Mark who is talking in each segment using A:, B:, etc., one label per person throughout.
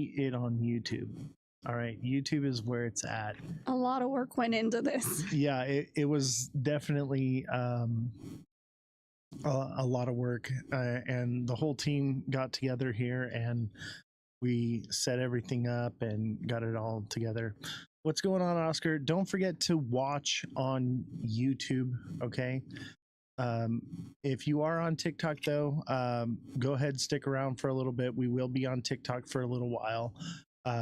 A: it on YouTube. All right, YouTube is where it's at.
B: A lot of work went into this.
A: Yeah, it was definitely a lot of work, and the whole team got together here and we set everything up and got it all together. What's going on, Oscar? Don't forget to watch on YouTube, okay? If you are on TikTok though, go ahead, stick around for a little bit. We will be on TikTok for a little while,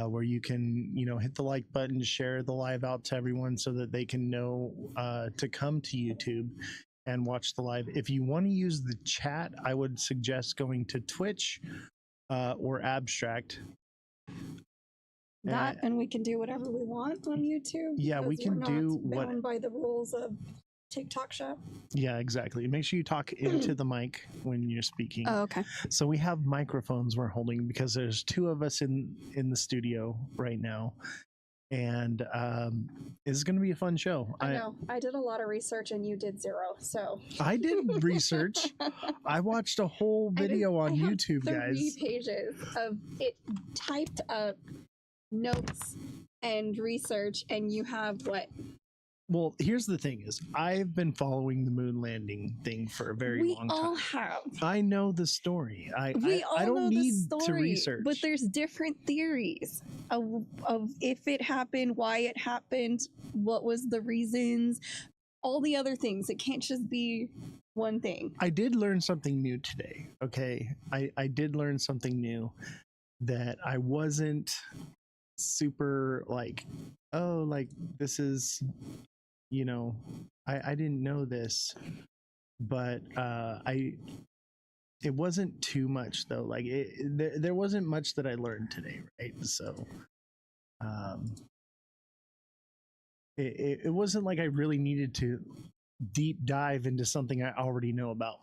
A: where you can, hit the like button, share the live out to everyone so that they can know to come to YouTube and watch the live. If you want to use the chat, I would suggest going to Twitch or Abstract.
B: And we can do whatever we want on YouTube.
A: Yeah, we can do
B: what bound by the rules of TikTok shop.
A: Yeah, exactly. Make sure you talk into the mic when you're speaking.
B: Oh, okay.
A: So we have microphones we're holding because there's two of us in the studio right now, and it's going to be a fun show.
B: I know. I did a lot of research and you did zero. So
A: I did research. I watched a whole video on YouTube,
B: 3
A: guys.
B: pages of it typed up notes and research, and you have what?
A: Well, here's the thing is I've been following the moon landing thing for a very long time.
B: We all have.
A: I know the story. I don't
B: know
A: need
B: the story,
A: to research.
B: But there's different theories of if it happened, why it happened, what was the reasons, all the other things. It can't just be one thing.
A: I did learn something new today. Okay. I did learn something new that I wasn't super like, oh, like this is, I didn't know this, but it wasn't too much though. Like there wasn't much that I learned today, right? So it wasn't like I really needed to deep dive into something I already know about.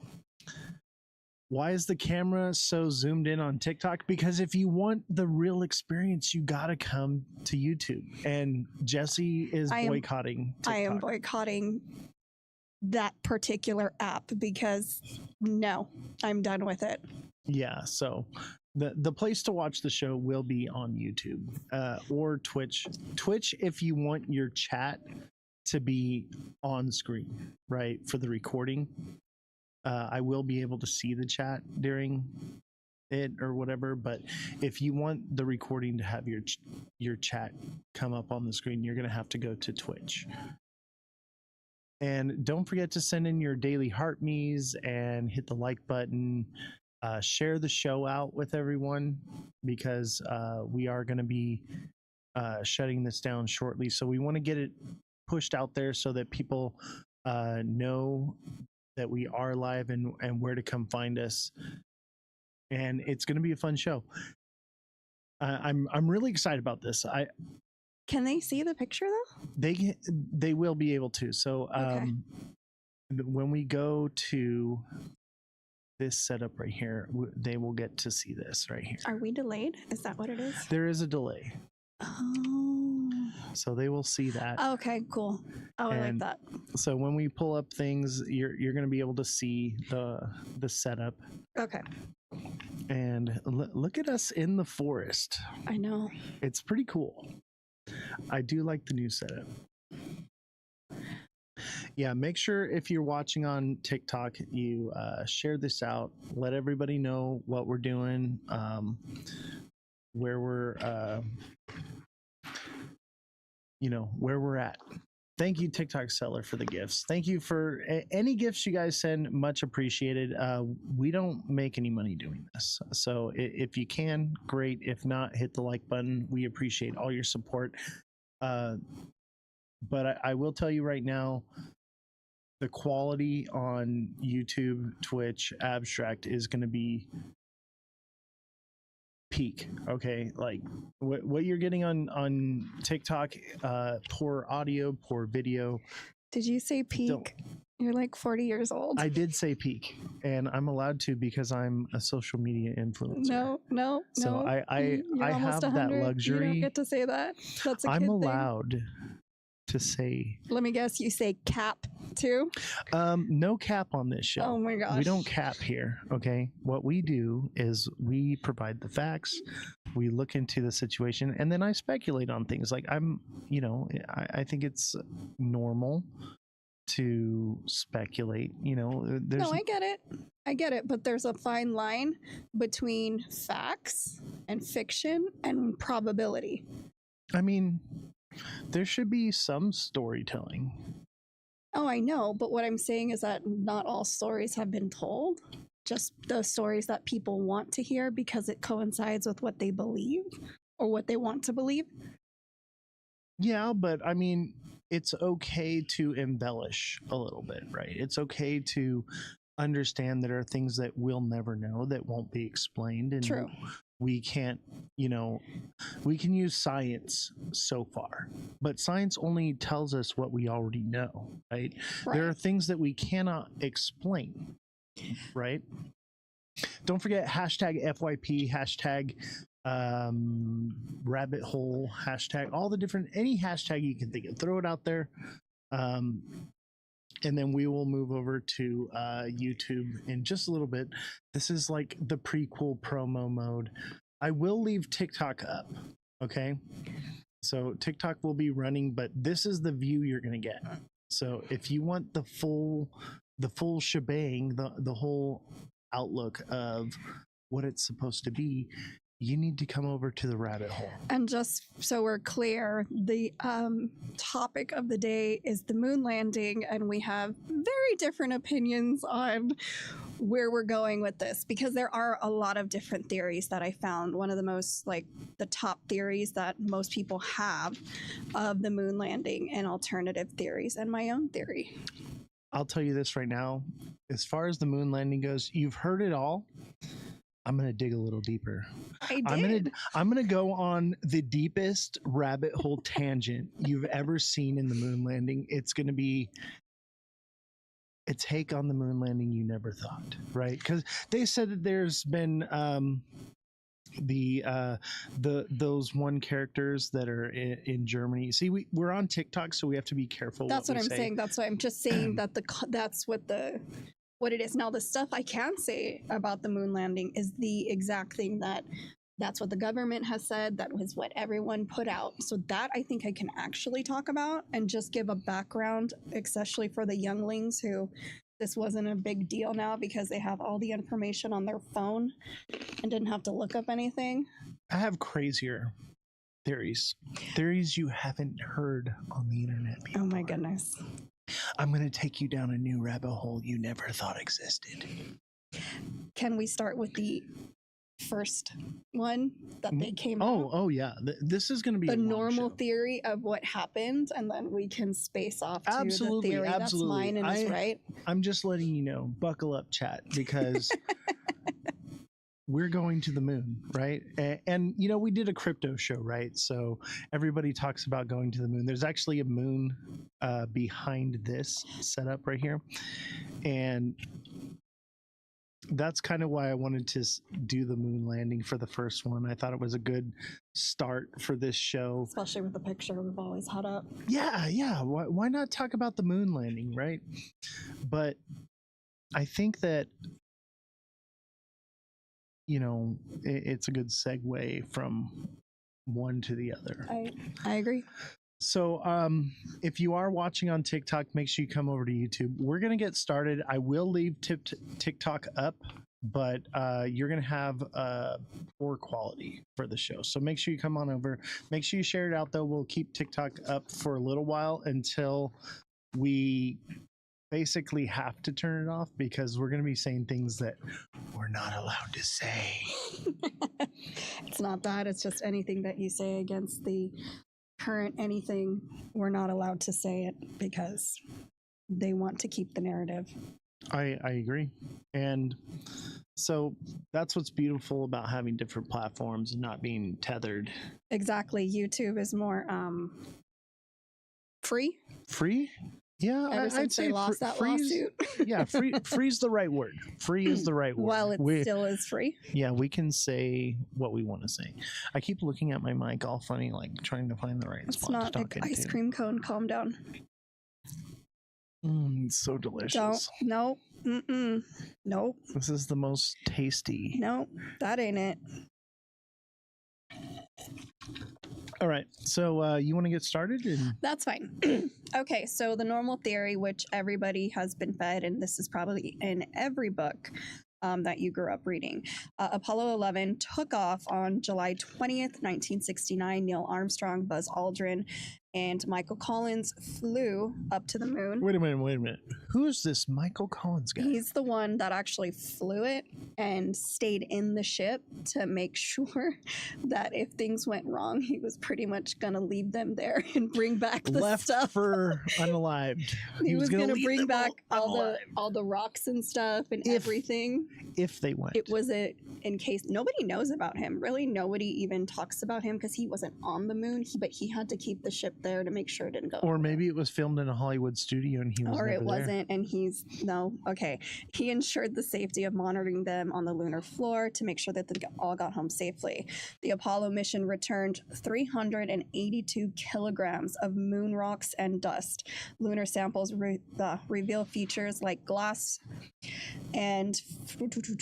A: Why is the camera so zoomed in on TikTok? Because if you want the real experience, you gotta come to YouTube. And Jesse is boycotting TikTok.
B: I am boycotting that particular app because no, I'm done with it.
A: Yeah, so the place to watch the show will be on YouTube or Twitch. Twitch if you want your chat to be on screen, right, for the recording. I will be able to see the chat during it or whatever, but if you want the recording to have your chat come up on the screen, you're going to have to go to Twitch. And don't forget to send in your daily heart me's and hit the like button. Share the show out with everyone because we are going to be shutting this down shortly. So we want to get it pushed out there so that people know that we are live and where to come find us. And it's going to be a fun show. I'm really excited about this.
B: Can they see the picture though?
A: They will be able to. So
B: Okay.
A: When we go to this setup right here, they will get to see this right here.
B: Are we delayed? Is that what it is?
A: There is a delay.
B: Oh.
A: So they will see that.
B: Okay, cool. Oh, I like that.
A: So when we pull up things, you're going to be able to see the setup.
B: Okay.
A: And look at us in the forest.
B: I know.
A: It's pretty cool. I do like the new setup. Yeah, make sure if you're watching on TikTok, you share this out. Let everybody know what we're doing, where we're, where we're at. Thank you, TikTok seller, for the gifts. Thank you for any gifts you guys send. Much appreciated. We don't make any money doing this. So if you can, great. If not, hit the like button. We appreciate all your support. But I will tell you right now, the quality on YouTube, Twitch, Abstract is going to be peak. Okay, like what you're getting on TikTok, poor audio, poor video.
B: Did you say peak? You're like 40 years old.
A: I did say peak, and I'm allowed to because I'm a social media influencer.
B: No.
A: So I have that luxury.
B: You don't get to say that. That's a
A: I'm
B: kid
A: allowed to say.
B: Let me guess, you say cap too?
A: No cap on this show.
B: Oh my gosh.
A: We don't cap here, okay? What we do is we provide the facts, we look into the situation, and then I speculate on things. Like I think it's normal to speculate. There's
B: No, I get it, but there's a fine line between facts and fiction and probability.
A: I mean, there should be some storytelling.
B: Oh, I know, but what I'm saying is that not all stories have been told. Just the stories that people want to hear because it coincides with what they believe or what they want to believe.
A: Yeah, but I mean, it's okay to embellish a little bit, right? It's okay to understand there are things that we'll never know that won't be explained, and
B: True.
A: we can't, we can use science so far, but science only tells us what we already know, right? There are things that we cannot explain, right? Don't forget hashtag FYP, hashtag rabbit hole, hashtag all the different, any hashtag you can think of, throw it out there. And then we will move over to YouTube in just a little bit. This is like the prequel promo mode. I will leave TikTok up, okay? So TikTok will be running, but this is the view you're gonna get. So if you want the full shebang, the whole outlook of what it's supposed to be, you need to come over to the rabbit hole.
B: And just so we're clear, the topic of the day is the moon landing, and we have very different opinions on where we're going with this because there are a lot of different theories that I found. One of the most, like, the top theories that most people have of the moon landing and alternative theories, and my own theory.
A: I'll tell you this right now. As far as the moon landing goes, you've heard it all. I'm going to dig a little deeper. I'm going to go on the deepest rabbit hole tangent you've ever seen in the moon landing. It's going to be a take on the moon landing you never thought, right? Because they said that there's been those one characters that are in Germany. See, we're on TikTok, so we have to be careful.
B: That's what I'm saying. That's why I'm just saying that that's what it is. Now, the stuff I can say about the moon landing is the exact thing that's what the government has said. That was what everyone put out. So that I think I can actually talk about and just give a background, especially for the younglings who this wasn't a big deal now because they have all the information on their phone and didn't have to look up anything.
A: I have crazier theories you haven't heard on the internet before.
B: Oh my goodness.
A: I'm going to take you down a new rabbit hole you never thought existed.
B: Can we start with the first one that they came out?
A: Oh yeah. This is going to be
B: the normal theory of what happened, and then we can space off to the theory that's mine and is right.
A: I'm just letting you know, buckle up, chat, because we're going to the moon, right? And we did a crypto show, right? So everybody talks about going to the moon. There's actually a moon behind this setup right here. And that's kind of why I wanted to do the moon landing for the first one. I thought it was a good start for this show.
B: Especially with the picture we've always had up.
A: Yeah. Why not talk about the moon landing, right? But I think that it's a good segue from one to the other.
B: I agree.
A: So if you are watching on TikTok, make sure you come over to YouTube. We're going to get started. I will leave TikTok up, but you're going to have poor quality for the show. So make sure you come on over. Make sure you share it out, though. We'll keep TikTok up for a little while until we basically have to turn it off because we're going to be saying things that we're not allowed to say.
B: It's not that. It's just anything that you say against the current anything. We're not allowed to say it because they want to keep the narrative.
A: I agree. And so that's what's beautiful about having different platforms and not being tethered.
B: Exactly. YouTube is more free.
A: Free? Yeah, I'd say
B: lost that lawsuit.
A: Yeah, free's the right word. Free is the right word.
B: While it still is free.
A: Yeah, we can say what we want to say. I keep looking at my mic all funny, like trying to find the right spot to talk into.
B: It's not ice cream cone. Calm down.
A: It's so delicious.
B: Nope. Nope.
A: This is the most tasty.
B: Nope, that ain't it.
A: All right. So you want to get started?
B: That's fine. Okay, so the normal theory, which everybody has been fed, and this is probably in every book that you grew up reading. Apollo 11 took off on July 20th, 1969. Neil Armstrong, Buzz Aldrin, and Michael Collins flew up to the moon.
A: Wait a minute. Who's this Michael Collins guy?
B: He's the one that actually flew it and stayed in the ship to make sure that if things went wrong, he was pretty much going to leave them there and bring back the
A: Left
B: stuff.
A: for unalived.
B: He was going to bring back
A: all
B: all the rocks and stuff and everything.
A: If they went.
B: It was in case nobody knows about him. Really, nobody even talks about him because he wasn't on the moon. But he had to keep the ship there to make sure it didn't go.
A: Or maybe it was filmed in a Hollywood studio and he was.
B: Or it
A: there.
B: wasn't, and he's no. Okay, he ensured the safety of monitoring them on the lunar floor to make sure that they all got home safely. The Apollo mission returned 382 kilograms of moon rocks and dust. Lunar samples reveal features like glass and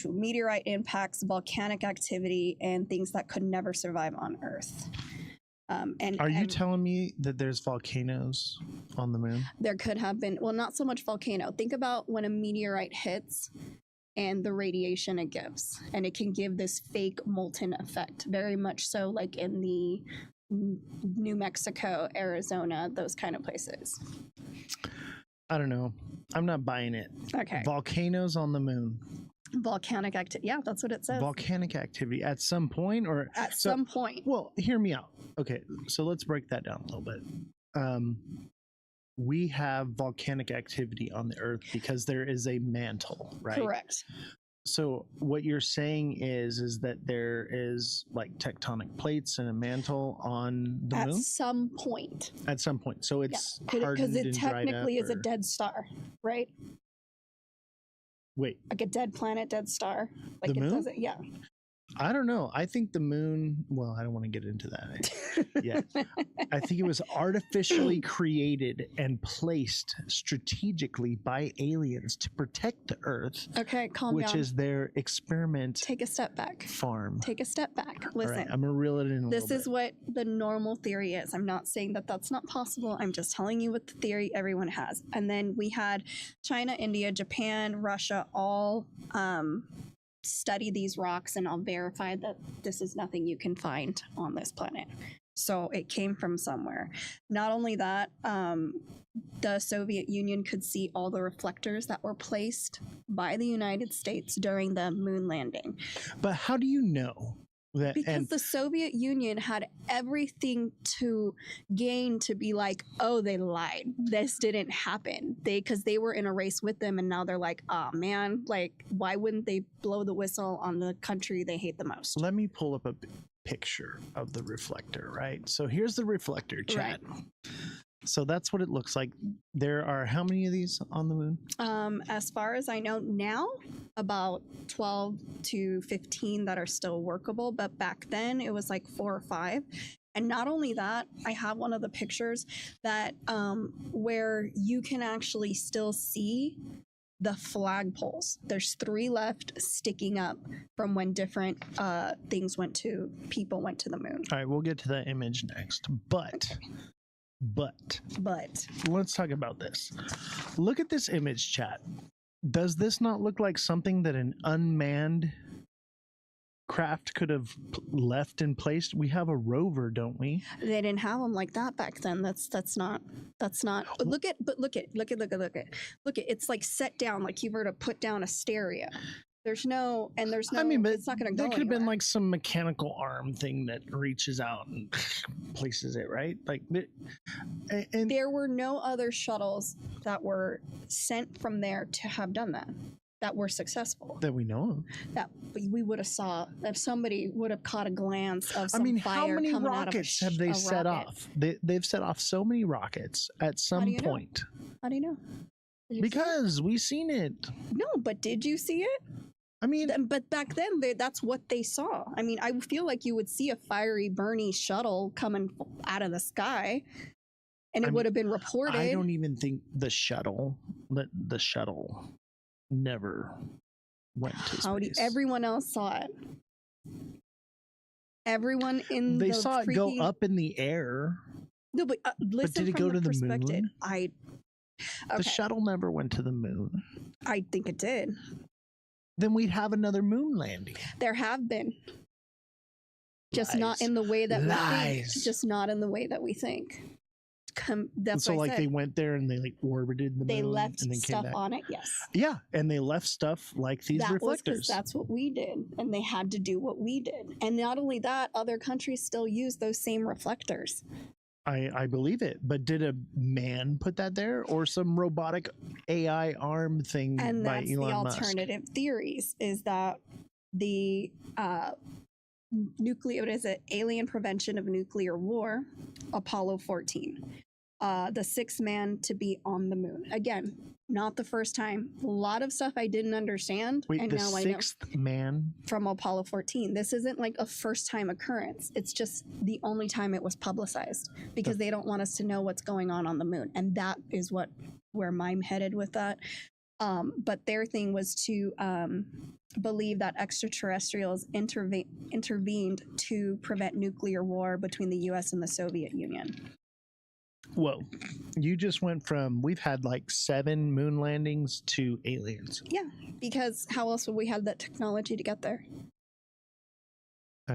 B: meteorite impacts, volcanic activity, and things that could never survive on Earth.
A: Are you telling me that there's volcanoes on the moon?
B: There could have been, well, not so much volcano. Think about when a meteorite hits and the radiation it gives, and it can give this fake molten effect, very much so like in the New Mexico, Arizona, those kind of places.
A: I don't know. I'm not buying it.
B: Okay.
A: Volcanoes on the moon.
B: Volcanic activity. Yeah, that's what it says.
A: Volcanic activity at some point, or
B: at some point.
A: Well, hear me out. Okay, so let's break that down a little bit. We have volcanic activity on the Earth because there is a mantle, right?
B: Correct.
A: So what you're saying is that there is like tectonic plates and a mantle on the moon?
B: At some point.
A: At some point. So it's
B: because it technically is a dead star, right?
A: Wait.
B: Like a dead planet, dead star. Like
A: the
B: it
A: moon?
B: doesn't, yeah.
A: I don't know. I think the moon, well, I don't want to get into that yet. I think it was artificially created and placed strategically by aliens to protect the Earth.
B: Okay, calm
A: which
B: down.
A: Which is their experiment.
B: Take a step back.
A: Farm.
B: Take a step back. Listen.
A: All right, I'm going to reel it in a
B: This
A: little
B: is
A: bit.
B: what the normal theory is. I'm not saying that that's not possible. I'm just telling you what the theory everyone has. And then we had China, India, Japan, Russia all study these rocks, and I'll verify that this is nothing you can find on this planet. So it came from somewhere. Not only that, the Soviet Union could see all the reflectors that were placed by the United States during the moon landing.
A: But how do you know that?
B: Because the Soviet Union had everything to gain to be like, oh, they lied. This didn't happen. Because they were in a race with them, and now they're like, oh man, like why wouldn't they blow the whistle on the country they hate the most?
A: Let me pull up a picture of the reflector, right? So here's the reflector, chat. Right. So that's what it looks like. There are how many of these on the moon?
B: As far as I know now, about 12 to 15 that are still workable. But back then it was like 4 or 5. And not only that, I have one of the pictures that where you can actually still see the flagpoles. There's 3 left sticking up from when different people went to the moon.
A: All right, we'll get to that image next. But let's talk about this. Look at this image, chat. Does this not look like something that an unmanned craft could have left in place? We have a rover, don't we?
B: They didn't have them like that back then. That's not. Look at. It's like set down, like you were to put down a stereo. There's no. I mean, but it's not going to go.
A: There could have
B: anywhere.
A: been like some mechanical arm thing that reaches out and places it, right? Like, and
B: there were no other shuttles that were sent from there to have done that were successful.
A: That we know of.
B: That we would have saw if somebody would have caught a glance of some fire
A: how many
B: coming
A: rockets
B: out of
A: have they set off? They've set off so many rockets at some point.
B: How do you know?
A: Because we've seen it.
B: No, but did you see it?
A: I mean,
B: but back then, that's what they saw. I mean, I feel like you would see a fiery, burny shuttle coming out of the sky, and it would have been reported.
A: I don't even think the shuttle never went to space.
B: Everyone else saw it. everyone in
A: They
B: the
A: saw it go
B: freaking
A: up in the air.
B: no, but listen
A: did it
B: from
A: go
B: the
A: to the
B: perspective.
A: moon?
B: The
A: The shuttle never went to the moon.
B: I think it did.
A: Then we'd have another moon landing.
B: There have been. Just
A: Lies.
B: not in the way that we think.
A: Lies.
B: Just not in the way that we think. That's
A: So
B: what I
A: like
B: said.
A: they went there and they like orbited the
B: They
A: moon
B: left
A: and then came
B: stuff
A: back.
B: on it. Yes.
A: Yeah, and they left stuff like these
B: That was
A: reflectors.
B: because that's what we did, and they had to do what we did. And not only that, other countries still use those same reflectors.
A: I believe it, but did a man put that there or some robotic AI arm thing
B: And
A: by
B: that's
A: Elon
B: the
A: Musk?
B: alternative theories is that the alien prevention of nuclear war, Apollo 14, the sixth man to be on the moon. Again, not the first time. A lot of stuff I didn't understand.
A: Wait,
B: and
A: the
B: now
A: sixth man?
B: From Apollo 14. This isn't like a first time occurrence. It's just the only time it was publicized because they don't want us to know what's going on the moon. And that is where I'm headed with that. But their thing was to believe that extraterrestrials intervened to prevent nuclear war between the US and the Soviet Union.
A: Whoa. You just went from we've had like 7 moon landings to aliens.
B: Yeah, because how else would we have that technology to get there?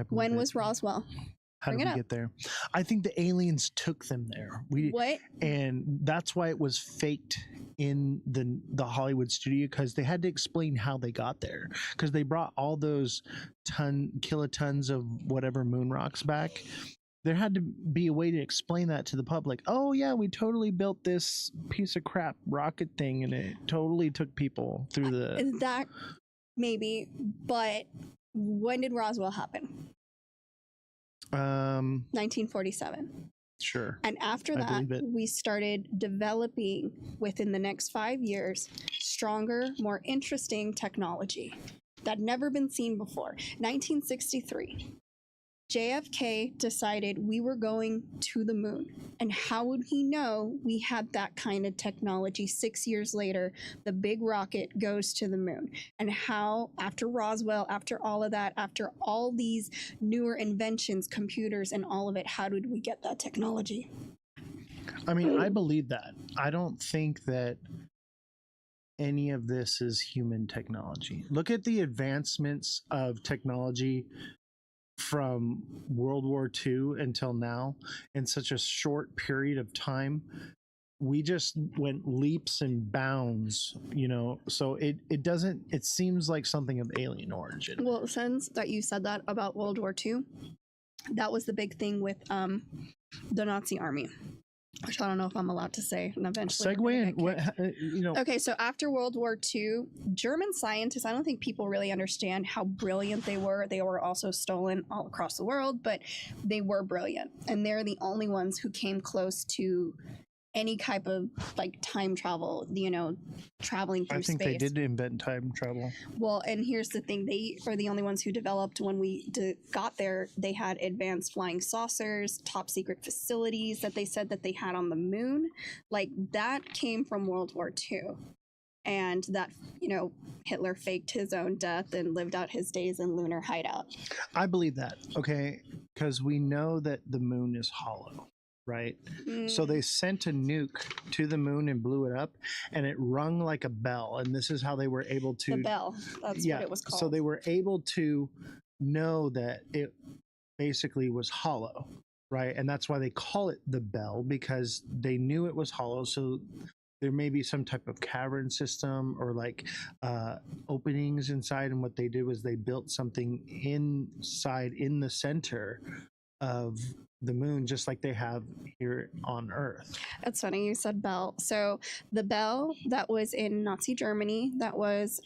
B: When was Roswell?
A: How did we get there? I think the aliens took them there.
B: What?
A: And that's why it was faked in the Hollywood studio, because they had to explain how they got there, because they brought all those kilotons of whatever moon rocks back. There had to be a way to explain that to the public. Oh yeah, we totally built this piece of crap rocket thing and it totally took people through the...
B: That maybe, but when did Roswell happen? 1947.
A: Sure.
B: And after that, we started developing within the next 5 years stronger, more interesting technology that never been seen before. 1963. JFK decided we were going to the moon. And how would he know we had that kind of technology? 6 years later, the big rocket goes to the moon. And how, after Roswell, after all of that, after all these newer inventions, computers and all of it, how did we get that technology?
A: I mean, I believe that. I don't think that any of this is human technology. Look at the advancements of technology from World War II until now in such a short period of time. We just went leaps and bounds, so it seems like something of alien origin.
B: Well, since that you said that about World War II, that was the big thing with the Nazi army, which I don't know if I'm allowed to say. And eventually
A: segue in.
B: Okay, so after World War II, German scientists, I don't think people really understand how brilliant they were. They were also stolen all across the world, but they were brilliant. And they're the only ones who came close to any type of like time travel, traveling through space.
A: I think they did invent time travel.
B: Well, and here's the thing. They are the only ones who developed, when we got there, they had advanced flying saucers, top secret facilities that they said that they had on the moon. Like, that came from World War II. And that, Hitler faked his own death and lived out his days in lunar hideout.
A: I believe that, okay? Because we know that the moon is hollow. Right? So they sent a nuke to the moon and blew it up, and it rung like a bell. And this is how they were able to...
B: The bell. That's what it was called.
A: So they were able to know that it basically was hollow, right? And that's why they call it the bell, because they knew it was hollow. So there may be some type of cavern system or like openings inside. And what they did was they built something inside in the center of the moon, just like they have here on Earth.
B: It's funny you said bell. So the bell that was in Nazi Germany, that was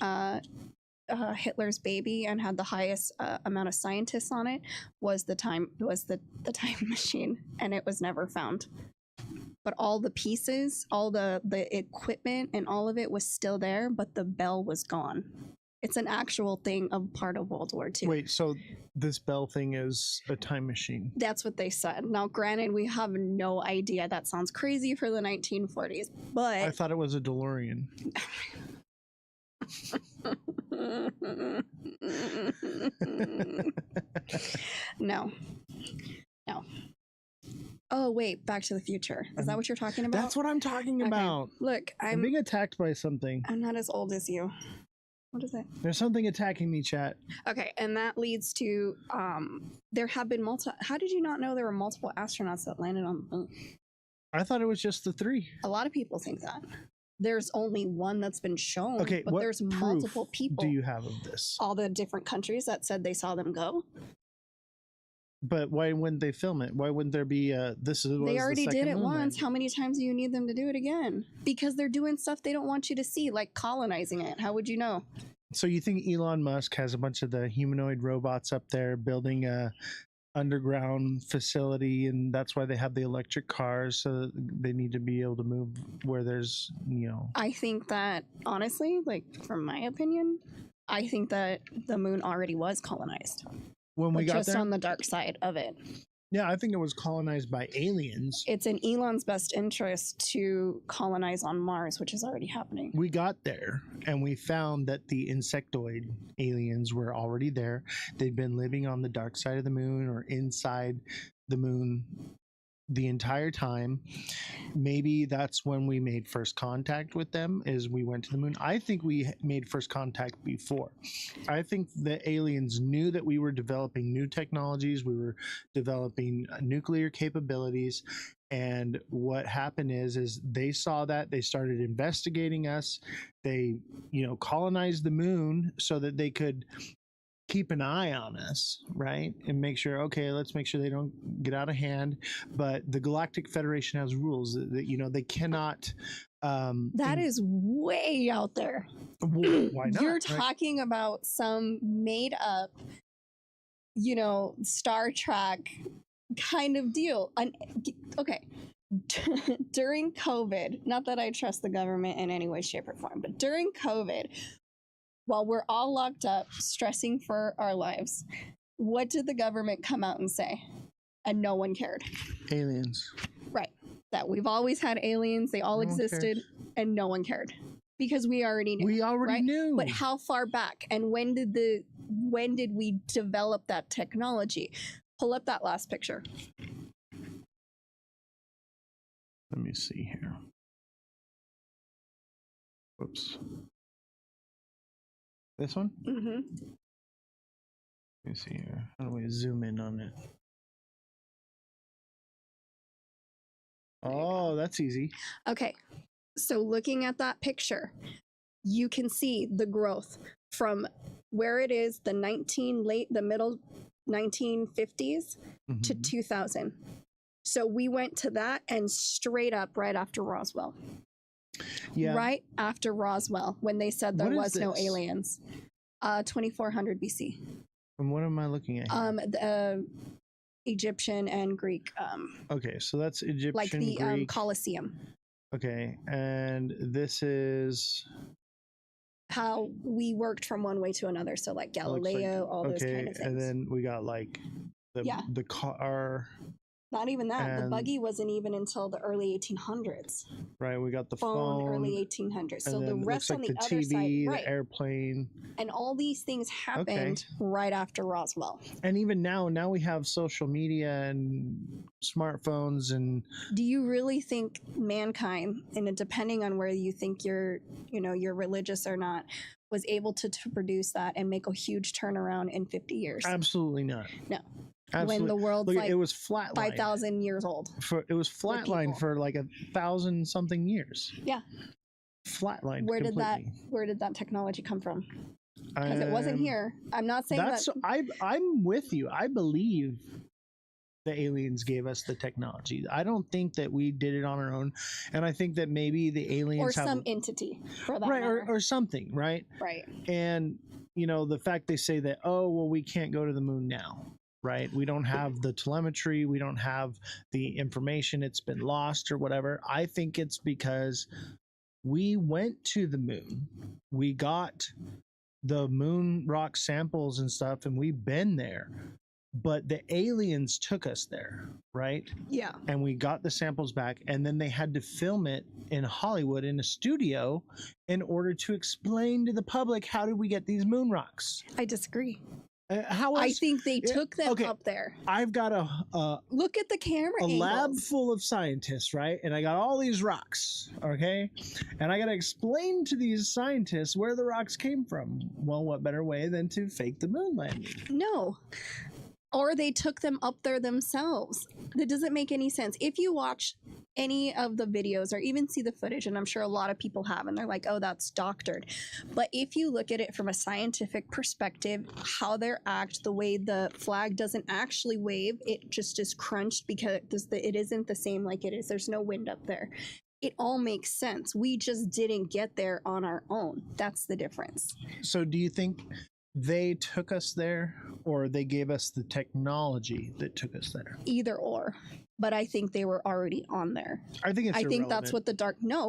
B: Hitler's baby and had the highest amount of scientists on it, was the time machine, and it was never found. But all the pieces, all the equipment and all of it was still there, but the bell was gone. It's an actual thing of part of World War II.
A: Wait, so this bell thing is a time machine?
B: That's what they said. Now, granted, we have no idea. That sounds crazy for the 1940s, but...
A: I thought it was a DeLorean.
B: No. No. Oh, wait. Back to the Future. Is that what you're talking about?
A: That's what I'm talking
B: Okay.
A: about.
B: Look,
A: I'm being attacked by something.
B: I'm not as old as you. What is it?
A: There's something attacking me, chat.
B: Okay, and that leads to there have been how did you not know there were multiple astronauts that landed on the moon?
A: I thought it was just the 3.
B: A lot of people think that. There's only one that's been shown,
A: Okay,
B: but
A: what
B: there's
A: proof
B: multiple people.
A: do you have of this?
B: All the different countries that said they saw them go.
A: But why wouldn't they film it? Why wouldn't there be this is
B: They already
A: the
B: did
A: second
B: it
A: moon
B: once.
A: landing?
B: How many times do you need them to do it again? Because they're doing stuff they don't want you to see, like colonizing it. How would you know?
A: So you think Elon Musk has a bunch of the humanoid robots up there building a underground facility, and that's why they have the electric cars, so that they need to be able to move where there's,
B: I think that, honestly, like, from my opinion, I think that the moon already was colonized.
A: when we
B: but
A: got
B: just
A: there.
B: on the dark side of it.
A: Yeah, I think it was colonized by aliens.
B: It's in Elon's best interest to colonize on Mars, which is already happening.
A: We got there and we found that the insectoid aliens were already there. They'd been living on the dark side of the moon or inside the moon the entire time. Maybe that's when we made first contact with them, is we went to the moon. I think we made first contact before. I think the aliens knew that we were developing new technologies, we were developing nuclear capabilities, and what happened is they saw that, they started investigating us. They colonized the moon so that they could keep an eye on us, right? And make sure, okay, let's make sure they don't get out of hand. But the Galactic Federation has rules that they cannot.
B: That is way out there.
A: Why not?
B: You're
A: right?
B: talking about some made up, Star Trek kind of deal. Okay. During COVID, not that I trust the government in any way, shape, or form, but during COVID, while we're all locked up, stressing for our lives, what did the government come out and say? And no one cared.
A: Aliens.
B: Right. That we've always had aliens, they all existed, and no one cared. Because we already knew.
A: We already knew.
B: But how far back? And when did we develop that technology? Pull up that last picture.
A: Let me see here. Whoops. This one?
B: Mm-hmm.
A: Let me see here. How do we zoom in on it? Oh, that's easy.
B: Okay. So looking at that picture, you can see the growth from where it is the middle 1950s to 2000. So we went to that and straight up right after Roswell.
A: Yeah.
B: Right after Roswell, when they said there was no aliens. 2400 BC.
A: And what am I looking at here?
B: The Egyptian and Greek.
A: Okay, so that's Egyptian,
B: like the
A: Greek.
B: Colosseum.
A: Okay, and this is
B: how we worked from one way to another. So like Galileo, all those kind of things.
A: And then we got like the car.
B: Not even that. The buggy wasn't even until the early 1800s.
A: Right. We got the phone.
B: Early 1800s. So the rest on the other
A: TV,
B: side, right?
A: The airplane.
B: And all these things happened right after Roswell.
A: And even now we have social media and smartphones. And
B: do you really think mankind, and depending on where you think you're religious or not, was able to produce that and make a huge turnaround in 50 years?
A: Absolutely not.
B: No.
A: Absolutely.
B: When the world's
A: it was flatlined.
B: 5,000 years old.
A: It was flatlined for like 1,000 something years.
B: Yeah.
A: Flatlined.
B: Where did that technology come from? Because it wasn't here. I'm not saying that.
A: I'm with you. I believe the aliens gave us the technology. I don't think that we did it on our own, and I think that maybe the aliens
B: or some entity for that
A: right
B: matter.
A: or something, right?
B: Right.
A: And the fact they say that, oh well, we can't go to the moon now. Right? We don't have the telemetry. We don't have the information. It's been lost or whatever. I think it's because we went to the moon. We got the moon rock samples and stuff, and we've been there. But the aliens took us there, right?
B: Yeah.
A: And we got the samples back, and then they had to film it in Hollywood in a studio in order to explain to the public, how did we get these moon rocks?
B: I disagree.
A: How
B: I
A: else?
B: think they took them
A: okay.
B: up there.
A: I've got
B: Look at the camera
A: a
B: angles.
A: lab full of scientists, right? And I got all these rocks, okay? And I got to explain to these scientists where the rocks came from. Well, what better way than to fake the moon landing?
B: No. Or they took them up there themselves. That doesn't make any sense. If you watch any of the videos or even see the footage, and I'm sure a lot of people have, and they're like, oh, that's doctored. But if you look at it from a scientific perspective, how they act, the way the flag doesn't actually wave, it just is crunched because it isn't the same like it is. There's no wind up there. It all makes sense. We just didn't get there on our own. That's the difference.
A: So do you think they took us there, or they gave us the technology that took us there?
B: Either or. But I think they were already on there.
A: I think it's irrelevant.
B: That's what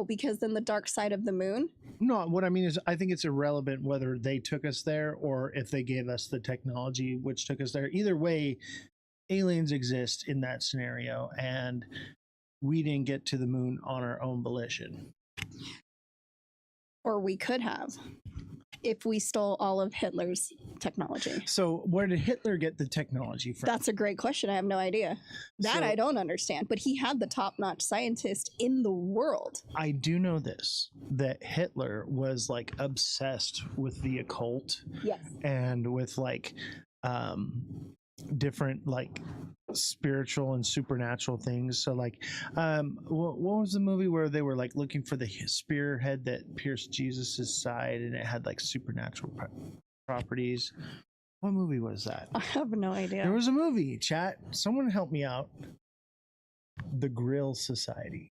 B: because then the dark side of the moon.
A: No, what I mean is I think it's irrelevant whether they took us there or if they gave us the technology which took us there. Either way, aliens exist in that scenario, and we didn't get to the moon on our own volition.
B: Or we could have, if we stole all of Hitler's technology.
A: So where did Hitler get the technology from?
B: That's a great question. I have no idea. I don't understand. But he had the top-notch scientist in the world.
A: I do know this, that Hitler was like obsessed with the occult.
B: Yes.
A: And with like different like spiritual and supernatural things. So like what was the movie where they were like looking for the spearhead that pierced Jesus's side and it had like supernatural properties? What movie was that?
B: I have no idea.
A: There was a movie, chat. Someone help me out. The Grill Society.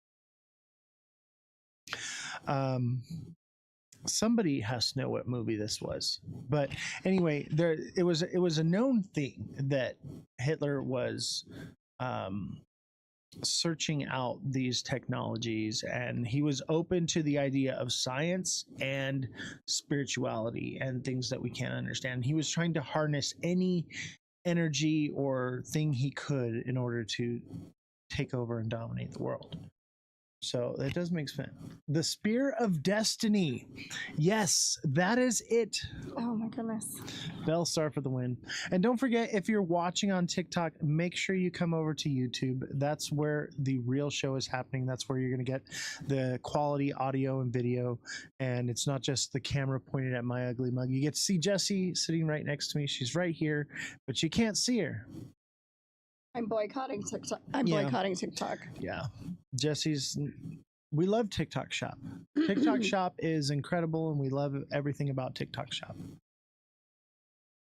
A: Somebody has to know what movie this was, but anyway, it was a known thing that Hitler was searching out these technologies, and he was open to the idea of science and spirituality and things that we can't understand. He was trying to harness any energy or thing he could in order to take over and dominate the world. So that does make sense. The Spear of Destiny. Yes, that is it.
B: Oh my goodness.
A: Bell Star for the win. And don't forget, if you're watching on TikTok, make sure you come over to YouTube. That's where the real show is happening. That's where you're going to get the quality audio and video. And it's not just the camera pointed at my ugly mug. You get to see Jessie sitting right next to me. She's right here, but you can't see her.
B: I'm boycotting TikTok. Boycotting TikTok.
A: Yeah. We love TikTok Shop. TikTok Shop is incredible, and we love everything about TikTok Shop.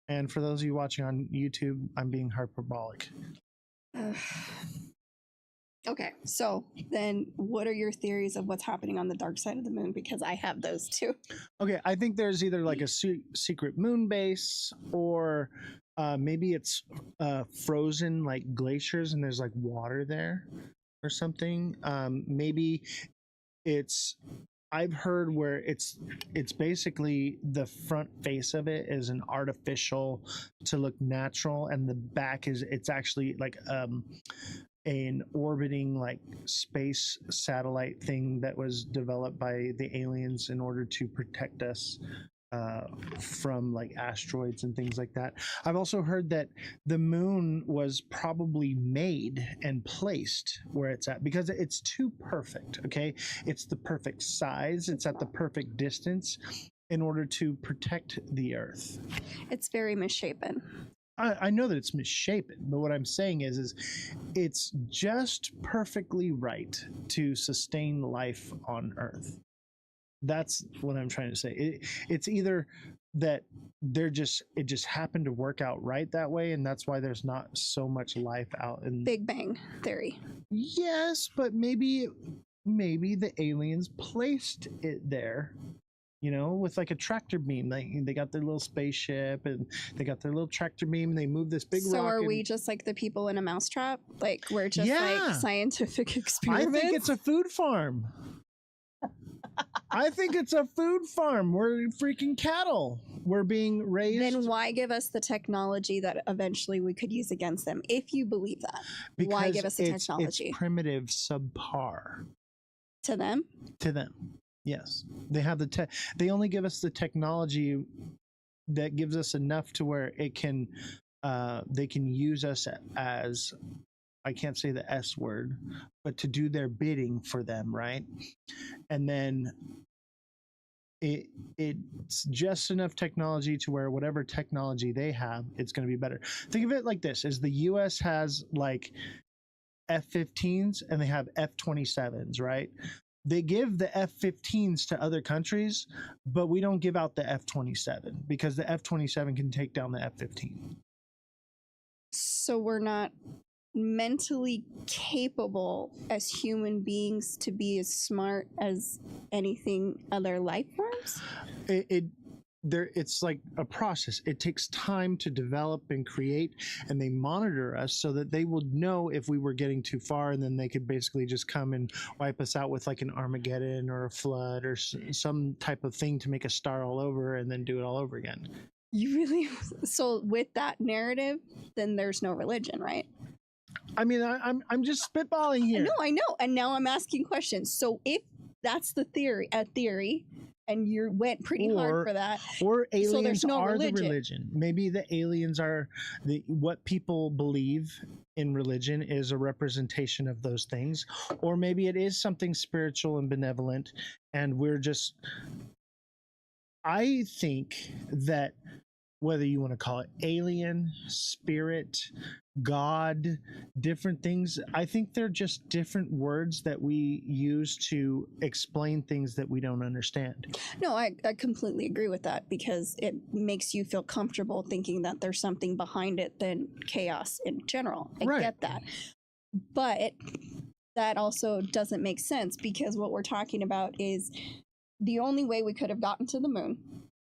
A: And for those of you watching on YouTube, I'm being hyperbolic.
B: Okay, so then what are your theories of what's happening on the dark side of the moon? Because I have those too.
A: Okay, I think there's either like a secret moon base, or maybe it's frozen like glaciers and there's like water there or something. Maybe I've heard where it's basically the front face of it is an artificial to look natural, and the back it's actually like an orbiting like space satellite thing that was developed by the aliens in order to protect us from like asteroids and things like that. I've also heard that the moon was probably made and placed where it's at because it's too perfect. Okay, it's the perfect size, it's at the perfect distance in order to protect the Earth.
B: It's very misshapen.
A: I know that it's misshapen, but what I'm saying is it's just perfectly right to sustain life on Earth. That's what I'm trying to say. It's either that it just happened to work out right that way, and that's why there's not so much life out in
B: Big Bang Theory.
A: Yes, but maybe the aliens placed it there, you know, with like a tractor beam. They got their little spaceship and they got their little tractor beam and they moved this big rock.
B: So are we just like the people in a mousetrap? Like we're just like scientific experiments?
A: I think it's a food farm. I think it's a food farm. We're freaking cattle. We're being raised.
B: Then why give us the technology that eventually we could use against them? If you believe that,
A: because
B: why give us the technology?
A: It's primitive, subpar.
B: To them?
A: To them, yes. They have they only give us the technology that gives us enough to where it can they can use us as, I can't say the S word, but to do their bidding for them, right? And then it's just enough technology to where whatever technology they have, it's going to be better. Think of it like this: is the U.S. has like F-15s and they have F-27s, right? They give the F-15s to other countries, but we don't give out the F-27 because the F-27 can take down the F-15.
B: So we're not mentally capable as human beings to be as smart as anything other life forms?
A: It's like a process. It takes time to develop and create, and they monitor us so that they will know if we were getting too far, and then they could basically just come and wipe us out with like an Armageddon or a flood or some type of thing to make us start all over and then do it all over again.
B: You really? So with that narrative, then there's no religion, right?
A: I mean, I'm just spitballing here.
B: I know, and now I'm asking questions. So if that's the theory, and you went pretty hard for that,
A: or aliens
B: so no
A: are
B: religion.
A: the religion. Maybe the aliens are what people believe in religion is a representation of those things, or maybe it is something spiritual and benevolent, and we're just. I think that whether you want to call it alien, spirit, God, different things, I think they're just different words that we use to explain things that we don't understand.
B: No, I completely agree with that because it makes you feel comfortable thinking that there's something behind it than chaos in general. I get that. But that also doesn't make sense because what we're talking about is the only way we could have gotten to the moon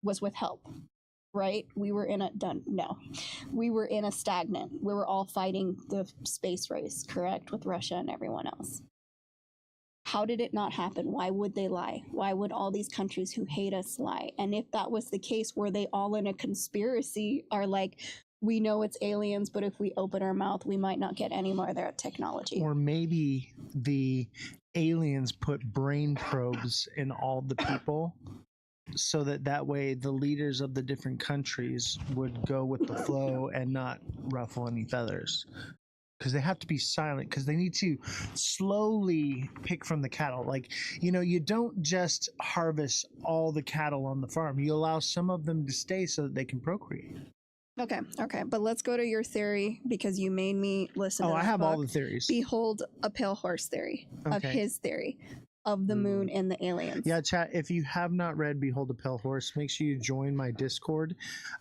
B: was with help. Right? We were in a stagnant. We were all fighting the space race, correct, with Russia and everyone else. How did it not happen? Why would they lie? Why would all these countries who hate us lie? And if that was the case, were they all in a conspiracy? Are like, we know it's aliens, but if we open our mouth, we might not get any more of their technology.
A: Or maybe the aliens put brain probes in all the people, so that way the leaders of the different countries would go with the flow and not ruffle any feathers. Because they have to be silent, because they need to slowly pick from the cattle. Like, you don't just harvest all the cattle on the farm. You allow some of them to stay so that they can procreate.
B: Okay. But let's go to your theory because you made me listen to that
A: I have
B: book.
A: all the theories.
B: Behold a Pale Horse theory of his theory of the moon and the aliens.
A: Yeah, chat, if you have not read Behold a Pale Horse, make sure you join my Discord.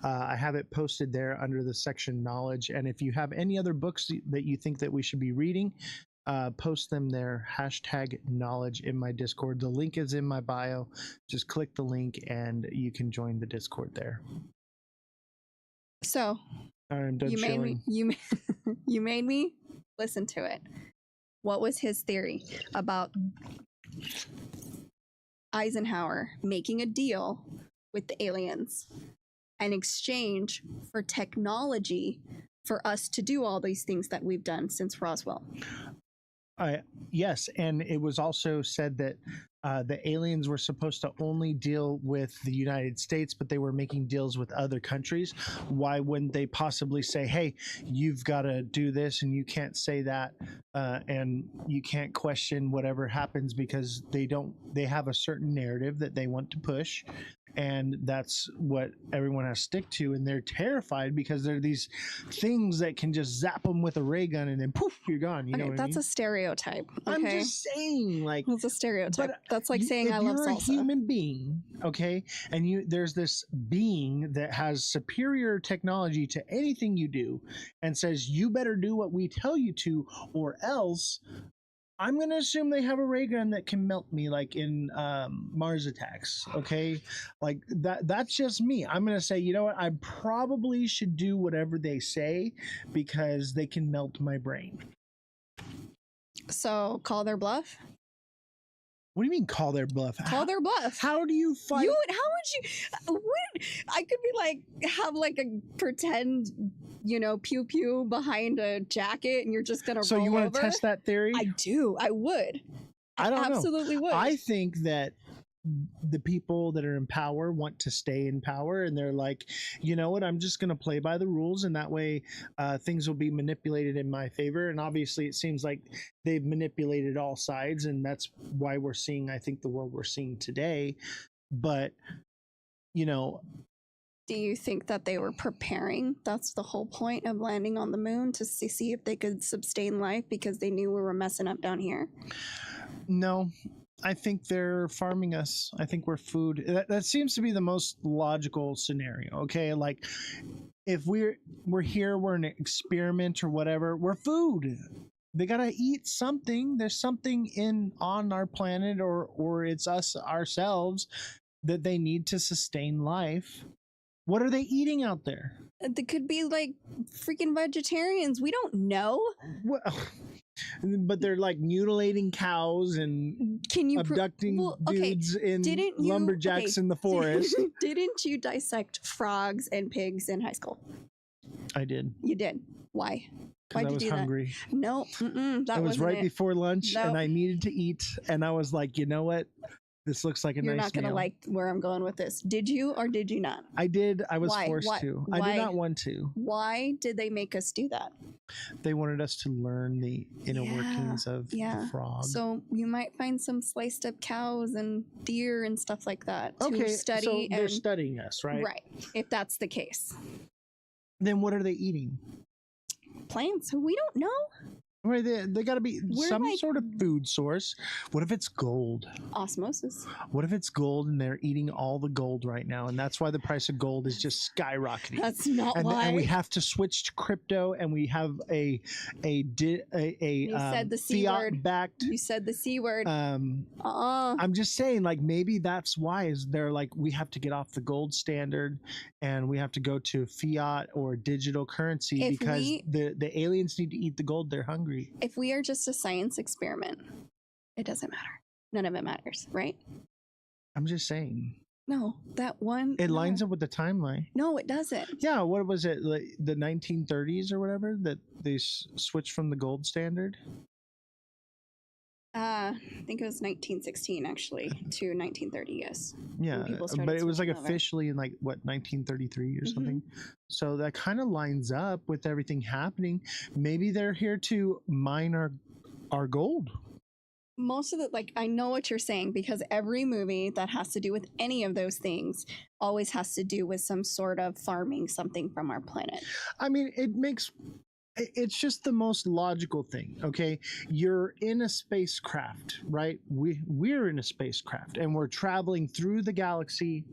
A: I have it posted there under the section Knowledge. And if you have any other books that you think that we should be reading, post them there, #knowledge in my Discord. The link is in my bio. Just click the link and you can join the Discord there.
B: So
A: I'm done shilling.
B: You made me listen to it. What was his theory about Eisenhower making a deal with the aliens in exchange for technology for us to do all these things that we've done since Roswell?
A: Yes, and it was also said that the aliens were supposed to only deal with the United States, but they were making deals with other countries. Why wouldn't they possibly say, hey, you've got to do this and you can't say that, and you can't question whatever happens, because they have a certain narrative that they want to push, and that's what everyone has to stick to, and they're terrified because there are these things that can just zap them with a ray gun and then poof, you're gone. You know what I mean?
B: A stereotype. Okay?
A: I'm just saying, like,
B: it's a stereotype. That's like saying I love salsa.
A: If you're a human being, okay, and there's this being that has superior technology to anything you do, and says you better do what we tell you to, or else. I'm going to assume they have a ray gun that can melt me, like in Mars Attacks, okay? Like, that's just me. I'm going to say, you know what? I probably should do whatever they say because they can melt my brain.
B: So, call their bluff?
A: What do you mean call their bluff?
B: Call their bluff.
A: How do you fight?
B: How would you... I could be like, have like a pretend... pew pew behind a jacket, and you're just gonna.
A: So
B: roll
A: you want
B: over?
A: to test that theory?
B: I do. I would.
A: I don't
B: absolutely
A: know.
B: would.
A: I think that the people that are in power want to stay in power, and they're like, you know what, I'm just going to play by the rules, and that way things will be manipulated in my favor. And obviously it seems like they've manipulated all sides, and that's why we're seeing, I think, the world we're seeing today. But you know,
B: do you think that they were preparing? That's the whole point of landing on the moon, to see if they could sustain life, because they knew we were messing up down here?
A: no, I think they're farming us. I think we're food. That seems to be the most logical scenario. Okay, like if we're here, we're an experiment or whatever. We're food. They gotta eat something. There's something on our planet, or it's us ourselves, that they need to sustain life. What are they eating out there?
B: They could be like freaking vegetarians. We don't know.
A: Well, but they're like mutilating cows and
B: Can you
A: abducting dudes in lumberjacks in the forest.
B: Didn't you dissect frogs and pigs in high school?
A: I did.
B: You did. Why?
A: Because I was hungry.
B: That? No, that
A: it was right before lunch,
B: Nope.
A: and I needed to eat. And I was like, you know what? This looks like a
B: You're
A: nice
B: not going to
A: meal.
B: like where I'm going with this. Did you or did you not?
A: I did. I was
B: Why?
A: forced
B: Why?
A: to.
B: Why?
A: I did not want to.
B: Why did they make us do that?
A: They wanted us to learn the inner workings of the frog.
B: So you might find some sliced up cows and deer and stuff like that to
A: Okay,
B: study.
A: so they're studying us, right?
B: Right. If that's the case.
A: Then what are they eating?
B: Plants. We don't know.
A: Right, they got to be some sort of food source. What if it's gold?
B: Osmosis.
A: What if it's gold and they're eating all the gold right now, and that's why the price of gold is just skyrocketing?
B: That's not why.
A: And we have to switch to crypto, and we have a
B: said the C word.
A: Fiat-backed.
B: You said the C word.
A: I'm just saying, like, maybe that's why is they're like, we have to get off the gold standard, and we have to go to fiat or digital currency because the aliens need to eat the gold. They're hungry.
B: If we are just a science experiment, it doesn't matter. None of it matters, right?
A: I'm just saying.
B: No, that one.
A: It lines up with the timeline.
B: No, it doesn't.
A: Yeah, what was it? Like the 1930s or whatever that they switched from the gold standard?
B: I think it was 1916 actually to 1930. Yes.
A: Yeah, but it was like officially in like what 1933 or something. So that kind of lines up with everything happening. Maybe they're here to mine our gold.
B: Most of the I know what you're saying, because every movie that has to do with any of those things always has to do with some sort of farming something from our planet.
A: I mean, it's just the most logical thing. Okay, you're in a spacecraft, right? We're in a spacecraft, and we're traveling through the galaxy.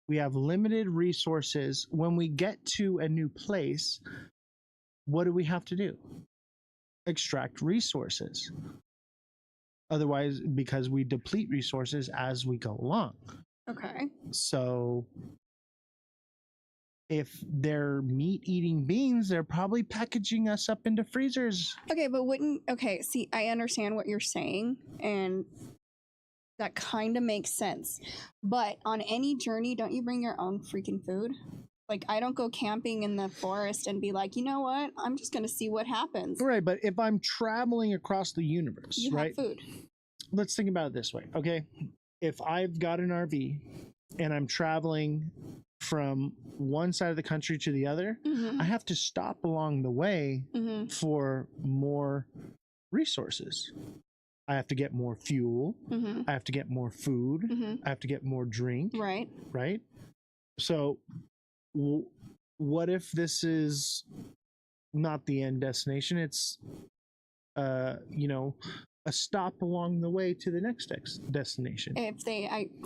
A: We have limited resources. When we get to a new place, what do we have to do? Extract resources. Otherwise, because we deplete resources as we go along.
B: Okay.
A: So if they're meat-eating beings, they're probably packaging us up into freezers.
B: Okay, but see, I understand what you're saying, and that kind of makes sense. But on any journey, don't you bring your own freaking food? Like, I don't go camping in the forest and be like, you know what? I'm just going to see what happens.
A: Right, but if I'm traveling across the universe,
B: you have food.
A: Let's think about it this way, okay? If I've got an RV and I'm traveling from one side of the country to the other, I have to stop along the way for more resources. I have to get more fuel. I have to get more food. I have to get more drink. Right? So what if this is not the end destination? It's, a stop along the way to the next destination.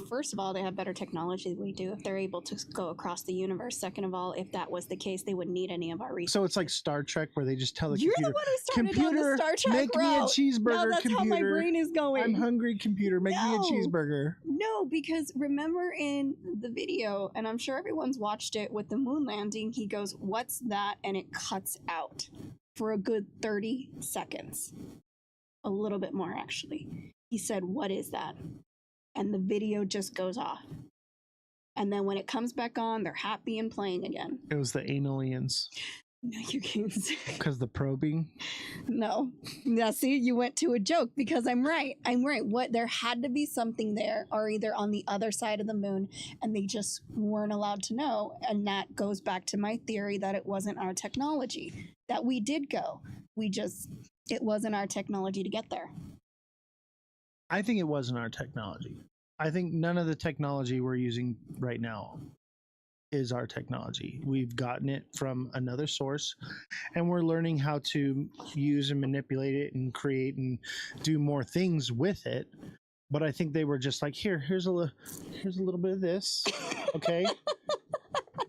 B: First of all, they have better technology than we do if they're able to go across the universe. Second of all, if that was the case, they wouldn't need any of our resources.
A: So it's like Star Trek, where they just tell the
B: You're
A: computer,
B: the one who started down the Star Trek
A: make me a cheeseburger.
B: No, that's
A: computer.
B: how my brain is going.
A: I'm hungry, computer. Make me a cheeseburger.
B: No, because remember in the video, and I'm sure everyone's watched it with the moon landing, he goes, "What's that?" and it cuts out for a good 30 seconds. A little bit more, actually. He said, "What is that?" And the video just goes off. And then when it comes back on, they're happy and playing again.
A: It was the aliens.
B: No, you can't.
A: Because the probing.
B: No. Now, see, you went to a joke because I'm right. I'm right. What there had to be something there, or either on the other side of the moon, and they just weren't allowed to know. And that goes back to my theory that it wasn't our technology. That we did go. It wasn't our technology to get there.
A: I think it wasn't our technology. I think none of the technology we're using right now is our technology. We've gotten it from another source, and we're learning how to use and manipulate it and create and do more things with it. But I think they were just like, here's a little bit of this, okay?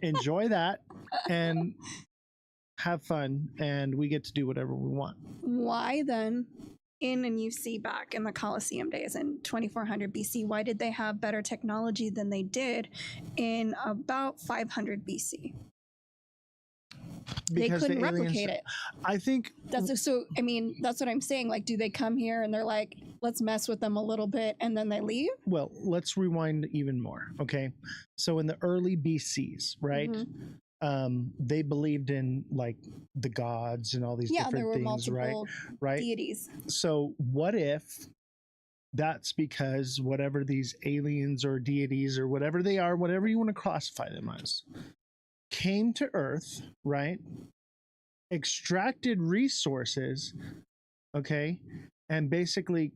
A: Enjoy that and have fun, and we get to do whatever we want.
B: Why then, and you see back in the Colosseum days in 2400 BC, why did they have better technology than they did in about 500 BC? They couldn't replicate it.
A: I think
B: that's so. I mean, that's what I'm saying. Like, do they come here and they're like, let's mess with them a little bit, and then they leave?
A: Well, let's rewind even more. Okay, so in the early BCs, right?
B: Mm-hmm.
A: They believed in like the gods and all these different
B: there were
A: things,
B: multiple
A: right?
B: deities.
A: So what if that's because whatever these aliens or deities or whatever they are, whatever you want to classify them as, came to Earth, right? Extracted resources, okay, and basically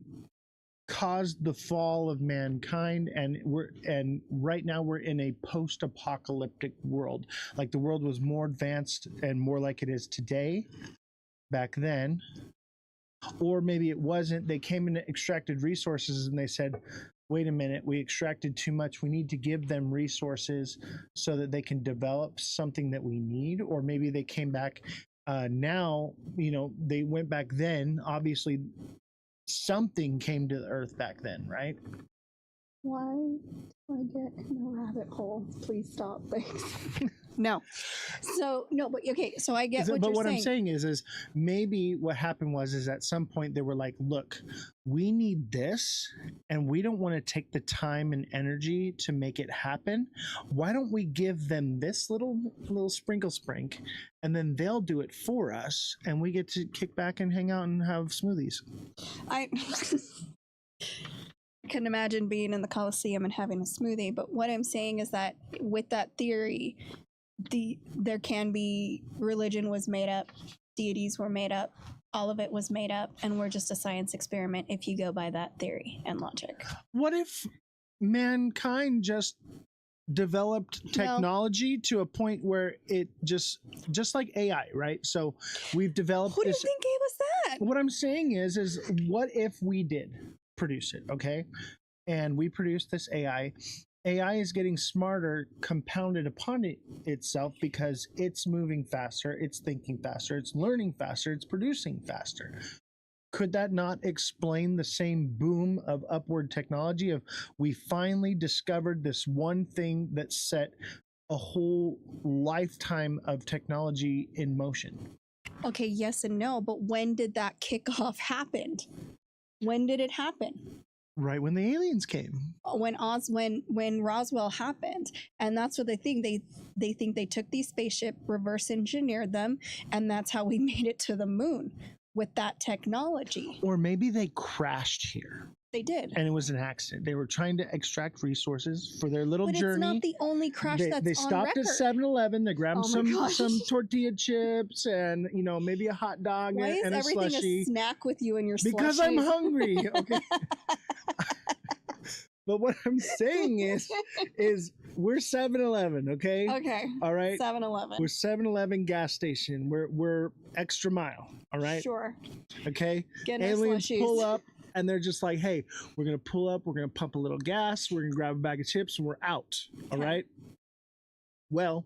A: caused the fall of mankind, and right now we're in a post-apocalyptic world. Like the world was more advanced and more like it is today back then, or maybe it wasn't. They came and extracted resources and they said, wait a minute, we extracted too much, we need to give them resources so that they can develop something that we need. Or maybe they came back now, they went back then, obviously something came to the earth back then, right?
B: Why do I get in a rabbit hole? Please stop. Thanks. No. So no, but okay. So I get what
A: but
B: you're
A: what
B: saying.
A: I'm saying is maybe what happened was at some point they were like, look, we need this, and we don't want to take the time and energy to make it happen. Why don't we give them this little sprinkle, and then they'll do it for us, and we get to kick back and hang out and have smoothies.
B: I couldn't imagine being in the Colosseum and having a smoothie. But what I'm saying is that with that theory, there can be religion was made up, deities were made up, all of it was made up, and we're just a science experiment if you go by that theory and logic.
A: What if mankind just developed technology to a point where it just like AI, right? So we've developed.
B: Who do you think gave us that?
A: What I'm saying is what if we did produce it, okay? And we produced this AI. AI is getting smarter, compounded upon itself because it's moving faster, it's thinking faster, it's learning faster, it's producing faster. Could that not explain the same boom of upward technology of we finally discovered this one thing that set a whole lifetime of technology in motion?
B: Okay, yes and no, but when did that kickoff happen? When did it happen?
A: Right when the aliens came.
B: When Roswell happened, and that's what they think. They think they took these spaceship, reverse engineered them, and that's how we made it to the moon with that technology.
A: Or maybe they crashed here.
B: They did,
A: and it was an accident. They were trying to extract resources for their little
B: but
A: journey.
B: It's not the only crash that's on record.
A: They stopped at 7-Eleven. They grabbed some tortilla chips and maybe a hot dog and a slushie.
B: Why is everything a snack with you and your slushie?
A: Because I'm hungry. Okay. But what I'm saying is we're 7-Eleven, okay?
B: Okay.
A: All right.
B: 7-Eleven.
A: We're 7-Eleven gas station. We're extra mile. All right.
B: Sure.
A: Okay.
B: Getting
A: aliens pull up. And they're just like, hey, we're going to pull up, we're going to pump a little gas, we're going to grab a bag of chips, and we're out. All right? Well,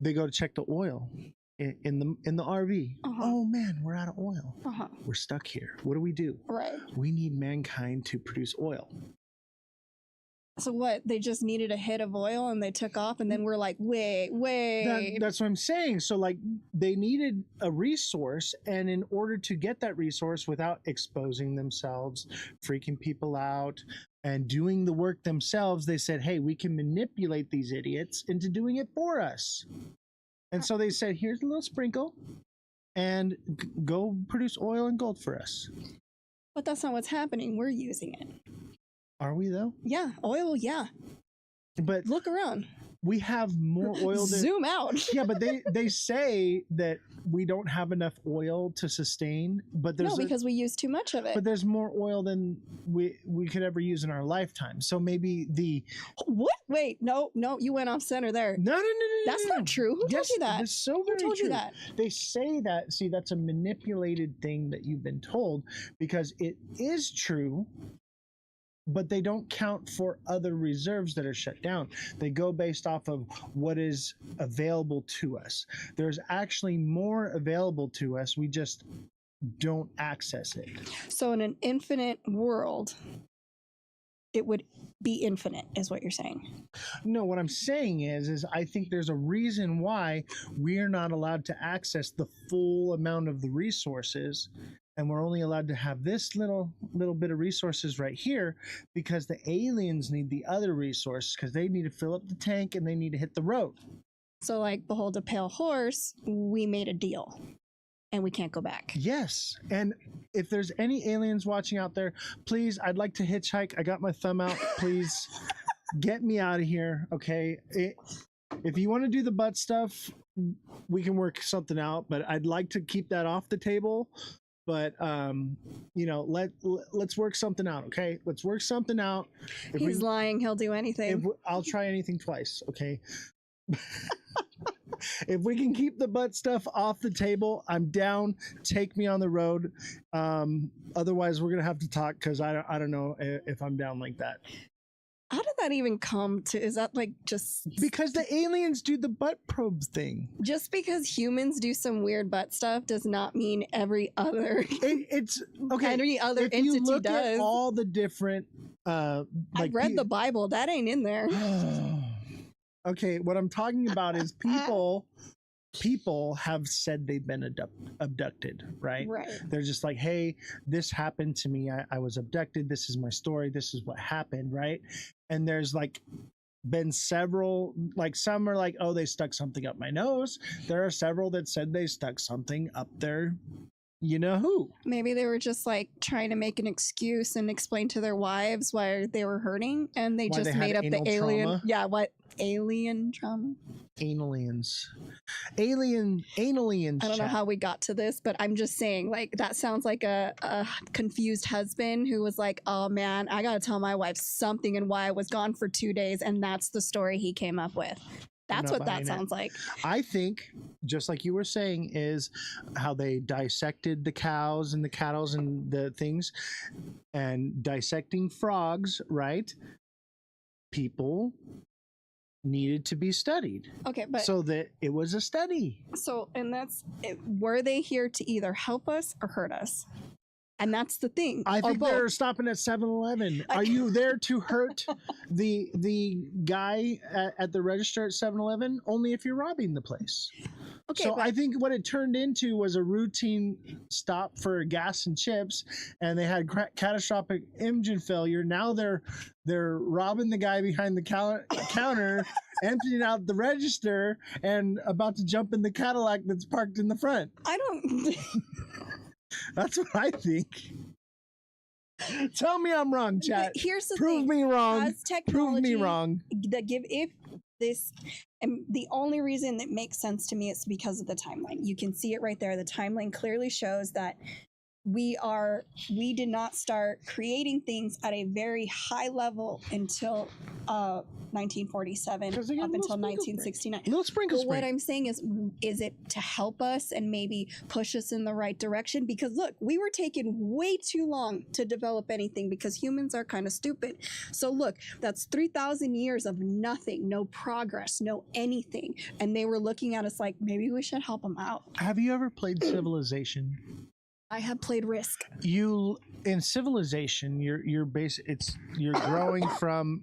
A: they go to check the oil in the RV. Oh, man, we're out of oil. We're stuck here. What do?
B: Right.
A: We need mankind to produce oil.
B: So what? They just needed a hit of oil and they took off, and then we're like, wait.
A: That's what I'm saying. So like they needed a resource, and in order to get that resource without exposing themselves, freaking people out, and doing the work themselves, they said, hey, we can manipulate these idiots into doing it for us. And so they said, here's a little sprinkle and go produce oil and gold for us.
B: But that's not what's happening. We're using it.
A: Are we though?
B: Yeah, oil, yeah.
A: But
B: look around.
A: We have more oil than
B: Zoom out.
A: Yeah, but they say that we don't have enough oil to sustain, but there's
B: because we use too much of it.
A: But there's more oil than we could ever use in our lifetime. So maybe the
B: what? Wait, no, you went off center there.
A: No.
B: That's not true. Who told you that?
A: That's so very
B: Who told
A: true.
B: you that?
A: They say that. See, that's a manipulated thing that you've been told, because it is true. But they don't count for other reserves that are shut down. They go based off of what is available to us. There's actually more available to us. We just don't access it.
B: So in an infinite world, it would be infinite, is what you're saying.
A: No, what I'm saying is I think there's a reason why we're not allowed to access the full amount of the resources. And we're only allowed to have this little bit of resources right here, because the aliens need the other resources, because they need to fill up the tank and they need to hit the road.
B: So like Behold a Pale Horse, we made a deal and we can't go back.
A: Yes. And if there's any aliens watching out there, please, I'd like to hitchhike. I got my thumb out. Please get me out of here. Okay. If you want to do the butt stuff, we can work something out, but I'd like to keep that off the table. But let's work something out, okay? Let's work something out.
B: He's lying. He'll do anything.
A: I'll try anything twice, okay? If we can keep the butt stuff off the table, I'm down. Take me on the road. Otherwise, we're gonna have to talk, because I don't know if I'm down like that.
B: How did that even come to? Is that like just
A: because the aliens do the butt probes thing?
B: Just because humans do some weird butt stuff does not mean every other.
A: It's okay.
B: Every other
A: if
B: entity
A: you look
B: does.
A: At all the different.
B: I've read the Bible. That ain't in there.
A: Okay, what I'm talking about is people have said they've been abducted, right?
B: Right.
A: They're just like, hey, this happened to me. I was abducted. This is my story. This is what happened, right? And there's like been several, like some are like, oh, they stuck something up my nose. There are several that said they stuck something up there. You know who?
B: Maybe they were just like trying to make an excuse and explain to their wives why they were hurting, and they just made up the alien. Trauma? Yeah, what alien trauma?
A: Aliens.
B: I don't know how we got to this, but I'm just saying, like, that sounds like a confused husband who was like, oh man, I gotta tell my wife something and why I was gone for 2 days, and that's the story he came up with. That's what that sounds like.
A: I think, just like you were saying, is how they dissected the cows and the cattle and the things, and dissecting frogs, right? People needed to be studied.
B: Okay, but
A: so that it was a study.
B: So, and that's it. Were they here to either help us or hurt us? And that's the thing.
A: I think they're stopping at 7-Eleven. Are you there to hurt the guy at the register at 7-Eleven? Only if you're robbing the place. Okay, so I think what it turned into was a routine stop for gas and chips, and they had catastrophic engine failure. Now they're robbing the guy behind the counter, emptying out the register, and about to jump in the Cadillac that's parked in the front.
B: I don't...
A: That's what I think. Tell me I'm wrong, chat.
B: But here's the
A: Prove
B: thing.
A: me wrong. Prove me wrong.
B: And the only reason that makes sense to me is because of the timeline. You can see it right there. The timeline clearly shows that we did not start creating things at a very high level until 1947 up until 1969.
A: Little sprinkle.
B: But what I'm saying is it to help us and maybe push us in the right direction? Because look, we were taking way too long to develop anything because humans are kind of stupid. So look, that's 3,000 years of nothing, no progress, no anything. And they were looking at us like, maybe we should help them out.
A: Have you ever played Civilization?
B: I have played Risk.
A: You in Civilization, you're growing from,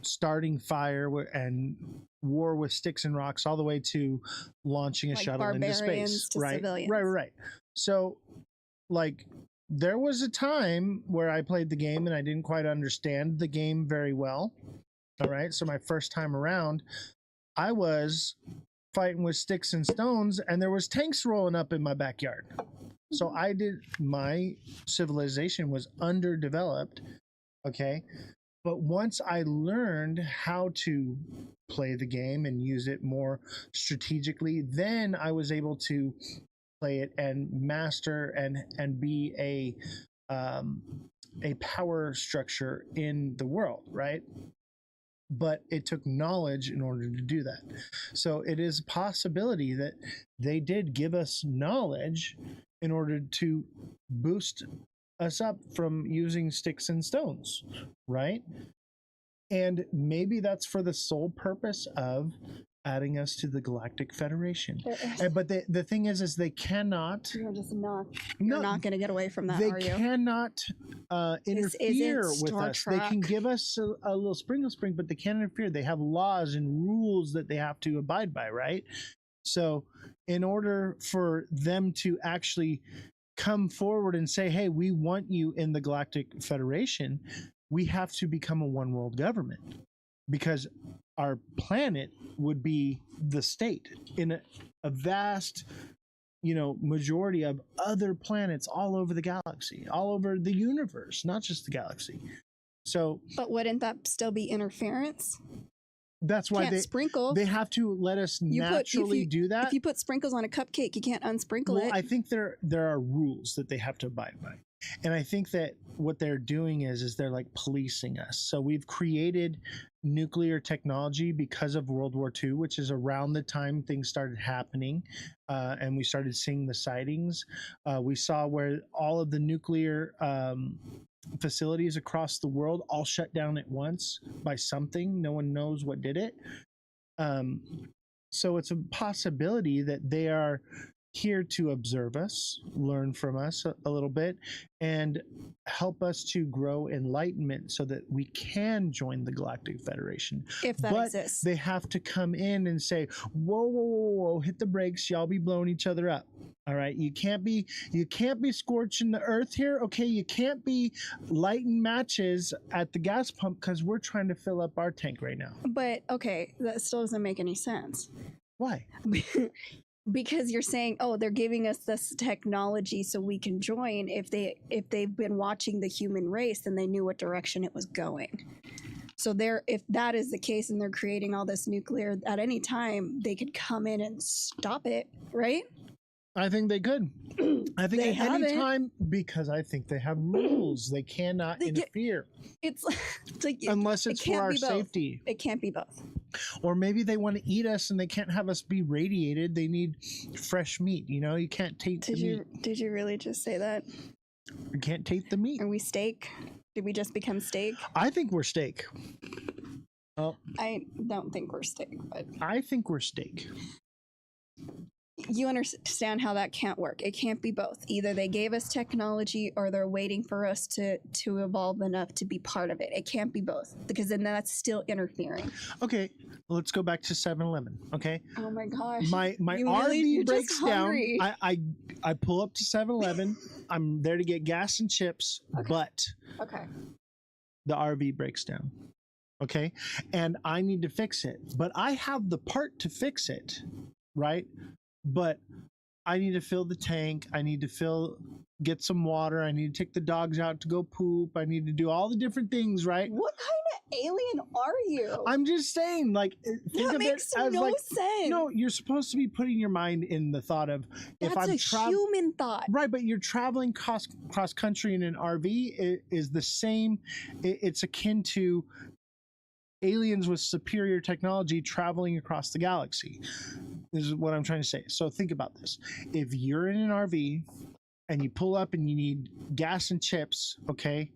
A: starting fire and war with sticks and rocks all the way to launching a shuttle into space, right?
B: Civilians.
A: Right. So, like, there was a time where I played the game and I didn't quite understand the game very well. All right, so my first time around, I was fighting with sticks and stones, and there was tanks rolling up in my backyard. So my civilization was underdeveloped, okay? But once I learned how to play the game and use it more strategically, then I was able to play it and master and be a power structure in the world, right? But it took knowledge in order to do that. So it is a possibility that they did give us knowledge in order to boost us up from using sticks and stones, right? And maybe that's for the sole purpose of adding us to the Galactic Federation. But the thing is they cannot.
B: You're just not. You're not going to get away from that.
A: They
B: are you?
A: cannot interfere with us.
B: Trek.
A: They can give us a little spring, but they can't interfere. They have laws and rules that they have to abide by, right? So, in order for them to actually come forward and say, "Hey, we want you in the Galactic Federation," we have to become a one world government, because our planet would be the state in a vast, majority of other planets all over the galaxy, all over the universe, not just the galaxy. So,
B: but wouldn't that still be interference?
A: That's why they have to let us naturally do that.
B: If you put sprinkles on a cupcake, you can't unsprinkle it.
A: I think there are rules that they have to abide by. And I think that what they're doing is they're like policing us. So we've created nuclear technology because of World War II, which is around the time things started happening, and we started seeing the sightings. We saw where all of the nuclear facilities across the world all shut down at once by something. No one knows what did it. So it's a possibility that they are here to observe us, learn from us a little bit, and help us to grow enlightenment so that we can join the Galactic Federation.
B: If that
A: but
B: exists.
A: They have to come in and say, whoa, hit the brakes, y'all be blowing each other up. All right, you can't be scorching the earth here. Okay, you can't be lighting matches at the gas pump because we're trying to fill up our tank right now.
B: But okay, that still doesn't make any sense.
A: Why?
B: Because you're saying, oh, they're giving us this technology so we can join. If they've been watching the human race, then they knew what direction it was going. So if that is the case and they're creating all this nuclear, at any time they could come in and stop it, right?
A: I think they could. I think
B: They
A: at any time, because I think they have rules. They cannot interfere.
B: It's like
A: unless it's for our safety.
B: It can't be both.
A: Or maybe they want to eat us and they can't have us be radiated. They need fresh meat. You can't take the meat.
B: Did you really just say that?
A: You can't take the meat.
B: Are we steak? Did we just become steak?
A: I think we're steak. Oh,
B: I don't think we're steak, but
A: I think we're steak.
B: You understand how that can't work. It can't be both. Either they gave us technology or they're waiting for us to evolve enough to be part of it. It can't be both, because then that's still interfering.
A: Okay, let's go back to 7-Eleven. Okay.
B: Oh my gosh.
A: My RV breaks down. I pull up to 7-Eleven. I'm there to get gas and chips, but the RV breaks down. Okay, and I need to fix it, but I have the part to fix it, right? But I need to fill the tank. I need to get some water. I need to take the dogs out to go poop. I need to do all the different things, right?
B: What kind of alien are you?
A: I'm just saying, think
B: that
A: of
B: makes
A: it as
B: no sense.
A: No, you're supposed to be putting your mind in the thought of
B: if I'm human thought,
A: right? But you're traveling cross country in an RV. It is the same. It's akin to aliens with superior technology traveling across the galaxy. This is what I'm trying to say. So think about this. If you're in an RV and you pull up and you need gas and chips, okay,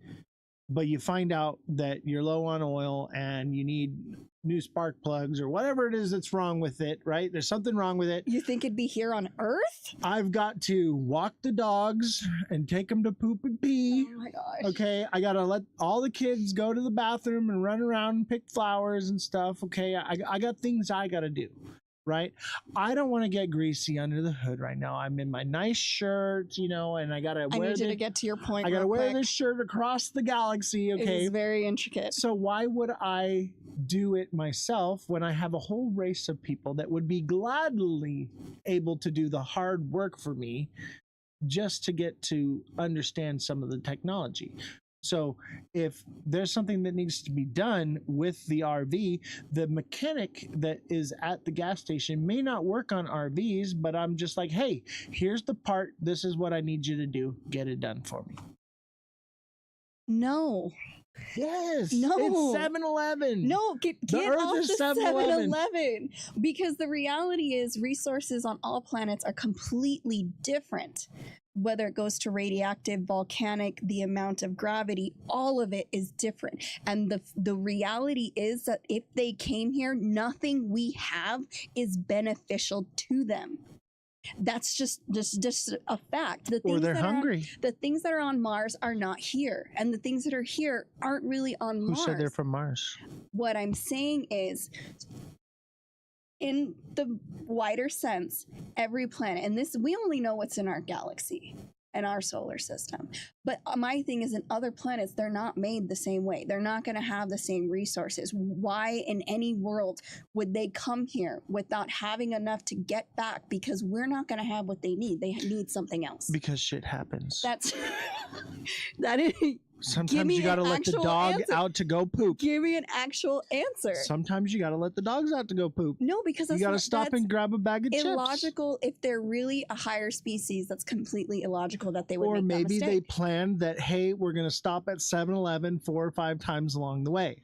A: but you find out that you're low on oil and you need new spark plugs or whatever it is that's wrong with it, right? There's something wrong with it.
B: You think it'd be here on Earth?
A: I've got to walk the dogs and take them to poop and pee.
B: Oh my gosh.
A: Okay, I gotta let all the kids go to the bathroom and run around and pick flowers and stuff. Okay, I got things I gotta do, right? I don't want to get greasy under the hood right now. I'm in my nice shirt, and I gotta wear.
B: I need you to get to your point.
A: I gotta wear this shirt across the galaxy. Okay,
B: it's very intricate.
A: So why would I do it myself when I have a whole race of people that would be gladly able to do the hard work for me just to get to understand some of the technology. So if there's something that needs to be done with the RV, the mechanic that is at the gas station may not work on RVs, but I'm just like, hey, here's the part. This is what I need you to do. Get it done for me.
B: No.
A: Yes.
B: No.
A: It's 7-Eleven.
B: No, get
A: Earth
B: off
A: is
B: the
A: 7-Eleven.
B: 7-Eleven. Because the reality is resources on all planets are completely different. Whether it goes to radioactive, volcanic, the amount of gravity, all of it is different. And the reality is that if they came here, nothing we have is beneficial to them. That's just a fact.
A: Or they're hungry.
B: The things that are on Mars are not here, and the things that are here aren't really on Mars.
A: Who said they're from Mars?
B: What I'm saying is, in the wider sense, every planet, and this, we only know what's in our galaxy and our solar system. But my thing is, in other planets, they're not made the same way. They're not going to have the same resources. Why in any world would they come here without having enough to get back? Because we're not going to have what they need. They need something else.
A: Because shit happens.
B: That's that is.
A: Sometimes you gotta let the dog out to go poop.
B: Give me an actual answer.
A: Sometimes you gotta let the dogs out to go poop.
B: No, because
A: you gotta stop and grab a bag of chips.
B: Illogical. If they're really a higher species, that's completely illogical that they would.
A: Or
B: make
A: maybe
B: that
A: they
B: mistake.
A: planned that, hey, we're gonna stop at 7-Eleven 4 or 5 times along the way.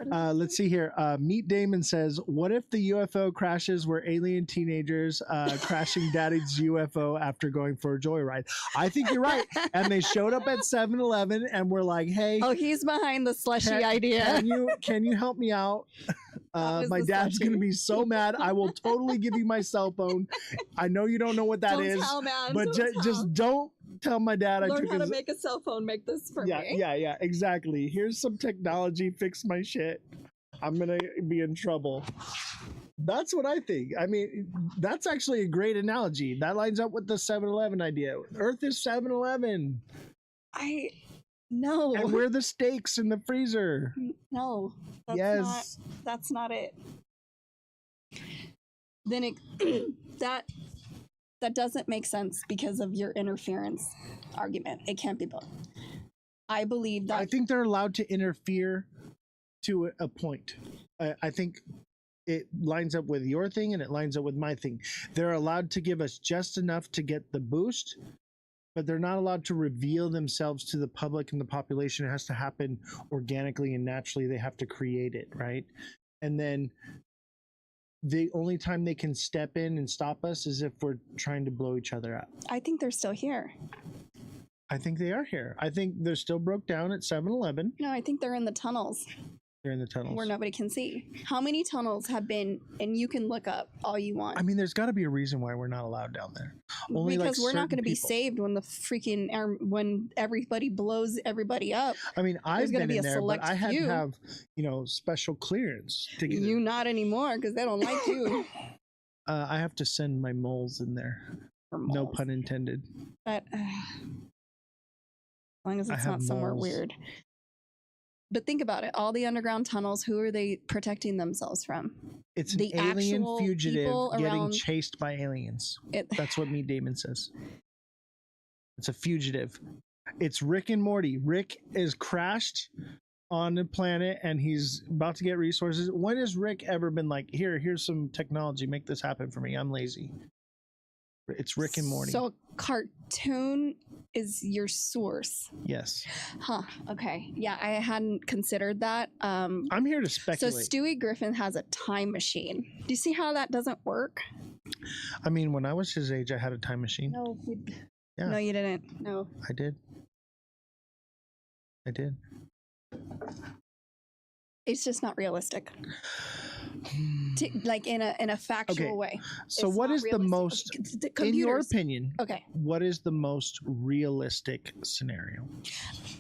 A: Let's see here. Meet Damon says, what if the UFO crashes were alien teenagers crashing daddy's UFO after going for a joyride? I think you're right. And they showed up at 7-Eleven and were like, hey.
B: Oh, he's behind the slushy idea.
A: Can you help me out? My dad's going to be so mad. I will totally give you my cell phone. I know you don't know what that is.
B: Tell, man.
A: But just don't tell my dad
B: Learn
A: I took
B: how to make a cell phone. Make this for me.
A: Yeah, exactly. Here's some technology. Fix my shit. I'm going to be in trouble. That's what I think. I mean, that's actually a great analogy. That lines up with the 7-Eleven idea. Earth is 7-Eleven.
B: No.
A: And we're the steaks in the freezer.
B: No. That's not it. Then that doesn't make sense because of your interference argument. It can't be both. I believe that.
A: I think they're allowed to interfere to a point. I think it lines up with your thing and it lines up with my thing. They're allowed to give us just enough to get the boost, but they're not allowed to reveal themselves to the public and the population. It has to happen organically and naturally. They have to create it, right? And then the only time they can step in and stop us is if we're trying to blow each other up.
B: I think they're still here.
A: I think they are here. I think they're still broke down at 7-Eleven.
B: No, I think they're in the tunnels.
A: They're in the tunnels.
B: Where nobody can see. How many tunnels have been, and you can look up all you want.
A: I mean, there's got to be a reason why we're not allowed down there. Only
B: because
A: like
B: we're not going to be
A: people.
B: saved when the freaking when everybody blows everybody up.
A: I mean, I've been in there, but I had
B: few.
A: to have, special clearance to get
B: you
A: in.
B: Not anymore because they don't like you.
A: I have to send my moles in there. No pun intended.
B: But as long as it's not somewhere weird. But think about it. All the underground tunnels, who are they protecting themselves from?
A: It's an alien fugitive getting chased by aliens. That's what Meet Damon says. It's a fugitive. It's Rick and Morty. Rick is crashed on the planet and he's about to get resources. When has Rick ever been like, here's some technology, make this happen for me? I'm lazy. It's Rick and Morty.
B: So cartoon is your source.
A: Yes.
B: Huh. Okay. Yeah, I hadn't considered that.
A: I'm here to speculate.
B: So Stewie Griffin has a time machine. Do you see how that doesn't work?
A: I mean, when I was his age, I had a time machine.
B: No.
A: Yeah.
B: No, you didn't. No.
A: I did.
B: It's just not realistic. Like in a factual way.
A: So what is the most, in your opinion, what is the most realistic scenario?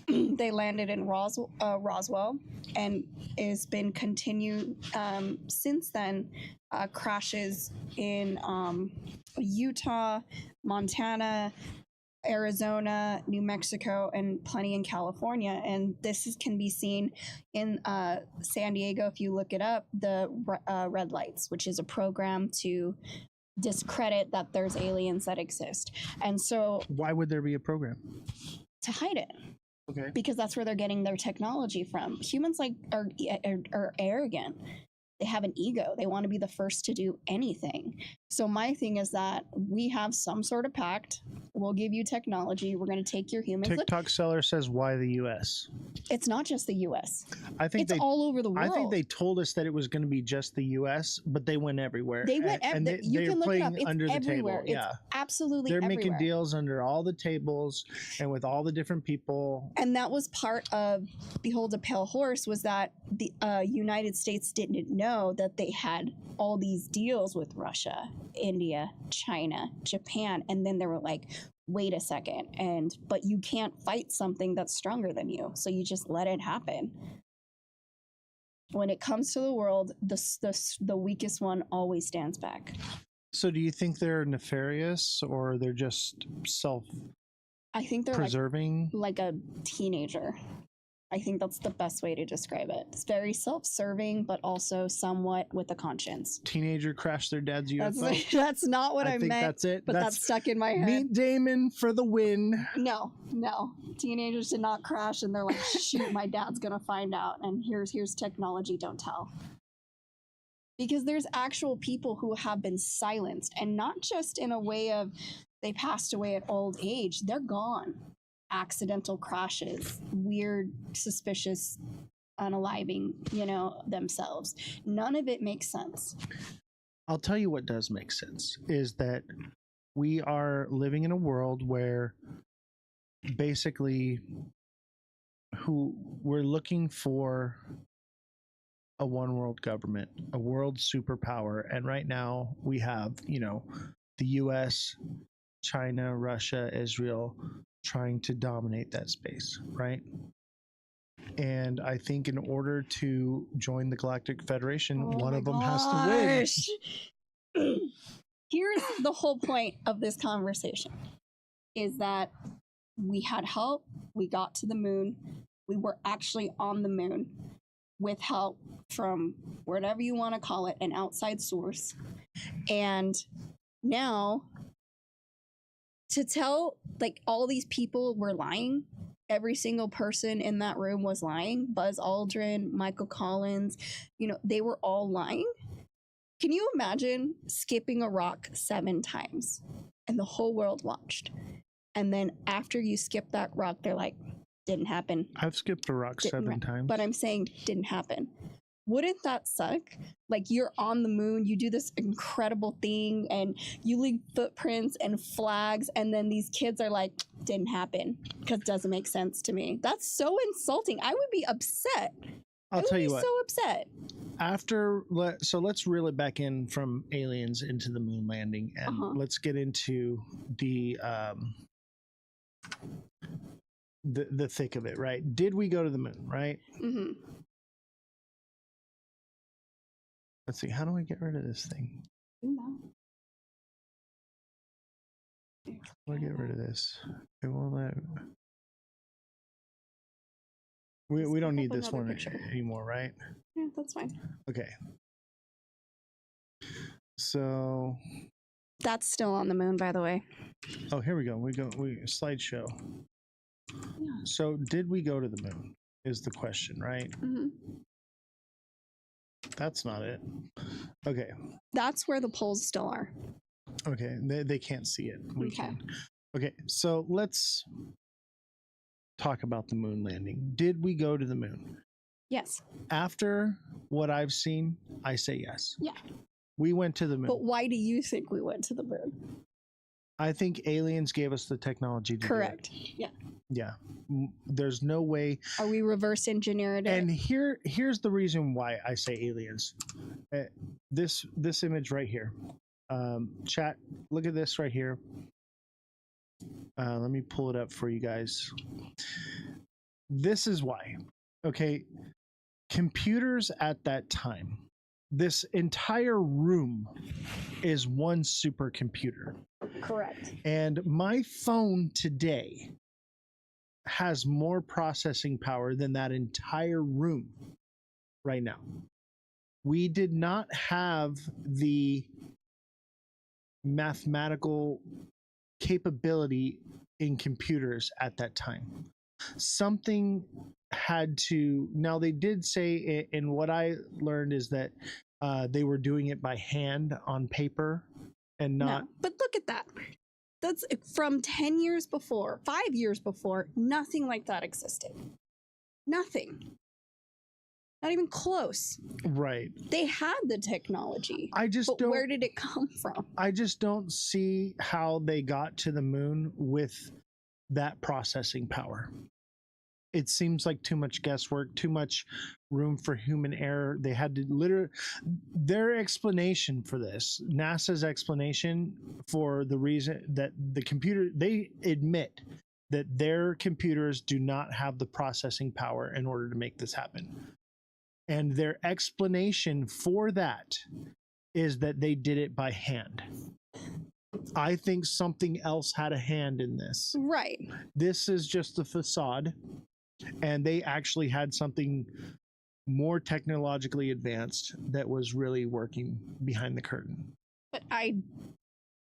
B: They landed in Roswell and it's been continued since then. Crashes in Utah, Montana, Arizona, New Mexico, and plenty in California. And can be seen in San Diego. If you look it up, the red lights, which is a program to discredit that there's aliens that exist. And so,
A: why would there be a program?
B: To hide it.
A: Okay.
B: Because that's where they're getting their technology from. Humans are arrogant. They have an ego. They want to be the first to do anything. So my thing is that we have some sort of pact. We'll give you technology. We're going to take your humans.
A: TikTok seller says, why the U.S.?
B: It's not just the U.S.
A: I think
B: it's all over the world.
A: I think they told us that it was going to be just the U.S., but they went everywhere.
B: They went everywhere. You can look it up. It's
A: under
B: everywhere.
A: the table.
B: It's absolutely
A: They're
B: everywhere.
A: making deals under all the tables and with all the different people.
B: And that was part of Behold a Pale Horse, was that the United States didn't know that they had all these deals with Russia, India, China, Japan, and then they were like, wait a second, but you can't fight something that's stronger than you, so you just let it happen. When it comes to the world, the weakest one always stands back.
A: So do you think they're nefarious, or they're just
B: I think they're
A: preserving,
B: like a teenager. I think that's the best way to describe it. It's very self-serving, but also somewhat with a conscience.
A: Teenager crashed their dad's UFO?
B: That's not what I
A: think
B: meant.
A: that's it.
B: But that's stuck in my head.
A: Meet Damon for the win.
B: No. Teenagers did not crash, and they're like, shoot, my dad's gonna find out, and here's technology, don't tell. Because there's actual people who have been silenced, and not just in a way of they passed away at old age. They're gone. Accidental crashes, weird, suspicious unaliving, themselves. None of it makes sense.
A: I'll tell you what does make sense is that we are living in a world where basically we're looking for a one world government, a world superpower. And right now we have, the US, China, Russia, Israel trying to dominate that space, right? And I think in order to join the Galactic Federation, one of them has to win.
B: Here's the whole point of this conversation, is that we had help, we got to the moon, we were actually on the moon with help from whatever you want to call it, an outside source. And now to tell, like, all these people were lying, every single person in that room was lying. Buzz Aldrin, Michael Collins, they were all lying. Can you imagine skipping a rock 7 times and the whole world watched? And then after you skip that rock, they're like, didn't happen.
A: I've skipped a rock 7 times.
B: But I'm saying didn't happen. Wouldn't that suck? Like, you're on the moon, you do this incredible thing, and you leave footprints and flags, and then these kids are like, didn't happen, because it doesn't make sense to me. That's so insulting. I would be upset.
A: I'll tell you what.
B: So upset.
A: So let's reel it back in from aliens into the moon landing, and let's get into the thick of it, right? Did we go to the moon, right?
B: Mm-hmm.
A: Let's see. How do I get rid of this thing?
B: No.
A: How do I get rid of this? It won't let. We don't need this one anymore, right?
B: Yeah, that's fine.
A: Okay. So.
B: That's still on the moon, by the way.
A: Oh, here we go. Slideshow.
B: Yeah.
A: So, did we go to the moon? Is the question, right?
B: Mm-hmm.
A: That's not it. Okay.
B: That's where the poles still are.
A: Okay. They can't see it. We
B: Okay.
A: can. Okay. So let's talk about the moon landing. Did we go to the moon?
B: Yes.
A: After what I've seen, I say yes.
B: Yeah.
A: We went to the moon.
B: But why do you think we went to the moon?
A: I think aliens gave us the technology to
B: Correct.
A: do it.
B: Yeah.
A: Yeah. There's no way.
B: Are we reverse engineered it?
A: And here's the reason why I say aliens. This image right here. Chat, look at this right here. Let me pull it up for you guys. This is why. Okay. Computers at that time this entire room is one supercomputer.
B: Correct.
A: And my phone today has more processing power than that entire room right now. We did not have the mathematical capability in computers at that time. Something had to, now they did say, and what I learned is that they were doing it by hand on paper and not.
B: No, but look at that. That's from 10 years before, 5 years before, nothing like that existed. Nothing. Not even close.
A: Right.
B: They had the technology.
A: I just
B: but
A: don't.
B: Where did it come from?
A: I just don't see how they got to the moon with that processing power. It seems like too much guesswork, too much room for human error. They had to literally, their explanation for this, NASA's explanation for the reason that the computer, they admit that their computers do not have the processing power in order to make this happen. And their explanation for that is that they did it by hand. I think something else had a hand in this.
B: Right.
A: This is just the facade. And they actually had something more technologically advanced that was really working behind the curtain.
B: But I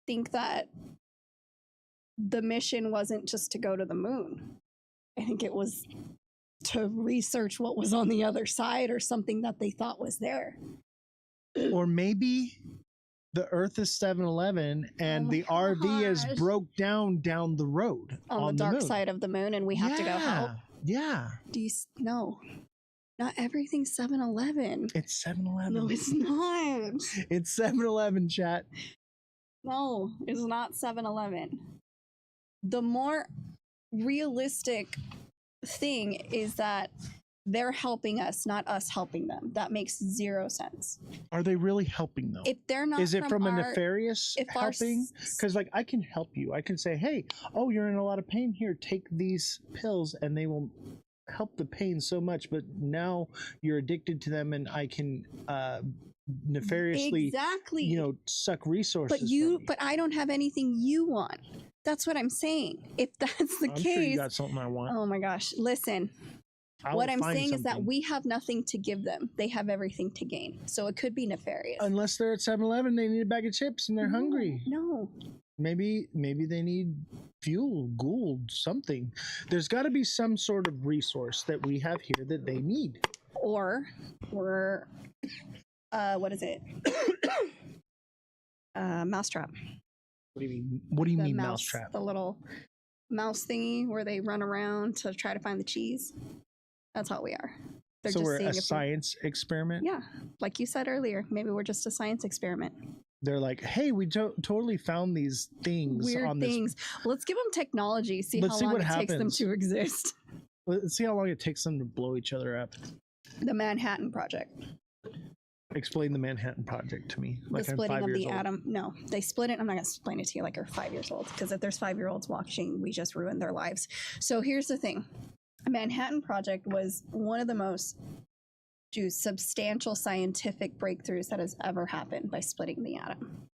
B: think that the mission wasn't just to go to the moon. I think it was to research what was on the other side or something that they thought was there.
A: Or maybe the Earth is 7-Eleven and the RV is broke down the road
B: on the dark side of the moon, and we have to go help.
A: Yeah.
B: Do you know? Not everything's 7-Eleven.
A: It's 7-Eleven.
B: No, it's not.
A: It's 7-Eleven, chat.
B: No, it's not 7-Eleven. The more realistic thing is that they're helping us, not us helping them. That makes zero sense.
A: Are they really helping though?
B: If they're not,
A: is it from a nefarious helping? Because like I can help you. I can say, hey, oh, you're in a lot of pain. Here, take these pills, and they will help the pain so much. But now you're addicted to them, and I can nefariously, suck resources.
B: But I don't have anything you want. That's what I'm saying. If that's the
A: I'm
B: case,
A: sure you got something I want.
B: Oh my gosh! Listen. What I'm saying is that we have nothing to give them. They have everything to gain. So it could be nefarious.
A: Unless they're at 7-Eleven, they need a bag of chips and they're hungry.
B: No.
A: Maybe they need fuel, gold, something. There's got to be some sort of resource that we have here that they need.
B: Or we're, what is it? Mousetrap.
A: What do you mean? What do you mean mousetrap?
B: The little mouse thingy where they run around to try to find the cheese. That's all we are.
A: So just we're a science experiment?
B: Yeah. Like you said earlier, maybe we're just a science experiment.
A: They're like, hey, we totally found these things.
B: Weird
A: on
B: things.
A: This.
B: Let's give them technology, see how long it takes them to exist.
A: Let's see how long it takes them to blow each other up.
B: The Manhattan Project.
A: Explain the Manhattan Project to me.
B: Like the splitting of the atom. No, they split it. I'm not going to explain it to you like you're 5 years old, because if there's 5-year-olds watching, we just ruined their lives. So here's the thing. Manhattan Project was one of the most substantial scientific breakthroughs that has ever happened by splitting the atom.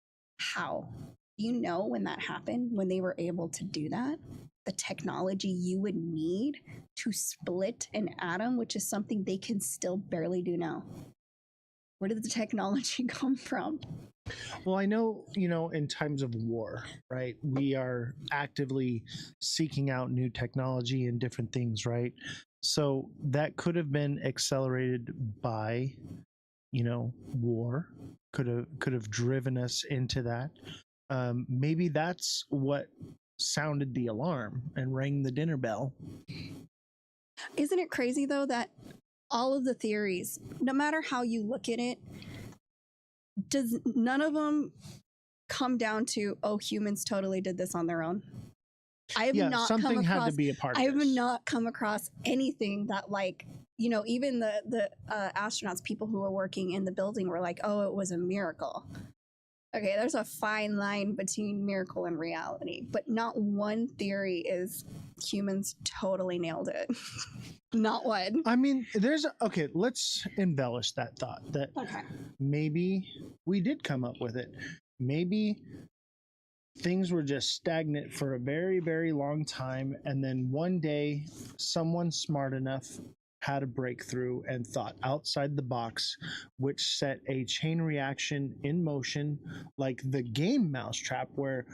B: How? You know when that happened, when they were able to do that? The technology you would need to split an atom, which is something they can still barely do now. Where did the technology come from?
A: Well, I know, in times of war, right, we are actively seeking out new technology and different things, right? So that could have been accelerated by, war, could have driven us into that. Maybe that's what sounded the alarm and rang the dinner bell.
B: Isn't it crazy, though, that all of the theories, no matter how you look at it, none of them come down to, oh, humans totally did this on their own? I have not
A: something
B: come across,
A: had to be a part of
B: I have
A: this.
B: not come across anything that, even the astronauts, people who were working in the building were like, oh, it was a miracle. Okay, there's a fine line between miracle and reality, but not one theory is humans totally nailed it. Not one.
A: I mean, okay, let's embellish that thought that
B: Okay.
A: maybe we did come up with it. Maybe things were just stagnant for a very, very long time. And then one day, someone smart enough had a breakthrough and thought outside the box, which set a chain reaction in motion, like the game Mousetrap, where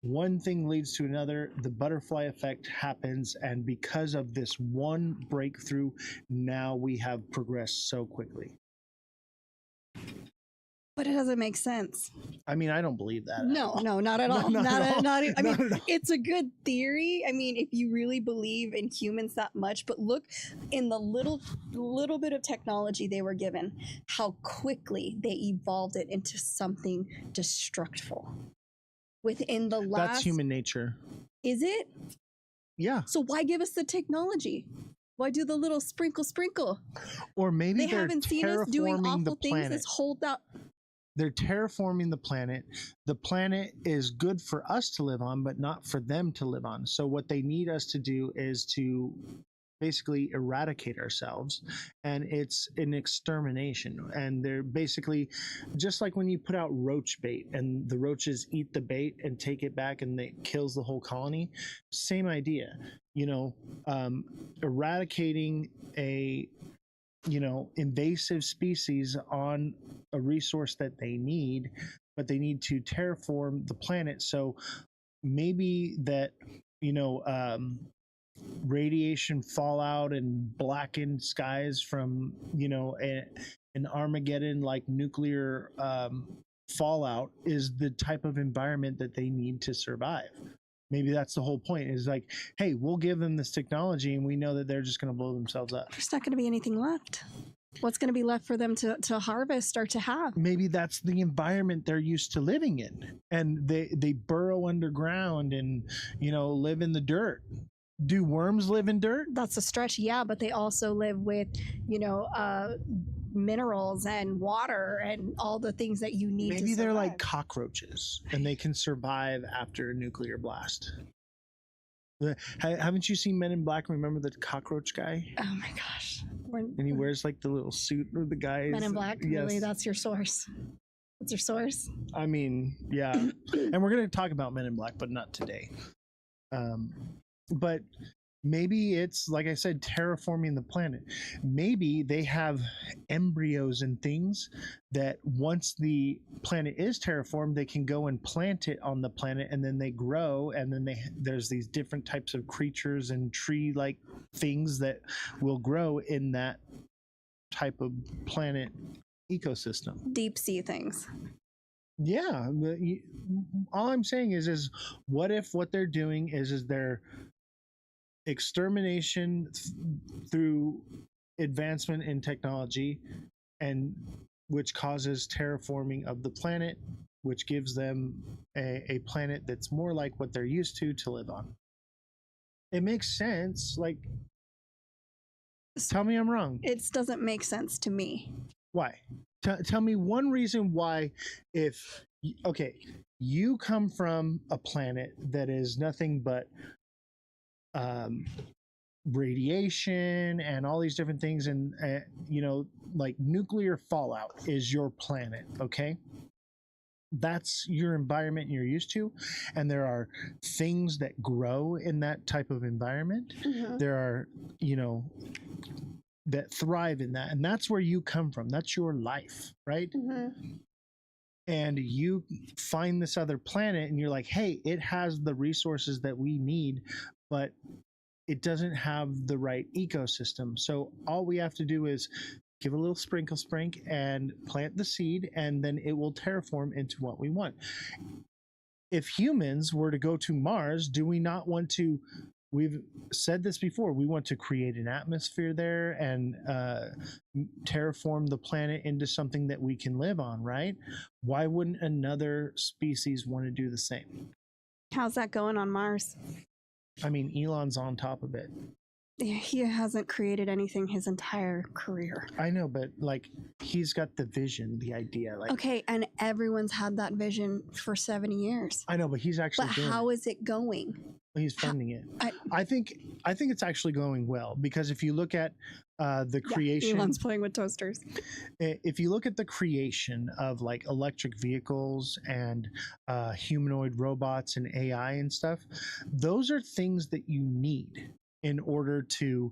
A: one thing leads to another, the butterfly effect happens. And because of this one breakthrough, now we have progressed so quickly.
B: But it doesn't make sense.
A: I mean, I don't believe that.
B: No, not at all.
A: Not at all.
B: I mean,
A: Not at all.
B: it's a good theory. I mean, if you really believe in humans that much, but look in the little bit of technology they were given, how quickly they evolved it into something destructive. Within the last,
A: That's human nature.
B: Is it?
A: Yeah.
B: So why give us the technology? Why do the little sprinkle?
A: Or maybe
B: They
A: they're
B: haven't seen us doing
A: terraforming
B: awful
A: the
B: things.
A: planet.
B: This hold out.
A: They're terraforming the planet. The planet is good for us to live on, but not for them to live on. So what they need us to do is to basically eradicate ourselves, and it's an extermination. And they're basically just like when you put out roach bait and the roaches eat the bait and take it back and it kills the whole colony. Same idea, eradicating a invasive species on a resource that they need, but they need to terraform the planet. So maybe that, radiation fallout and blackened skies from, an Armageddon like nuclear fallout is the type of environment that they need to survive. Maybe that's the whole point, is like, hey, we'll give them this technology and we know that they're just going to blow themselves up.
B: There's not going to be anything left. What's going to be left for them to harvest or to have?
A: Maybe that's the environment they're used to living in, and they burrow underground and live in the dirt. Do worms live in dirt?
B: That's a stretch, yeah, but they also live with minerals and water and all the things that you need.
A: Maybe
B: to
A: they're
B: survive.
A: like cockroaches and they can survive after a nuclear blast. Haven't you seen Men in Black? Remember the cockroach guy?
B: Oh my gosh.
A: And he wears like the little suit of the guys.
B: Men in Black?
A: Yes.
B: Really? That's your source? What's your source?
A: I mean, yeah. And we're going to talk about Men in Black, but not today. But maybe it's, like I said, terraforming the planet. Maybe they have embryos and things that once the planet is terraformed, they can go and plant it on the planet, and then they grow, and then there's these different types of creatures and tree-like things that will grow in that type of planet ecosystem.
B: Deep sea things.
A: Yeah. All I'm saying is what if what they're doing is they're extermination through advancement in technology, and which causes terraforming of the planet, which gives them a planet that's more like what they're used to live on. It makes sense. Like, tell me I'm wrong.
B: It doesn't make sense to me.
A: Why? Tell me one reason why. If you come from a planet that is nothing but radiation and all these different things, and like nuclear fallout is your planet, okay? That's your environment you're used to, and there are things that grow in that type of environment.
B: Mm-hmm.
A: There are that thrive in that, and that's where you come from. That's your life, right?
B: Mm-hmm.
A: And you find this other planet and you're like, hey, it has the resources that we need, but it doesn't have the right ecosystem. So all we have to do is give a little sprinkle and plant the seed, and then it will terraform into what we want. If humans were to go to Mars, do we not want to? We've said this before. We want to create an atmosphere there and terraform the planet into something that we can live on, right? Why wouldn't another species want to do the same?
B: How's that going on Mars?
A: I mean, Elon's on top of it.
B: He hasn't created anything his entire career.
A: I know, but like he's got the vision, the idea. Like
B: Okay, and everyone's had that vision for 70 years.
A: I know, but he's actually
B: But
A: doing
B: how
A: it.
B: is it going?
A: He's funding it.
B: I-
A: I think it's actually going well because if you look at the creation,
B: Elon's playing with toasters.
A: if you look at the creation of like electric vehicles and humanoid robots and AI and stuff, those are things that you need in order to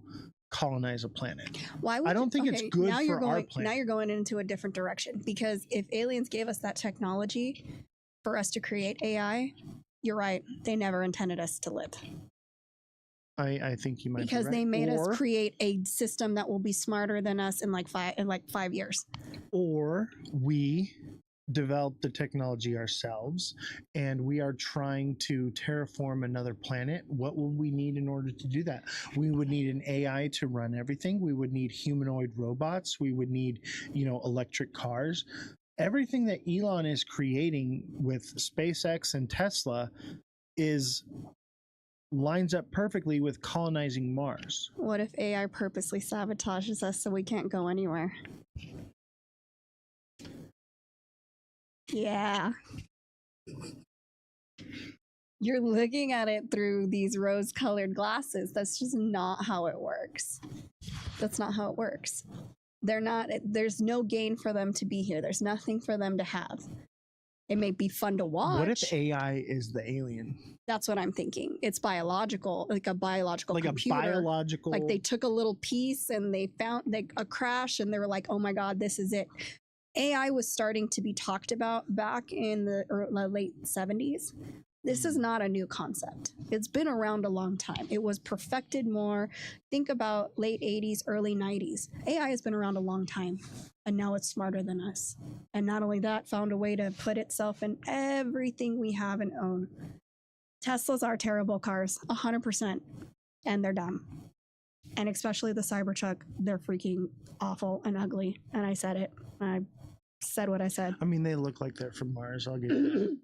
A: colonize a planet.
B: Why would
A: I don't think it's good
B: now you're
A: for our
B: going,
A: planet.
B: Now you're going into a different direction because if aliens gave us that technology for us to create AI, you're right. They never intended us to live.
A: I think you might
B: because
A: be right.
B: they made us create a system that will be smarter than us in like 5 years.
A: Or we develop the technology ourselves and we are trying to terraform another planet. What would we need in order to do that? We would need an AI to run everything. We would need humanoid robots. We would need, electric cars. Everything that Elon is creating with SpaceX and Tesla lines up perfectly with colonizing Mars.
B: What if AI purposely sabotages us so we can't go anywhere? Yeah. You're looking at it through these rose-colored glasses. That's just not how it works. That's not how it works. There's no gain for them to be here. There's nothing for them to have. It may be fun to watch.
A: What if AI is the alien?
B: That's what I'm thinking. It's biological, like a biological computer.
A: Like a biological...
B: Like they took a little piece and they found a crash and they were like, oh my God, this is it. AI was starting to be talked about back in the late 70s. This is not a new concept. It's been around a long time. It was perfected more. Think about late 80s, early 90s. AI has been around a long time, and now it's smarter than us. And not only that, found a way to put itself in everything we have and own. Teslas are terrible cars, 100%, and they're dumb. And especially the Cybertruck, they're freaking awful and ugly. And I said it. I said what I said.
A: I mean, they look like they're from Mars. I'll give you that.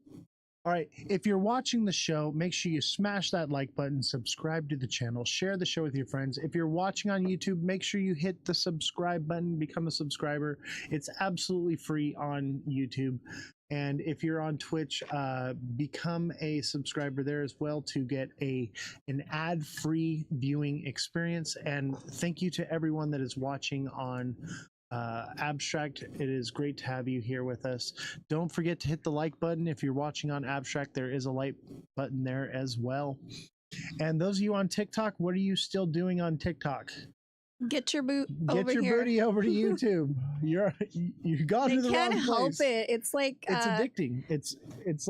A: All right. If you're watching the show, make sure you smash that like button, subscribe to the channel, share the show with your friends. If you're watching on YouTube, make sure you hit the subscribe button, become a subscriber. It's absolutely free on YouTube. And if you're on Twitch, become a subscriber there as well to get an ad-free viewing experience. And thank you to everyone that is watching on Abstract. It is great to have you here with us. Don't forget to hit the like button. If you're watching on Abstract, there is a like button there as well. And those of you on TikTok, what are you still doing on TikTok?
B: Get your boot
A: Get
B: over
A: your
B: here.
A: booty over to YouTube. You got to the wrong place.
B: They can't help it. It's like
A: it's addicting. It's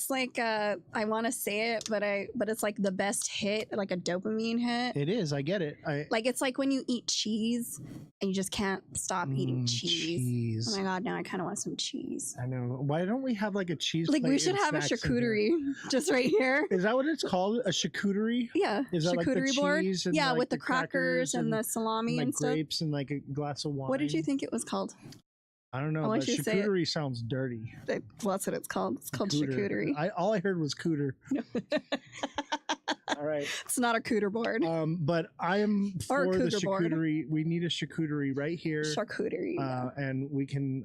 A: like
B: I want to say it, but it's like the best hit, like a dopamine hit.
A: It is. I get it.
B: Like it's like when you eat cheese and you just can't stop eating cheese. Oh my God! Now I kind of want some cheese.
A: I know. Why don't we have like a cheese?
B: Like we
A: plate
B: should
A: and
B: have a
A: snacks in
B: charcuterie just right here.
A: Is that what it's called? A charcuterie?
B: Yeah.
A: Is that
B: charcuterie
A: like the
B: board?
A: cheese and
B: yeah,
A: like
B: with the crackers and the salami
A: like
B: and stuff.
A: Grapes and like a glass of wine.
B: What did you think it was called?
A: I don't know.
B: I want
A: But
B: you to say it.
A: charcuterie sounds dirty.
B: Well, that's what it's called. It's called charcuterie.
A: All I heard was cooter. All right.
B: It's not a cooter board.
A: But I am for the charcuterie.
B: Board.
A: We need a charcuterie right here.
B: Charcuterie.
A: And we can.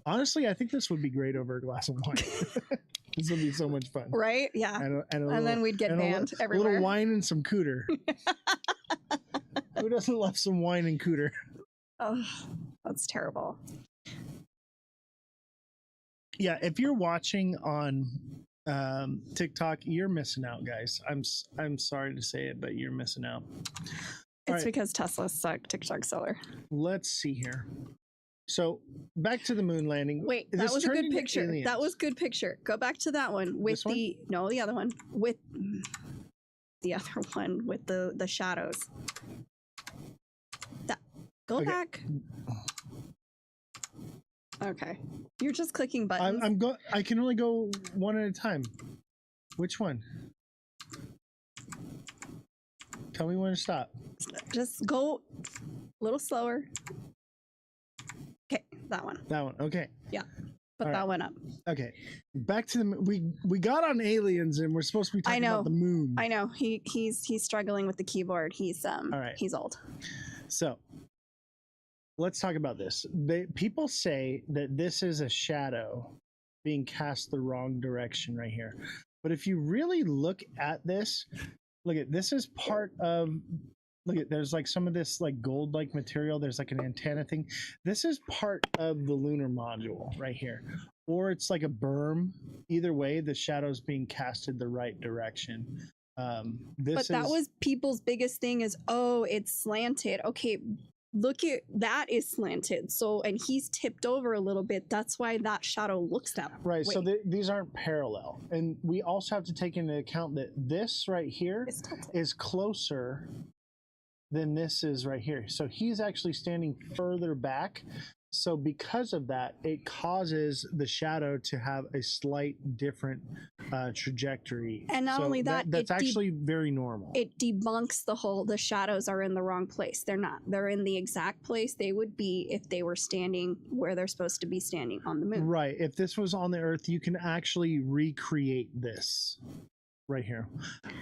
A: Honestly, I think this would be great over a glass of wine. This would be so much fun.
B: Right? Yeah.
A: And
B: then we'd get banned everywhere.
A: A little wine and some cooter. Who doesn't love some wine and cooter?
B: Oh, that's terrible.
A: Yeah, if you're watching on TikTok, you're missing out, guys. I'm sorry to say it, but you're missing out.
B: It's because Tesla suck TikTok seller.
A: Let's see here. So back to the moon landing.
B: Wait, that was a good picture. That was good picture. Go back to that one with the other one with the other one with the shadows. Go back. Okay, you're just clicking buttons.
A: I can only go one at a time. Which one? Tell me when to stop.
B: Just go a little slower. Okay, that one.
A: That one. Okay.
B: Yeah. but
A: All
B: that
A: right.
B: went up.
A: Okay, back to the we got on aliens and we're supposed to be talking about the moon.
B: I know. He's struggling with the keyboard. He's
A: right.
B: he's old.
A: So let's talk about this. People say that this is a shadow being cast the wrong direction right here. But if you really look at this, look at this is part of look at there's like some of this like gold like material. There's like an antenna thing. This is part of the lunar module right here. Or it's like a berm. Either way, the shadow's being casted the right direction.
B: But that was people's biggest thing is, oh, it's slanted. Okay, look at that is slanted. So, and he's tipped over a little bit. That's why that shadow looks that
A: right.
B: way.
A: So these aren't parallel. And we also have to take into account that this right here is closer than this is right here. So he's actually standing further back. So because of that, it causes the shadow to have a slight different trajectory.
B: And not only that,
A: that's actually very normal.
B: It debunks the shadows are in the wrong place. They're not. They're in the exact place they would be if they were standing where they're supposed to be standing on the moon.
A: Right. If this was on the Earth, you can actually recreate this right here.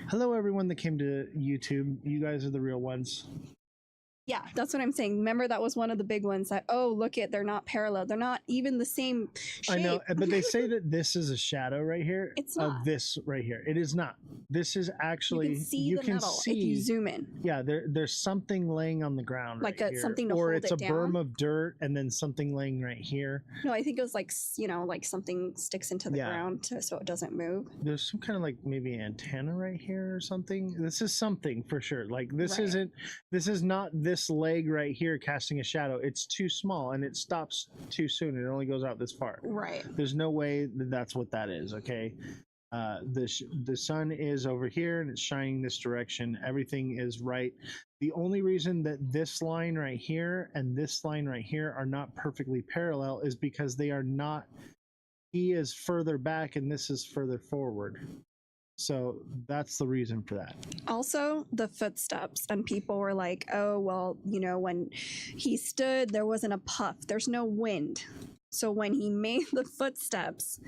A: Hello, everyone that came to YouTube. You guys are the real ones.
B: Yeah, that's what I'm saying. Remember, that was one of the big ones that, oh, look at, they're not parallel. They're not even the same shape.
A: I know, but they say that this is a shadow right here.
B: It's not.
A: Of this right here. It is not. This is actually,
B: you can see if you zoom in.
A: Yeah, there's something laying on the ground
B: like
A: right here.
B: Something to
A: or
B: hold
A: it's
B: it
A: a
B: down.
A: berm of dirt and then something laying right here.
B: No, I think it was like, like something sticks into the ground so it doesn't move.
A: There's some kind of like maybe antenna right here or something. This is something for sure. Like this is not this leg right here casting a shadow. It's too small and it stops too soon. It only goes out this far.
B: Right.
A: There's no way that that's what that is. Okay. The sun is over here and it's shining this direction. Everything is right. The only reason that this line right here and this line right here are not perfectly parallel is because they are not. He is further back and this is further forward. So that's the reason for that.
B: Also, the footsteps. And people were like, oh, well, when he stood, there wasn't a puff. There's no wind. So when he made the footsteps,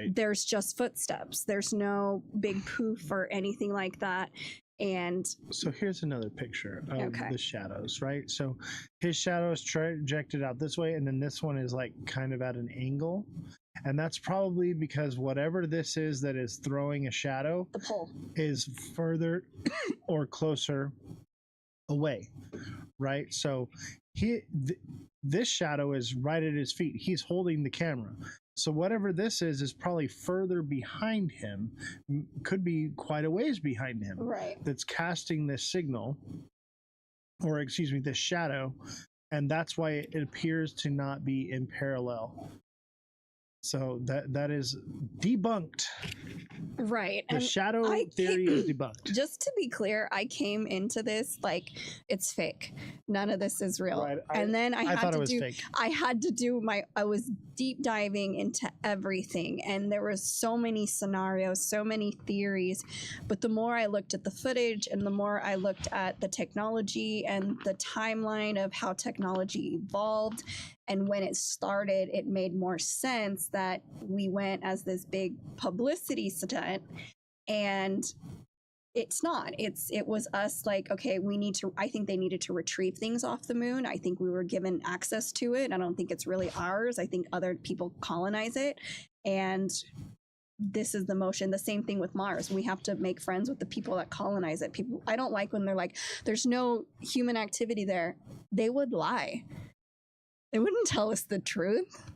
B: there's just footsteps. There's no big poof or anything like that. And
A: so here's another picture of the shadows, right? So his shadow is projected out this way, and then this one is like kind of at an angle. And that's probably because whatever this is that is throwing a shadow,
B: the pole,
A: is further or closer away, right? So this shadow is right at his feet. He's holding the camera. So whatever this is probably further behind him, could be quite a ways behind him.
B: Right.
A: That's casting this signal, or excuse me, this shadow, and that's why it appears to not be in parallel. So that is debunked.
B: Right.
A: The shadow theory is debunked.
B: Just to be clear, I came into this like it's fake. None of this is real. Right. And then I had to do I was deep diving into everything, and there was so many scenarios, so many theories. But the more I looked at the footage and the more I looked at the technology and the timeline of how technology evolved, and when it started, it made more sense that we went as this big publicity stunt, and it's not. It was us like, okay, I think they needed to retrieve things off the moon. I think we were given access to it. I don't think it's really ours. I think other people colonize it. And this is the motion. The same thing with Mars. We have to make friends with the people that colonize it. I don't like when they're like, there's no human activity there. They would lie. They wouldn't tell us the truth.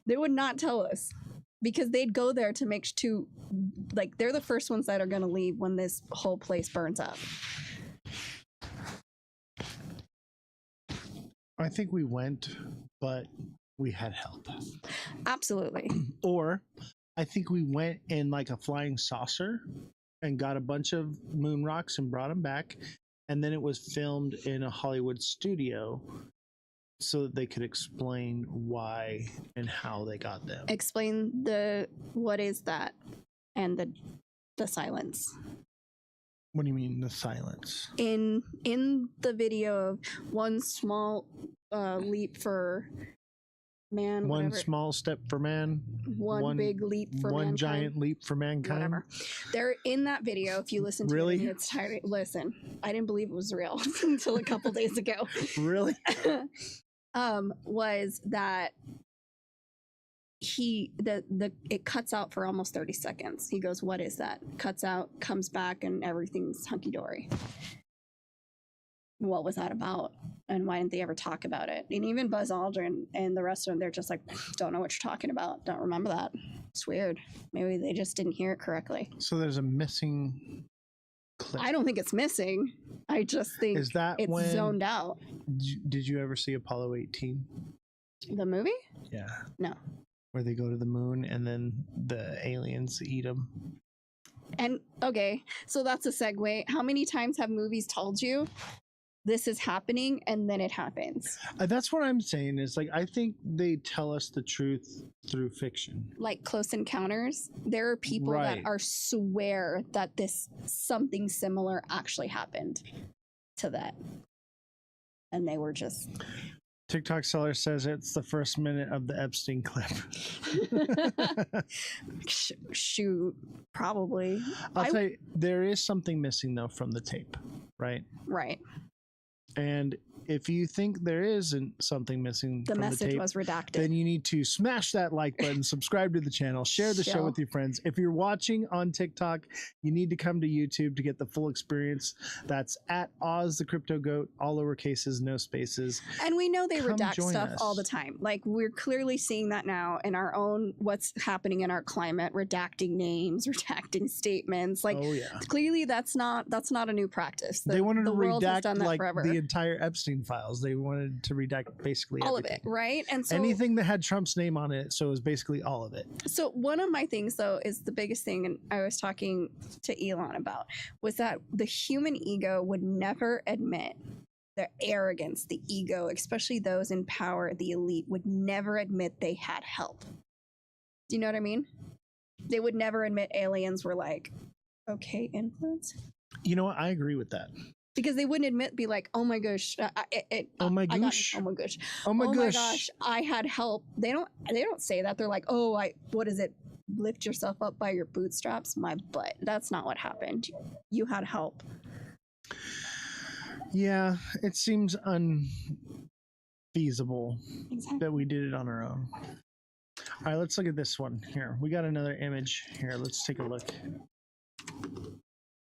B: They would not tell us, because they'd go there to they're the first ones that are going to leave when this whole place burns up.
A: I think we went, but we had help.
B: Absolutely.
A: Or I think we went in like a flying saucer and got a bunch of moon rocks and brought them back. And then it was filmed in a Hollywood studio, so that they could explain why and how they got them.
B: Explain what is that and the silence.
A: What do you mean the silence?
B: In the video of one small leap for man,
A: One
B: whatever.
A: small step for man,
B: One big leap for
A: one
B: mankind.
A: giant leap for mankind.
B: Whatever. They're in that video. If you listen to
A: Really?
B: it in its entirety, listen, I didn't believe it was real until a couple days ago.
A: Really?
B: Was that it cuts out for almost 30 seconds. He goes, "What is that?" Cuts out, comes back, and everything's hunky dory. What was that about? And why didn't they ever talk about it? And even Buzz Aldrin and the rest of them, they're just like, don't know what you're talking about. Don't remember that. It's weird. Maybe they just didn't hear it correctly.
A: So there's a missing clip.
B: I don't think it's missing. I just think
A: Is that
B: it's
A: when,
B: zoned out.
A: Did you ever see Apollo 18?
B: The movie?
A: Yeah.
B: No.
A: Where they go to the moon and then the aliens eat them.
B: And okay, so that's a segue. How many times have movies told you this is happening and then it happens?
A: That's what I'm saying is like, I think they tell us the truth through fiction.
B: Like Close Encounters, there are people
A: Right.
B: that are swear that this something similar actually happened to that. And they were just
A: TikTok seller says it's the first minute of the Epstein clip.
B: shoot, probably.
A: I'll tell you, there is something missing though from the tape, right?
B: Right.
A: And if you think there isn't something missing
B: The
A: from
B: message
A: the tape,
B: was redacted.
A: then you need to smash that like button, subscribe to the channel, share the show
B: Shill.
A: with your friends. If you're watching on TikTok, you need to come to YouTube to get the full experience. That's at Ozthecryptogoat, all lower cases, no spaces.
B: And we know they
A: Come
B: redact
A: join
B: stuff
A: us.
B: all the time. Like we're clearly seeing that now in our own what's happening in our climate, redacting names, redacting statements. Like
A: Oh yeah.
B: clearly that's not a new practice.
A: They wanted to
B: world has
A: redact
B: done that
A: like
B: forever.
A: the entire Epstein files. They wanted to redact basically
B: all
A: everything.
B: of it, right? And so
A: Anything that had Trump's name on it, so it was basically all of it.
B: So one of my things though is the biggest thing, and I was talking to Elon about, was that the human ego would never admit their arrogance, the ego, especially those in power, the elite, would never admit they had help. Do you know what I mean? They would never admit aliens were like, okay, influence.
A: You know what? I agree with that.
B: Because they wouldn't admit, be like, oh my gosh,
A: Oh my
B: I got-
A: gosh.
B: oh my gosh,
A: Oh my
B: oh
A: gosh.
B: my gosh, I had help. They don't say that. They're like, what is it? Lift yourself up by your bootstraps, my butt. That's not what happened. You had help.
A: Yeah, it seems unfeasible
B: Exactly.
A: that we did it on our own. All right, let's look at this one here. We got another image here. Let's take a look.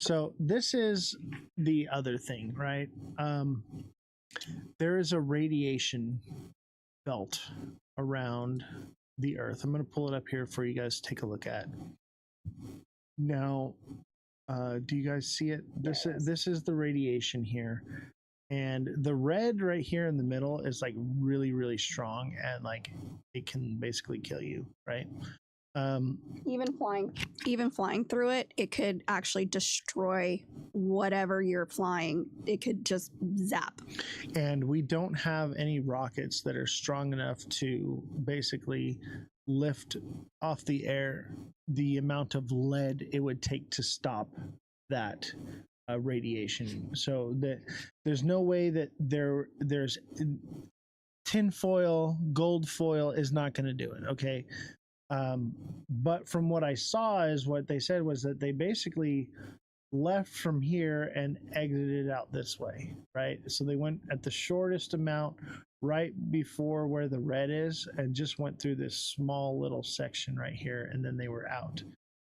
A: So this is the other thing, right? There is a radiation belt around the Earth. I'm going to pull it up here for you guys to take a look at. Now, do you guys see it? This is the radiation here. And the red right here in the middle is like really, really strong, and like it can basically kill you, right?
B: Even flying through it, it could actually destroy whatever you're flying. It could just zap.
A: And we don't have any rockets that are strong enough to basically lift off the air the amount of lead it would take to stop that radiation. So there's no way that there's tin foil, gold foil is not going to do it. Okay. But from what I saw is what they said was that they basically left from here and exited out this way, right? So they went at the shortest amount right before where the red is and just went through this small little section right here, and then they were out.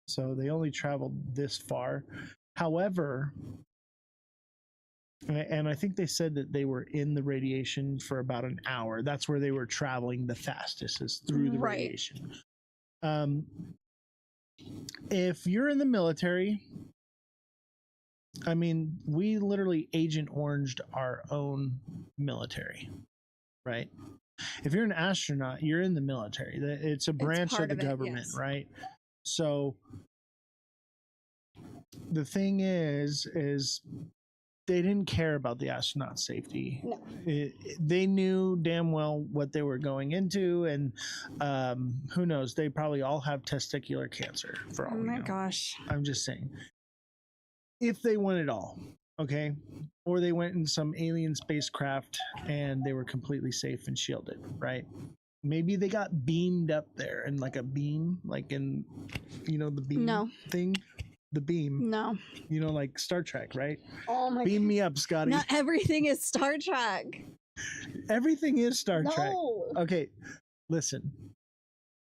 A: So they only traveled this far. However, and I think they said that they were in the radiation for about an hour. That's where they were traveling the fastest, is through the
B: Right.
A: radiation. If you're in the military, I mean, we literally Agent Oranged our own military, right? If you're an astronaut, you're in the military. It's a branch of
B: part
A: the
B: of it,
A: government,
B: yes.
A: right? So the thing is they didn't care about the astronaut safety.
B: No.
A: They knew damn well what they were going into, and who knows? They probably all have testicular cancer for all
B: Oh
A: we
B: my
A: know.
B: gosh.
A: I'm just saying. If they went at all, okay? Or they went in some alien spacecraft and they were completely safe and shielded, right? maybe they got beamed up there and like a beam, like in, the beam
B: No.
A: thing, the beam,
B: No.
A: like Star Trek, right?
B: Oh my
A: Beam
B: God.
A: me up, Scotty.
B: Not everything is Star Trek.
A: Everything is Star Trek.
B: No.
A: Okay, listen.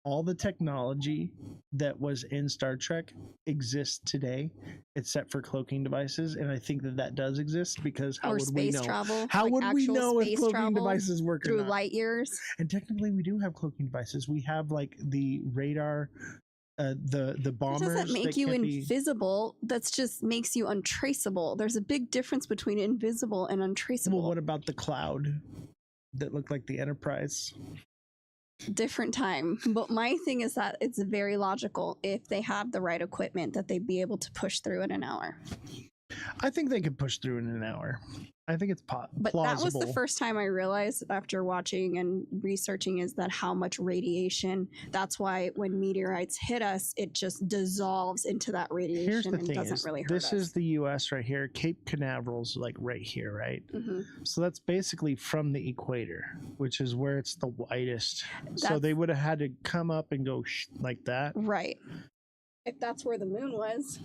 A: All the technology that was in Star Trek exists today, except for cloaking devices, and I think that does exist because how would we know?
B: Travel.
A: How
B: like
A: would we
B: actual
A: know if
B: space
A: cloaking
B: travel
A: devices work or
B: through
A: not?
B: light years?
A: And technically, we do have cloaking devices. We have like the radar, the bombers.
B: That doesn't make
A: that
B: you
A: can't be-
B: invisible. That's just makes you untraceable. There's a big difference between invisible and untraceable.
A: Well, what about the cloud that looked like the Enterprise?
B: Different time. But my thing is that it's very logical if they have the right equipment that they'd be able to push through in an hour.
A: I think they could push through in an hour. I think it's
B: But
A: plausible.
B: that was the first time I realized after watching and researching is that how much radiation. That's why when meteorites hit us, it just dissolves into that radiation
A: Here's the
B: and
A: thing
B: doesn't
A: is,
B: really hurt
A: this
B: us.
A: is the U.S. right here. Cape Canaveral's like right here, right?
B: Mhm.
A: So that's basically from the equator, which is where it's the widest. So
B: That's-
A: they would have had to come up and go like that.
B: Right. If that's where the moon was.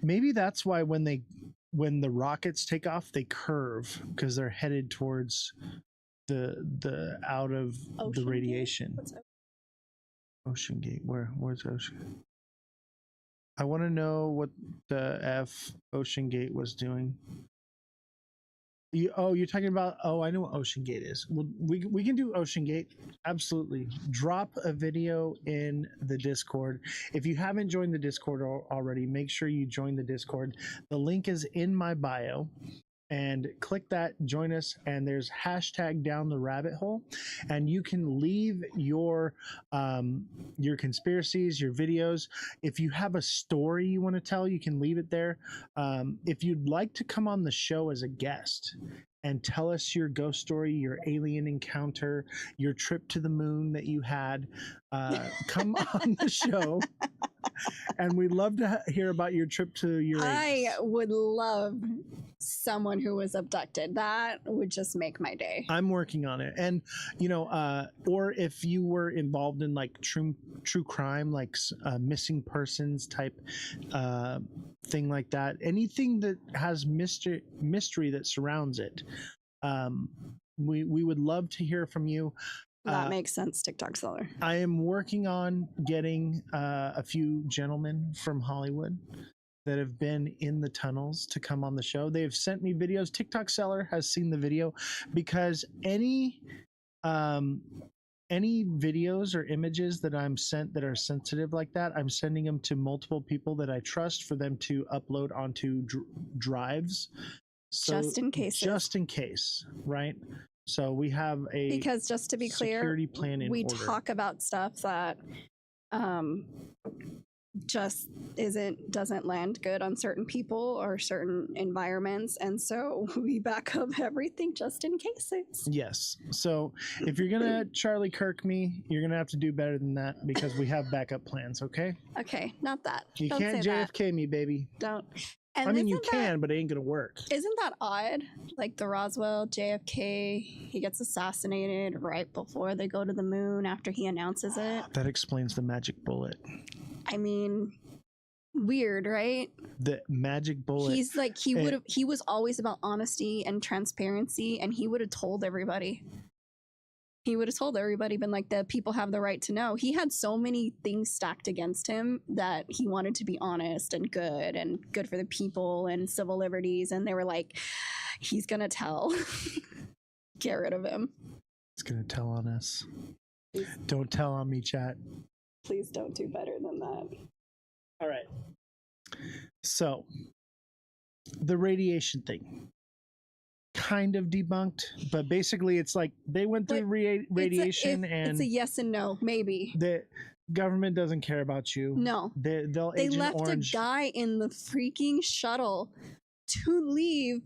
A: Maybe that's why when the rockets take off, they curve because they're headed towards the out of
B: Ocean
A: the
B: Gate?
A: radiation.
B: What's that?
A: Ocean Gate. Where's Ocean? I want to know what the F Ocean Gate was doing. You're talking about. Oh, I know what Ocean Gate is. Well, we can do Ocean Gate. Absolutely. Drop a video in the Discord. If you haven't joined the Discord already, make sure you join the Discord. The link is in my bio. And click that, join us, and there's hashtag down the rabbit hole, and you can leave your conspiracies, your videos. If you have a story you want to tell, you can leave it there. If you'd like to come on the show as a guest and tell us your ghost story, your alien encounter, your trip to the moon that you had, come on the show. And we'd love to hear about your trip to Uranus.
B: I would love someone who was abducted. That would just make my day.
A: I'm working on it. And, or if you were involved in like true crime, like missing persons type thing like that, anything that has mystery that surrounds it, we would love to hear from you.
B: That makes sense, TikTok seller.
A: I am working on getting a few gentlemen from Hollywood that have been in the tunnels to come on the show. They have sent me videos. TikTok seller has seen the video because any videos or images that I'm sent that are sensitive like that, I'm sending them to multiple people that I trust for them to upload onto drives. So,
B: just in case.
A: Just in case, right? So we have a
B: because just to be clear,
A: security plan in
B: we
A: order.
B: talk about stuff that just doesn't land good on certain people or certain environments, and so we back up everything just in cases.
A: Yes. So if you're gonna Charlie Kirk me, you're gonna have to do better than that because we have backup plans. Okay.
B: Okay, not that.
A: You
B: Don't
A: can't
B: say
A: JFK
B: that.
A: me, baby.
B: Don't. And
A: I mean, you can, but it ain't gonna work.
B: Isn't that odd? Like the Roswell, JFK, he gets assassinated right before they go to the moon after he announces it.
A: That explains the magic bullet.
B: I mean, weird, right?
A: The magic bullet.
B: He's like, he was always about honesty and transparency, and he would have told everybody. He would have told everybody, been like, the people have the right to know. He had so many things stacked against him that he wanted to be honest and good for the people and civil liberties. And they were like, he's going to tell. Get rid of him.
A: He's going to tell on us.
B: Please.
A: Don't tell on me, chat.
B: Please don't do better than that.
A: All right. So, the radiation thing. Kind of debunked, but basically it's like they went through radiation and
B: it's a yes and no, maybe.
A: The government doesn't care about you.
B: No.
A: They
B: left Orange. A guy in the freaking shuttle to leave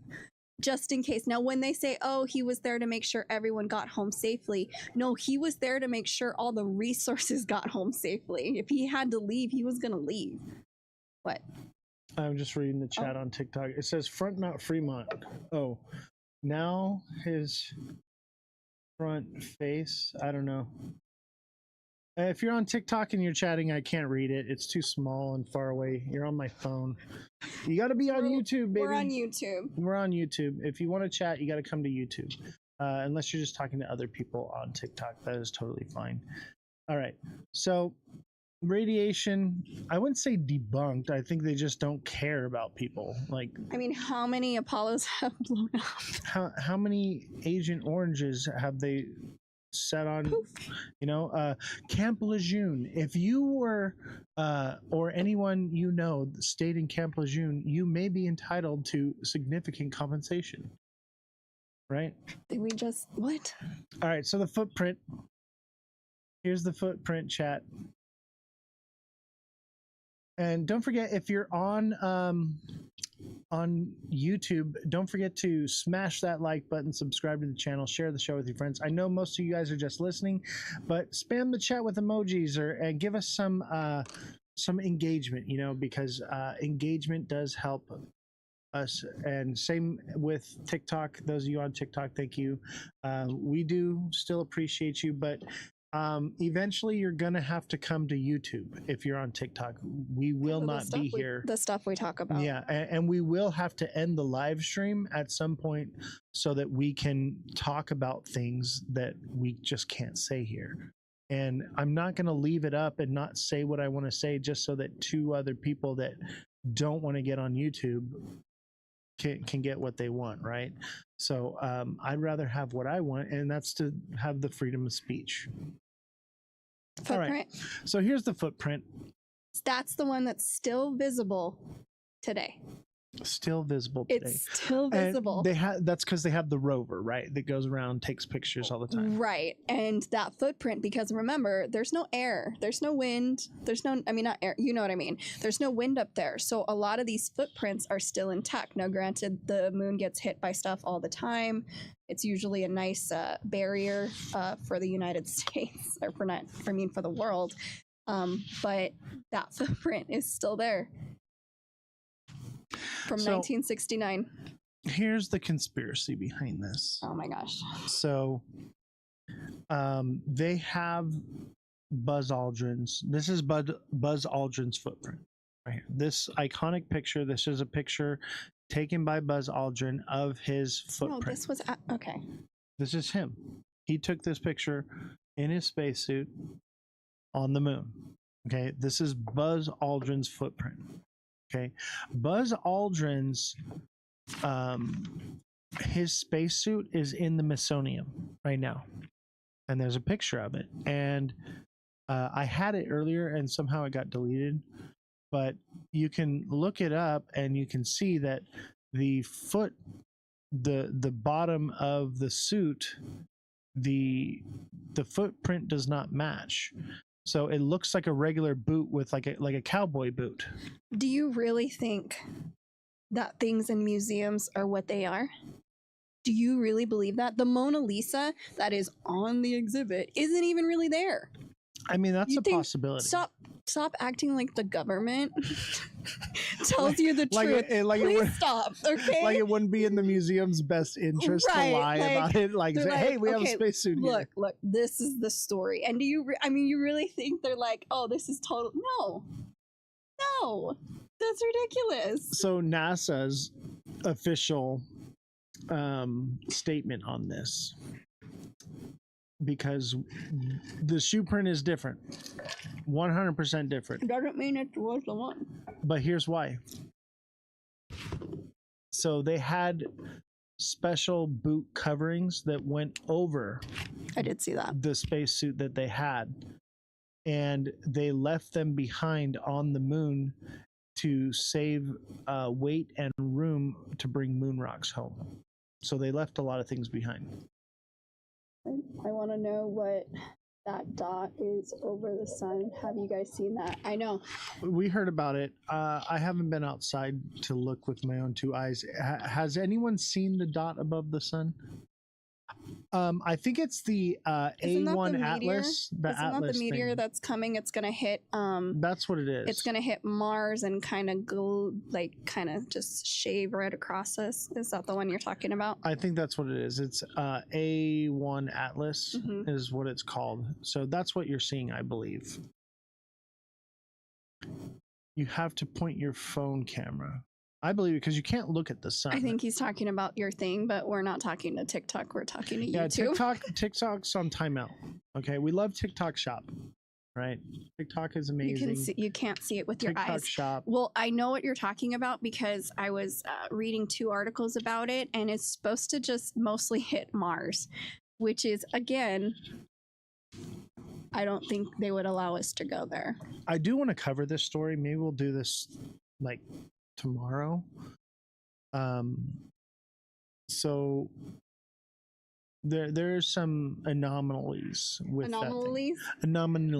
B: just in case. Now, when they say, oh, he was there to make sure everyone got home safely. No, he was there to make sure all the resources got home safely. If he had to leave, he was going to leave. What?
A: I'm just reading the chat on TikTok. It says Front Mount Fremont. Oh, now his front face. I don't know. If you're on TikTok and you're chatting, I can't read it. It's too small and far away. You're on my phone. You got to be on YouTube, baby.
B: We're on YouTube.
A: We're on YouTube. If you want to chat, you got to come to YouTube. Unless you're just talking to other people on TikTok, that is totally fine. All right. So radiation, I wouldn't say debunked. I think they just don't care about people. Like,
B: I mean, how many Apollos have blown up?
A: how many Agent Oranges have they set on? Poof. You know, Camp Lejeune. If you were or anyone you know stayed in Camp Lejeune, you may be entitled to significant compensation. Right?
B: Did we just what?
A: All right, so the footprint. Here's the footprint, chat. And don't forget, if you're on YouTube, don't forget to smash that like button, subscribe to the channel, share the show with your friends. I know most of you guys are just listening, but spam the chat with emojis and give us some engagement, you know, because engagement does help us. And same with TikTok. Those of you on TikTok, thank you. We do still appreciate you, but eventually you're gonna have to come to YouTube if you're on TikTok. We will not be here.
B: The stuff we talk about.
A: Yeah, and we will have to end the live stream at some point so that we can talk about things that we just can't say here. And I'm not gonna leave it up and not say what I want to say just so that two other people that don't want to get on YouTube can get what they want, right? So I'd rather have what I want, and that's to have the freedom of speech.
B: Footprint.
A: All right. So here's the footprint.
B: That's the one that's still visible today.
A: Still visible today.
B: It's still visible.
A: And they have that's because they have the rover, right? That goes around, takes pictures all the time.
B: Right. And that footprint, because remember, there's no air, there's no wind, there's no, I mean, not air, you know what I mean? There's no wind up there. So a lot of these footprints are still intact. Now, granted, the moon gets hit by stuff all the time. It's usually a nice barrier for the United States, or for not, I mean, for the world. But that footprint is still there. From 1969.
A: Here's the conspiracy behind this.
B: Oh my gosh.
A: So they have Buzz Aldrin's. This is Buzz Aldrin's footprint right here. This iconic picture. This is a picture taken by Buzz Aldrin of his footprint.
B: No, this was okay.
A: This is him. He took this picture in his spacesuit on the moon. Okay, this is Buzz Aldrin's footprint. Okay, Buzz Aldrin's his spacesuit is in the Smithsonian right now, and there's a picture of it. And I had it earlier, and somehow it got deleted. But you can look it up, and you can see that the bottom of the suit, the footprint does not match. So it looks like a regular boot with like a cowboy boot.
B: Do you really think that things in museums are what they are? Do you really believe that? The Mona Lisa that is on the exhibit isn't even really there.
A: I mean, that's a possibility.
B: Stop acting like the government tells you the truth. Please stop, okay?
A: Like it wouldn't be in the museum's best interest to lie about it. Like, say, hey, we have a spacesuit here.
B: Look, this is the story. And do you, I mean, you really think they're like, oh, this is total? No, that's ridiculous.
A: So NASA's official statement on this, because the shoe print is different, 100% different.
B: Doesn't mean it was the one.
A: But here's why. So they had special boot coverings that went over.
B: I did see that.
A: The spacesuit that they had, and they left them behind on the moon to save weight and room to bring moon rocks home. So they left a lot of things behind.
B: I want to know what that dot is over the sun. Have you guys seen that? I know.
A: We heard about it. I haven't been outside to look with my own two eyes. Has anyone seen the dot above the sun? I think it's the
B: Isn't that
A: A1
B: the meteor?
A: Atlas. The
B: Isn't
A: Atlas
B: that the meteor
A: thing.
B: that's coming? It's gonna hit.
A: That's what it is.
B: It's gonna hit Mars and kind of go like kind of just shave right across us. Is that the one you're talking about?
A: I think that's what it is. It's A1 Atlas
B: Mhm.
A: is what it's called. So that's what you're seeing, I believe. You have to point your phone camera. I believe because you can't look at the sun.
B: I think he's talking about your thing, but we're not talking to TikTok. We're talking to
A: Yeah,
B: YouTube.
A: TikTok's on timeout. Okay, we love TikTok Shop, right? TikTok is amazing.
B: You can't see it with your
A: TikTok
B: eyes.
A: Shop.
B: Well, I know what you're talking about because I was reading 2 articles about it, and it's supposed to just mostly hit Mars, which is again, I don't think they would allow us to go there.
A: I do want to cover this story. Maybe we'll do this like tomorrow. So there's some anomalies with
B: Anomalies.
A: that thing. Anomaly.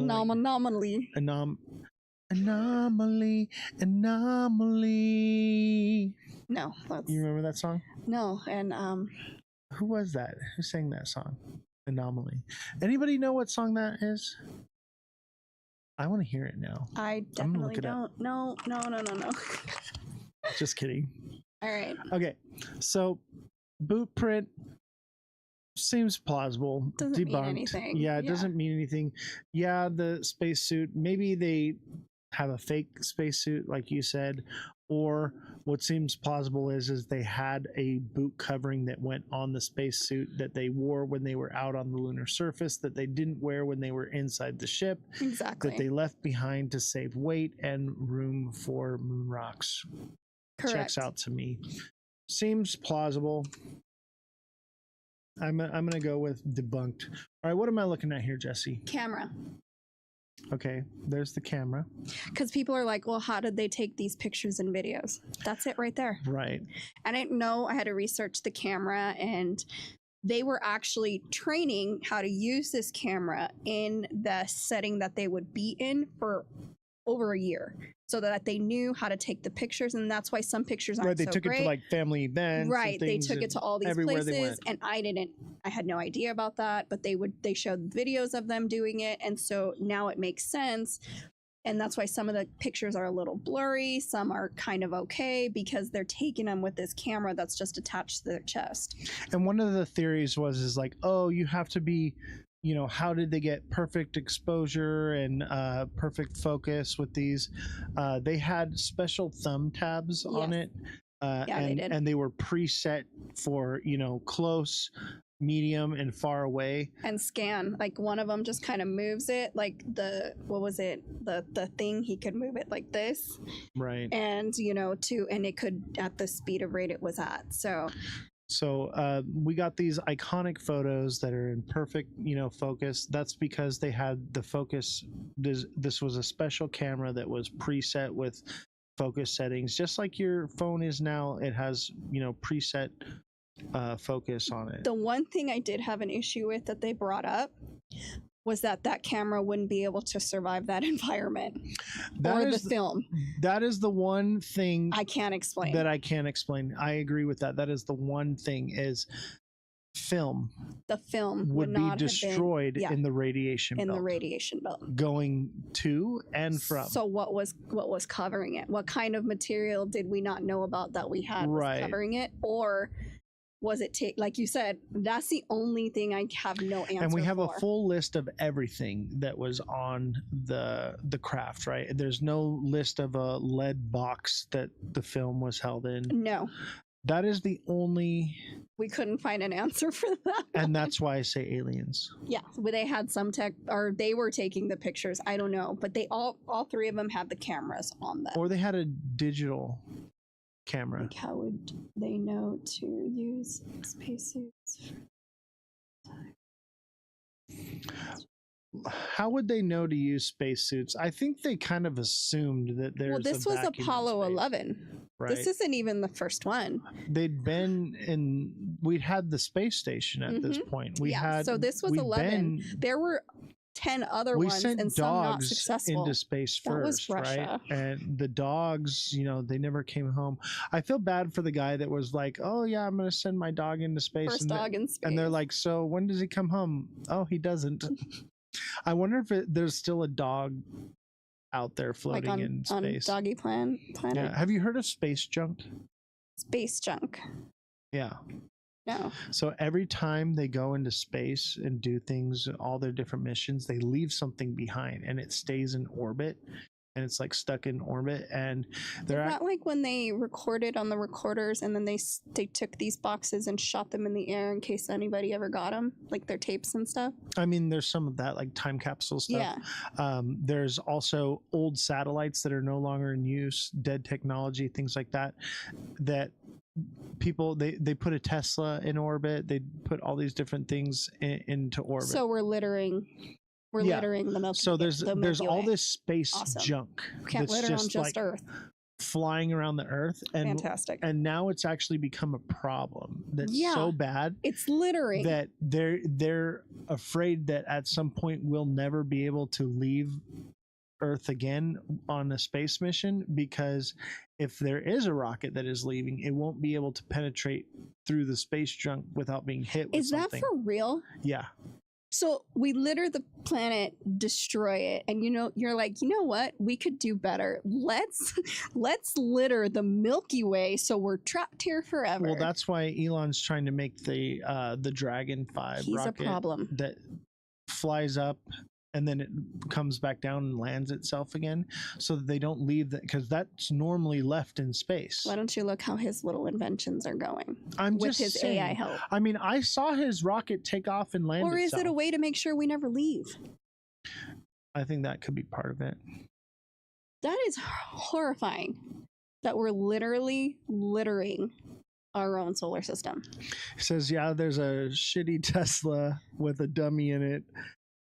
B: No, that's
A: You remember that song?
B: no, and
A: Who was that? Who sang that song? Anomaly. Anybody know what song that is? I want to hear it now.
B: I
A: I'm gonna
B: definitely
A: look it up.
B: don't. No.
A: Just kidding.
B: All right.
A: Okay, so boot print seems plausible.
B: Doesn't mean
A: Debunked.
B: anything.
A: Yeah, it
B: Yeah.
A: doesn't mean anything. Yeah, the spacesuit. Maybe they have a fake spacesuit, like you said, or what seems plausible is they had a boot covering that went on the spacesuit that they wore when they were out on the lunar surface that they didn't wear when they were inside the ship
B: Exactly.
A: that they left behind to save weight and room for moon rocks.
B: Correct.
A: Checks out to me. Seems plausible. I'm gonna go with debunked. All right, what am I looking at here, Jesse?
B: Camera.
A: Okay, there's the camera.
B: Because people are like, well, how did they take these pictures and videos? That's it right there.
A: Right.
B: I didn't know. I had to research the camera, and they were actually training how to use this camera in the setting that they would be in for over a year, so that they knew how to take the pictures. And that's why some pictures aren't
A: Right, they
B: so
A: took
B: great.
A: it to like family events.
B: Right, they took it to all these
A: everywhere they
B: places,
A: went.
B: and I had no idea about that, but they showed videos of them doing it, and so now it makes sense. And that's why some of the pictures are a little blurry, some are kind of okay, because they're taking them with this camera that's just attached to their chest.
A: And one of the theories is like, oh, you have to be, how did they get perfect exposure and perfect focus with these? They had special thumb tabs on it.
B: They did.
A: And they were preset for, close, medium, and far away.
B: And scan. Like one of them just kind of moves it, like the thing, he could move it like this.
A: Right.
B: And, and it could at the speed of rate it was at.
A: So we got these iconic photos that are in perfect, focus. That's because they had the focus. This was a special camera that was preset with focus settings, just like your phone is now. It has, preset focus on it.
B: The one thing I did have an issue with that they brought up was that camera wouldn't be able to survive that environment the film.
A: That is the one thing
B: I can't explain.
A: That I can't explain. I agree with that. That is the one thing is film.
B: The film
A: would be destroyed in the radiation belt.
B: In the radiation belt.
A: Going to and from.
B: So what was covering it? What kind of material did we not know about that we had was covering it? Or was it like you said, that's the only thing I have no answer for.
A: And we have a full list of everything that was on the craft, right? There's no list of a lead box that the film was held in.
B: No.
A: That is the only...
B: We couldn't find an answer for that.
A: And that's why I say aliens.
B: Yeah, but they had some tech, or they were taking the pictures. I don't know, but they all 3 of them had the cameras on them.
A: Or they had a digital camera.
B: Like how would they know to use spacesuits?
A: How would they know to use spacesuits? I think they kind of assumed that there's.
B: Well, this was Apollo 11.
A: Right.
B: This isn't even the first one.
A: We'd had the space station at this point.
B: So this was 11. There were 10 other
A: we
B: ones
A: sent
B: and some not
A: dogs
B: successful.
A: into space
B: That was
A: first, right?
B: Russia.
A: And the dogs, they never came home. I feel bad for the guy that was like, "Oh yeah, I'm going to send my dog into space."
B: First dog in space.
A: And they're like, "So when does he come home?" "Oh, he doesn't." I wonder if there's still a dog out there floating
B: like
A: in
B: on
A: space.
B: Doggy Planet.
A: Yeah. Have you heard of space junk?
B: Space junk.
A: Yeah.
B: No.
A: So every time they go into space and do things, all their different missions, they leave something behind and it stays in orbit, and it's like stuck in orbit. And they're
B: not like when they recorded on the recorders and then they took these boxes and shot them in the air in case anybody ever got them, like their tapes and stuff.
A: I mean, there's some of that, like time capsule stuff.
B: Yeah.
A: There's also old satellites that are no longer in use, dead technology, things like that, that people they put a Tesla in orbit. They put all these different things into orbit.
B: So we're littering the Milky
A: So there's all this space junk.
B: We can't litter on just Earth.
A: Flying around the Earth, and
B: fantastic.
A: And now it's actually become a problem that's so bad.
B: It's littering
A: that they're afraid that at some point we'll never be able to leave Earth again on a space mission, because if there is a rocket that is leaving, it won't be able to penetrate through the space junk without being hit with something.
B: Is that for real?
A: Yeah.
B: So we litter the planet, destroy it, and you're like, you know what? We could do better. Let's litter the Milky Way so we're trapped here forever.
A: Well, that's why Elon's trying to make the Dragon 5
B: He's
A: rocket
B: a problem.
A: that flies up and then it comes back down and lands itself again, so that they don't leave that, because that's normally left in space.
B: Why don't you look how his little inventions are going?
A: With his saying,
B: AI help.
A: I mean, I saw his rocket take off and land.
B: Or is it a way to make sure we never leave?
A: I think that could be part of it.
B: That is horrifying. That we're literally littering our own solar system.
A: He says, yeah, there's a shitty Tesla with a dummy in it.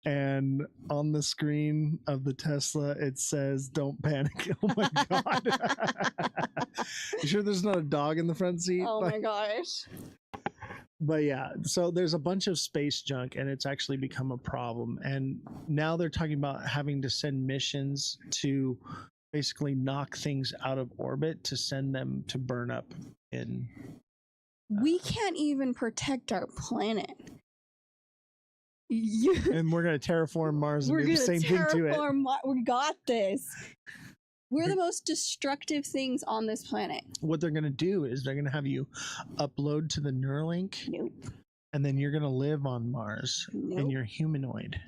A: And on the screen of the Tesla, it says, "Don't panic." Oh my God. You sure there's not a dog in the front seat?
B: Oh my gosh.
A: But yeah, so there's a bunch of space junk, and it's actually become a problem. And now they're talking about having to send missions to basically knock things out of orbit to send them to burn up in.
B: We can't even protect our planet.
A: And we're going to terraform Mars and do the same thing to it.
B: We got this. We're the most destructive things on this planet.
A: What they're going to do is they're going to have you upload to the Neuralink.
B: Nope.
A: And then you're going to live on Mars.
B: Nope.
A: And you're humanoid.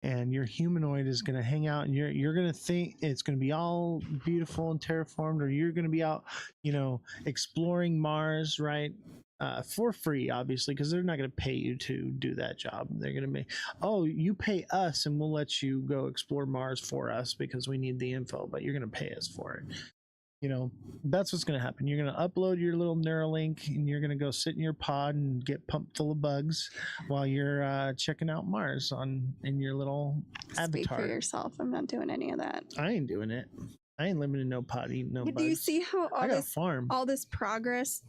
A: And your humanoid is going to hang out, and you're going to think it's going to be all beautiful and terraformed, or you're going to be out, exploring Mars, right? For free, obviously, because they're not going to pay you to do that job. They're going to make, you pay us and we'll let you go explore Mars for us because we need the info, but you're going to pay us for it. That's what's going to happen. You're going to upload your little Neuralink, and you're going to go sit in your pod and get pumped full of bugs while you're checking out Mars in your little avatar.
B: Speak for yourself. I'm not doing any of that.
A: I ain't doing it. I ain't living in no pod eating no bugs.
B: Do you see how
A: all
B: this progress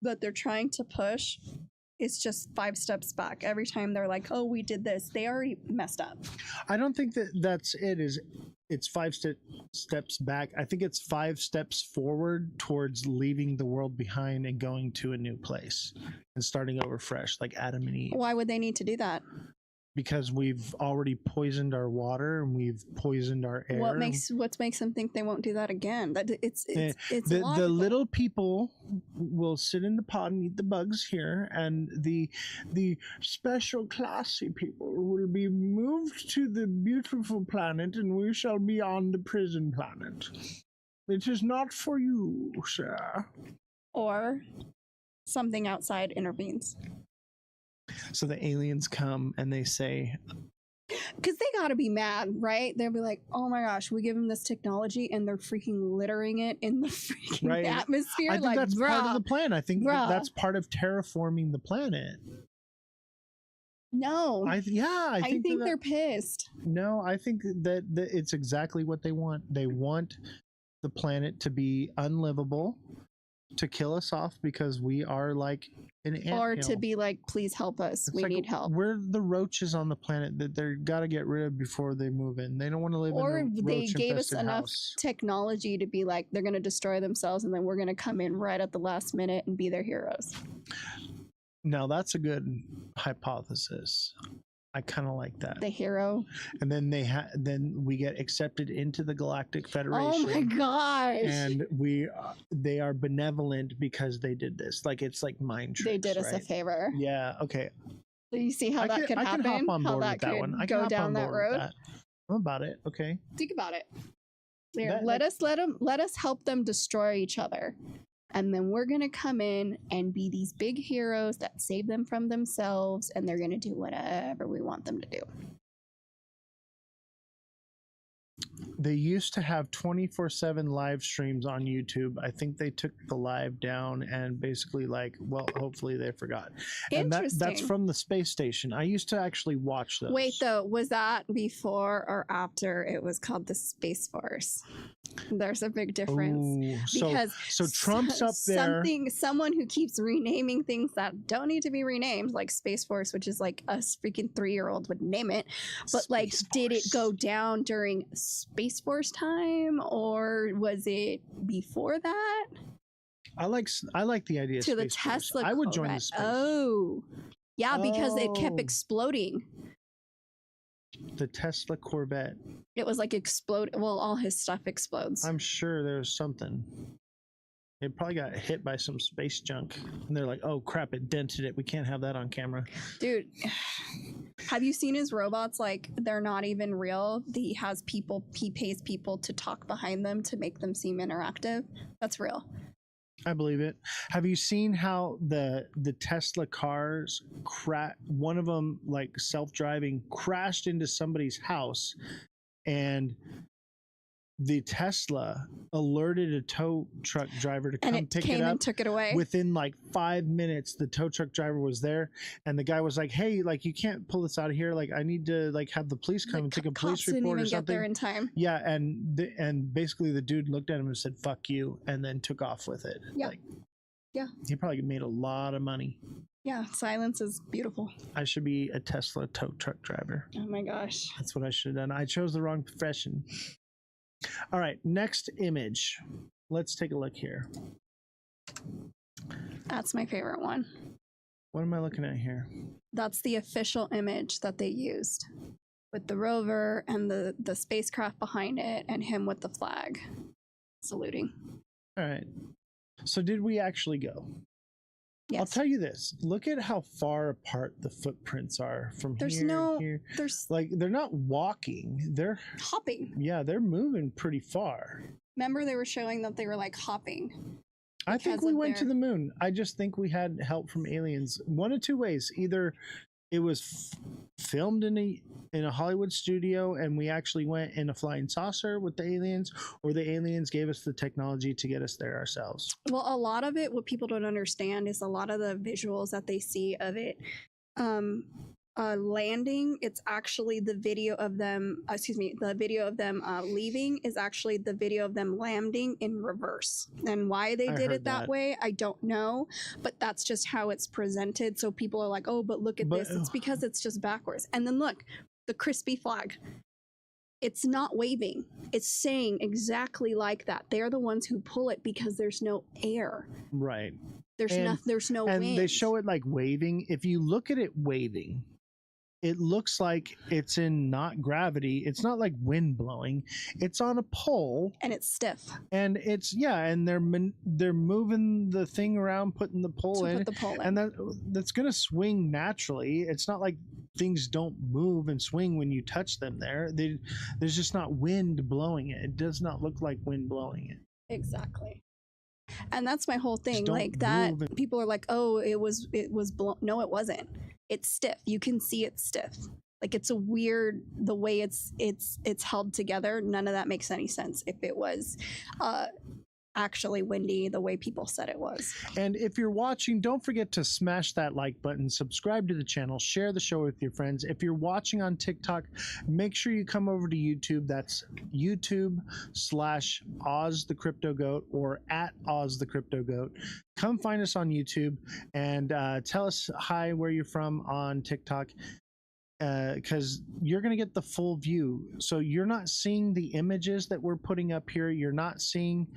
B: that they're trying to push is just 5 steps back? Every time they're like, "Oh, we did this," they already messed up.
A: I don't think that's it. It's 5 steps back. I think it's 5 steps forward towards leaving the world behind and going to a new place and starting over fresh, like Adam and Eve.
B: Why would they need to do that?
A: Because we've already poisoned our water and we've poisoned our air.
B: What makes them think they won't do that again? That it's
A: the little people will sit in the pod and eat the bugs here, and the special classy people will be moved to the beautiful planet, and we shall be on the prison planet. It is not for you, sir.
B: Or something outside intervenes.
A: So the aliens come and they say,
B: because they gotta be mad, right? They'll be like, "Oh my gosh, we give them this technology and they're freaking littering it in the freaking atmosphere."
A: I think that's part of the plan. I think that's part of terraforming the planet.
B: No.
A: I think
B: they're pissed.
A: No, I think that it's exactly what they want. They want the planet to be unlivable to kill us off because we are like an anthill.
B: Or to be like, please help us.
A: It's
B: We
A: like
B: need help.
A: We're the roaches on the planet that they're got to get rid of before they move in. They don't want to live
B: Or
A: in a
B: they gave us
A: roach-infested
B: enough
A: house.
B: technology to be like, they're going to destroy themselves and then we're going to come in right at the last minute and be their heroes.
A: Now that's a good hypothesis. I kind of like that.
B: The hero.
A: And then then we get accepted into the Galactic Federation.
B: Oh my gosh.
A: And they are benevolent because they did this. Like it's like mind tricks.
B: They did us a favor.
A: Yeah. Okay.
B: So you see how that could happen?
A: I can hop on
B: how
A: board
B: that
A: with that
B: could
A: one. I
B: go
A: can hop
B: down
A: on
B: that
A: board with
B: road.
A: that. I'm about it. Okay.
B: Think about it. There, let us help them destroy each other. And then we're going to come in and be these big heroes that save them from themselves, and they're going to do whatever we want them to do.
A: They used to have 24/7 live streams on YouTube. I think they took the live down and basically hopefully they forgot. And that's from the space station. I used to actually watch those.
B: Wait, though, was that before or after it was called the Space Force? There's a big difference.
A: Ooh,
B: because
A: so Trump's up there.
B: Someone who keeps renaming things that don't need to be renamed, like Space Force, which is like a freaking 3-year-old would name it. But did it go down during Space Force time, or was it before that?
A: I like the idea of
B: to the
A: Space Force.
B: Tesla
A: I would
B: Corvette.
A: join the space.
B: Oh, yeah, because it kept exploding.
A: The Tesla Corvette.
B: It was like explode. Well, all his stuff explodes.
A: I'm sure there's something. It probably got hit by some space junk, and they're like, "Oh crap! It dented it. We can't have that on camera."
B: Dude, have you seen his robots? Like, they're not even real. He pays people to talk behind them to make them seem interactive. That's real.
A: I believe it. Have you seen how the Tesla cars one of them, like self-driving, crashed into somebody's house, and the Tesla alerted a tow truck driver to come pick it up
B: and took it away.
A: Within like 5 minutes, the tow truck driver was there, and the guy was like, "Hey, like you can't pull this out of here. Like I need to like have the police come and take a police report or something."
B: Get there in time.
A: Yeah, and basically the dude looked at him and said, "Fuck you," and then took off with it.
B: Yeah. Yeah.
A: He probably made a lot of money.
B: Yeah, silence is beautiful.
A: I should be a Tesla tow truck driver.
B: Oh my gosh.
A: That's what I should have done. I chose the wrong profession. All right, next image. Let's take a look here.
B: That's my favorite one.
A: What am I looking at here?
B: That's the official image that they used with the rover and the spacecraft behind it and him with the flag saluting.
A: All right. So did we actually go?
B: Yes.
A: I'll tell you this. Look at how far apart the footprints are from here to here. Like they're not walking. They're
B: hopping.
A: Yeah, they're moving pretty far.
B: Remember they were showing that they were like hopping.
A: I think we went to the moon. I just think we had help from aliens. One of two ways. Either it was filmed in a Hollywood studio and we actually went in a flying saucer with the aliens, or the aliens gave us the technology to get us there ourselves.
B: Well, a lot of it, what people don't understand is a lot of the visuals that they see of it landing, it's actually the video of them, the video of them leaving is actually the video of them landing in reverse. And why they did it that way, I don't know, but that's just how it's presented. So people are like, oh, but look at this. It's because it's just backwards. And then look, the crispy flag. It's not waving. It's saying exactly like that. They're the ones who pull it because there's no air.
A: Right.
B: There's no
A: and
B: wind.
A: They show it like waving. If you look at it waving, it looks like it's in not gravity. It's not like wind blowing. It's on a pole.
B: And it's stiff.
A: And it's, and they're moving the thing around, putting the pole in. And that's going to swing naturally. It's not like things don't move and swing when you touch them there. There's just not wind blowing it. It does not look like wind blowing it.
B: Exactly. And that's my whole thing. Like that, people are like, oh, it was blown. No, it wasn't. It's stiff. You can see it's stiff. Like it's a weird, the way it's held together. None of that makes any sense. If it was actually windy the way people said it was.
A: And if you're watching, don't forget to smash that like button, subscribe to the channel, share the show with your friends. If you're watching on TikTok, make sure you come over to YouTube. That's YouTube/Ozthecryptogoat or @Ozthecryptogoat. Come find us on YouTube and tell us hi, where you're from on TikTok. Because you're going to get the full view. So you're not seeing the images that we're putting up here. You're not seeing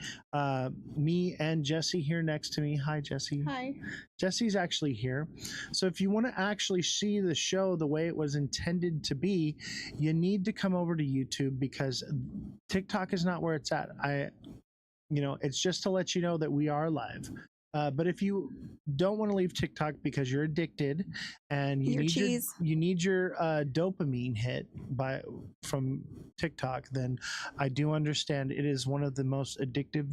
A: me and Jesse here next to me. Hi, Jesse.
B: Hi.
A: Jesse's actually here. So if you want to actually see the show the way it was intended to be, you need to come over to YouTube, because TikTok is not where it's at. It's just to let you know that we are live. But if you don't want to leave TikTok because you're addicted and you need your dopamine hit from TikTok, then I do understand it is one of the most addictive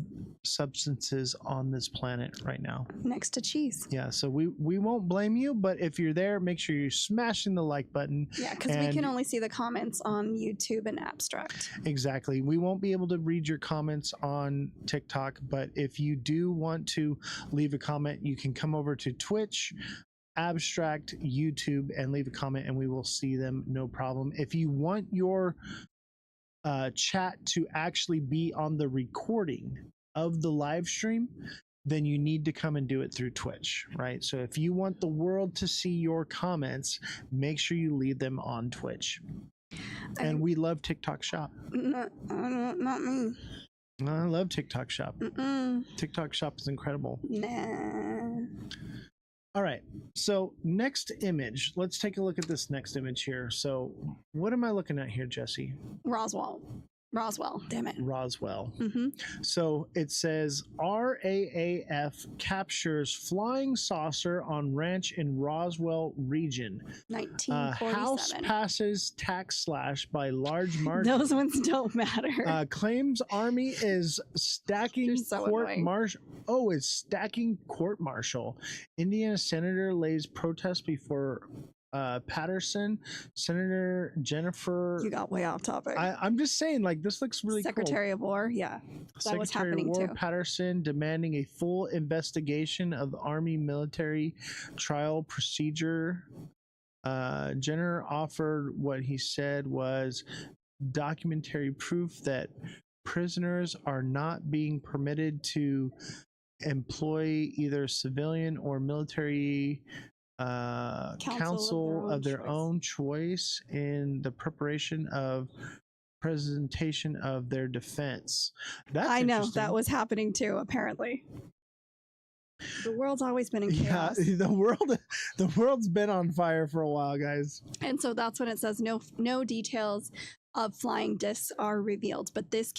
A: substances on this planet right now.
B: Next to cheese.
A: Yeah, so we won't blame you, but if you're there, make sure you're smashing the like button.
B: Yeah, because we can only see the comments on YouTube and Abstract.
A: Exactly. We won't be able to read your comments on TikTok, but if you do want to leave a comment, you can come over to Twitch, Abstract, YouTube, and leave a comment, and we will see them, no problem. If you want your chat to actually be on the recording of the live stream, then you need to come and do it through Twitch, right? So if you want the world to see your comments, make sure you leave them on Twitch. And we love TikTok Shop.
B: Not me.
A: I love TikTok Shop. TikTok Shop is incredible.
B: Nah.
A: All right. So next image. Let's take a look at this next image here. So what am I looking at here, Jesse?
B: Roswell. Damn it.
A: Roswell.
B: Mm-hmm.
A: So it says RAAF captures flying saucer on ranch in Roswell region.
B: 1947.
A: House passes tax slash by large margin.
B: Those ones don't matter.
A: Claims Army is stacking court-martial. Oh, it's stacking court-martial. Indiana senator lays protest before Patterson. Senator Jennifer.
B: You got way off topic.
A: I'm just saying, like, this looks really
B: Secretary
A: cool.
B: of War, yeah. That was
A: Secretary
B: happening
A: of War
B: too.
A: Patterson demanding a full investigation of the Army military trial procedure. Jenner offered what he said was documentary proof that prisoners are not being permitted to employ either civilian or military counsel of their own choice in the preparation of presentation of their defense.
B: I know that was happening too, apparently. The world's always been in chaos.
A: Yeah, the world's been on fire for a while, guys.
B: And so that's when it says no details of flying discs are revealed. But this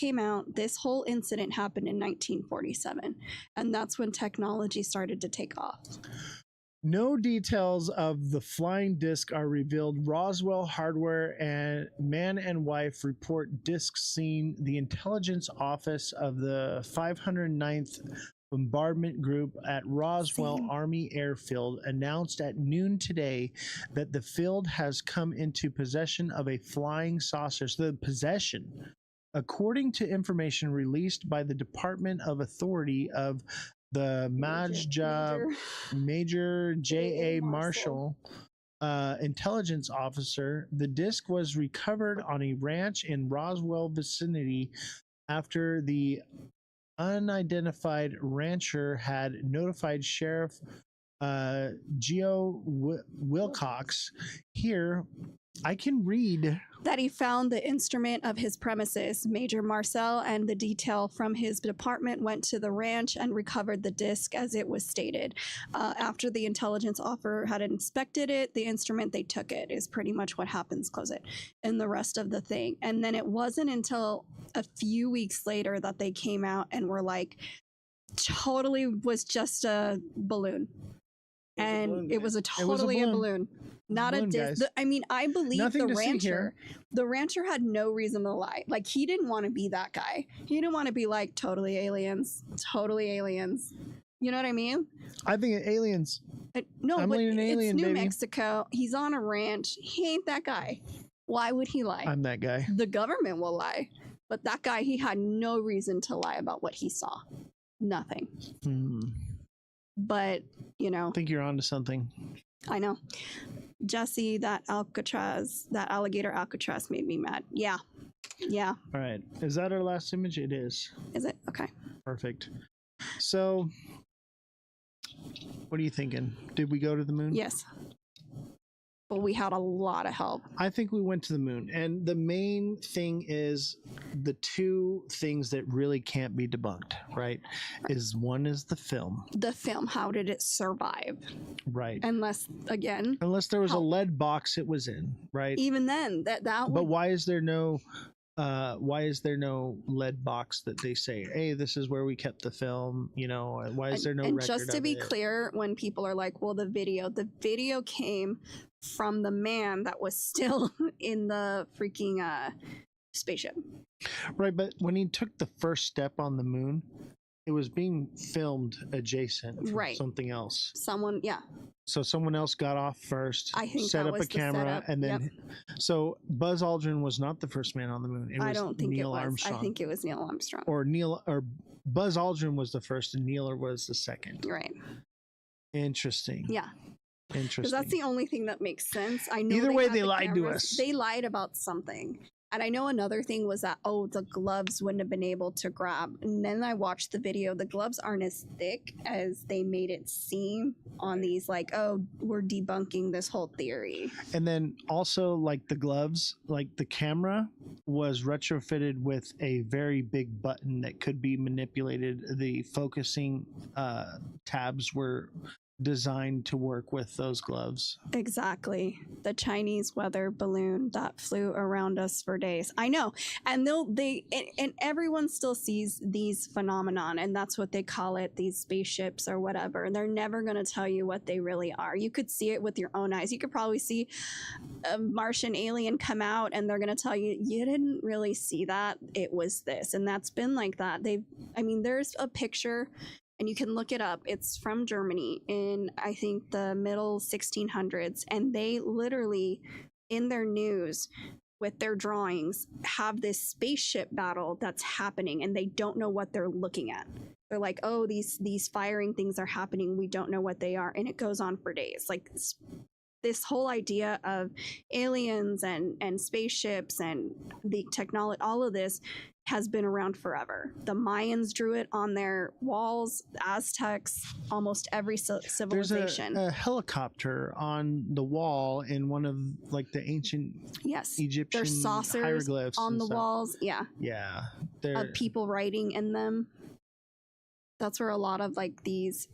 B: whole incident happened in 1947. And that's when technology started to take off.
A: No details of the flying disc are revealed. Roswell hardware and man and wife report discs seen. The intelligence office of the 509th Bombardment Group at Roswell Army Airfield announced at noon today that the field has come into possession of a flying saucer. So the possession, according to information released by the Department of Authority of the Major J.A. Marshall, intelligence officer, the disc was recovered on a ranch in Roswell vicinity after the unidentified rancher had notified Sheriff Geo Wilcox. Here, I can read
B: that he found the instrument of his premises. Major Marcel and the detail from his department went to the ranch and recovered the disc as it was stated. After the intelligence officer had inspected it, the instrument, they took it, is pretty much what happens, close it, and the rest of the thing. And then it wasn't until a few weeks later that they came out and were like, totally was just a balloon. It was a balloon. Not a disc. I mean, I believe the rancher had no reason to lie. Like, he didn't want to be that guy. He didn't want to be like, totally aliens. You know what I mean?
A: I think aliens.
B: No,
A: I'm
B: but
A: an alien,
B: it's New
A: baby.
B: Mexico. He's on a ranch. He ain't that guy. Why would he lie?
A: I'm that guy.
B: The government will lie. But that guy, he had no reason to lie about what he saw. Nothing.
A: Hmm.
B: But, you know,
A: I think you're onto something.
B: I know. Jesse, that alligator Alcatraz made me mad. Yeah. Yeah.
A: All right. Is that our last image? It is.
B: Is it? Okay.
A: Perfect. So, what are you thinking? Did we go to the moon?
B: Yes. But we had a lot of help.
A: I think we went to the moon. And the main thing is the two things that really can't be debunked, right? One is the film.
B: The film, how did it survive?
A: Right.
B: Unless
A: there was a lead box it was in, right?
B: Even then, that would...
A: But why is there no lead box that they say, hey, this is where we kept the film? You know, why is there no record? And
B: just to be clear, when people are like, well, the video came from the man that was still in the freaking spaceship.
A: Right, but when he took the first step on the moon, it was being filmed adjacent from something else. So someone else got off first, set up a camera, and then so Buzz Aldrin was not the first man on the moon.
B: I don't think Neil Armstrong. I think it was Neil Armstrong.
A: Or Buzz Aldrin was the first and Neil was the second.
B: Right.
A: Interesting.
B: Yeah.
A: Interesting.
B: Because that's the only thing that makes sense. I know
A: either way they lied to us.
B: They lied about something. And I know another thing was that, the gloves wouldn't have been able to grab. And then I watched the video. The gloves aren't as thick as they made it seem on these, like, we're debunking this whole theory.
A: And then also, like, the gloves, like the camera was retrofitted with a very big button that could be manipulated. The focusing tabs were designed to work with those gloves.
B: Exactly. The Chinese weather balloon that flew around us for days. I know. And and everyone still sees these phenomenon, and that's what they call it, these spaceships or whatever. And they're never going to tell you what they really are. You could see it with your own eyes. You could probably see a Martian alien come out and they're going to tell you, you didn't really see that. It was this. And that's been like that. There's a picture, and you can look it up. It's from Germany in, I think, the middle 1600s. And they literally, in their news, with their drawings, have this spaceship battle that's happening, and they don't know what they're looking at. They're like, these firing things are happening. We don't know what they are. And it goes on for days. Like, this whole idea of aliens and spaceships and the technology, all of this has been around forever. The Mayans drew it on their walls, the Aztecs, almost every civilization.
A: There's a helicopter on the wall in one of, like, the ancient Egyptian
B: There's saucers
A: hieroglyphs
B: on the walls. Yeah.
A: Of
B: people writing in them. That's where a lot of, like, these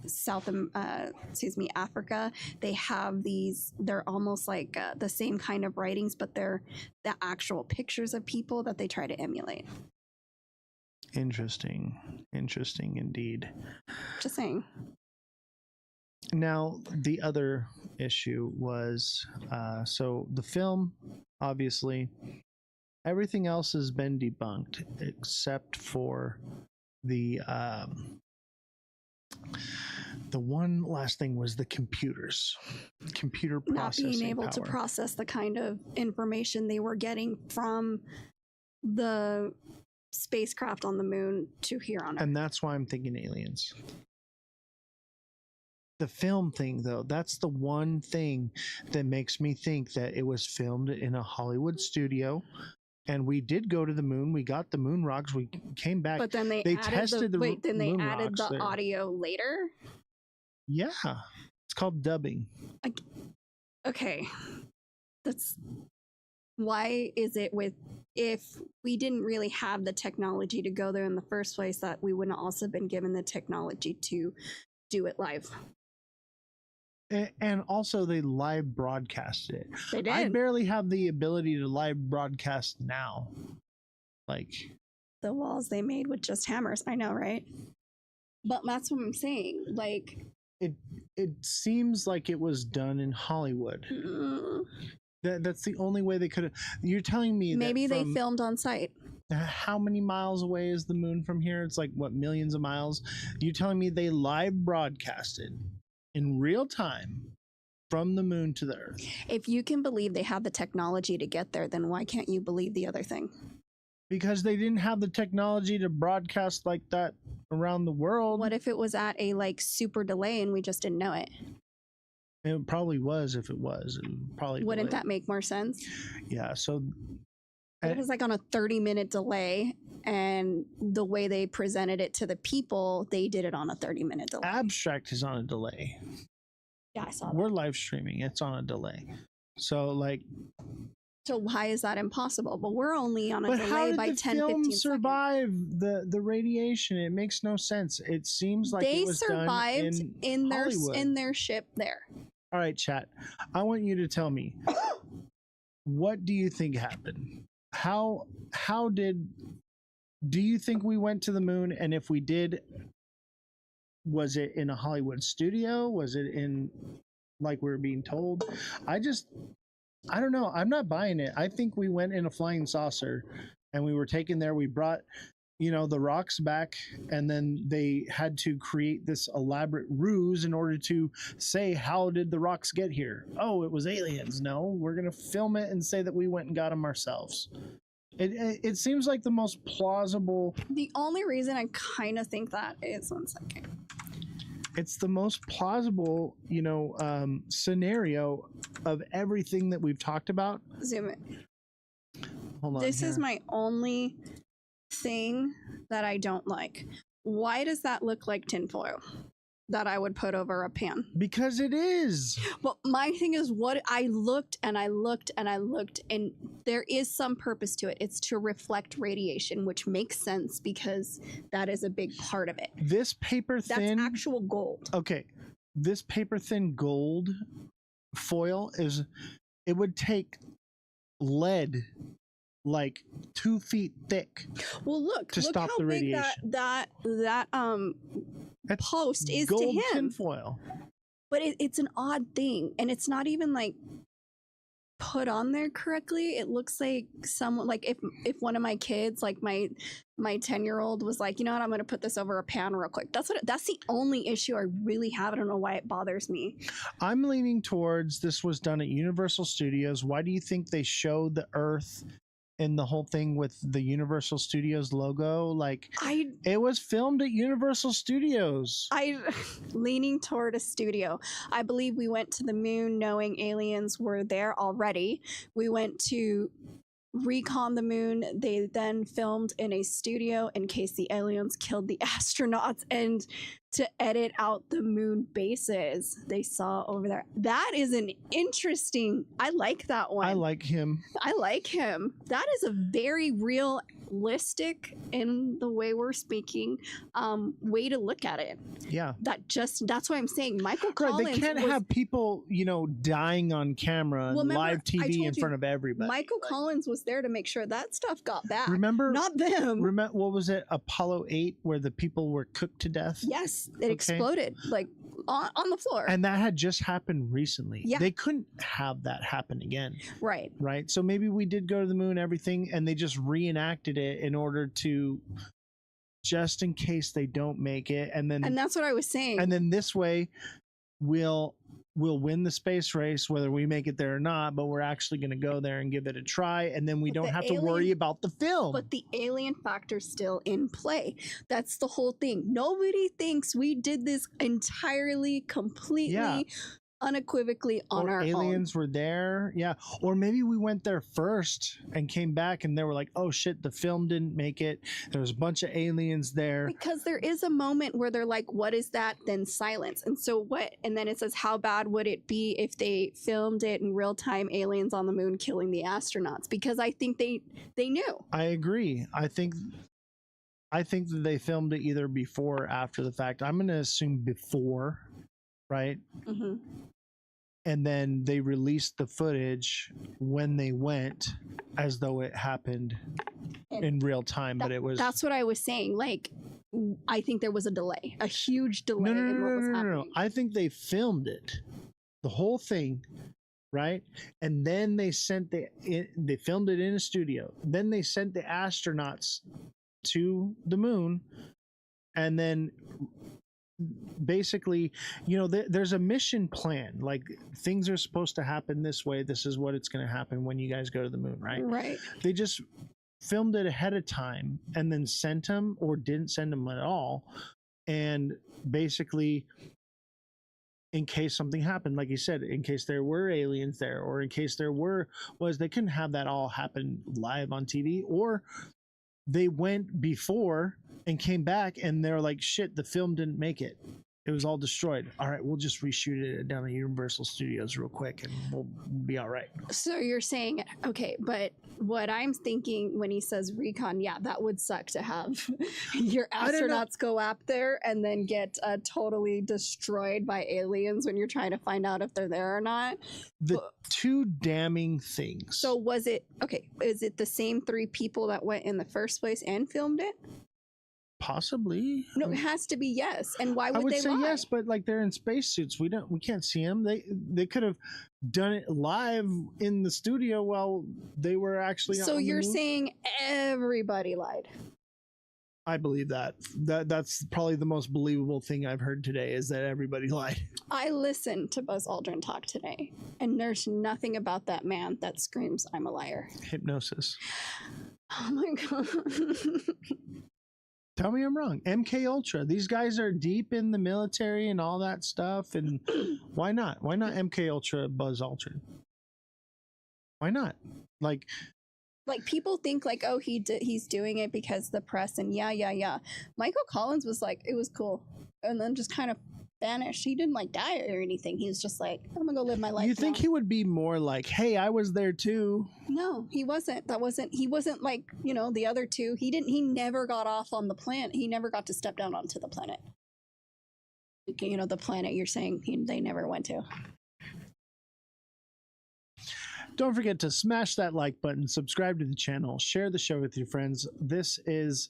B: Africa, they have these, they're almost like the same kind of writings, but they're the actual pictures of people that they try to emulate.
A: Interesting indeed.
B: Just saying.
A: Now, the other issue was, so the film, obviously, everything else has been debunked except for the one last thing was the computer processing
B: not being able
A: power
B: to process the kind of information they were getting from the spacecraft on the moon to here on Earth.
A: And that's why I'm thinking aliens. The film thing, though, that's the one thing that makes me think that it was filmed in a Hollywood studio. And we did go to the moon. We got the moon rocks. We came back.
B: But then they added the audio later?
A: Yeah. It's called dubbing.
B: Okay. Why is it if we didn't really have the technology to go there in the first place, that we wouldn't also been given the technology to do it live?
A: And also, they live broadcasted it.
B: They did.
A: I barely have the ability to live broadcast now. Like,
B: the walls they made with just hammers. I know, right? But that's what I'm saying. Like,
A: it seems like it was done in Hollywood. That's the only way they could have. You're telling me
B: maybe they filmed on site.
A: How many miles away is the moon from here? It's like, what, millions of miles? You're telling me they live broadcasted in real time from the moon to the Earth?
B: If you can believe they have the technology to get there, then why can't you believe the other thing?
A: Because they didn't have the technology to broadcast like that around the world.
B: What if it was at a like super delay and we just didn't know it?
A: It probably was. If it was, it would probably
B: Wouldn't
A: delay.
B: that make more sense?
A: Yeah. So
B: It was like on a 30-minute delay, and the way they presented it to the people, they did it on a 30-minute delay.
A: Abstract is on a delay.
B: Yeah, I saw that.
A: We're live streaming. It's on a delay. So like,
B: So why is that impossible? But we're only on a
A: but how
B: delay
A: did
B: by
A: the
B: 10,
A: film
B: 15 seconds.
A: survive the radiation? It makes no sense. It seems like
B: They
A: it was
B: survived
A: done
B: in their
A: Hollywood.
B: ship there.
A: All right, chat. I want you to tell me, what do you think happened? How do you think we went to the moon? And if we did, was it in a Hollywood studio? Was it in, like we were being told? I don't know. I'm not buying it. I think we went in a flying saucer and we were taken there. We brought, the rocks back, and then they had to create this elaborate ruse in order to say, how did the rocks get here? Oh, it was aliens. No, we're going to film it and say that we went and got them ourselves. It seems like the most plausible.
B: The only reason I kind of think that is, one second.
A: It's the most plausible, scenario of everything that we've talked about.
B: Zoom it.
A: Hold on.
B: This
A: here.
B: is my only thing that I don't like. Why does that look like tinfoil that I would put over a pan?
A: Because it is.
B: Well, my thing is, what I looked and I looked and I looked, and there is some purpose to it. It's to reflect radiation, which makes sense because that is a big part of it.
A: This paper thin.
B: That's actual gold.
A: Okay, this paper thin gold foil it would take lead like 2 feet thick.
B: Well, look
A: stop
B: how
A: the
B: big
A: radiation.
B: that
A: That's
B: post is
A: gold
B: to him.
A: tinfoil.
B: But it's an odd thing, and it's not even like put on there correctly. It looks like someone, like if one of my kids, like my 10-year-old was like, you know what, I'm gonna put this over a pan real quick. That's the only issue I really have. I don't know why it bothers me. I'm
A: leaning towards this was done at Universal Studios. Why do you think they showed the Earth in the whole thing with the Universal Studios logo? Like, it was filmed at Universal Studios.
B: Leaning toward a studio. I believe we went to the moon knowing aliens were there already. We went to recon the moon. They then filmed in a studio in case the aliens killed the astronauts, and to edit out the moon bases they saw over there. That is an interesting. I like that one.
A: I like him.
B: That is a very realistic, in the way we're speaking, way to look at it.
A: Yeah.
B: That's why I'm saying Michael Collins.
A: Right, they can't have people, dying on camera and live TV in front of everybody.
B: Michael Collins was there to make sure that stuff got back.
A: Remember?
B: Not them.
A: Remember, what was it? Apollo 8, where the people were cooked to death?
B: Yes. It exploded like on the floor.
A: And that had just happened recently.
B: Yeah.
A: They couldn't have that happen again.
B: Right.
A: Right. So maybe we did go to the moon, everything, and they just reenacted it in order to, just in case they don't make it. And
B: that's what I was saying.
A: And then this way we'll win the space race, whether we make it there or not, but we're actually going to go there and give it a try. And then we don't have to worry about the film.
B: But the alien factor's still in play. That's the whole thing. Nobody thinks we did this entirely, completely, unequivocally on our own.
A: Aliens were there. Yeah. Or maybe we went there first and came back and they were like, oh shit, the film didn't make it. There was a bunch of aliens there.
B: Because there is a moment where they're like, what is that? Then silence. And so what? And then it says, how bad would it be if they filmed it in real time, aliens on the moon killing the astronauts? Because I think they knew.
A: I agree. I think that they filmed it either before or after the fact. I'm going to assume before, right?
B: Mm-hmm.
A: And then they released the footage when they went, as though it happened in real time. But that's
B: what I was saying. Like, I think there was a delay, a huge delay in what was happening.
A: No. I think they filmed it, the whole thing, right? And then they they filmed it in a studio. Then they sent the astronauts to the moon, and then basically, there's a mission plan. Like, things are supposed to happen this way. This is what it's going to happen when you guys go to the moon, right?
B: Right.
A: They just filmed it ahead of time and then sent them, or didn't send them at all, and basically, in case something happened, like you said, in case there were aliens there, or in case there was, they couldn't have that all happen live on TV, or they went before and came back and they're like, shit, the film didn't make it. It was all destroyed. All right, we'll just reshoot it down at Universal Studios real quick and we'll be all right.
B: So you're saying, okay, but what I'm thinking when he says recon, yeah, that would suck to have your astronauts go up there and then get totally destroyed by aliens when you're trying to find out if they're there or not.
A: The two damning things.
B: So was it, okay, is it the same 3 people that went in the first place and filmed it?
A: Possibly.
B: No, it has to be yes. And why would
A: I would
B: they
A: say
B: lie?
A: yes, but like they're in spacesuits. We can't see them. They could have done it live in the studio while they were actually.
B: So you're saying everybody lied?
A: I believe that. That's probably the most believable thing I've heard today, is that everybody lied.
B: I listened to Buzz Aldrin talk today, and there's nothing about that man that screams, "I'm a liar."
A: Hypnosis.
B: Oh my god.
A: Tell me I'm wrong. MK Ultra. These guys are deep in the military and all that stuff. And why not? Why not MK Ultra Buzz Aldrin? Why not? Like
B: people think like, oh, he's doing it because the press and yeah. Michael Collins was like, it was cool, and then just kind of vanished. He didn't like die or anything. He was just like, I'm gonna go live my life.
A: You think
B: now.
A: he would be more like, hey, I was there too?
B: No, he wasn't. He wasn't like, the other 2. He never got off on the planet. He never got to step down onto the planet. The planet you're saying they never went to.
A: Don't forget to smash that like button, subscribe to the channel, share the show with your friends. This is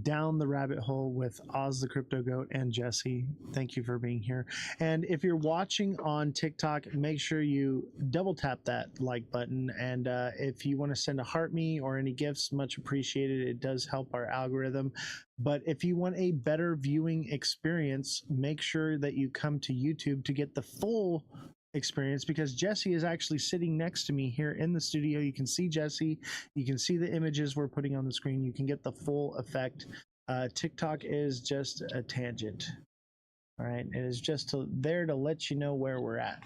A: Down the Rabbit Hole with Ozthecryptogoat and Jesse. Thank you for being here. And if you're watching on TikTok, make sure you double tap that like button. And if you want to send a heart me or any gifts, much appreciated. It does help our algorithm. But if you want a better viewing experience, make sure that you come to YouTube to get the full experience, because Jesse is actually sitting next to me here in the studio. You can see Jesse, you can see the images we're putting on the screen, you can get the full effect. TikTok is just a tangent. All right, it is just there to let you know where we're at.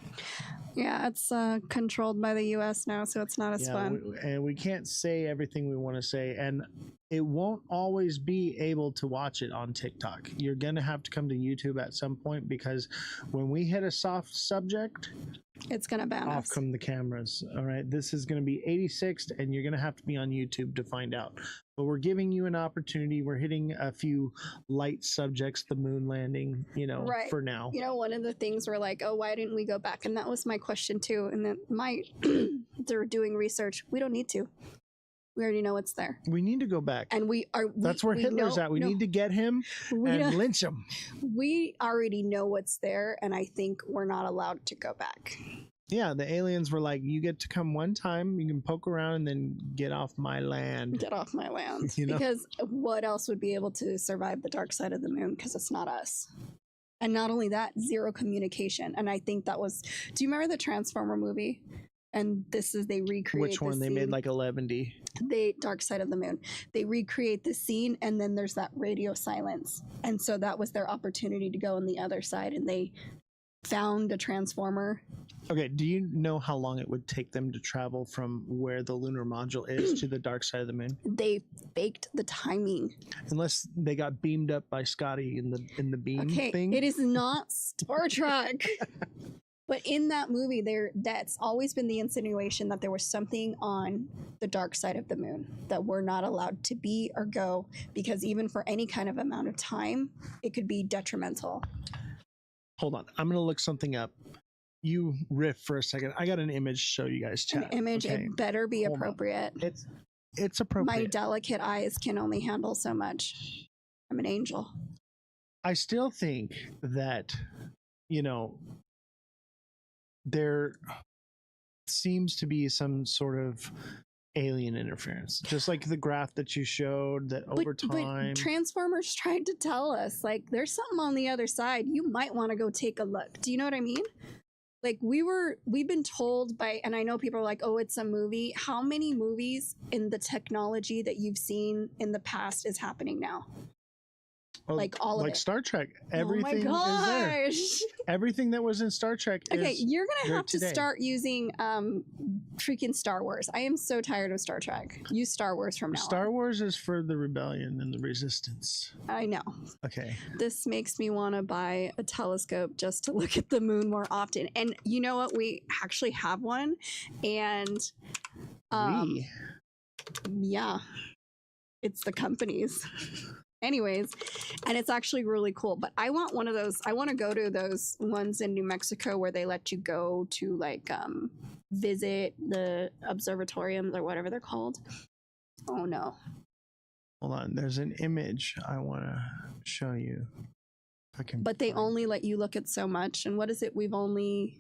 B: Yeah, it's controlled by the US now, so it's not as fun.
A: And we can't say everything we want to say, and it won't always be able to watch it on TikTok. You're gonna have to come to YouTube at some point, because when we hit a soft subject,
B: it's gonna ban us.
A: Off come the cameras. All right, this is gonna be 86th, and you're gonna have to be on YouTube to find out. But we're giving you an opportunity. We're hitting a few light subjects, the moon landing,
B: right.
A: For now.
B: One of the things we're like, oh, why didn't we go back? And that was my question too. And then they're doing research. We don't need to. We already know it's there.
A: We need to go back.
B: And
A: that's where Hitler's at. We need to get him and lynch him.
B: We already know what's there, and I think we're not allowed to go back.
A: Yeah, the aliens were like, you get to come one time, you can poke around, and then get off my land.
B: Get off my land. Because what else would be able to survive the dark side of the moon? Because it's not us. And not only that, zero communication. And I think that was, do you remember the Transformer movie? And they recreate
A: which one? They made like 11D.
B: Dark Side of the Moon. They recreate the scene, and then there's that radio silence. And so that was their opportunity to go on the other side, and they found a transformer.
A: Okay, do you know how long it would take them to travel from where the lunar module is to the dark side of the moon?
B: They faked the timing.
A: Unless they got beamed up by Scotty in the beam thing.
B: It is not Star Trek. But in that movie, that's always been the insinuation that there was something on the dark side of the moon that we're not allowed to be or go, because even for any kind of amount of time, it could be detrimental.
A: Hold on. I'm going to look something up. You riff for a second. I got an image to show you guys. Chat.
B: An image, okay. It better be appropriate.
A: It's appropriate.
B: My delicate eyes can only handle so much. I'm an angel.
A: I still think that, there seems to be some sort of alien interference, just like the graph that you showed, that over time. But
B: Transformers tried to tell us, like, there's something on the other side. You might want to go take a look. Do you know what I mean? Like we've been told by, and I know people are like, oh, it's a movie. How many movies in the technology that you've seen in the past is happening now?
A: Oh,
B: Like all of
A: like
B: it.
A: Star Trek,
B: Oh my
A: everything is there.
B: gosh.
A: Everything that was in Star Trek
B: Okay,
A: is
B: you're gonna
A: there
B: have to
A: today.
B: start using freaking Star Wars. I am so tired of Star Trek. Use Star Wars from now
A: Star
B: on.
A: Wars is for the rebellion and the resistance.
B: I know.
A: Okay.
B: This makes me want to buy a telescope just to look at the moon more often. And you know what? We actually have one. And yeah, it's the company's. Anyways, and it's actually really cool. But I want one of those. I want to go to those ones in New Mexico where they let you go to like visit the observatoriums or whatever they're called. Oh no.
A: Hold on. There's an image I want to show you. If I can.
B: But they
A: find
B: only let you look at so much. And what is it? We've only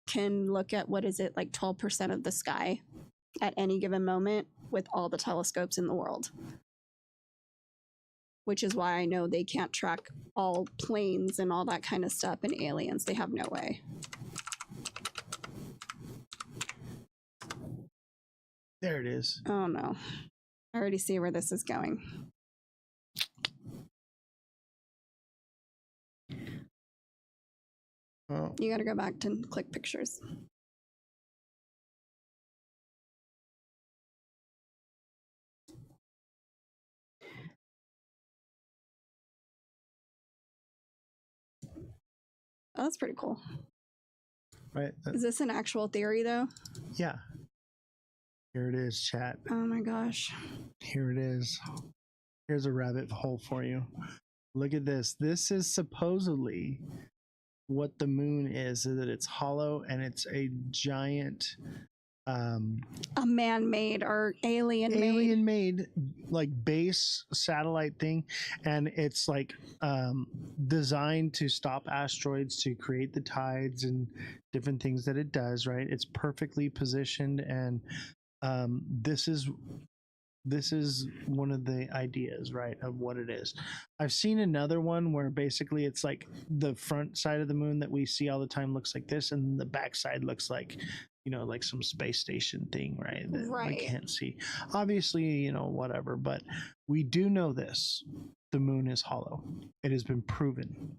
B: can look at, what is it, like 12% of the sky at any given moment with all the telescopes in the world. Which is why I know they can't track all planes and all that kind of stuff and aliens. They have no way.
A: There it is.
B: Oh no. I already see where this is going.
A: Oh,
B: You gotta go back to click pictures. Oh, that's pretty cool.
A: right.
B: Is this an actual theory though?
A: Yeah. Here it is, chat.
B: Oh my gosh.
A: Here it is. Here's a rabbit hole for you. Look at this. This is supposedly what the moon is that it's hollow and it's a giant
B: A man-made or alien-made
A: like base satellite thing, and it's like designed to stop asteroids, to create the tides and different things that it does, right? It's perfectly positioned, and this is one of the ideas, right, of what it is. I've seen another one where basically it's like the front side of the moon that we see all the time looks like this, and the back side looks like, you know, like some space station thing, right? That
B: Right.
A: we can't see. Obviously, you know, whatever, but we do know this. The moon is hollow. It has been proven.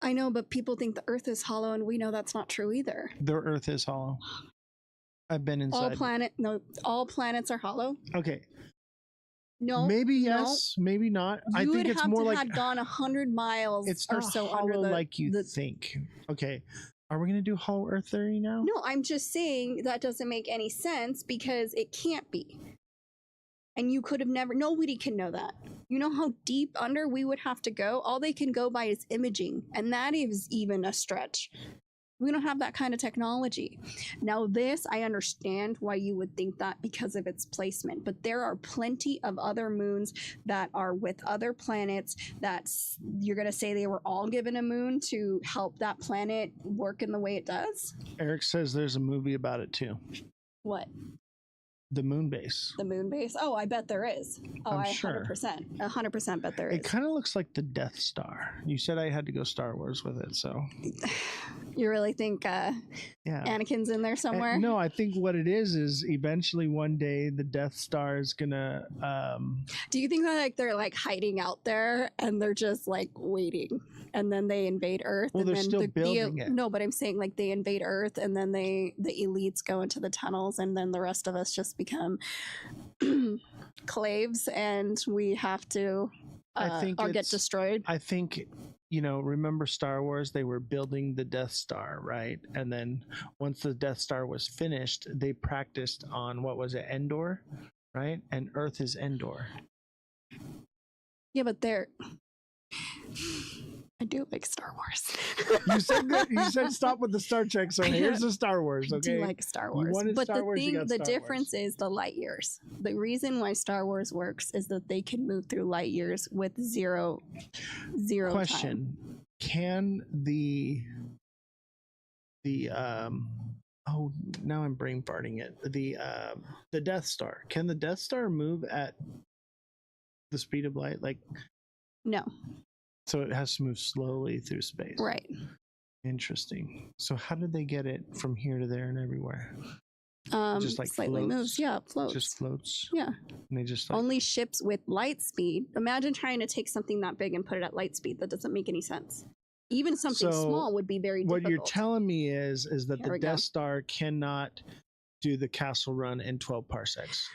B: I know, but people think the Earth is hollow, and we know that's not true either.
A: The Earth is hollow. I've been inside.
B: All planets are hollow.
A: Okay.
B: No,
A: Maybe yes, maybe not. I think it's more like
B: had gone 100 miles.
A: it's
B: or
A: not
B: so
A: hollow
B: under
A: like you think. Okay. Are we going to do hollow Earth theory now?
B: No, I'm just saying that doesn't make any sense because it can't be. And you could have never. Nobody can know that. You know how deep under we would have to go. All they can go by is imaging, and that is even a stretch. We don't have that kind of technology. Now, this, I understand why you would think that because of its placement, but there are plenty of other moons that are with other planets that you're going to say they were all given a moon to help that planet work in the way it does?
A: Eric says there's a movie about it too.
B: What?
A: The moon base.
B: The moon base? Oh, I bet there is. Oh,
A: I'm
B: I
A: sure.
B: 100% bet there is.
A: It kind of looks like the Death Star. You said I had to go Star Wars with it, so.
B: You really think
A: Yeah.
B: Anakin's in there somewhere?
A: No, I think what it is eventually one day the Death Star is gonna.
B: Do you think that like they're like hiding out there and they're just like waiting, and then they invade Earth?
A: Well,
B: and
A: they're
B: then
A: still building it.
B: No, but I'm saying like they invade Earth, and then the elites go into the tunnels, and then the rest of us just become claves, and we have to
A: I think
B: or get destroyed.
A: I think, you know, remember Star Wars? They were building the Death Star, right? And then once the Death Star was finished, they practiced on, what was it, Endor, right? And Earth is Endor.
B: Yeah, but they're. I do like Star Wars.
A: You said stop with the Star Trek, so here's the Star Wars, okay?
B: I do like Star Wars.
A: You wanted
B: but
A: Star Wars, you got
B: the
A: Star
B: difference
A: Wars.
B: is the light years. The reason why Star Wars works is that they can move through light years with zero
A: Question:
B: time.
A: Can the oh, now I'm brain farting it. The Death Star. Can the Death Star move at the speed of light? Like,
B: No,
A: so it has to move slowly through space.
B: right.
A: Interesting. So how did they get it from here to there and everywhere? Just like
B: Slightly
A: floats?
B: moves. Yeah, floats.
A: Just floats.
B: Yeah.
A: And they just like,
B: Only ships with light speed. Imagine trying to take something that big and put it at light speed. That doesn't make any sense. Even something
A: So,
B: small would be very difficult.
A: what you're telling me is that
B: Here
A: the
B: we go.
A: Death Star cannot do the castle run in 12 parsecs.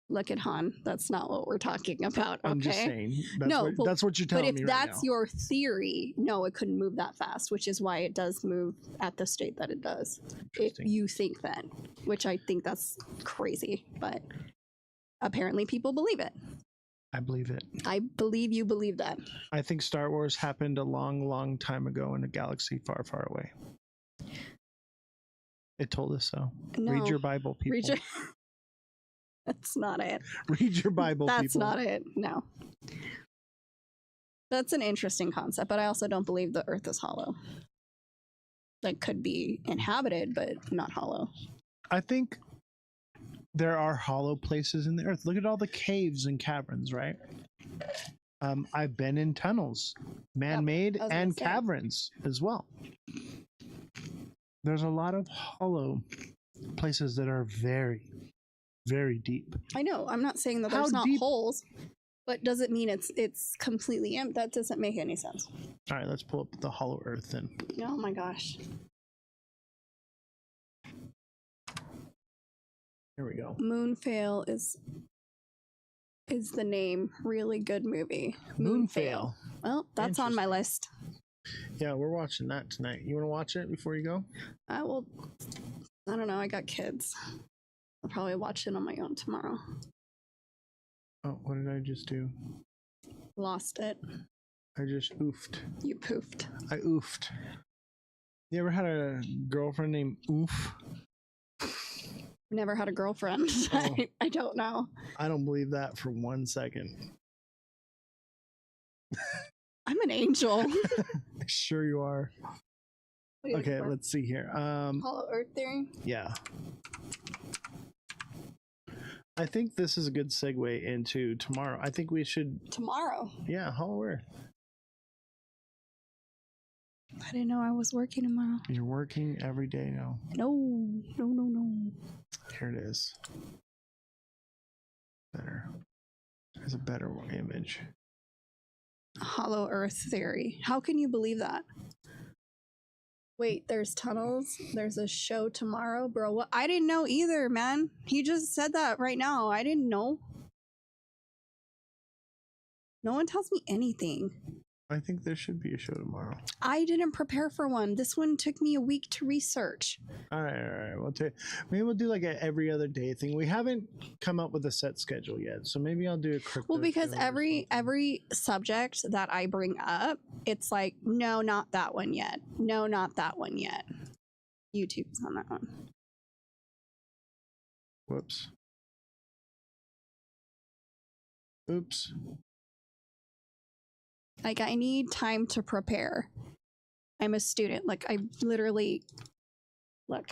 B: Look at Han. That's not what we're talking about. Okay?
A: I'm just saying. That's
B: No,
A: what,
B: but-
A: that's what you're
B: But
A: telling
B: if
A: me right
B: that's
A: now.
B: your theory, no, it couldn't move that fast, which is why it does move at the state that it does. If
A: Interesting.
B: you think that, which I think that's crazy, but apparently people believe it.
A: I believe it.
B: I believe you believe that.
A: I think Star Wars happened a long, long time ago in a galaxy far, far away. It told us so.
B: No.
A: Read your Bible, people.
B: Read your- That's not it.
A: Read your Bible,
B: That's
A: people.
B: not it. No. That's an interesting concept, but I also don't believe the Earth is hollow. Like, could be inhabited, but not hollow.
A: I think there are hollow places in the earth. Look at all the caves and caverns, right? I've been in tunnels, man-made
B: I was gonna
A: and
B: say.
A: caverns as well. There's a lot of hollow places that are very, very deep.
B: I know. I'm not saying that
A: How
B: there's not
A: deep-
B: holes, but does it mean it's completely empty? That doesn't make any sense.
A: All right, let's pull up the hollow earth then.
B: Oh my gosh.
A: Here we go.
B: Moonfail is the name. Really good movie.
A: Moonfail.
B: Well, that's on my
A: Interesting.
B: list.
A: Yeah, we're watching that tonight. You want to watch it before you go?
B: I will. I don't know. I got kids. I'll probably watch it on my own tomorrow.
A: Oh, what did I just do?
B: Lost it.
A: I just oofed.
B: You poofed.
A: I oofed. You ever had a girlfriend named Oof?
B: Never had a girlfriend.
A: Oh.
B: I don't know.
A: I don't believe that for 1 second.
B: I'm an angel.
A: Sure you are.
B: What are you
A: Okay,
B: looking for?
A: let's see here.
B: Hollow Earth theory.
A: Yeah. I think this is a good segue into tomorrow. I think we should,
B: Tomorrow.
A: yeah, Hollow Earth.
B: I didn't know I was working tomorrow.
A: You're working every day now.
B: No.
A: Here it is. Better. There's a better image.
B: Hollow Earth theory. How can you believe that? Wait, there's tunnels. There's a show tomorrow, bro. What? I didn't know either, man. He just said that right now. I didn't know. No one tells me anything.
A: I think there should be a show tomorrow.
B: I didn't prepare for one. This one took me a week to research.
A: All right. Maybe we'll do like a every other day thing. We haven't come up with a set schedule yet, so maybe I'll do a crypto.
B: Well, because
A: show or something.
B: every subject that I bring up, it's like, no, not that one yet. No, not that one yet. YouTube's on that one.
A: Whoops. Oops.
B: Like, I need time to prepare. I'm a student. Like, I literally, look,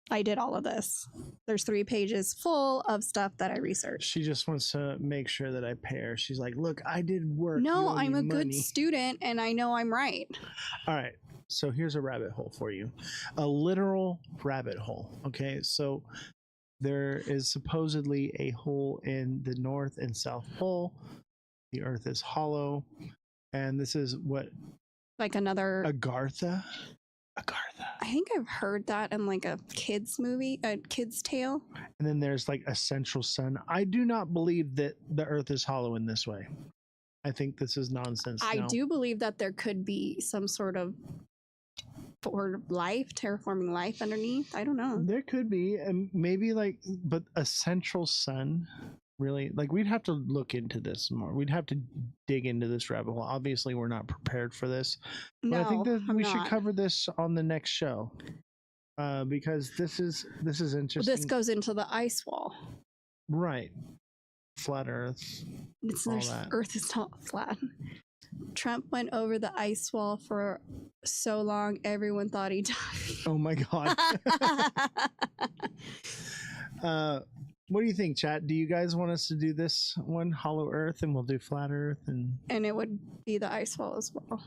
B: I did all of this. There's 3 pages full of stuff that I researched.
A: She just wants to make sure that I pay her. She's like, look, I did work.
B: No,
A: You owe
B: I'm
A: me
B: a good
A: money."
B: student and I know I'm right.
A: All right. So here's a rabbit hole for you. A literal rabbit hole. Okay. So there is supposedly a hole in the North and South Pole. The Earth is hollow. And this is what
B: Like another,
A: Agartha.
B: I think I've heard that in like a kid's movie, a kid's tale.
A: And then there's like a central sun. I do not believe that the Earth is hollow in this way. I think this is nonsense.
B: I
A: now.
B: do believe that there could be some sort of for life, terraforming life underneath. I don't know.
A: There could be, and maybe like, but a central sun, really? Like, we'd have to look into this more. We'd have to dig into this rabbit hole. Obviously, we're not prepared for this. But
B: No,
A: I think that
B: I'm
A: we should
B: not.
A: cover this on the next show, because this is interesting.
B: This goes into the ice wall.
A: Right, flat Earth.
B: It's
A: all
B: there's-
A: that.
B: Earth is not flat. Trump went over the ice wall for so long, everyone thought he died.
A: Oh my god. What do you think, chat? Do you guys want us to do this one, Hollow Earth, and we'll do Flat Earth, and
B: it would be the ice wall as well.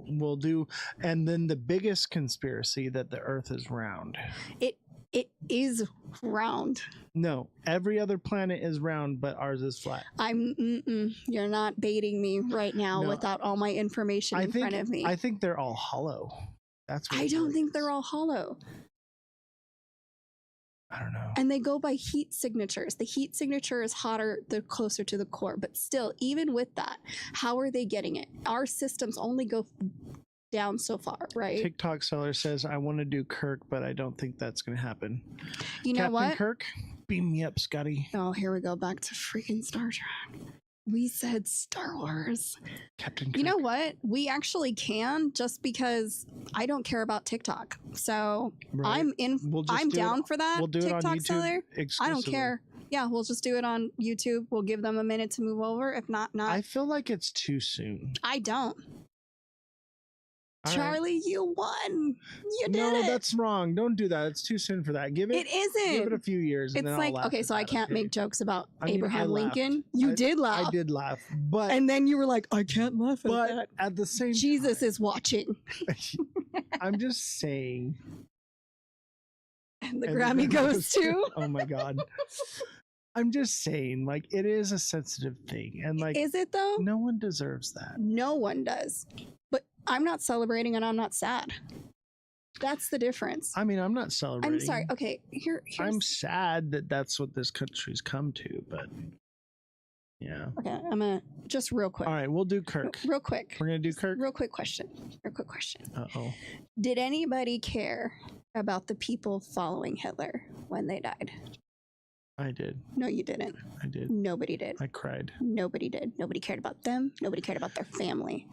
A: we'll do, and then the biggest conspiracy that the Earth is round.
B: It is round.
A: No, every other planet is round, but ours is flat.
B: You're not baiting me right now without all my information in front of me.
A: I think they're all hollow. That's what
B: I don't think they're all hollow.
A: I don't know.
B: And they go by heat signatures. The heat signature is hotter the closer to the core. But still, even with that, how are they getting it? Our systems only go down so far, right?
A: TikTok seller says, I want to do Kirk, but I don't think that's going to happen.
B: You know
A: Captain
B: what?
A: Kirk, beam me up, Scotty.
B: Oh, here we go. Back to freaking Star Trek. We said Star Wars.
A: Captain Kirk.
B: You know what? We actually can, just because I don't care about TikTok. So
A: Right.
B: I'm down for that.
A: We'll do
B: TikTok
A: it on YouTube
B: seller.
A: exclusively.
B: I don't care. Yeah, we'll just do it on YouTube. We'll give them a minute to move over. If not.
A: I feel like it's too soon.
B: I don't.
A: All
B: Charlie, you won. You did it.
A: No, that's wrong. Don't do that. It's too soon for that. Give it.
B: It isn't.
A: Give it a few years. And
B: It's
A: then
B: like,
A: I'll laugh
B: okay,
A: at
B: so I
A: that,
B: can't
A: okay?
B: make jokes about
A: I mean,
B: Abraham
A: I laughed.
B: Lincoln. You did laugh.
A: I did laugh, but
B: And then you were like, I can't laugh at that.
A: at the same
B: Jesus is watching.
A: I'm just saying.
B: And the
A: And
B: Grammy goes to.
A: Oh my god. I'm just saying, like, it is a sensitive thing, and like,
B: Is it though?
A: no one deserves that.
B: No one does. But I'm not celebrating and I'm not sad. That's the difference.
A: I mean, I'm not celebrating.
B: I'm sorry. Okay, here's
A: I'm sad that that's what this country's come to, but yeah.
B: Okay, I'm gonna just real quick.
A: All right, we'll do Kirk.
B: Real quick.
A: We're gonna do Kirk.
B: Real quick question.
A: Uh-oh.
B: Did anybody care about the people following Hitler when they died?
A: I did.
B: No, you didn't.
A: I did.
B: Nobody did.
A: I cried.
B: Nobody did. Nobody cared about them. Nobody cared about their family.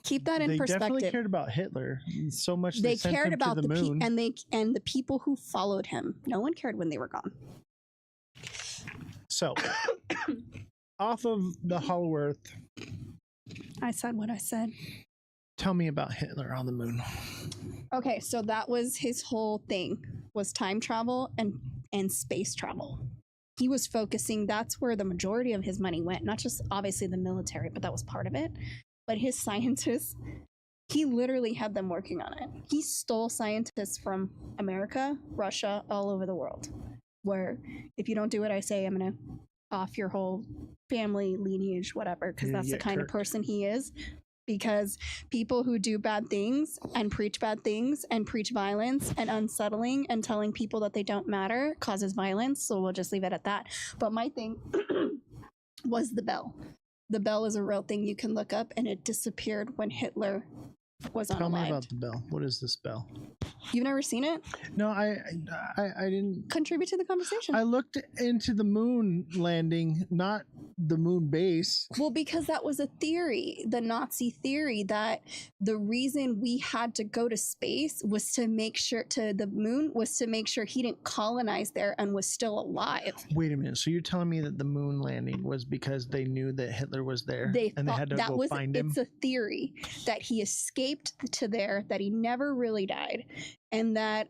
B: Keep that in
A: They
B: perspective.
A: definitely cared about Hitler so much.
B: They
A: sent
B: cared
A: him
B: about
A: to the moon.
B: and the people who followed him. No one cared when they were gone.
A: So, off of the Hollow Earth,
B: I said what I said.
A: tell me about Hitler on the moon.
B: Okay, so that was his whole thing, was time travel and space travel. He was focusing, that's where the majority of his money went, not just obviously the military, but that was part of it. But his scientists, he literally had them working on it. He stole scientists from America, Russia, all over the world. Where if you don't do what I say, I'm going to off your whole family, lineage, whatever, because that's the kind of person he is. Because people who do bad things and preach violence and unsettling and telling people that they don't matter causes violence. So we'll just leave it at that. But my thing was the bell. The bell is a real thing you can look up, and it disappeared when Hitler was unalived.
A: Tell me about the bell. What is this bell?
B: You've never seen it?
A: No, I didn't.
B: Contribute to the conversation.
A: I looked into the moon landing, not the moon base.
B: Well, because that was a theory, the Nazi theory, that the reason we had to go to space was to make sure to the moon was to make sure he didn't colonize there and was still alive.
A: Wait a minute. So you're telling me that the moon landing was because they knew that Hitler was there and they had to go find him?
B: It's a theory that he escaped to there, that he never really died, and that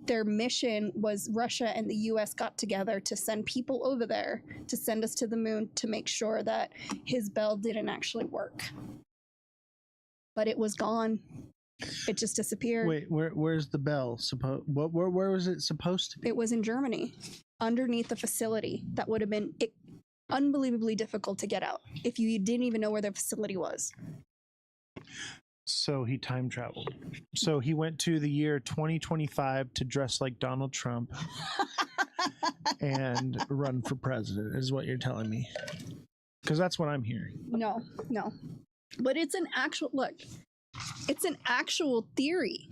B: their mission was Russia and the US got together to send people over there to send us to the moon to make sure that his bell didn't actually work. But it was gone. It just disappeared.
A: Wait, where's the bell? Where was it supposed to be?
B: It was in Germany, underneath a facility that would have been unbelievably difficult to get out if you didn't even know where the facility was.
A: So he time traveled. So he went to the year 2025 to dress like Donald Trump and run for president, is what you're telling me. Because that's what I'm hearing.
B: No. But it's an actual theory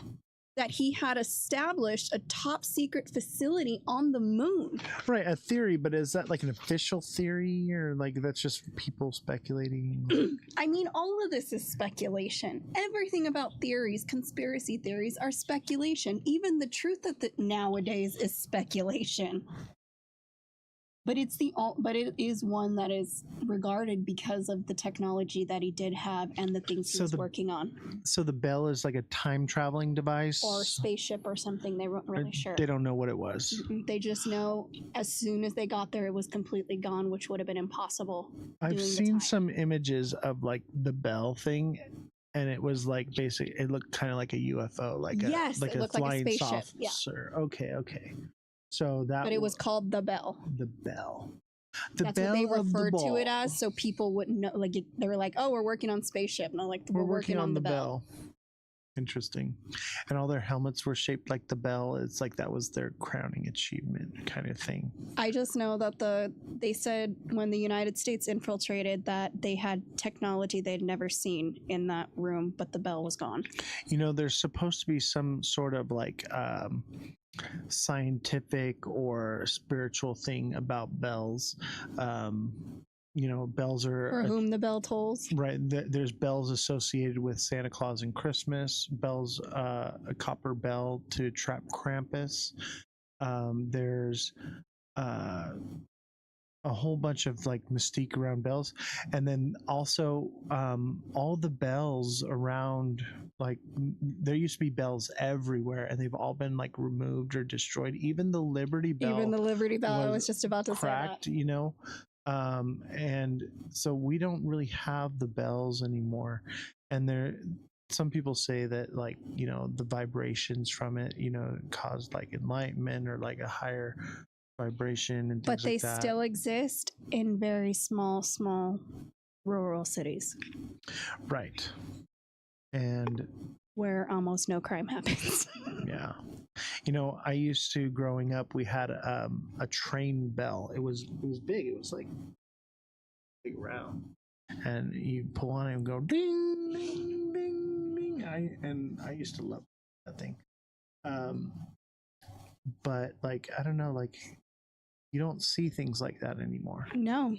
B: that he had established a top secret facility on the moon.
A: Right, a theory, but is that like an official theory, or like that's just people speculating?
B: I mean, all of this is speculation. Everything about theories, conspiracy theories, are speculation. Even the truth nowadays is speculation. But but it is one that is regarded because of the technology that he did have and the things he was working on.
A: So the bell is like a time traveling device
B: or spaceship or something. They weren't really sure.
A: They don't know what it was.
B: They just know as soon as they got there, it was completely gone, which would have been impossible.
A: I've seen some images of like the bell thing, and it was like basically it looked kind of like a UFO, like a flying saucer. Yeah. Okay. So
B: but it was called the bell.
A: The bell.
B: That's what they referred to it as, so people wouldn't know. Like they were like, "Oh, we're working on spaceship," and I'm like, "We're working on the bell."
A: Interesting. And all their helmets were shaped like the bell. It's like that was their crowning achievement kind of thing.
B: I just know that they said when the United States infiltrated that they had technology they'd never seen in that room, but the bell was gone.
A: You know, there's supposed to be some sort of like scientific or spiritual thing about bells. You know, bells are
B: for whom the bell tolls.
A: Right. There's bells associated with Santa Claus and Christmas. Bells, a copper bell to trap Krampus. There's a whole bunch of like mystique around bells, and then also all the bells around, like there used to be bells everywhere, and they've all been like removed or destroyed. Even the Liberty Bell.
B: I was just about to
A: cracked,
B: say that.
A: You know. And so we don't really have the bells anymore, and some people say that, like, you know, the vibrations from it, you know, caused like enlightenment or like a higher vibration and things
B: but they
A: like that.
B: Still exist in very small rural cities,
A: right? And
B: where almost no crime happens.
A: Yeah. You know, I used to, growing up, we had a train bell. It was big. It was like big round, and you pull on it and go ding, ding, ding, ding. I used to love that thing. But like, I don't know, like you don't see things like that anymore.
B: No.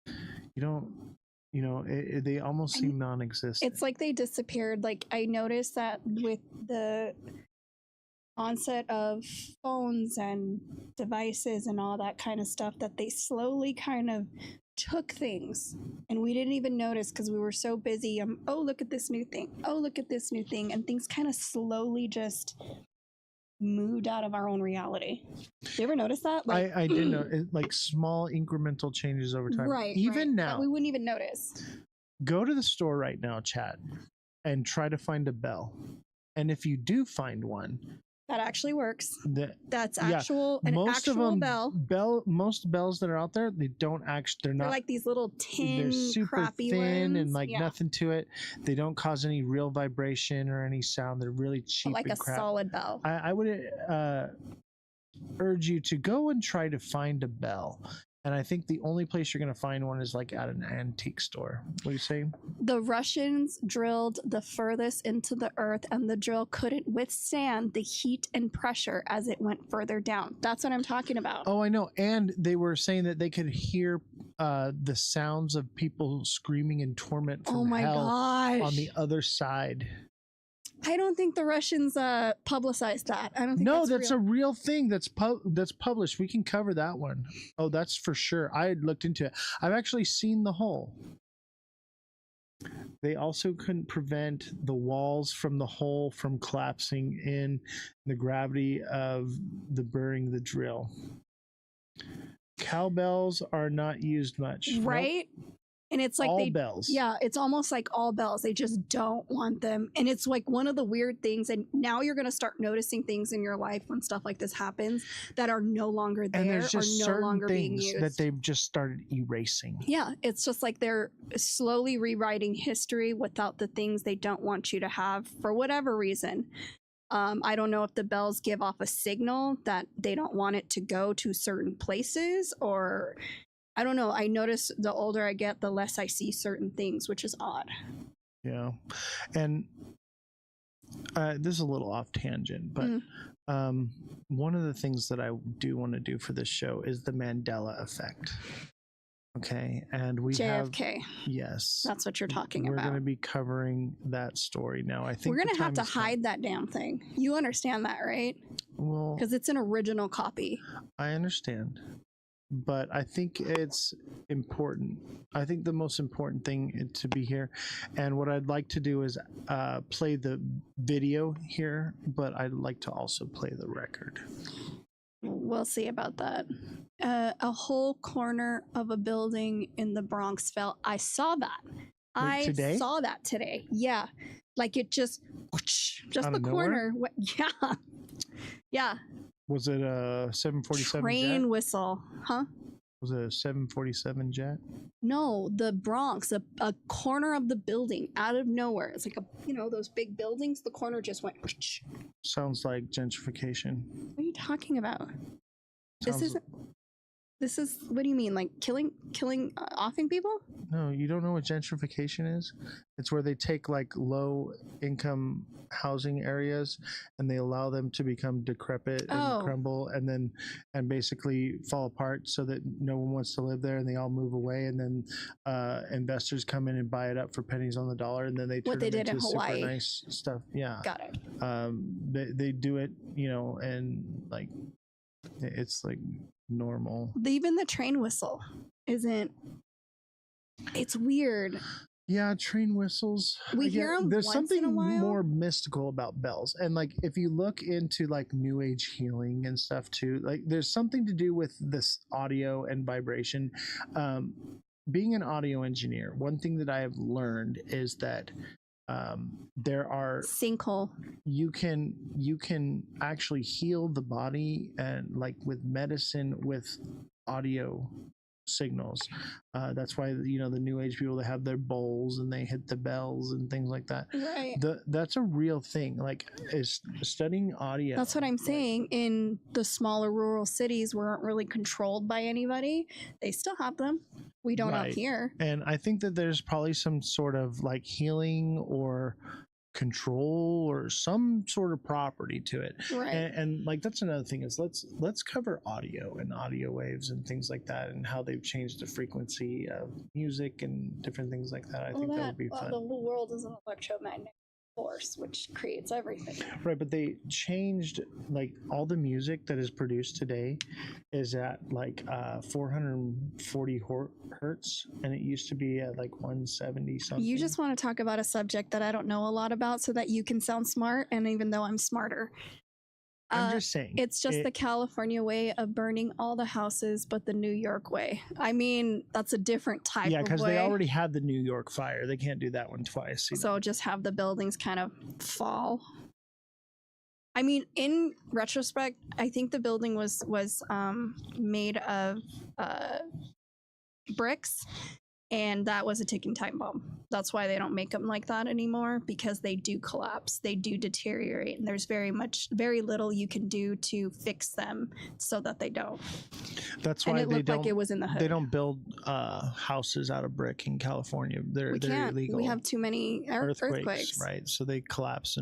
A: You don't. You know, they almost seem non-existent.
B: It's like they disappeared. Like I noticed that with the onset of phones and devices and all that kind of stuff, that they slowly kind of took things and we didn't even notice because we were so busy. Oh, look at this new thing. Oh, look at this new thing. And things kind of slowly just moved out of our own reality. You ever notice that?
A: Like, I did know, like small incremental changes over time.
B: Right.
A: Even now.
B: That we wouldn't even notice.
A: Go to the store right now, Chad, and try to find a bell. And if you do find one,
B: that actually works. That's
A: an
B: actual bell.
A: Most bells that are out there, they don't actually. They're
B: like these little tin,
A: they're super
B: crappy
A: thin
B: ones.
A: And like nothing to it. They don't cause any real vibration or any sound. They're really cheap.
B: Like
A: and
B: a solid bell.
A: I would urge you to go and try to find a bell. And I think the only place you're going to find one is like at an antique store. What are you saying?
B: The Russians drilled the furthest into the earth, and the drill couldn't withstand the heat and pressure as it went further down. That's what I'm talking about.
A: Oh, I know. And they were saying that they could hear the sounds of people screaming in torment from hell on the other side.
B: I don't think the Russians publicized that. I don't think
A: that's a real thing that's published. We can cover that one. Oh, that's for sure. I had looked into it. I've actually seen the hole. They also couldn't prevent the walls from the hole from collapsing in the gravity of the burning the drill. Cowbells are not used much.
B: Right? Nope. And it's like
A: all bells.
B: Yeah, it's almost like all bells. They just don't want them. And it's like one of the weird things. And now you're going to start noticing things in your life when stuff like this happens that are no longer there,
A: and there's just
B: or no longer being used.
A: That they've just started erasing.
B: Yeah, it's just like they're slowly rewriting history without the things they don't want you to have for whatever reason. I don't know if the bells give off a signal that they don't want it to go to certain places, or I don't know. I notice the older I get, the less I see certain things, which is odd.
A: Yeah. And this is a little off tangent, but one of the things that I do want to do for this show is the Mandela effect. Okay. And we
B: JFK.
A: Yes.
B: That's what you're talking about.
A: We're going to be covering that story now. I think
B: we're going to have to hide that damn thing. You understand that, right?
A: Well,
B: because it's an original copy.
A: I understand. but I think it's important. I think the most important thing to be here, and what I'd like to do is play the video here, but I'd like to also play the record.
B: We'll see about that. A whole corner of a building in the Bronx fell. I saw that.
A: Today?
B: Saw that today. Yeah, like it just
A: Out
B: the
A: of
B: corner. Yeah, yeah.
A: Was it a 747
B: Train
A: jet?
B: whistle, huh?
A: Was it a 747 jet?
B: No, the Bronx, a corner of the building out of nowhere. It's like those big buildings. The corner just went.
A: Sounds like gentrification.
B: What are you talking about?
A: Sounds,
B: This is what do you mean? Like killing, offing people?
A: No, you don't know what gentrification is? It's where they take like low income housing areas and they allow them to become decrepit and crumble and basically fall apart so that no one wants to live there and they all move away, and then investors come in and buy it up for pennies on the dollar, and then they turn it into super nice stuff. Yeah.
B: Got it.
A: They do it, and like it's like normal.
B: Even the train whistle isn't. It's weird.
A: Yeah, train whistles.
B: We hear them.
A: There's
B: once
A: something
B: in a while.
A: more mystical about bells, and like if you look into like New Age healing and stuff too, like there's something to do with this audio and vibration. Being an audio engineer, one thing that I have learned is that there are
B: sinkhole.
A: You can actually heal the body and like with medicine with audio signals. That's why the New Age people, they have their bowls and they hit the bells and things like that.
B: Right.
A: That's a real thing. Like is studying audio.
B: That's what I'm saying. In the smaller rural cities, weren't really controlled by anybody. They still have them. We don't out here.
A: And I think that there's probably some sort of like healing or control or some sort of property to it,
B: right?
A: And like that's another thing is let's cover audio and audio waves and things like that and how they've changed the frequency of music and different things like that. I think that would be fun.
B: The whole world is an electromagnetic force which creates everything,
A: right? But they changed like all the music that is produced today is at like 440 hertz, and it used to be at like 170 something.
B: You just want to talk about a subject that I don't know a lot about so that you can sound smart, and even though I'm smarter.
A: I'm just saying.
B: It's just the California way of burning all the houses, but the New York way. I mean, that's a different type of way.
A: Yeah, because they already had the New York fire. They can't do that one twice.
B: So just have the buildings kind of fall. I mean, in retrospect, I think the building was made of bricks, and that was a ticking time bomb. That's why they don't make them like that anymore, because they do collapse, they do deteriorate, and there's very little you can do to fix them so that they don't.
A: That's why
B: it looked like it was in the hood.
A: They don't build houses out of brick in California. They're illegal.
B: We have too many earthquakes,
A: right? So they collapse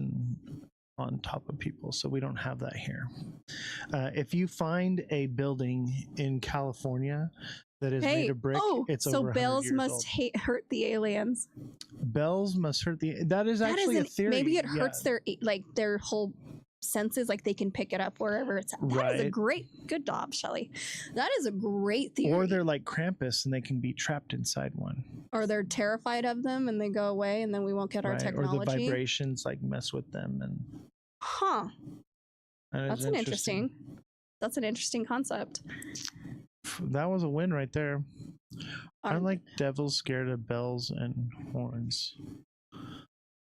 A: on top of people. So we don't have that here. If you find a building in California that is made of brick, it's over 100
B: bells
A: years
B: must
A: old.
B: hurt the aliens.
A: Bells must hurt the. That is actually a theory.
B: Maybe it hurts their whole senses, like they can pick it up wherever it's at. That is a good job, Shelley. That is a great theory.
A: Or they're like Krampus and they can be trapped inside one.
B: Or they're terrified of them and they go away, and then we won't get our technology.
A: Or the vibrations like mess with them and.
B: That's an interesting concept.
A: That was a win right there. I'm like devils scared of bells and horns.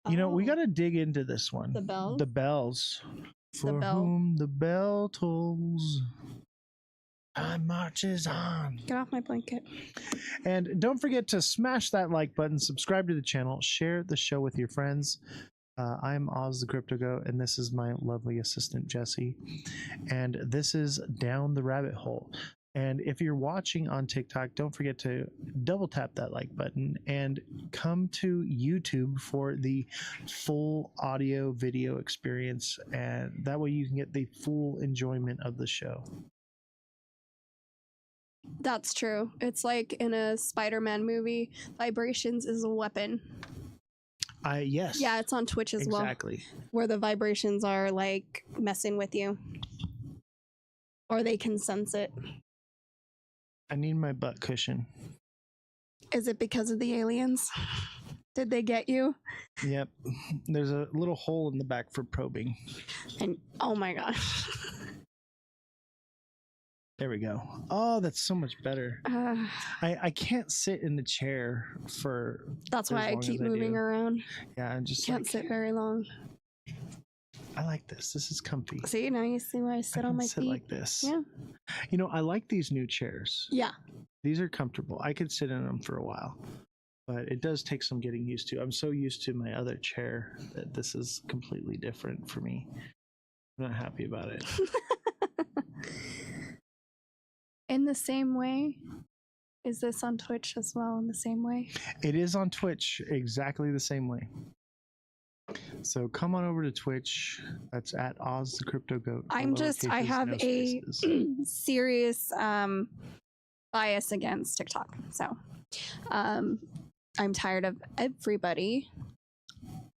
A: You know, we got to dig into this one.
B: The bells?
A: The bells. For whom the bell tolls, time marches on.
B: Get off my blanket.
A: And don't forget to smash that like button, subscribe to the channel, share the show with your friends. I'm Ozthecryptogoat, and this is my lovely assistant, Jesse. And this is Down the Rabbit Hole. And if you're watching on TikTok, don't forget to double tap that like button and come to YouTube for the full audio video experience. And that way you can get the full enjoyment of the show.
B: That's true. It's like in a Spider-Man movie, vibrations is a weapon.
A: Yes.
B: Yeah, it's on Twitch as well.
A: Exactly.
B: Where the vibrations are like messing with you. Or they can sense it.
A: I need my butt cushion.
B: Is it because of the aliens? Did they get you?
A: Yep. There's a little hole in the back for probing.
B: And oh my gosh.
A: There we go. Oh, that's so much better. I can't sit in the chair for.
B: That's why I keep moving around.
A: Yeah, I just
B: can't sit very long.
A: I like this. This is comfy.
B: See, now you see why I sit on my
A: sit
B: feet.
A: like this.
B: Yeah.
A: You know, I like these new chairs.
B: Yeah.
A: These are comfortable. I could sit in them for a while, but it does take some getting used to. I'm so used to my other chair that this is completely different for me. I'm not happy about it.
B: In the same way, is this on Twitch as well in the same way?
A: It is on Twitch exactly the same way. So come on over to Twitch. That's at Ozthecryptogoat.
B: I have a serious bias against TikTok. So I'm tired of everybody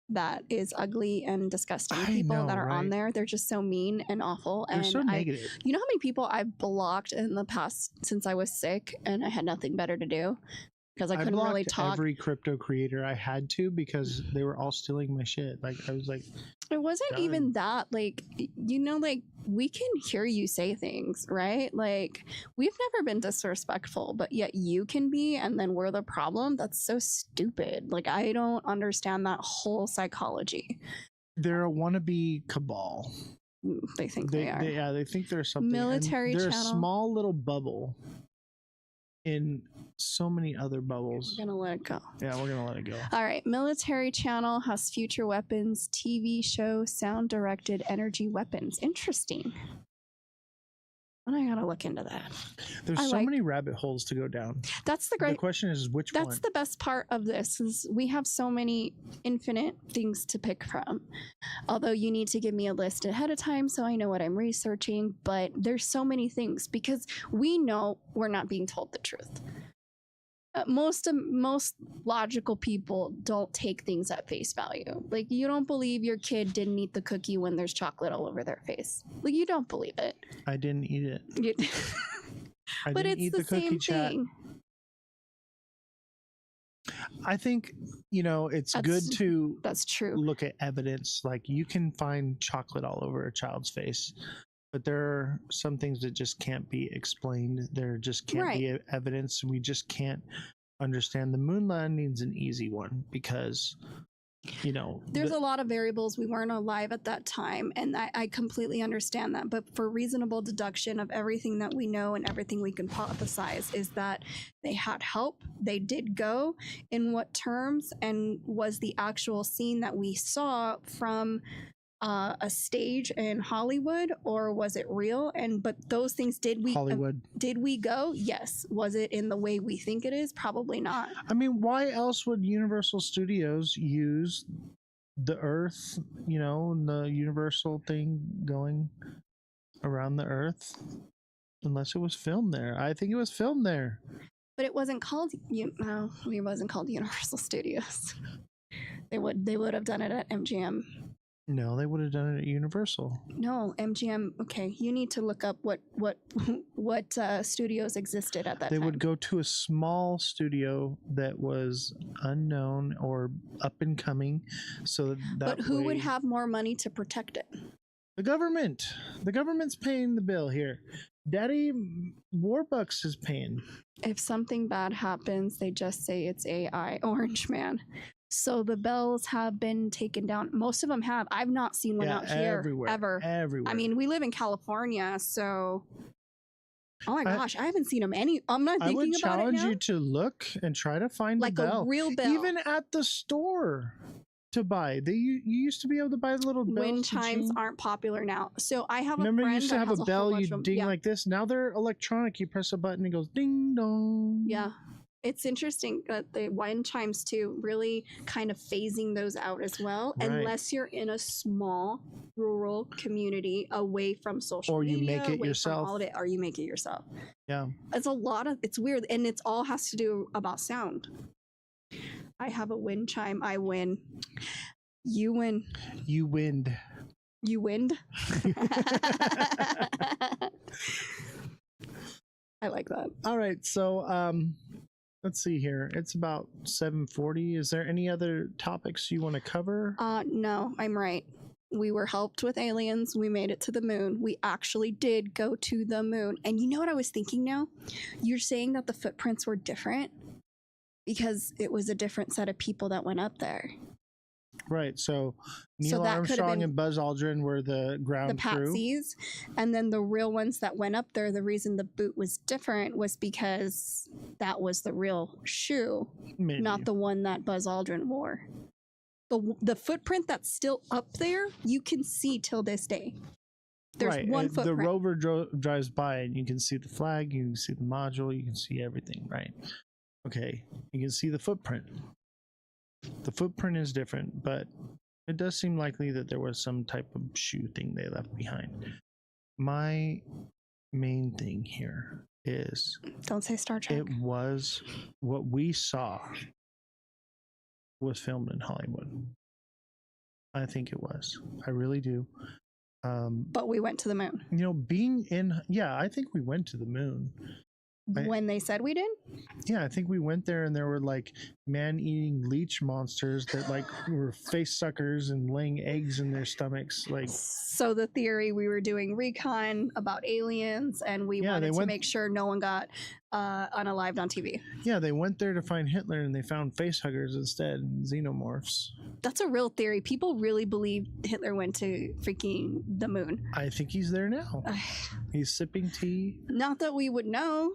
B: that is ugly and disgusting. People that are on there, they're just so mean and awful.
A: They're so negative.
B: You know how many people I've blocked in the past since I was sick and I had nothing better to do? Because I couldn't really talk.
A: Every crypto creator I had to, because they were all stealing my shit. Like I was like,
B: it wasn't even that. Like, you know, like we can hear you say things, right? Like we've never been disrespectful, but yet you can be, and then we're the problem. That's so stupid. Like I don't understand that whole psychology.
A: They're a wannabe cabal.
B: They think they are.
A: They think they're something.
B: Military
A: channel. They're
B: a
A: small little bubble in so many other bubbles.
B: We're gonna let it go.
A: Yeah, we're gonna let it go.
B: All right. Military channel has future weapons, TV show, sound directed energy weapons. Interesting. I gotta look into that.
A: There's so many rabbit holes to go down.
B: That's the great.
A: The question is which one?
B: That's the best part of this is we have so many infinite things to pick from. Although you need to give me a list ahead of time so I know what I'm researching. But there's so many things because we know we're not being told the truth. Most logical people don't take things at face value. Like you don't believe your kid didn't eat the cookie when there's chocolate all over their face. Like you don't believe it.
A: I didn't eat it.
B: But it's the same thing.
A: I think, you know, it's good to
B: that's true.
A: Look at evidence. Like you can find chocolate all over a child's face. But there are some things that just can't be explained. There just can't be evidence. We just can't understand. The moon landing's an easy one because, you know,
B: there's a lot of variables. We weren't alive at that time, and I completely understand that. But for reasonable deduction of everything that we know and everything we can hypothesize is that they had help. They did go. In what terms? And was the actual scene that we saw from a stage in Hollywood, or was it real? But those things, did we go? Yes. Was it in the way we think it is? Probably not.
A: I mean, why else would Universal Studios use the Earth, you know, the Universal thing going around the Earth, unless it was filmed there? I think it was filmed there.
B: But it wasn't called it wasn't called Universal Studios. They would have done it at MGM.
A: No, they would have done it at Universal.
B: No, MGM. Okay, you need to look up what studios existed at that time.
A: They would go to a small studio that was unknown or up and coming, so that.
B: But who would have more money to protect it?
A: The government. The government's paying the bill here. Daddy Warbucks is paying.
B: If something bad happens, they just say it's AI. Orange Man. So the bells have been taken down. Most of them have. I've not seen one out here ever.
A: Everywhere.
B: I mean, we live in California, so. Oh my gosh, I haven't seen them any. I'm not thinking about it now.
A: I would challenge you to look and try to find
B: like a bell. Real bell,
A: even at the store to buy. You used to be able to buy the little bells.
B: Wind chimes aren't popular now. So I have a friend.
A: Remember, you used to have a bell you ding like this. Now they're electronic. You press a button, it goes ding dong.
B: Yeah. It's interesting that the wind chimes too, really kind of phasing those out as well, unless you're in a small rural community away from social media.
A: Or you make it yourself.
B: Or you make it yourself.
A: Yeah.
B: It's weird. And it all has to do about sound. I have a wind chime. I win. You win.
A: You win.
B: You win. I like that.
A: All right, so let's see here. It's about 7:40. Is there any other topics you want to cover?
B: No, I'm right. We were helped with aliens. We made it to the moon. We actually did go to the moon. And you know what I was thinking now? You're saying that the footprints were different because it was a different set of people that went up there.
A: Right. So
B: So
A: Neil
B: that could have
A: Armstrong
B: been
A: and Buzz Aldrin were the ground
B: The
A: crew.
B: patsies. And then the real ones that went up there, the reason the boot was different was because that was the real shoe,
A: Maybe.
B: not the one that Buzz Aldrin wore. The footprint that's still up there, you can see till this day. There's
A: right.
B: one
A: The
B: footprint.
A: rover drives by and you can see the flag, you can see the module, you can see everything, right? Okay, you can see the footprint. The footprint is different, but it does seem likely that there was some type of shoe thing they left behind. My main thing here is
B: Don't say Star Trek.
A: it was what we saw was filmed in Hollywood. I think it was. I really do.
B: But we went to the moon.
A: You know, I think we went to the moon.
B: When they said we did?
A: Yeah, I think we went there and there were like man-eating leech monsters that like were face suckers and laying eggs in their stomachs. Like,
B: So the theory, we were doing recon about aliens and we wanted to make sure no one got unalived on TV.
A: Yeah, they went there to find Hitler and they found face huggers instead, xenomorphs.
B: That's a real theory. People really believe Hitler went to freaking the moon.
A: I think he's there now. He's sipping tea.
B: Not that we would know.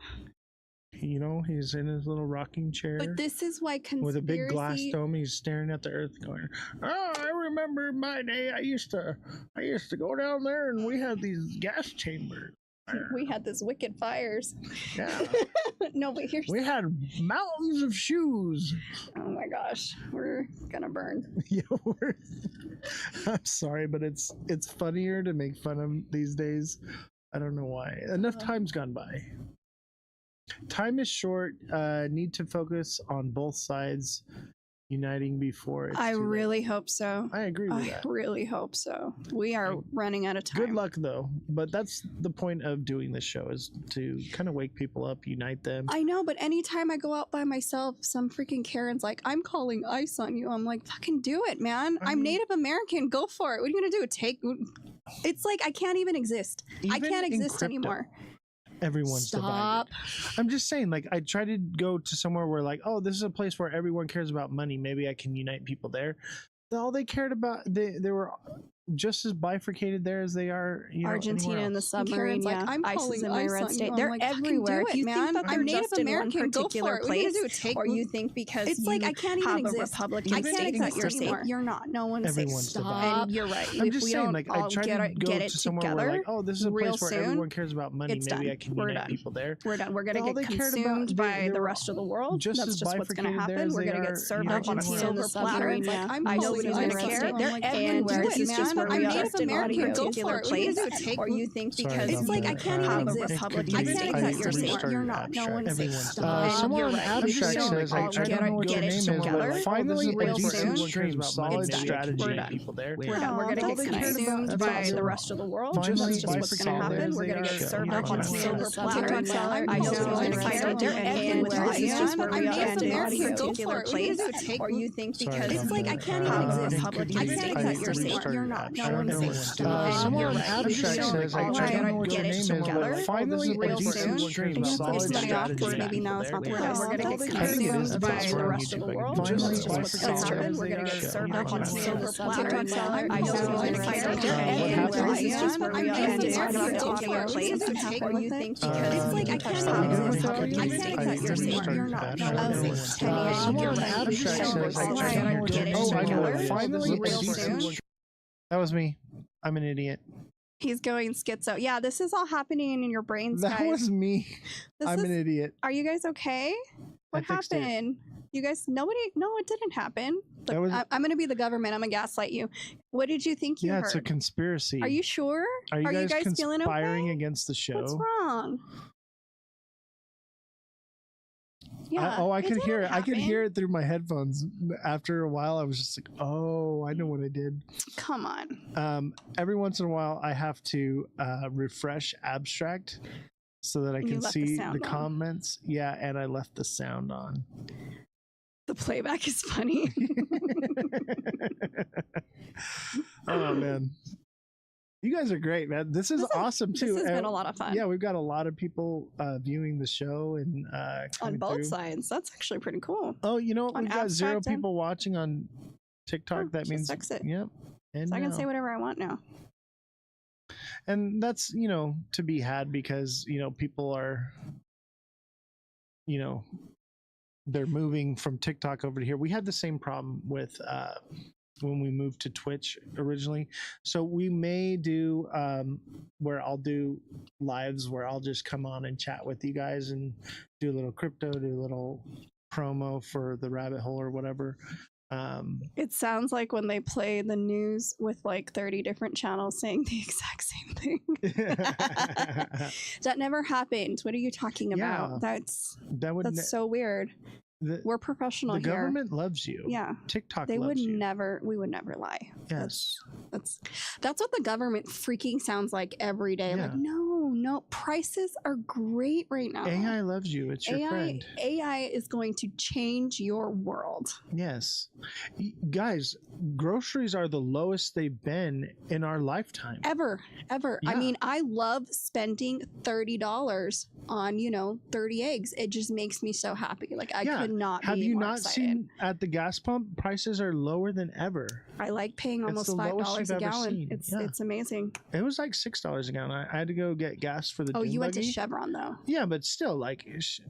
A: You know, he's in his little rocking chair.
B: But this is why conspiracy...
A: With a big glass dome, he's staring at the earth going, "Oh, I remember my day. I used to go down there and we had these gas chambers.
B: We had this wicked fires."
A: Yeah.
B: No, but here's...
A: We had mountains of shoes.
B: Oh my gosh, we're gonna burn.
A: Yeah, I'm sorry, but it's funnier to make fun of these days. I don't know why. Enough time's gone by. Time is short. Need to focus on both sides uniting before it's
B: I
A: too late.
B: really hope so.
A: I agree with
B: I
A: that.
B: really hope so. We are running out of time.
A: Good luck though. But that's the point of doing this show, is to kind of wake people up, unite them.
B: I know, but anytime I go out by myself, some freaking Karen's like, "I'm calling ICE on you." I'm like, fucking do it, man. I'm Native American. Go for it. What are you gonna do? It's like I can't even exist. I
A: Even
B: can't
A: in
B: exist
A: crypto,
B: anymore.
A: Everyone's
B: Stop.
A: divided. I'm just saying, like, I try to go to somewhere where, like, oh, this is a place where everyone cares about money. Maybe I can unite people there. All they cared about, they were just as bifurcated there as they are, you know,
B: Argentina and the submarine.
C: yeah.
B: I'm
C: ICE
B: calling
C: is in my
B: ICE
C: red
B: on
C: state.
B: you.
C: They're
B: I'm like, fucking
C: everywhere.
B: do
C: If
B: it,
C: you
B: man.
C: think that
B: I'm
C: they're
B: Native
C: just in one
B: American. Go
C: particular
B: for it. What are you
C: place,
B: gonna do? Take
C: or you think because
B: It's like
C: you
B: I can't
C: have
B: even
C: a
B: exist.
C: Republican
B: I can't
C: state that
B: exist
C: you're safe.
B: anymore. You're not. No one's safe.
A: Everyone's
B: Stop.
A: divided.
C: And you're right.
A: I'm
C: If
A: just
C: we
A: saying,
C: don't
A: like, I
C: all
A: try to go
C: get it
A: to somewhere where, like, oh, this is a
B: real
A: place where
B: soon,
A: everyone cares about money.
B: it's
A: Maybe
B: done.
A: I can
B: We're
A: unite
B: done.
A: people there.
B: We're done. We're gonna
A: All
B: get
A: they cared about-
B: consumed
A: they
B: by the
A: were
B: rest of the world.
A: just
B: That's
A: as
B: just what's gonna
A: bifurcated there
B: happen.
A: as
B: We're
A: they
B: gonna
A: are,
B: get served
A: you know,
B: up on a
A: anywhere
B: silver
A: else.
B: platter. It's
C: Yeah.
B: like I'm
C: I know
B: calling
C: it is
B: ICE
C: in
B: on
C: red
B: you.
C: state.
B: I'm
C: They're
B: like,
C: everywhere.
B: do
C: This
B: it,
C: is just
B: man.
C: where
B: I'm
C: we are
B: Native
C: just in
B: American.
C: audio
B: Go
C: particular
B: for it. What are you
C: place.
B: gonna do? Take
C: Or you think
A: Sorry
C: because
A: about
B: It's like
A: that.
B: I can't
C: have
B: even
C: a
B: exist.
C: Republican
B: I
A: Even
B: can't
C: state
A: I
C: that
B: exist
C: you're safe.
B: anymore. You're not. No
A: abstract.
B: one's safe.
A: Everyone's
B: Stop.
A: divided.
B: And
A: Someone
B: you're
A: on
B: right.
A: abstract
B: We should
A: says,
B: all
A: I don't know what
B: get
A: your
B: it
A: name is,
B: together.
A: but finally
B: real
A: a
B: soon.
A: decent stream, solid
B: It's done.
A: strategy
B: We're
A: and
B: done.
A: people there.
B: We're done. We're
A: That's
B: gonna
A: all
B: get
A: they cared about.
B: consumed
A: That's
B: by
A: awesome.
B: the rest of the world.
A: Finally,
B: That's just what's gonna
A: bifurcated
B: happen.
A: as
B: We're
A: they
B: gonna
A: are.
B: get served
A: Yeah.
B: up on a
A: Yeah.
B: silver
C: Yeah.
B: platter.
C: Yeah.
B: I know
C: Yeah.
B: it's
C: Yeah.
B: excited.
C: They're
B: And
C: everywhere. This is
B: man,
C: just where
B: I'm
C: we are
B: Native
C: in
B: American.
C: audio
B: Go for
C: particular
B: it. What are you
C: place.
B: gonna do? Take
C: Or you think
A: Sorry
C: because
B: It's like I can't even
C: have a
B: exist.
C: Republican
B: I
C: state
B: can't
C: that
B: exist.
C: you're safe.
B: You're not. No one's
A: Everyone's
B: safe.
A: divided.
B: And
A: Someone
B: you're
A: on
B: right.
A: abstract
B: We should
A: says, I
B: all
A: don't know what
B: get
A: your
B: it
A: name is,
B: together.
A: but finally a
B: Real
A: decent
B: soon.
A: stream,
B: It's
A: solid
B: money off.
A: strategy
B: Or
A: and
B: maybe
A: people
B: now it's
A: there.
B: not the
A: Yeah.
B: right. We're
A: That's
B: gonna
A: all
B: get
A: they cared about.
B: consumed
A: That's
B: by
A: what's
B: the
A: on
B: rest of
A: YouTube.
B: the world.
A: Just
B: That's
A: as
B: just what's gonna
A: bifurcated
B: happen.
A: as
B: We're
A: they
B: gonna
A: are.
B: get served
A: Yeah.
B: up on a silver platter.
C: I know
B: so
C: it's
B: excited.
C: They're everywhere.
A: happened?
C: This is just where we are in
B: Native
C: audio
B: American.
C: particular
B: Go for it.
C: place.
B: Take
C: Or
B: with
C: you
B: it.
C: think
B: It's
C: because
B: like I can't
A: Are you
B: even
A: good with
B: exist.
A: that?
B: I can't exist anymore. You're not. No one's safe.
A: Someone
B: You're
A: on
B: right.
A: abstract
B: We should
A: says,
B: all
A: I don't know what your
B: get it
A: name is,
B: together.
A: but finally a
B: Real
A: decent
B: soon.
A: That was me. I'm an idiot.
B: He's going schizo. Yeah, this is all happening in your brains,
A: That
B: guys.
A: was me.
B: This
A: I'm
B: is-
A: an idiot.
B: Are you guys okay? What
A: fixed it.
B: happened? You guys, nobody, no, it didn't happen. Look,
A: That was-
B: I'm going to be the government. I'm going to gaslight you. What did you think you
A: Yeah,
B: heard?
A: it's a conspiracy.
B: Are you sure?
A: Are you guys
B: feeling
A: conspiring
B: okay?
A: against the show?
B: What's wrong? Yeah.
A: I could hear it.
B: didn't
A: I could
B: happen.
A: hear it through my headphones. After a while, I was just like, "Oh, I know what I did."
B: Come on.
A: Every once in a while, I have to refresh abstract so that I
B: You
A: can
B: left the
A: see
B: sound
A: the
B: on.
A: comments. Yeah, and I left the sound on.
B: The playback is funny.
A: Oh man, you guys are great, man. This is awesome too.
B: This has been a lot of fun.
A: Yeah, we've got a lot of people viewing the show and
B: On
A: coming
B: both
A: through.
B: sides. That's actually pretty cool.
A: Oh, you know,
B: On
A: we've got 0
B: abstract and-
A: people watching on TikTok.
B: Oh,
A: That
B: just
A: means
B: fix it.
A: Yep. And
B: So I can
A: now.
B: say whatever I want now.
A: And that's, you know, to be had because, you know, people are, you know, they're moving from TikTok over to here. We had the same problem with when we moved to Twitch originally. So we may do where I'll do lives where I'll just come on and chat with you guys and do a little crypto, do a little promo for the rabbit hole or whatever.
B: It sounds like when they play the news with like 30 different channels saying the exact same thing. That never happened. What are you talking about?
A: Yeah.
B: That's
A: that would
B: so weird. We're professional
A: the
B: here.
A: government loves you.
B: Yeah.
A: TikTok
B: They
A: loves
B: would
A: you.
B: never, we would never lie.
A: Yes.
B: That's what the government freaking sounds like every day.
A: Yeah.
B: Like, no, prices are great right now.
A: AI loves you. It's your friend.
B: AI is going to change your world.
A: Yes. Guys, groceries are the lowest they've been in our lifetime.
B: Ever. I
A: Yeah.
B: mean, I love spending $30 on, 30 eggs. It just makes me so happy. Like, I
A: Yeah.
B: could not
A: Have
B: be
A: you
B: more
A: not
B: excited.
A: seen at the gas pump prices are lower than ever?
B: I like paying
A: It's
B: almost
A: the lowest
B: $5
A: you've
B: a
A: ever
B: gallon.
A: seen. Yeah.
B: It's amazing.
A: It was like $6 a gallon. I had to go get gas for the
B: Oh,
A: dune
B: you went to
A: buggy.
B: Chevron though.
A: Yeah, but still, like, it's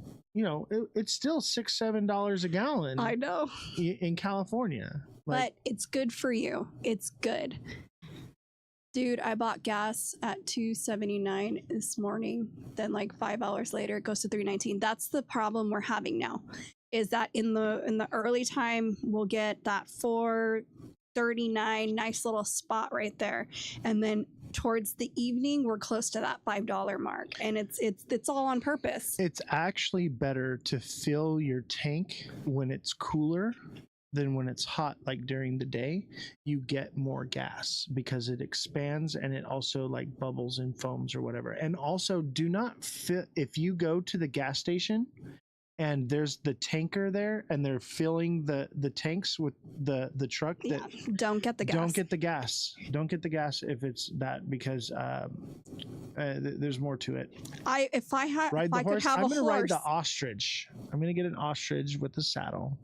A: still $6-7 a gallon
B: I know.
A: in California. Like,
B: But it's good for you. It's good. Dude, I bought gas at $2.79 this morning. Then like 5 hours later, it goes to $3.19. That's the problem we're having now. Is that in the early time we'll get that $4.39 nice little spot right there, and then towards the evening we're close to that $5 mark, and it's all on purpose.
A: it's actually better to fill your tank when it's cooler than when it's hot. Like during the day, you get more gas because it expands and it also like bubbles and foams or whatever. And also, do not fit if you go to the gas station and there's the tanker there and they're filling the tanks with the truck that
B: Don't get the gas.
A: don't get the gas if it's that, because there's more to it.
B: If I
A: Ride the
B: could
A: horse.
B: have
A: I'm
B: a
A: gonna
B: horse,
A: ride the ostrich. I'm gonna get an ostrich with a saddle,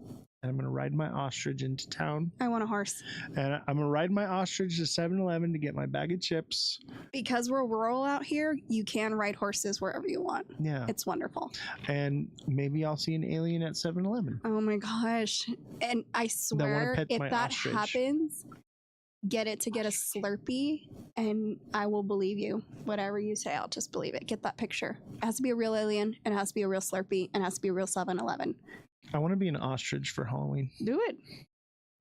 A: and I'm gonna ride my ostrich into town,
B: I want a horse.
A: and I'm gonna ride my ostrich to 7-Eleven to get my bag of chips.
B: Because we're rural out here, you can ride horses wherever you want.
A: Yeah,
B: It's wonderful.
A: and maybe I'll see an alien at 7-Eleven.
B: Oh my gosh. And I swear,
A: pet
B: if
A: my
B: that
A: ostrich.
B: happens, get it to get a Slurpee, and I will believe you. Whatever you say, I'll just believe it. Get that picture. It has to be a real alien, and it has to be a real Slurpee, and it has to be a real 7-Eleven.
A: I want to be an ostrich for Halloween.
B: Do it.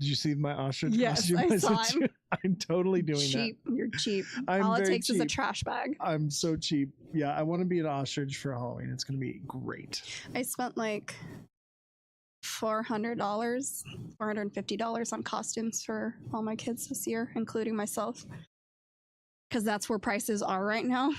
A: Did you see my ostrich
B: Yes,
A: costume?
B: I saw
A: sent you? I'm totally doing
B: Cheap. You're cheap.
A: that. I'm
B: All it
A: very
B: takes is a
A: cheap.
B: trash bag.
A: I'm so cheap. Yeah, I want to be an ostrich for Halloween. It's going to be great.
B: I spent like $400, $450 on costumes for all my kids this year, including myself. Because that's where prices are right now.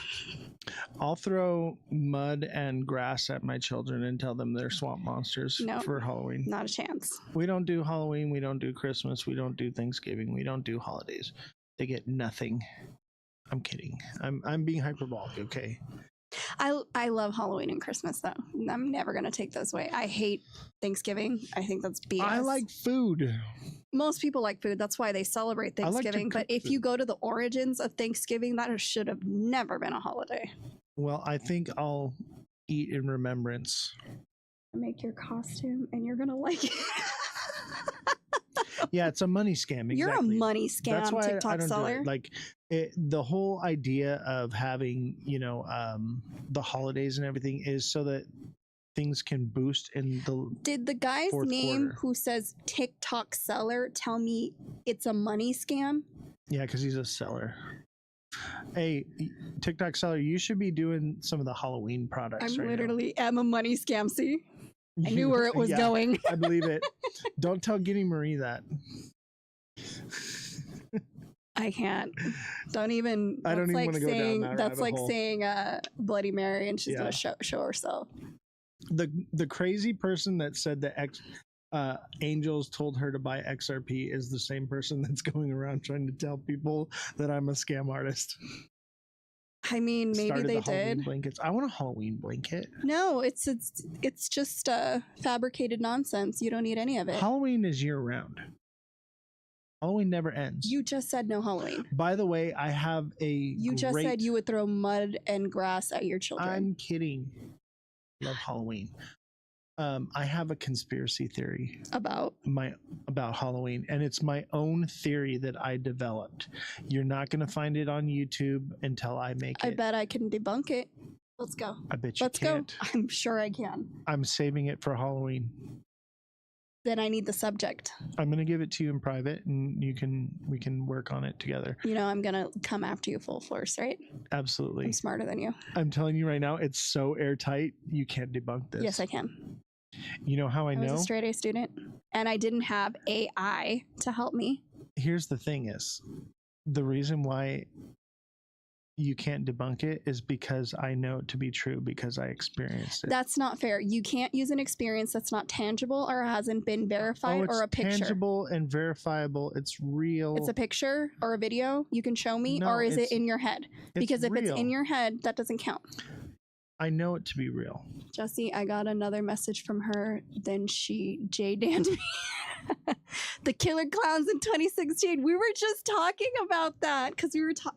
A: I'll throw mud and grass at my children and tell them they're swamp monsters
B: No.
A: for Halloween.
B: Not a chance.
A: We don't do Halloween. We don't do Christmas. We don't do Thanksgiving. We don't do holidays. They get nothing. I'm kidding. I'm being hyperbolic, okay?
B: I love Halloween and Christmas though. I'm never gonna take those away. I hate Thanksgiving. I think that's BS.
A: I like food.
B: Most people like food. That's why they celebrate
A: I like to
B: Thanksgiving.
A: cook
B: But if
A: food.
B: you go to the origins of Thanksgiving, that should have never been a holiday.
A: Well, I think I'll eat in remembrance.
B: Make your costume and you're gonna like it.
A: Yeah, it's a money scam. Exactly.
B: You're a money scam
A: That's why I
B: TikTok
A: don't
B: seller.
A: do it. Like the whole idea of having, the holidays and everything is so that things can boost in the.
B: Did the guy's
A: fourth
B: name
A: quarter.
B: who says TikTok seller tell me it's a money scam?
A: Yeah, because he's a seller. Hey, TikTok seller, you should be doing some of the Halloween products.
B: I'm
A: right now.
B: literally am a money scam. See, I knew where it was
A: Yeah,
B: going.
A: I believe it. Don't tell Guinea Marie that.
B: I can't. Don't even.
A: I don't
B: that's
A: even
B: like
A: wanna go down
B: saying,
A: that
B: That's
A: rabbit
B: like
A: hole.
B: saying Bloody Mary and she's
A: Yeah.
B: gonna show herself.
A: The crazy person that said that angels told her to buy XRP is the same person that's going around trying to tell people that I'm a scam artist.
B: I mean, maybe
A: Started
B: they
A: the Halloween
B: did.
A: blankets. I want a Halloween blanket.
B: No, it's just fabricated nonsense. You don't need any of it.
A: Halloween is year round. Halloween never ends.
B: You just said no Halloween.
A: By the way, I have a.
B: You just said you would throw mud and grass at your children.
A: I'm kidding. Love Halloween. I have a conspiracy theory
B: about
A: Halloween, and it's my own theory that I developed. You're not going to find it on YouTube until I make it.
B: I bet I can debunk it. Let's go.
A: I bet you
B: Let's
A: can't.
B: go. I'm sure I can.
A: I'm saving it for Halloween.
B: Then I need the subject.
A: I'm going to give it to you in private, and we can work on it together.
B: You know, I'm going to come after you full force, right?
A: Absolutely.
B: I'm smarter than you.
A: I'm telling you right now, it's so airtight, you can't debunk this.
B: Yes, I can.
A: You know how I know?
B: I was a straight A student, and I didn't have AI to help me.
A: Here's the thing is, the reason why you can't debunk it is because I know it to be true because I experienced it.
B: That's not fair. You can't use an experience that's not tangible or hasn't been verified or a picture.
A: Tangible and verifiable. It's real.
B: It's a picture or a video you can show me,
A: No,
B: or is it in your head? Because if it's
A: real.
B: in your head, that doesn't count.
A: I know it to be real.
B: Jesse, I got another message from her. Then she J-Danned me. The killer clowns in 2016. We were just talking about that because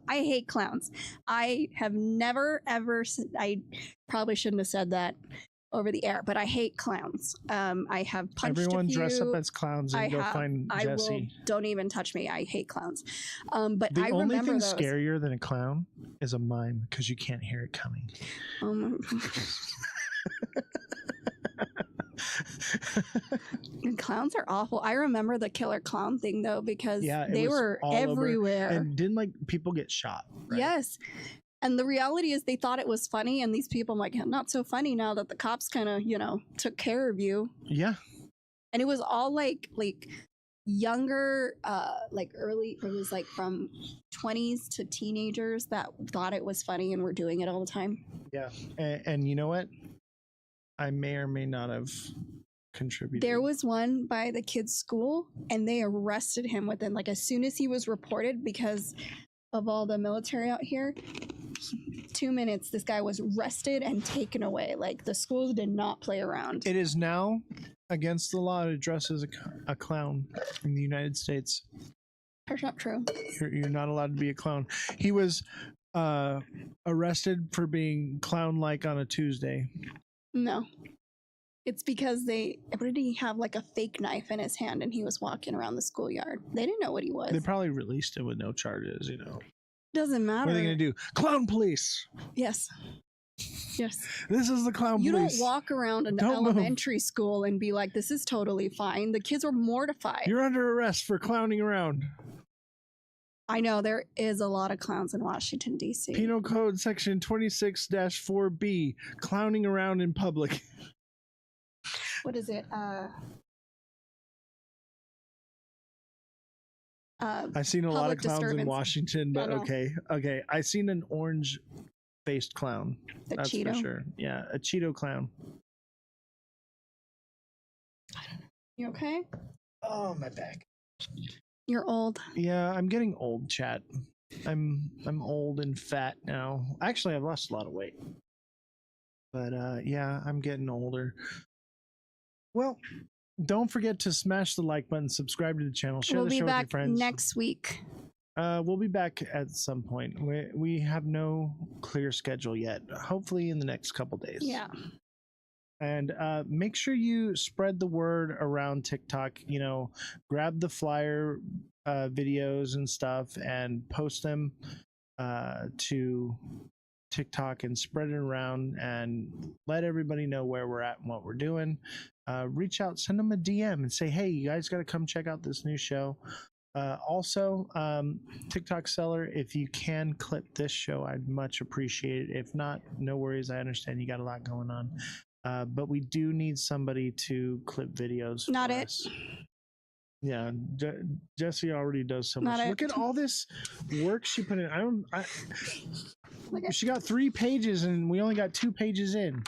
B: I hate clowns. I have never ever. I probably shouldn't have said that over the air, but I hate clowns. I have punched
A: Everyone
B: a few.
A: dress up as clowns and go find Jesse.
B: Don't even touch me. I hate clowns. But
A: The
B: I
A: only
B: remember
A: thing
B: those.
A: scarier than a clown is a mime because you can't hear it coming.
B: Clowns are awful. I remember the killer clown thing though because
A: Yeah,
B: they were
A: all over.
B: everywhere.
A: And didn't like people get shot? Right?
B: Yes. And the reality is they thought it was funny, and these people, I'm like, not so funny now that the cops kind of, took care of you.
A: Yeah.
B: And it was all like younger, like early, it was like from 20s to teenagers that thought it was funny and were doing it all the time.
A: Yeah. And you know what? I may or may not have contributed.
B: There was one by the kid's school, and they arrested him within, like, as soon as he was reported because of all the military out here. 2 minutes, this guy was arrested and taken away. Like, the schools did not play around.
A: It is now against the law to dress as a clown in the United States.
B: That's not true.
A: You're not allowed to be a clown. He was arrested for being clown-like on a Tuesday.
B: No. It's because what did he have, like a fake knife in his hand, and he was walking around the schoolyard. They didn't know what he was.
A: They probably released him with no charges,
B: Doesn't matter.
A: What are they going to do? Clown police.
B: Yes. Yes.
A: This is the clown
B: You
A: police.
B: don't walk around an elementary school and be like, this is totally fine. The kids were mortified.
A: You're under arrest for clowning around.
B: I know there is a lot of clowns in Washington, D.C.
A: Penal Code Section 26-4B, clowning around in public.
B: What is it?
A: I've seen a lot of
B: public
A: clowns in
B: disturbance.
A: Washington, but
B: No.
A: okay. I seen an orange-faced clown.
B: The
A: That's
B: Cheeto.
A: for sure. Yeah, a Cheeto clown.
B: You okay?
A: Oh, my back.
B: You're old.
A: Yeah, I'm getting old, chat. I'm old and fat now. Actually, I've lost a lot of weight. But yeah, I'm getting older. Well, don't forget to smash the like button, subscribe to the channel, share
B: We'll
A: the
B: be
A: show with your
B: back
A: friends.
B: next week.
A: We'll be back at some point. We have no clear schedule yet. Hopefully in the next couple days.
B: Yeah.
A: And make sure you spread the word around TikTok. Grab the flyer videos and stuff and post them to TikTok and spread it around and let everybody know where we're at and what we're doing. Reach out, send them a DM and say, hey, you guys got to come check out this new show. Also, TikTok seller, if you can clip this show, I'd much appreciate it. If not, no worries. I understand you got a lot going on. But we do need somebody to clip videos.
B: Not
A: for
B: it.
A: us. Yeah, Jesse already does so
B: Not
A: much.
B: it.
A: Look at all this work she put in.
B: Look at-
A: She got 3 pages and we only got 2 pages in.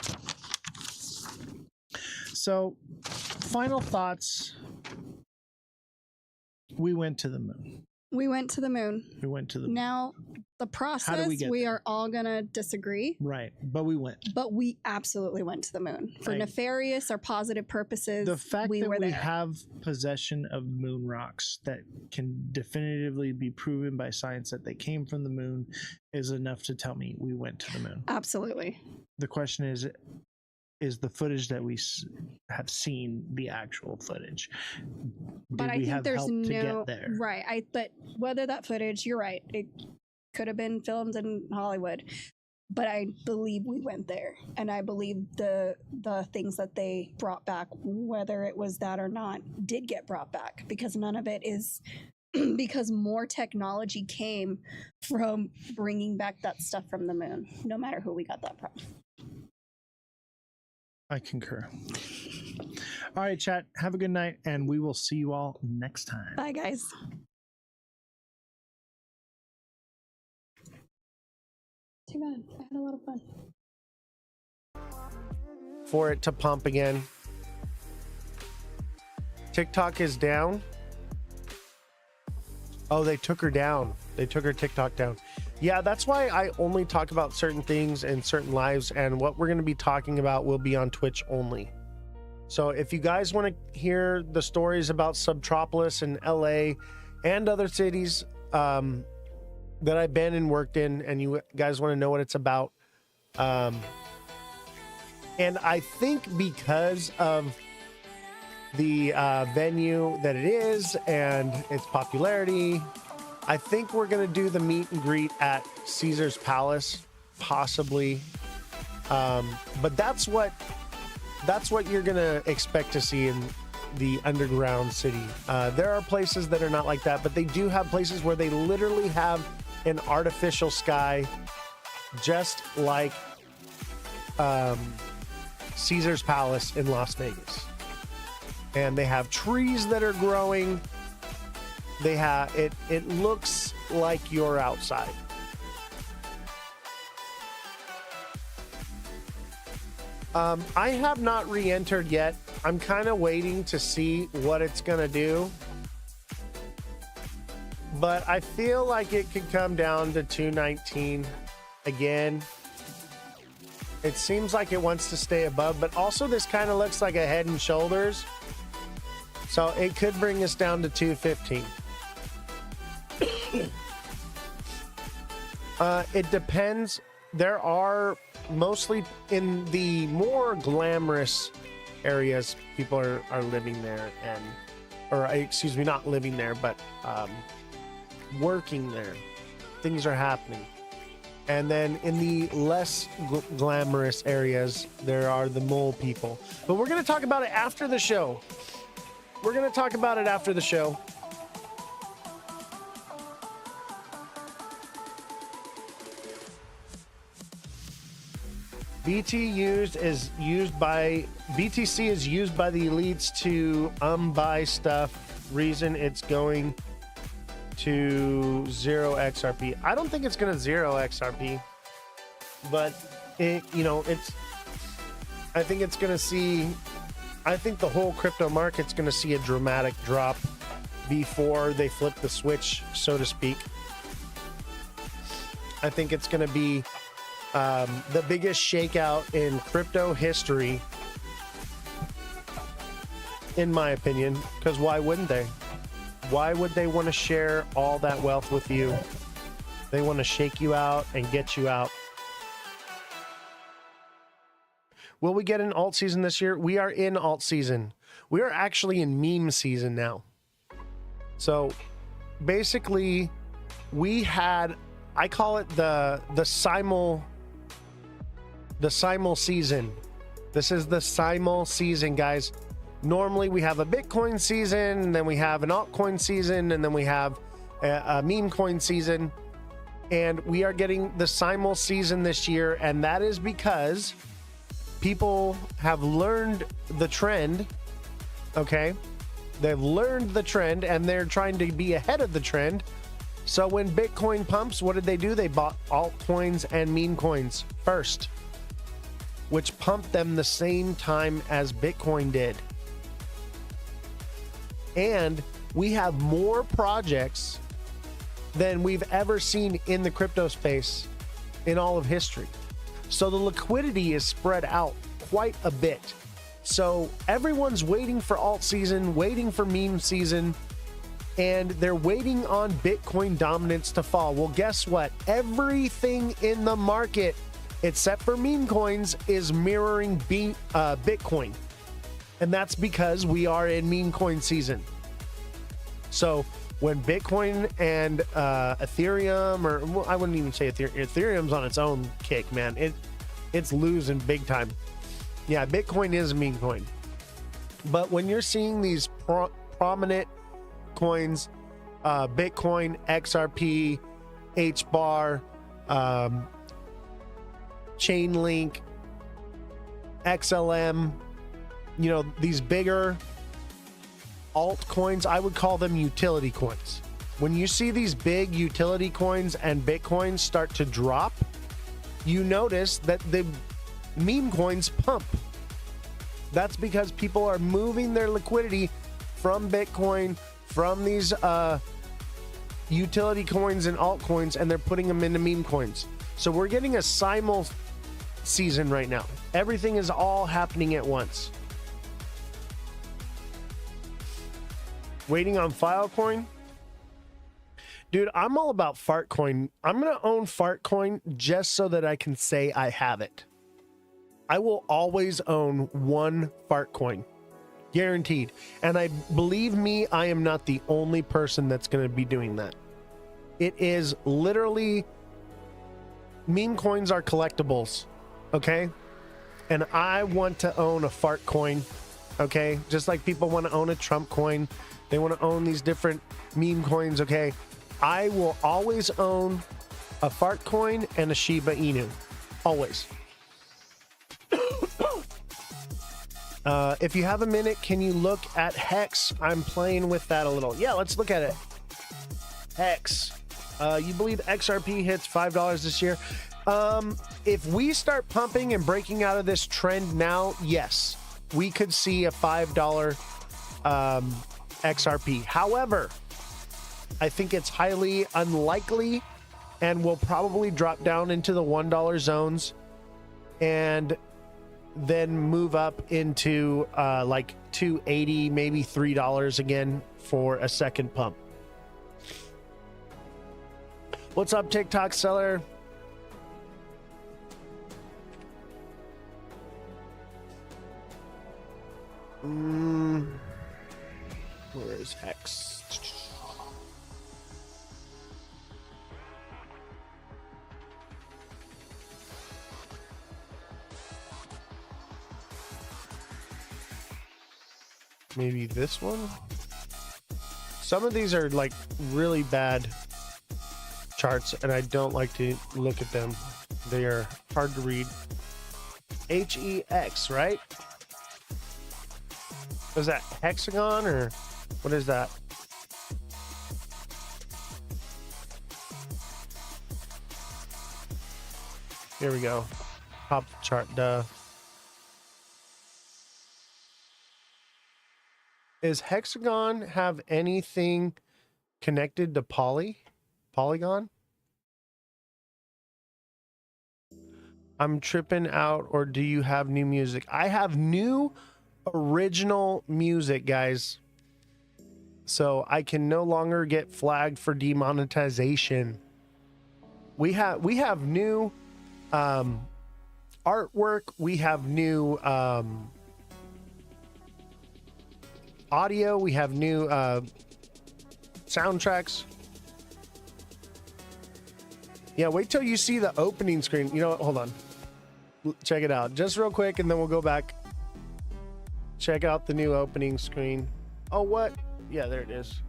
A: So, final thoughts. We went to the moon.
B: We went to the moon.
A: We went to the moon.
B: Now, the process,
A: we get
B: we
A: there?
B: are all going to disagree,
A: Right, but we went.
B: but we absolutely went to the moon for
A: Right.
B: nefarious or positive purposes.
A: The fact
B: we
A: that
B: were
A: we
B: there.
A: have possession of moon rocks that can definitively be proven by science that they came from the moon is enough to tell me we went to the moon.
B: Absolutely.
A: The question is the footage that we have seen the actual footage?
B: But
A: Did
B: I
A: we
B: think
A: have
B: there's
A: help
B: no
A: to get there?
B: right. But whether that footage, you're right, it could have been filmed in Hollywood. But I believe we went there, and I believe the things that they brought back, whether it was that or not, did get brought back, because none of it is because more technology came from bringing back that stuff from the moon. No matter who we got that from.
A: I concur. All right, chat. Have a good night, and we will see you all next time.
B: Bye, guys. Too bad. I had a lot of fun.
D: For it to pump again. TikTok is down. Oh, they took her down. They took her TikTok down. Yeah, that's why I only talk about certain things in certain lives, and what we're going to be talking about will be on Twitch only. So if you guys want to hear the stories about Subtropolis and LA and other cities that I've been and worked in, and you guys want to know what it's about, and I think because of the venue that it is and its popularity, I think we're gonna do the meet and greet at Caesar's Palace, possibly. But that's what you're gonna expect to see in the underground city. There are places that are not like that, but they do have places where they literally have an artificial sky, just like Caesar's Palace in Las Vegas. And they have trees that are growing. They have it looks like you're outside. I have not re-entered yet. I'm kind of waiting to see what it's gonna do, but I feel like it could come down to 219 again. It seems like it wants to stay above, but also this kind of looks like a Head and Shoulders, so it could bring us down to 215. It depends. There are mostly in the more glamorous areas, people are living there, and or excuse me, not living there, but working there. Things are happening. And then in the less glamorous areas, there are the mole people. But we're going to talk about it after the show. We're going to talk about it after the show. BTC is used by the elites to buy stuff. Reason it's going to 0 XRP. I don't think it's going to 0 XRP, but I think it's going to see. I think the whole crypto market's going to see a dramatic drop before they flip the switch, so to speak. I think it's going to be the biggest shakeout in crypto history, in my opinion, because why wouldn't they? Why would they want to share all that wealth with you? They want to shake you out and get you out. Will we get an alt season this year? We are in alt season. We are actually in meme season now. So basically, we had, I call it the simul season. This is the simul season, guys. Normally we have a Bitcoin season, and then we have an altcoin season, and then we have a meme coin season, and we are getting the simul season this year, and that is because people have learned the trend, okay? They've learned the trend and they're trying to be ahead of the trend. So when Bitcoin pumps, what did they do? They bought altcoins and meme coins first, which pumped them the same time as Bitcoin did. And we have more projects than we've ever seen in the crypto space in all of history. So the liquidity is spread out quite a bit. So everyone's waiting for alt season, waiting for meme season, and they're waiting on Bitcoin dominance to fall. Well, guess what? Everything in the market, except for meme coins, is mirroring Bitcoin. And that's because we are in meme coin season. So when Bitcoin and Ethereum, or well, I wouldn't even say Ethereum's on its own kick, man. It's losing big time. Yeah, Bitcoin is a meme coin. But when you're seeing these prominent coins, Bitcoin, XRP, HBAR, Chainlink, XLM, you know, these bigger altcoins, I would call them utility coins. When you see these big utility coins and Bitcoin start to drop, you notice that the meme coins pump. That's because people are moving their liquidity from Bitcoin, from these utility coins and altcoins, and they're putting them into meme coins. So we're getting a simul season right now. Everything is all happening at once. Waiting on Filecoin. Dude, I'm all about Fartcoin. I'm going to own Fartcoin just so that I can say I have it. I will always own one Fartcoin. Guaranteed. And I believe me, I am not the only person that's going to be doing that. It is literally, meme coins are collectibles, okay? And I want to own a Fartcoin, okay? Just like people want to own a Trump coin. They want to own these different meme coins, okay? I will always own a Fartcoin and a Shiba Inu. Always. If you have a minute, can you look at Hex? I'm playing with that a little. Yeah, let's look at it. Hex. You believe XRP hits $5 this year? If we start pumping and breaking out of this trend now, yes, we could see a $5 XRP. However, I think it's highly unlikely and will probably drop down into the $1 zones and then move up into like $2.80, maybe $3 again for a second pump. What's up, TikTok seller? Where is Hex? Maybe this one? Some of these are like really bad charts and I don't like to look at them. They are hard to read. HEX, right? Is that hexagon or what is that? Here we go. Top chart, duh. Is hexagon have anything connected to Polygon? I'm tripping out, or do you have new music? I have new original music, guys. So I can no longer get flagged for demonetization. We have new artwork, we have new audio, we have new soundtracks. Yeah, wait till you see the opening screen. You know what? Hold on. Check it out. Just real quick, and then we'll go back. Check out the new opening screen. Oh, what? Yeah, there it is.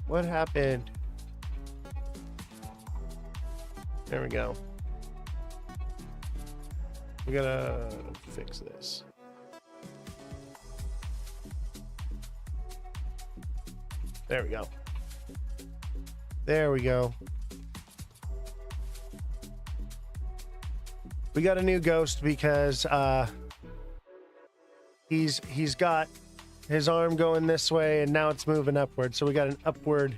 D: What happened? There we go. We gotta fix this. There we go. There we go. We got a new ghost because he's got his arm going this way and now it's moving upward. So we got an upward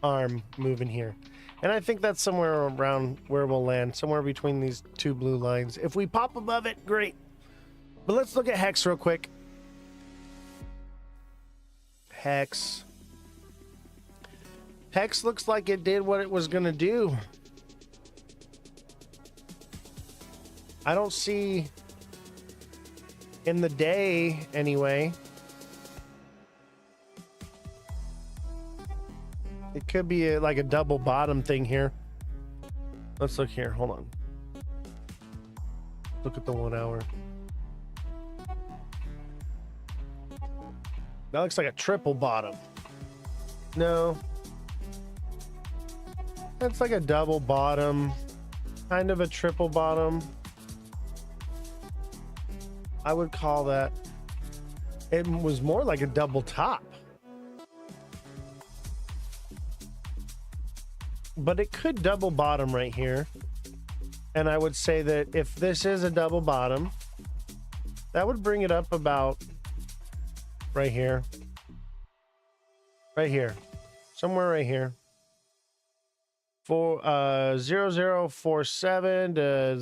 D: arm moving here. And I think that's somewhere around where we'll land, somewhere between these two blue lines. If we pop above it, great. But let's look at Hex real quick. Hex. Hex looks like it did what it was going to do. I don't see, in the day anyway, it could be like a double bottom thing here. Let's look here. Hold on. Look at the 1 hour. That looks like a triple bottom. No. That's like a double bottom. Kind of a triple bottom. I would call that. It was more like a double top. But it could double bottom right here. And I would say that if this is a double bottom, that would bring it up about right here. Right here. Somewhere right here. For 0047 to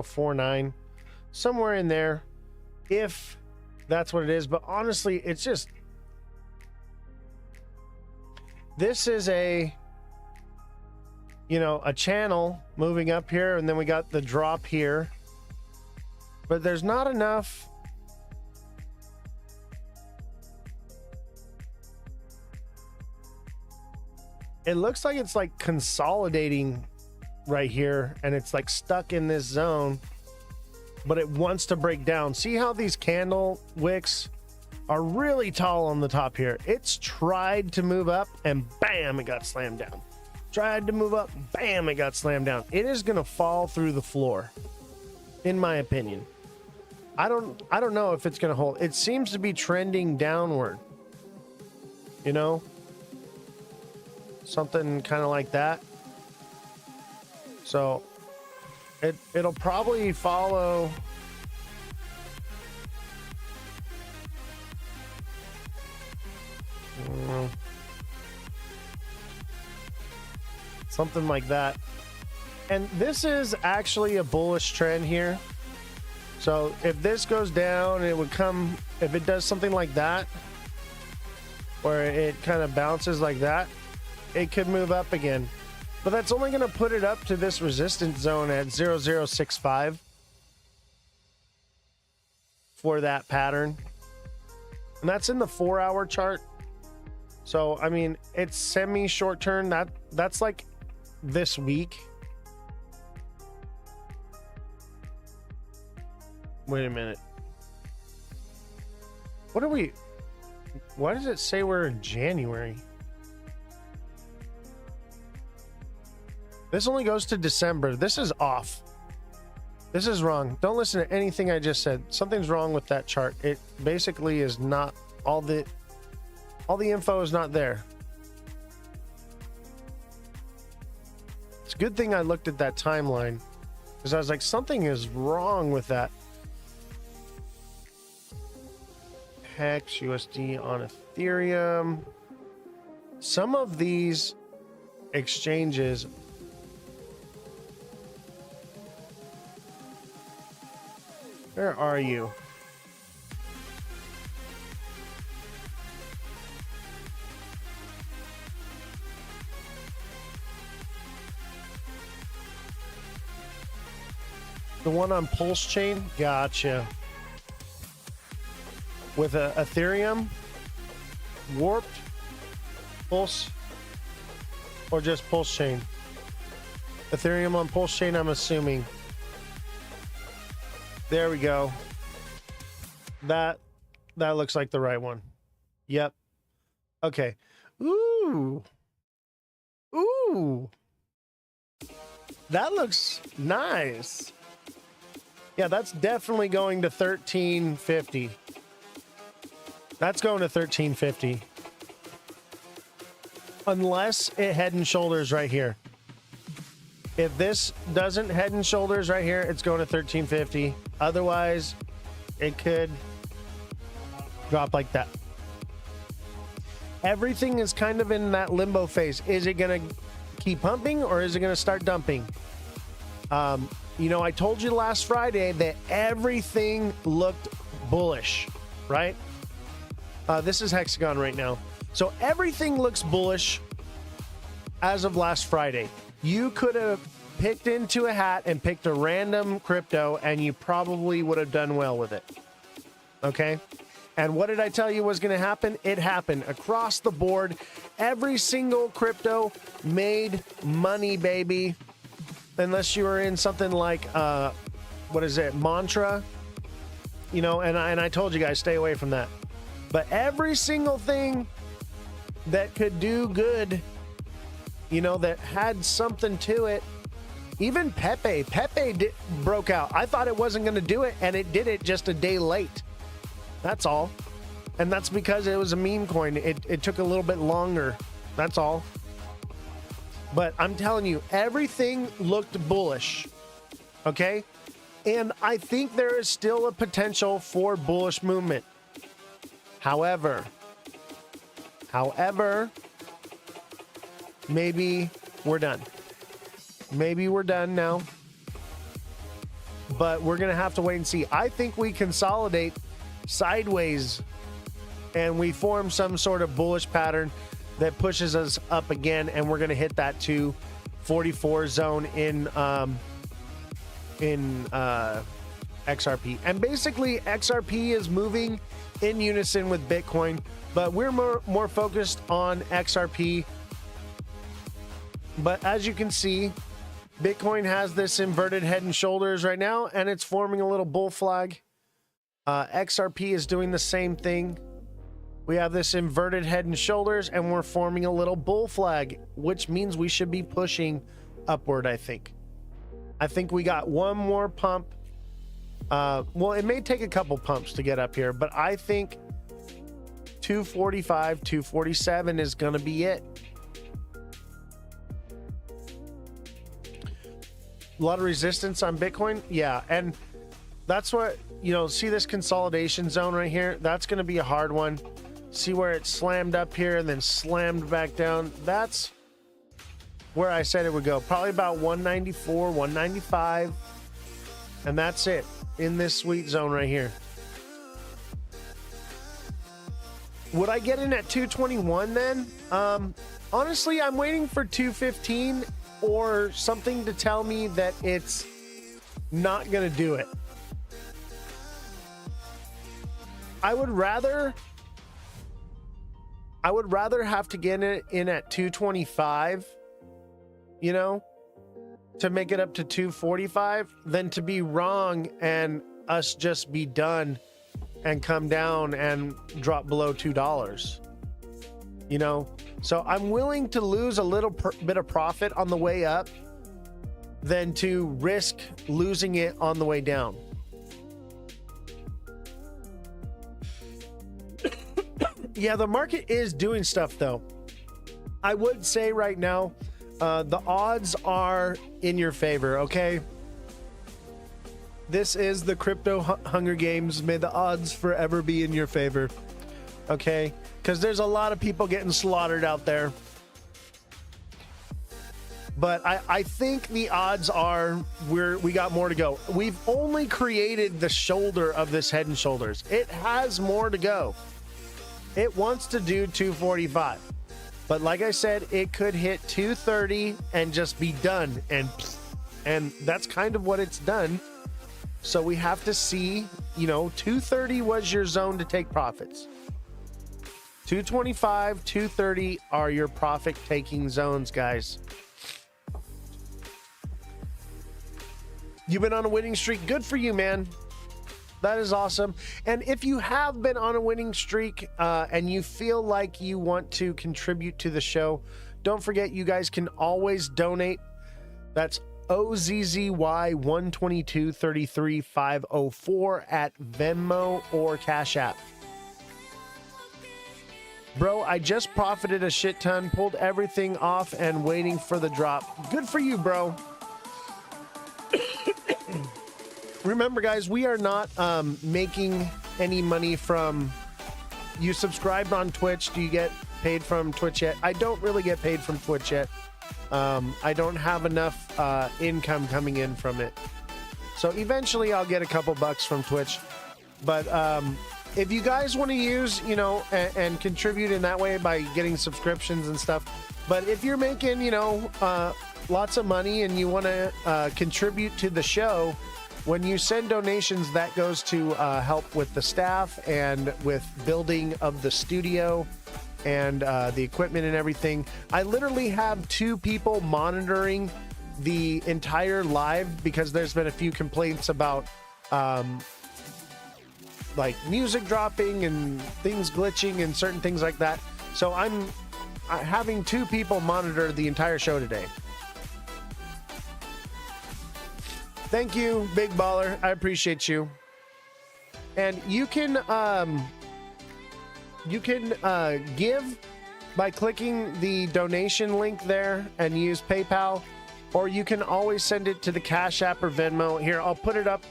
D: 0049. Somewhere in there. If that's what it is. But honestly, it's just... This is a... You know, a channel moving up here, and then we got the drop here. But there's not enough. It looks like it's like consolidating right here, and it's like stuck in this zone, but it wants to break down. See how these candle wicks are really tall on the top here? It's tried to move up, and bam, it got slammed down. Tried to move up, bam, it got slammed down. It is gonna fall through the floor, in my opinion. I don't know if it's gonna hold. It seems to be trending downward. You know? Something kind of like that. So it'll probably follow. Something like that. And this is actually a bullish trend here. So if this goes down, it would come, if it does something like that, where it kind of bounces like that, it could move up again. But that's only going to put it up to this resistance zone at 0065 for that pattern. And that's in the 4-hour chart. So, I mean, it's semi-short term. That's like this week. Wait a minute. What are we... Why does it say we're in January? This only goes to December. This is off. This is wrong. Don't listen to anything I just said. Something's wrong with that chart. It basically is not... All the info is not there. It's a good thing I looked at that timeline, because I was like, something is wrong with that. Hex USD on Ethereum. Some of these exchanges where are you? The one on Pulse Chain? Gotcha. With a Ethereum, Warped, Pulse, or just Pulse Chain? Ethereum on Pulse Chain, I'm assuming. There we go. That looks like the right one. Yep. Okay. Ooh. Ooh. That looks nice. Yeah, that's definitely going to 1350. That's going to 1350. Unless it head and shoulders right here. If this doesn't head and shoulders right here, it's going to 1350. Otherwise, it could drop like that. Everything is kind of in that limbo phase. Is it going to keep pumping or is it going to start dumping? You know, I told you last Friday that everything looked bullish, right? This is Hexagon right now. So everything looks bullish as of last Friday. You could have picked into a hat and picked a random crypto and you probably would have done well with it. Okay? And what did I tell you was going to happen? It happened across the board. Every single crypto made money, baby. Unless you were in something like, what is it, Mantra? You know, and I told you guys, stay away from that. But every single thing that could do good, you know, that had something to it, even Pepe broke out. I thought it wasn't going to do it, and it did it just a day late. That's all. And that's because it was a meme coin. It took a little bit longer. That's all. But I'm telling you, everything looked bullish. Okay? And I think there is still a potential for bullish movement. However, maybe we're done. Maybe we're done now. But we're going to have to wait and see. I think we consolidate sideways and we form some sort of bullish pattern that pushes us up again, and we're going to hit that 244 zone in XRP. And basically, XRP is moving in unison with Bitcoin, but we're more focused on XRP. But as you can see, Bitcoin has this inverted head and shoulders right now, and it's forming a little bull flag. XRP is doing the same thing. We have this inverted head and shoulders, and we're forming a little bull flag, which means we should be pushing upward, I think. I think we got one more pump. Well, it may take a couple pumps to get up here, but I think 245, 247 is going to be it. A lot of resistance on Bitcoin. Yeah, and that's what, you know, see this consolidation zone right here? That's going to be a hard one. See where it slammed up here and then slammed back down? That's where I said it would go. Probably about 194, 195. And that's it in this sweet zone right here. Would I get in at 221 then? Honestly, I'm waiting for 215 or something to tell me that it's not going to do it. I would rather have to get it in at 225, you know, to make it up to 245 than to be wrong and us just be done and come down and drop below $2, you know? So I'm willing to lose a little bit of profit on the way up than to risk losing it on the way down. Yeah, the market is doing stuff though. I would say right now, the odds are in your favor, okay? This is the crypto Hunger Games. May the odds forever be in your favor, okay? Because there's a lot of people getting slaughtered out there. But I think the odds are we got more to go. We've only created the shoulder of this head and shoulders. It has more to go. It wants to do 245. But like I said, it could hit 230 and just be done. And that's kind of what it's done. So we have to see, you know, 230 was your zone to take profits. 225, 230 are your profit taking zones, guys. You've been on a winning streak. Good for you, man. That is awesome. And if you have been on a winning streak and you feel like you want to contribute to the show, Don't forget, you guys can always donate. That's OZZY12233504 at Venmo or Cash App. Bro, I just profited a shit ton, pulled everything off and waiting for the drop. Good for you, bro. Remember, guys, we are not making any money from... You subscribed on Twitch. Do you get paid from Twitch yet? I don't really get paid from Twitch yet. I don't have enough income coming in from it. So eventually I'll get a couple bucks from Twitch. But if you guys want to use, you know, and contribute in that way by getting subscriptions and stuff. But if you're making, you know, lots of money and you want to contribute to the show, when you send donations, that goes to help with the staff and with building of the studio and the equipment and everything. I literally have 2 people monitoring the entire live because there's been a few complaints about like music dropping and things glitching and certain things like that. So I'm having 2 people monitor the entire show today. Thank you, Big Baller. I appreciate you. And you can give by clicking the donation link there and use PayPal, or you can always send it to the Cash App or Venmo. Here, I'll put it up.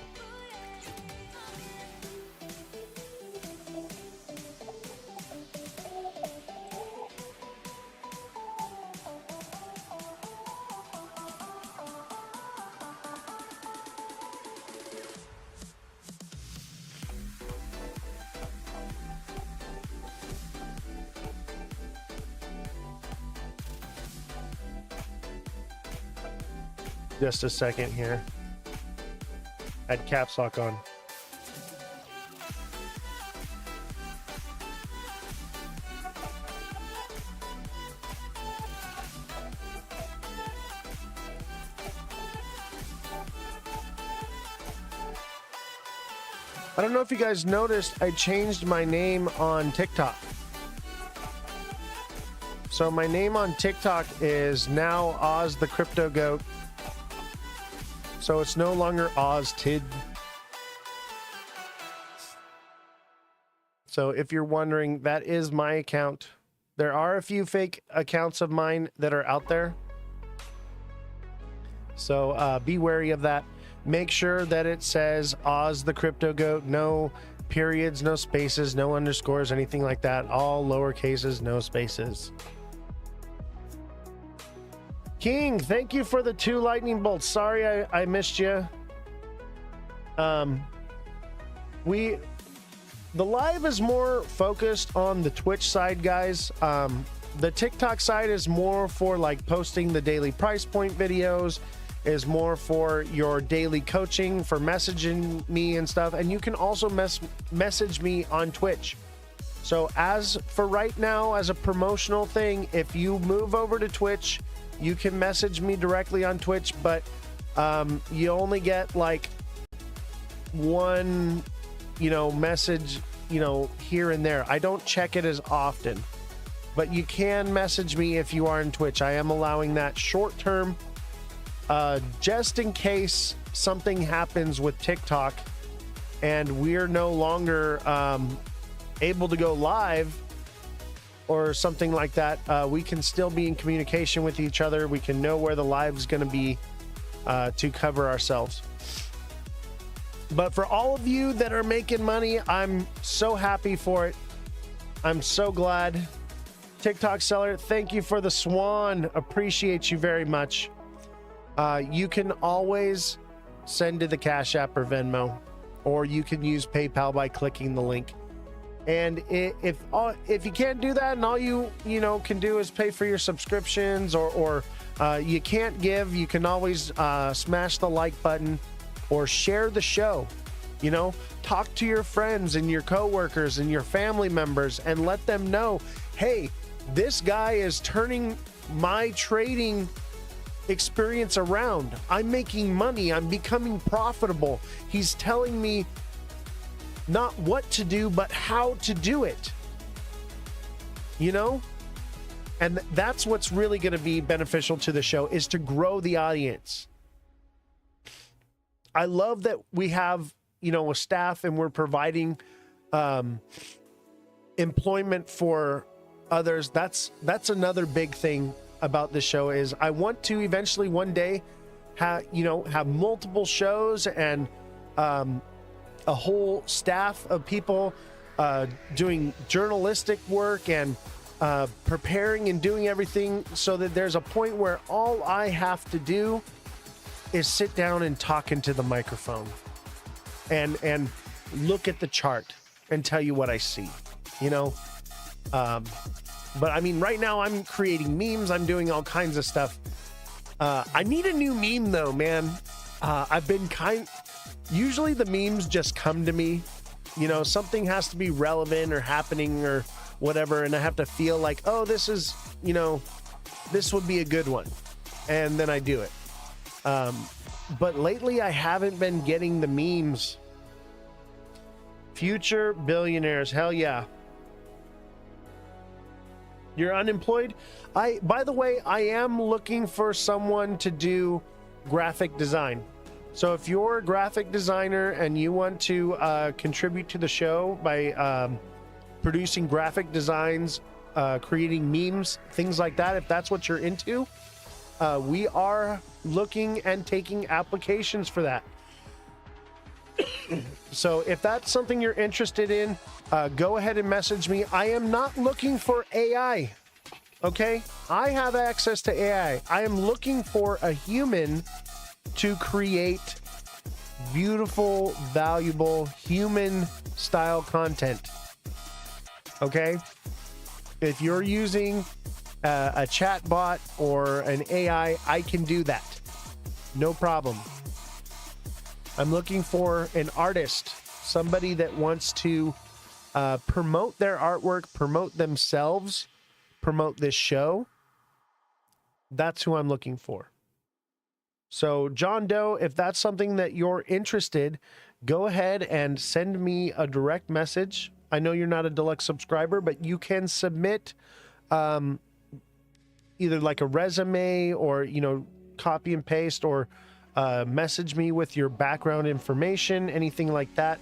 D: Just a second here. Had caps lock on. I don't know if you guys noticed, I changed my name on TikTok. So my name on TikTok is now Ozthecryptogoat. So it's no longer Oztid. So if you're wondering, that is my account. There are a few fake accounts of mine that are out there. So be wary of that. Make sure that it says Ozthecryptogoat. No periods, no spaces, no underscores, anything like that. All lower cases, no spaces. King, thank you for the 2 lightning bolts. Sorry I missed you. The live is more focused on the Twitch side, guys. The TikTok side is more for like posting the daily price point videos, is more for your daily coaching, for messaging me and stuff. And you can also message me on Twitch. So as for right now, as a promotional thing, if you move over to Twitch, you can message me directly on Twitch, but you only get like one, you know, message, you know, here and there. I don't check it as often, but you can message me if you are in Twitch. I am allowing that short term, just in case something happens with TikTok and we're no longer able to go live or something like that. We can still be in communication with each other. We can know where the live is going to be to cover ourselves. But for all of you that are making money, I'm so happy for it. I'm so glad. TikTok seller, thank you for the swan. Appreciate you very much. You can always send to the Cash App or Venmo, or you can use PayPal by clicking the link. And if you can't do that and all you can do is pay for your subscriptions, or you can't give, you can always smash the like button or share the show. You know, talk to your friends and your coworkers and your family members and let them know, hey, this guy is turning my trading experience around. I'm making money. I'm becoming profitable. He's telling me not what to do, but how to do it. You know, And that's what's really going to be beneficial to the show, is to grow the audience. I love that we have, a staff, and we're providing employment for others. That's another big thing about the show, is I want to eventually one day have multiple shows and a whole staff of people doing journalistic work and preparing and doing everything, so that there's a point where all I have to do is sit down and talk into the microphone and look at the chart and tell you what I see, but I mean, right now I'm creating memes. I'm doing all kinds of stuff. I need a new meme though, man. I've been usually the memes just come to me, something has to be relevant or happening or whatever. And I have to feel like, oh, this is, this would be a good one. And then I do it. But lately I haven't been getting the memes. Future billionaires. Hell yeah. You're unemployed? By the way, I am looking for someone to do graphic design. So if you're a graphic designer and you want to contribute to the show by producing graphic designs, creating memes, things like that, if that's what you're into, we are looking and taking applications for that. So if that's something you're interested in, go ahead and message me. I am not looking for AI. Okay? I have access to AI. I am looking for a human to create beautiful, valuable, human style content. Okay? If you're using a chat bot or an AI, I can do that. No problem. I'm looking for an artist, somebody that wants to promote their artwork, promote themselves, promote this show. That's who I'm looking for. So, John Doe, if that's something that you're interested, go ahead and send me a direct message. I know you're not a deluxe subscriber, but you can submit either like a resume or, copy and paste, or message me with your background information, anything like that.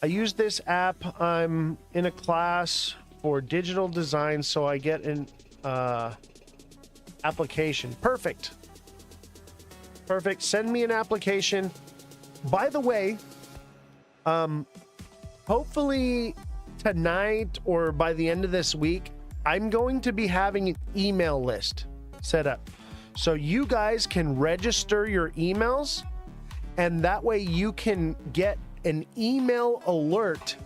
D: I use this app. I'm in a class for digital design, so I get an application. Perfect. Send me an application. By the way, hopefully tonight or by the end of this week, I'm going to be having an email list set up. So you guys can register your emails, and that way you can get an email alert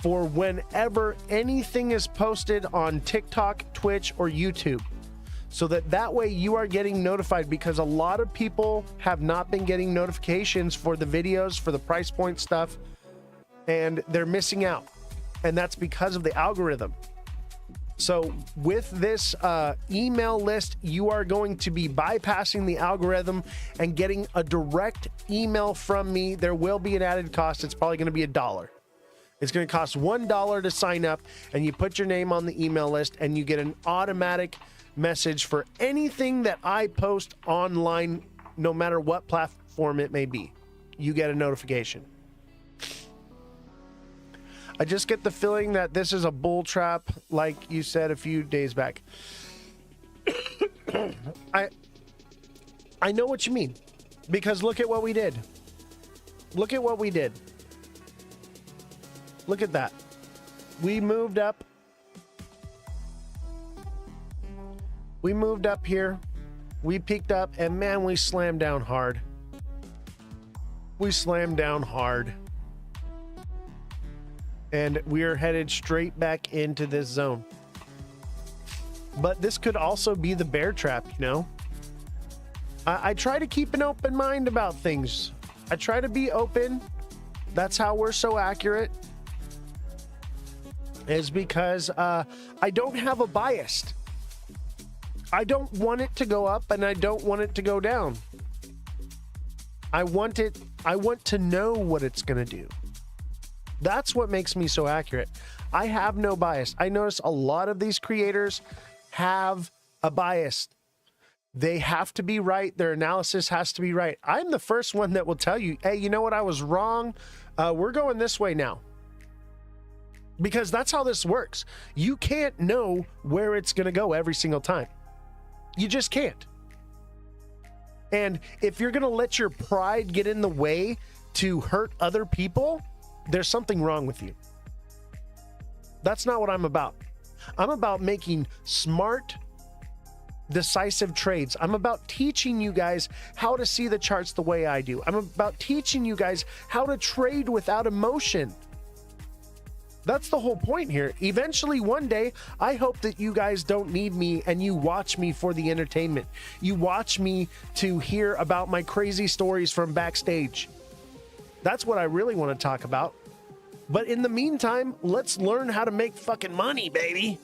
D: for whenever anything is posted on TikTok, Twitch, or YouTube. So that way you are getting notified, because a lot of people have not been getting notifications for the videos, for the price point stuff, and they're missing out. And that's because of the algorithm. So with this email list, you are going to be bypassing the algorithm and getting a direct email from me. There will be an added cost. It's probably going to be $1. It's going to cost $1 to sign up, and you put your name on the email list, and you get an automatic message for anything that I post online, no matter what platform it may be. You get a notification. I just get the feeling that this is a bull trap, like you said a few days back. I know what you mean, because look at what we did. Look at what we did. Look at that. We moved up. We moved up here. We peaked up, and man, we slammed down hard. We slammed down hard. And we're headed straight back into this zone. But this could also be the bear trap, I try to keep an open mind about things. I try to be open. That's how we're so accurate. Is because I don't have a bias. I don't want it to go up, and I don't want it to go down. I want to know what it's going to do. That's what makes me so accurate. I have no bias. I notice a lot of these creators have a bias. They have to be right. Their analysis has to be right. I'm the first one that will tell you, hey, you know what? I was wrong. We're going this way now. Because that's how this works. You can't know where it's going to go every single time. You just can't. And if you're going to let your pride get in the way to hurt other people, there's something wrong with you. That's not what I'm about. I'm about making smart, decisive trades. I'm about teaching you guys how to see the charts the way I do. I'm about teaching you guys how to trade without emotion. That's the whole point here. Eventually, one day, I hope that you guys don't need me and you watch me for the entertainment. You watch me to hear about my crazy stories from backstage. That's what I really want to talk about. But in the meantime, let's learn how to make fucking money, baby.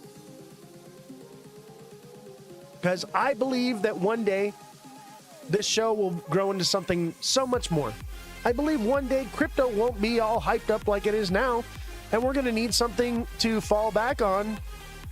D: Because I believe that one day, this show will grow into something so much more. I believe one day crypto won't be all hyped up like it is now. And we're going to need something to fall back on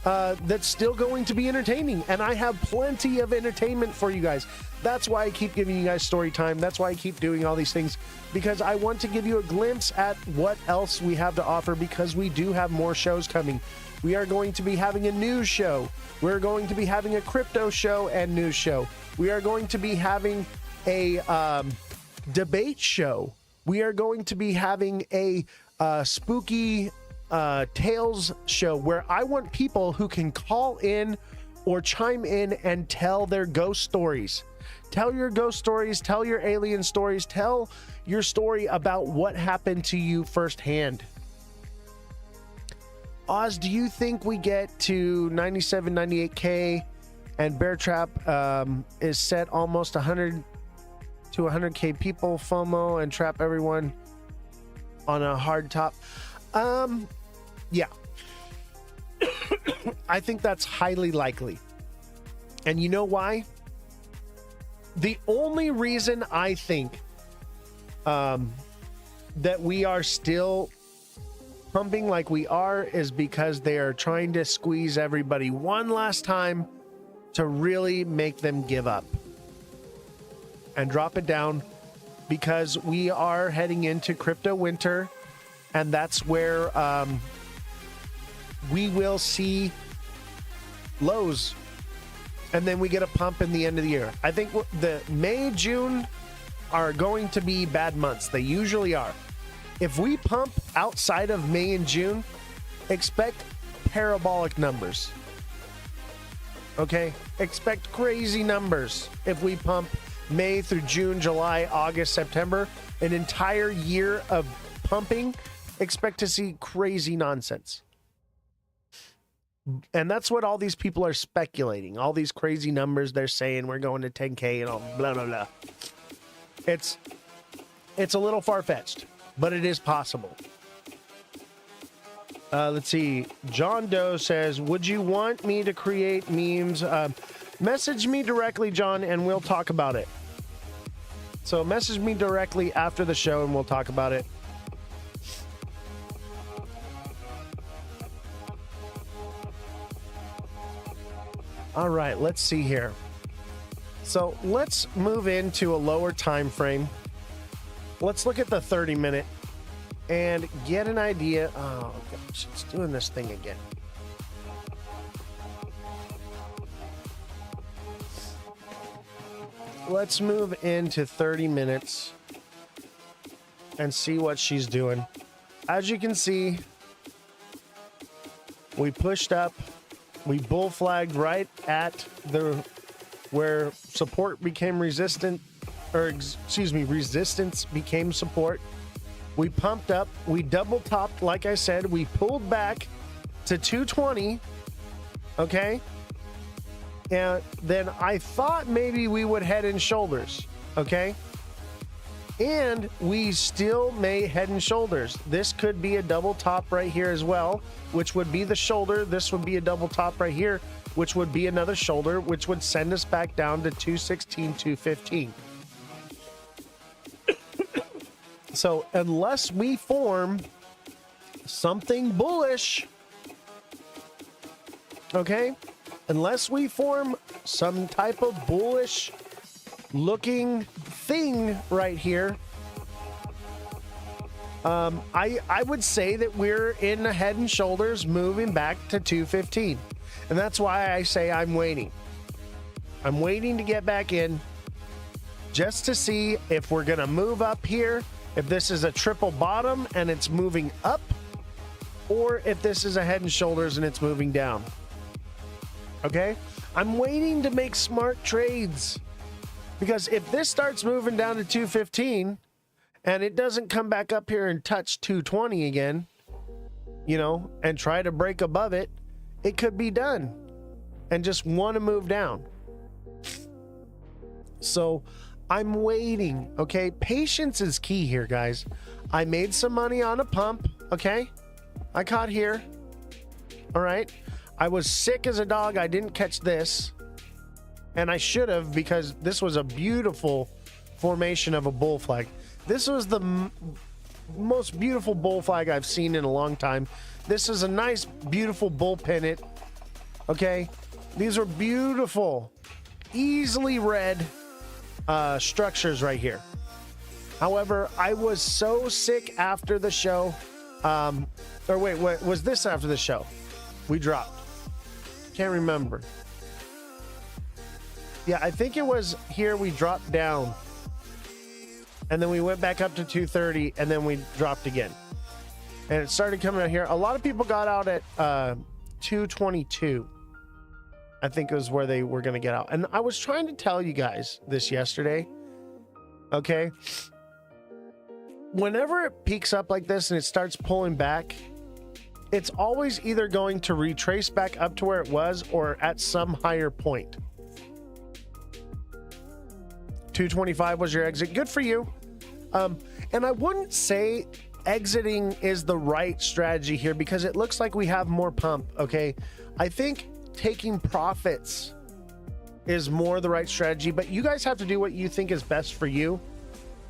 D: that's still going to be entertaining. And I have plenty of entertainment for you guys. That's why I keep giving you guys story time. That's why I keep doing all these things, because I want to give you a glimpse at what else we have to offer, because we do have more shows coming. We are going to be having a news show. We're going to be having a crypto show and news show. We are going to be having a debate show. We are going to be having a spooky tales show where I want people who can call in or chime in and tell their ghost stories. Tell your ghost stories, tell your alien stories, tell your story about what happened to you firsthand. Oz, do you think we get to 97, 98K and Bear Trap is set almost 100 to 100K people FOMO and trap everyone on a hard top? Yeah. I think that's highly likely. And you know why? The only reason I think that we are still pumping like we are is because they are trying to squeeze everybody one last time to really make them give up and drop it down, because we are heading into crypto winter, and that's where we will see lows, and then we get a pump in the end of the year. I think the May, June are going to be bad months. They usually are. If we pump outside of May and June, expect parabolic numbers. Okay? Expect crazy numbers if we pump May through June, July, August, September, an entire year of pumping. Expect to see crazy nonsense. And that's what all these people are speculating. All these crazy numbers they're saying we're going to 10K and all blah, blah, blah. It's a little far-fetched, but it is possible. Let's see. John Doe says, would you want me to create memes? Message me directly, John, and we'll talk about it. So message me directly after the show and we'll talk about it. All right, let's see here. So let's move into a lower time frame. Let's look at the 30-minute and get an idea. Oh, gosh, it's doing this thing again. Let's move into 30 minutes and see what she's doing. As you can see, we pushed up. We bull flagged right at where support became resistant, or resistance became support. We pumped up, we double topped, like I said, we pulled back to 220, okay? And then I thought maybe we would head and shoulders, okay? And we still may head and shoulders. This could be a double top right here as well, which would be the shoulder. This would be a double top right here, which would be another shoulder, which would send us back down to 216, 215. So unless we form something bullish Okay? Unless we form some type of bullish looking thing right here, I would say that we're in the head and shoulders moving back to 215. And that's why I say I'm waiting. I'm waiting to get back in just to see if we're going to move up here, if this is a triple bottom and it's moving up, or if this is a head and shoulders and it's moving down. Okay? I'm waiting to make smart trades, because if this starts moving down to 215 and it doesn't come back up here and touch 220 again, you know, and try to break above it, it could be done and just want to move down. So I'm waiting, okay? Patience is key here, guys. I made some money on a pump, okay? I caught here. All right. I was sick as a dog. I didn't catch this. And I should have, because this was a beautiful formation of a bull flag. This was the most beautiful bull flag I've seen in a long time. This is a nice, beautiful bull pennant. Okay. These are beautiful, easily read structures right here. However, I was so sick after the show. Or wait, what was this after the show? We dropped. Can't remember. Yeah, I think it was here we dropped down. And then we went back up to 230 and then we dropped again. And it started coming out here. A lot of people got out at 222. I think it was where they were going to get out. And I was trying to tell you guys this yesterday. Okay. Whenever it peaks up like this and it starts pulling back, it's always either going to retrace back up to where it was or at some higher point. 225 was your exit. Good for you. And I wouldn't say exiting is the right strategy here, because it looks like we have more pump. Okay. I think taking profits is more the right strategy, but you guys have to do what you think is best for you.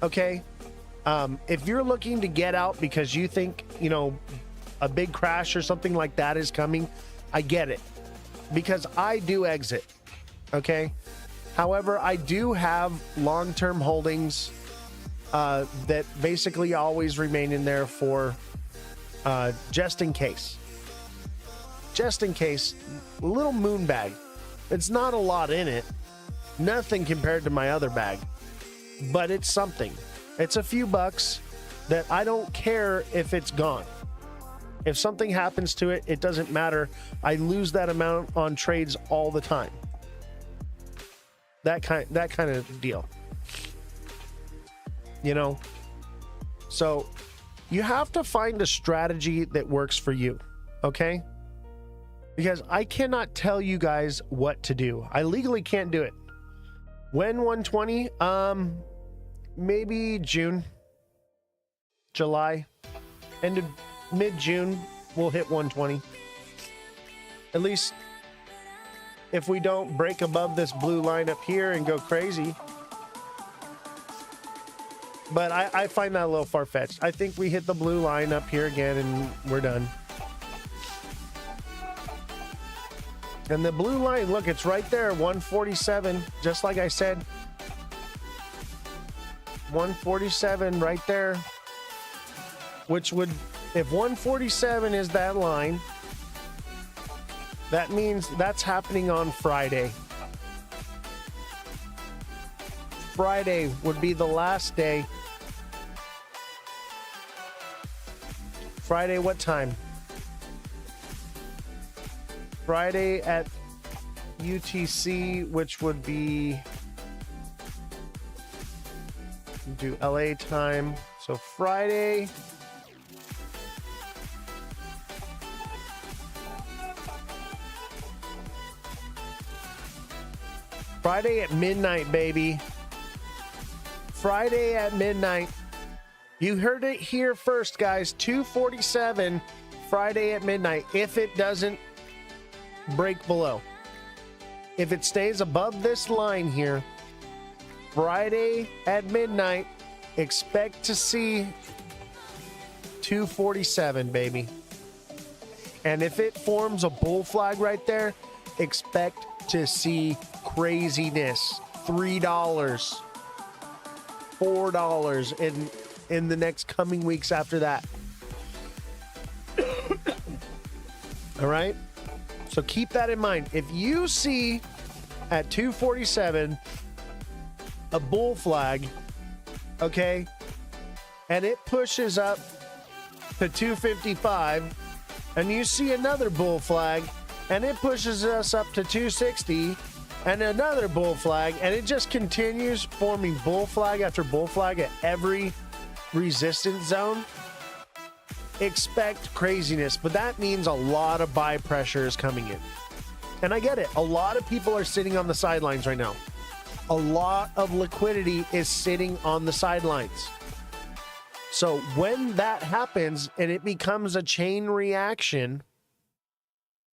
D: Okay. If you're looking to get out because you think, you know, a big crash or something like that is coming, I get it, because I do exit. Okay. However, I do have long-term holdings that basically always remain in there for just in case. Just in case. A little moon bag. It's not a lot in it. Nothing compared to my other bag. But it's something. It's a few bucks that I don't care if it's gone. If something happens to it, it doesn't matter. I lose that amount on trades all the time. That kind of deal. You know? So you have to find a strategy that works for you. Okay? Because I cannot tell you guys what to do. I legally can't do it. When 120? Maybe June. July. End of mid-June, we'll hit 120. At least if we don't break above this blue line up here and go crazy. But I find that a little far-fetched. I think we hit the blue line up here again and we're done. And the blue line, look, it's right there, 147, just like I said. 147 right there. Which would, if 147 is that line, that means that's happening on Friday. Friday would be the last day. Friday, what time? Friday at UTC, which would be, do LA time. So Friday. Friday at midnight, baby. Friday at midnight. You heard it here first, guys. 247 Friday at midnight. If it doesn't break below. If it stays above this line here, Friday at midnight, expect to see 247, baby. And if it forms a bull flag right there, expect to see craziness. $3, $4 in the next coming weeks after that. All right? So keep that in mind. If you see at 247 a bull flag, okay, and it pushes up to 255, and you see another bull flag, and it pushes us up to 260, and another bull flag, and it just continues forming bull flag after bull flag at every resistance zone, expect craziness. But that means a lot of buy pressure is coming in. And I get it. A lot of people are sitting on the sidelines right now. A lot of liquidity is sitting on the sidelines. So when that happens and it becomes a chain reaction,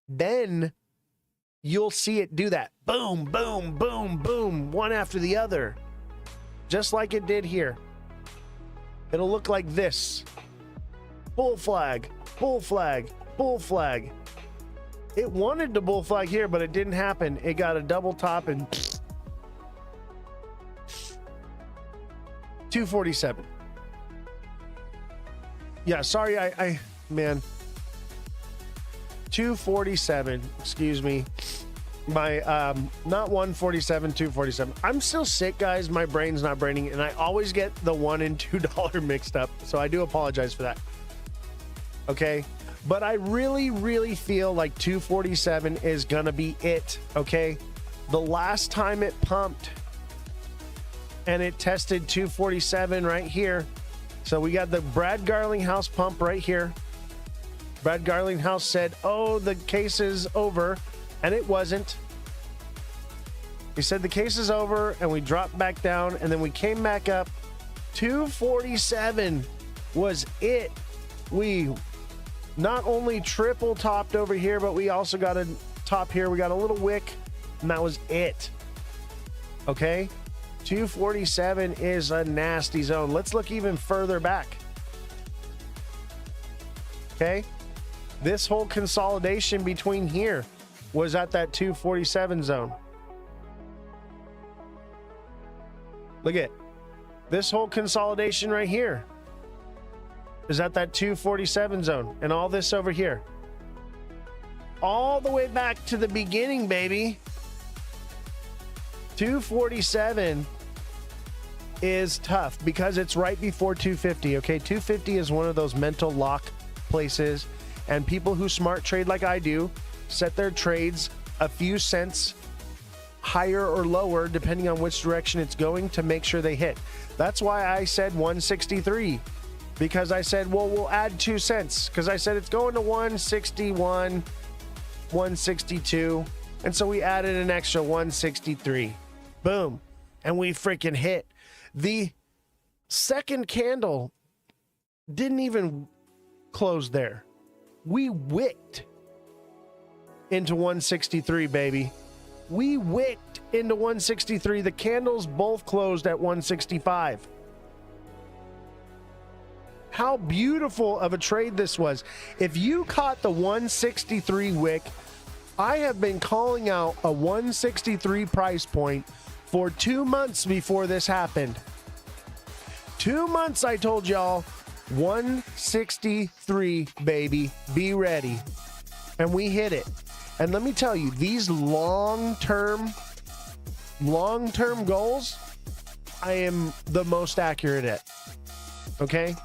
D: then you'll see it do that. Boom, boom, boom, boom, one after the other. Just like it did here. It'll look like this. Bull flag, bull flag, bull flag. It wanted to bull flag here, but it didn't happen. It got a double top and 247. Yeah, sorry, man. 247, excuse me. My, not 147, 247. I'm still sick, guys. My brain's not braining, and I always get the $1 and $2 mixed up. So I do apologize for that. Okay. But I really feel like 247 is going to be it. Okay. The last time it pumped and it tested 247 right here. So we got the Brad Garlinghouse pump right here. Brad Garlinghouse said, oh, the case is over. And it wasn't. He said the case is over, and we dropped back down, and then we came back up. 247 was it. We not only triple topped over here, but we also got a top here. We got a little wick, and that was it. Okay? 247 is a nasty zone. Let's look even further back. Okay? This whole consolidation between here was at that 247 zone. Look at this whole consolidation right here is at that 247 zone, and all this over here. All the way back to the beginning, baby. 247 is tough because it's right before 250. Okay, 250 is one of those mental lock places, and people who smart trade like I do set their trades a few cents higher or lower depending on which direction it's going to make sure they hit. That's why I said 163, because I said, well, we'll add 2 cents, because I said it's going to 161, 162, and so we added an extra 163. Boom. And we freaking hit. The second candle didn't even close there. We wicked into 163, baby. We wicked into 163. The candles both closed at 165. How beautiful of a trade this was. If you caught the 163 wick, I have been calling out a 163 price point for 2 months before this happened. 2 months I told y'all, 163, baby, be ready. And we hit it. And let me tell you, these long-term goals, I am the most accurate at. Okay?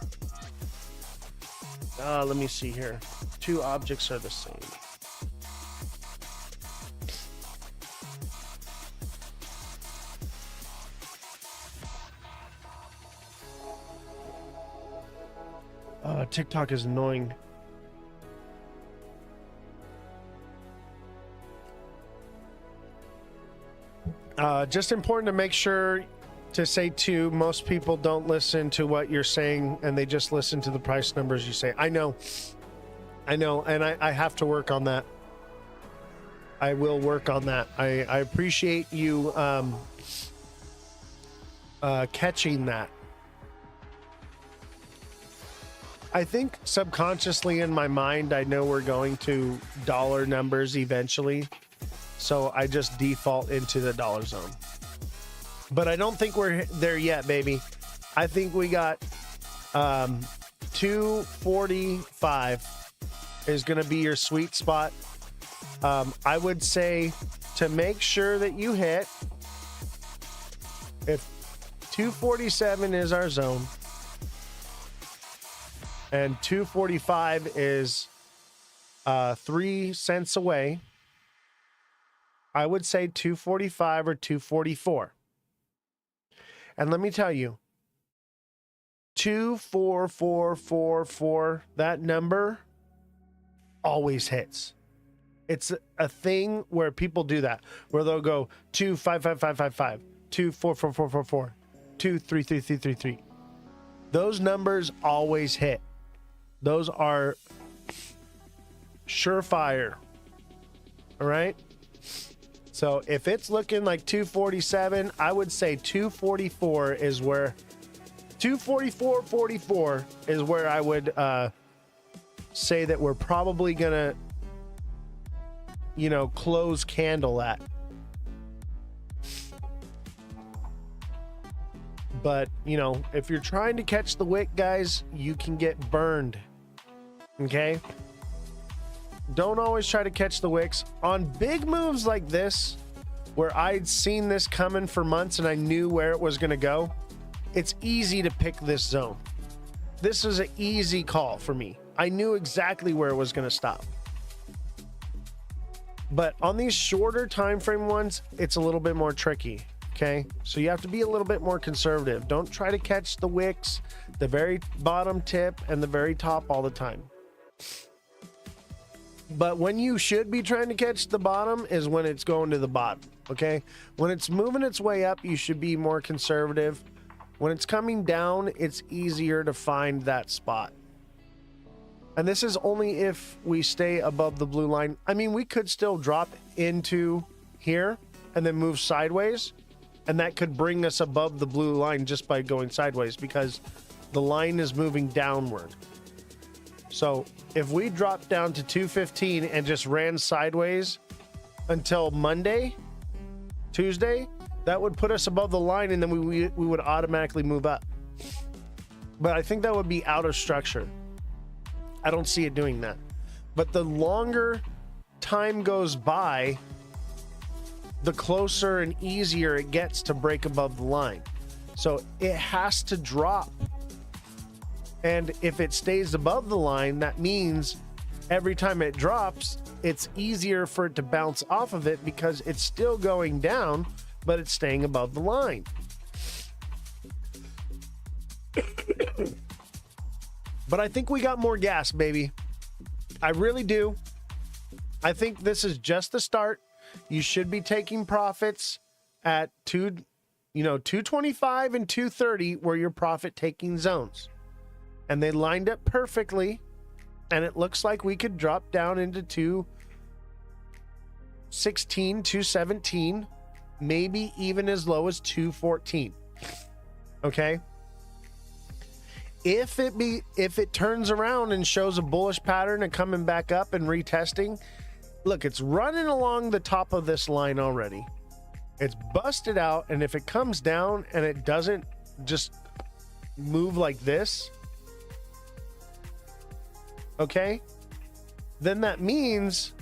D: Let me see here. 2 objects are the same. TikTok is annoying. Just important to make sure to say too, most people don't listen to what you're saying and they just listen to the price numbers you say. I know, and I have to work on that. I will work on that. I appreciate you catching that. I think subconsciously in my mind, I know we're going to dollar numbers eventually. So I just default into the dollar zone. But I don't think we're there yet, baby. I think we got 245 is going to be your sweet spot. I would say to make sure that you hit, if 247 is our zone and 245 is 3 cents away, I would say 245 or 244. And let me tell you, 24444, that number always hits. It's a thing where people do that, where they'll go 2555555, 2444444, 2333333. Those numbers always hit. Those are surefire. All right? So if it's looking like 247, I would say 244 is where 244.44 is where I would say that we're probably gonna, close candle at. But if you're trying to catch the wick, guys, you can get burned. Okay? Don't always try to catch the wicks. On big moves like this, where I'd seen this coming for months and I knew where it was going to go, it's easy to pick this zone. This is an easy call for me. I knew exactly where it was going to stop. But on these shorter time frame ones, it's a little bit more tricky. Okay? So you have to be a little bit more conservative. Don't try to catch the wicks, the very bottom tip and the very top all the time. But when you should be trying to catch the bottom is when it's going to the bottom, okay? When it's moving its way up, you should be more conservative. When it's coming down, it's easier to find that spot. And this is only if we stay above the blue line. I mean, we could still drop into here and then move sideways, and that could bring us above the blue line just by going sideways because the line is moving downward. So if we dropped down to 215 and just ran sideways until Monday, Tuesday, that would put us above the line and then we would automatically move up. But I think that would be out of structure. I don't see it doing that. But the longer time goes by, the closer and easier it gets to break above the line. So it has to drop. And if it stays above the line, that means every time it drops, it's easier for it to bounce off of it because it's still going down, but it's staying above the line. But I think we got more gas, baby. I really do. I think this is just the start. You should be taking profits at 225 and 230 where your profit taking zones. And they lined up perfectly. And it looks like we could drop down into 216, 217, maybe even as low as 214. Okay? If it turns around and shows a bullish pattern and coming back up and retesting, look, it's running along the top of this line already. It's busted out, and if it comes down and it doesn't just move like this, okay, then that means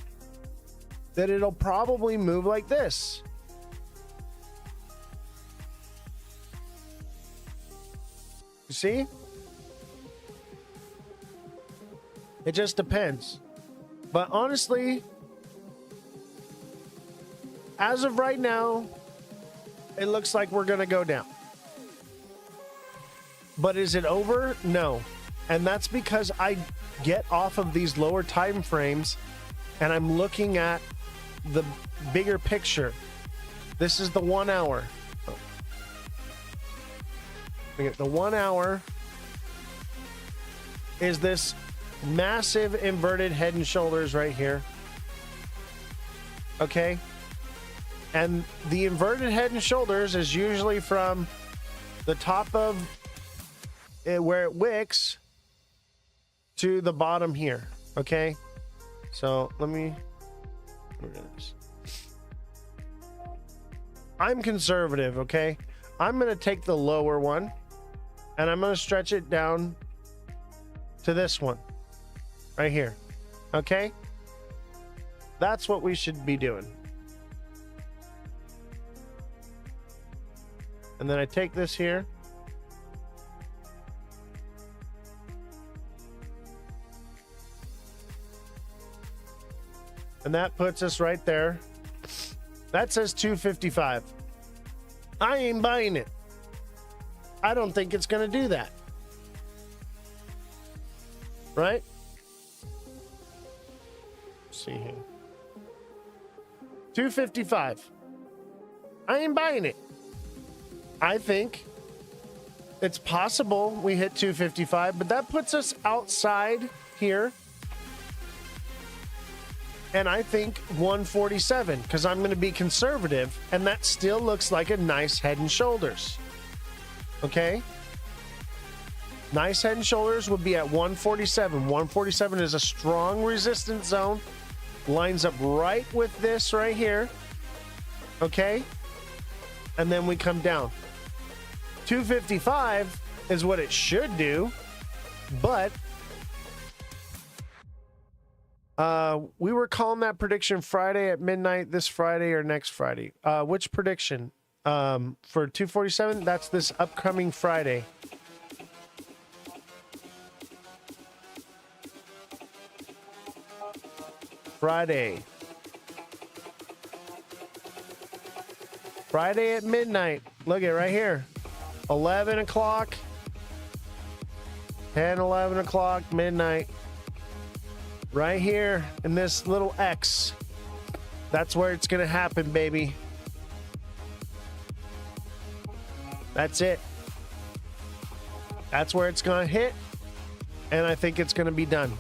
D: that it'll probably move like this. You see? It just depends. But honestly, as of right now, it looks like we're going to go down. But is it over? No. And that's because I get off of these lower time frames and I'm looking at the bigger picture. This is the 1 hour. The 1 hour is this massive inverted head and shoulders right here. Okay? And the inverted head and shoulders is usually from the top of where it wicks to the bottom here. Okay, so let me. I'm conservative. Okay, I'm gonna take the lower one, and I'm gonna stretch it down to this one right here. Okay, that's what we should be doing. And then I take this here. And that puts us right there. That says 255. I ain't buying it. I don't think it's going to do that. Right? Let's see here. 255. I ain't buying it. I think it's possible we hit 255, but that puts us outside here. And I think 147, because I'm going to be conservative, and that still looks like a nice head and shoulders. Okay? Nice head and shoulders would be at 147. 147 is a strong resistance zone. Lines up right with this right here. Okay? And then we come down. 255 is what it should do, but we were calling that prediction Friday at midnight, this Friday or next Friday. Which prediction? For 247, that's this upcoming Friday. Friday at midnight. Look at right here. 11 o'clock. 10, 11 o'clock, midnight. Right here in this little X. That's where it's going to happen, baby. That's it. That's where it's going to hit. And I think it's going to be done.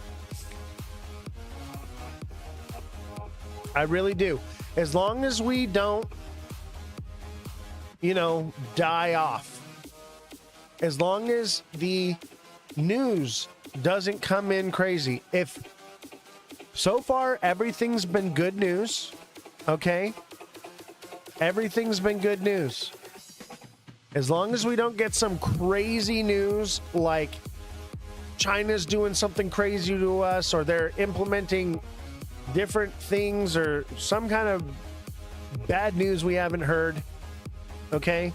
D: I really do. As long as we don't, die off. As long as the news doesn't come in crazy. If so far everything's been good news, okay? Everything's been good news. As long as we don't get some crazy news like China's doing something crazy to us, or they're implementing different things, or some kind of bad news we haven't heard, okay?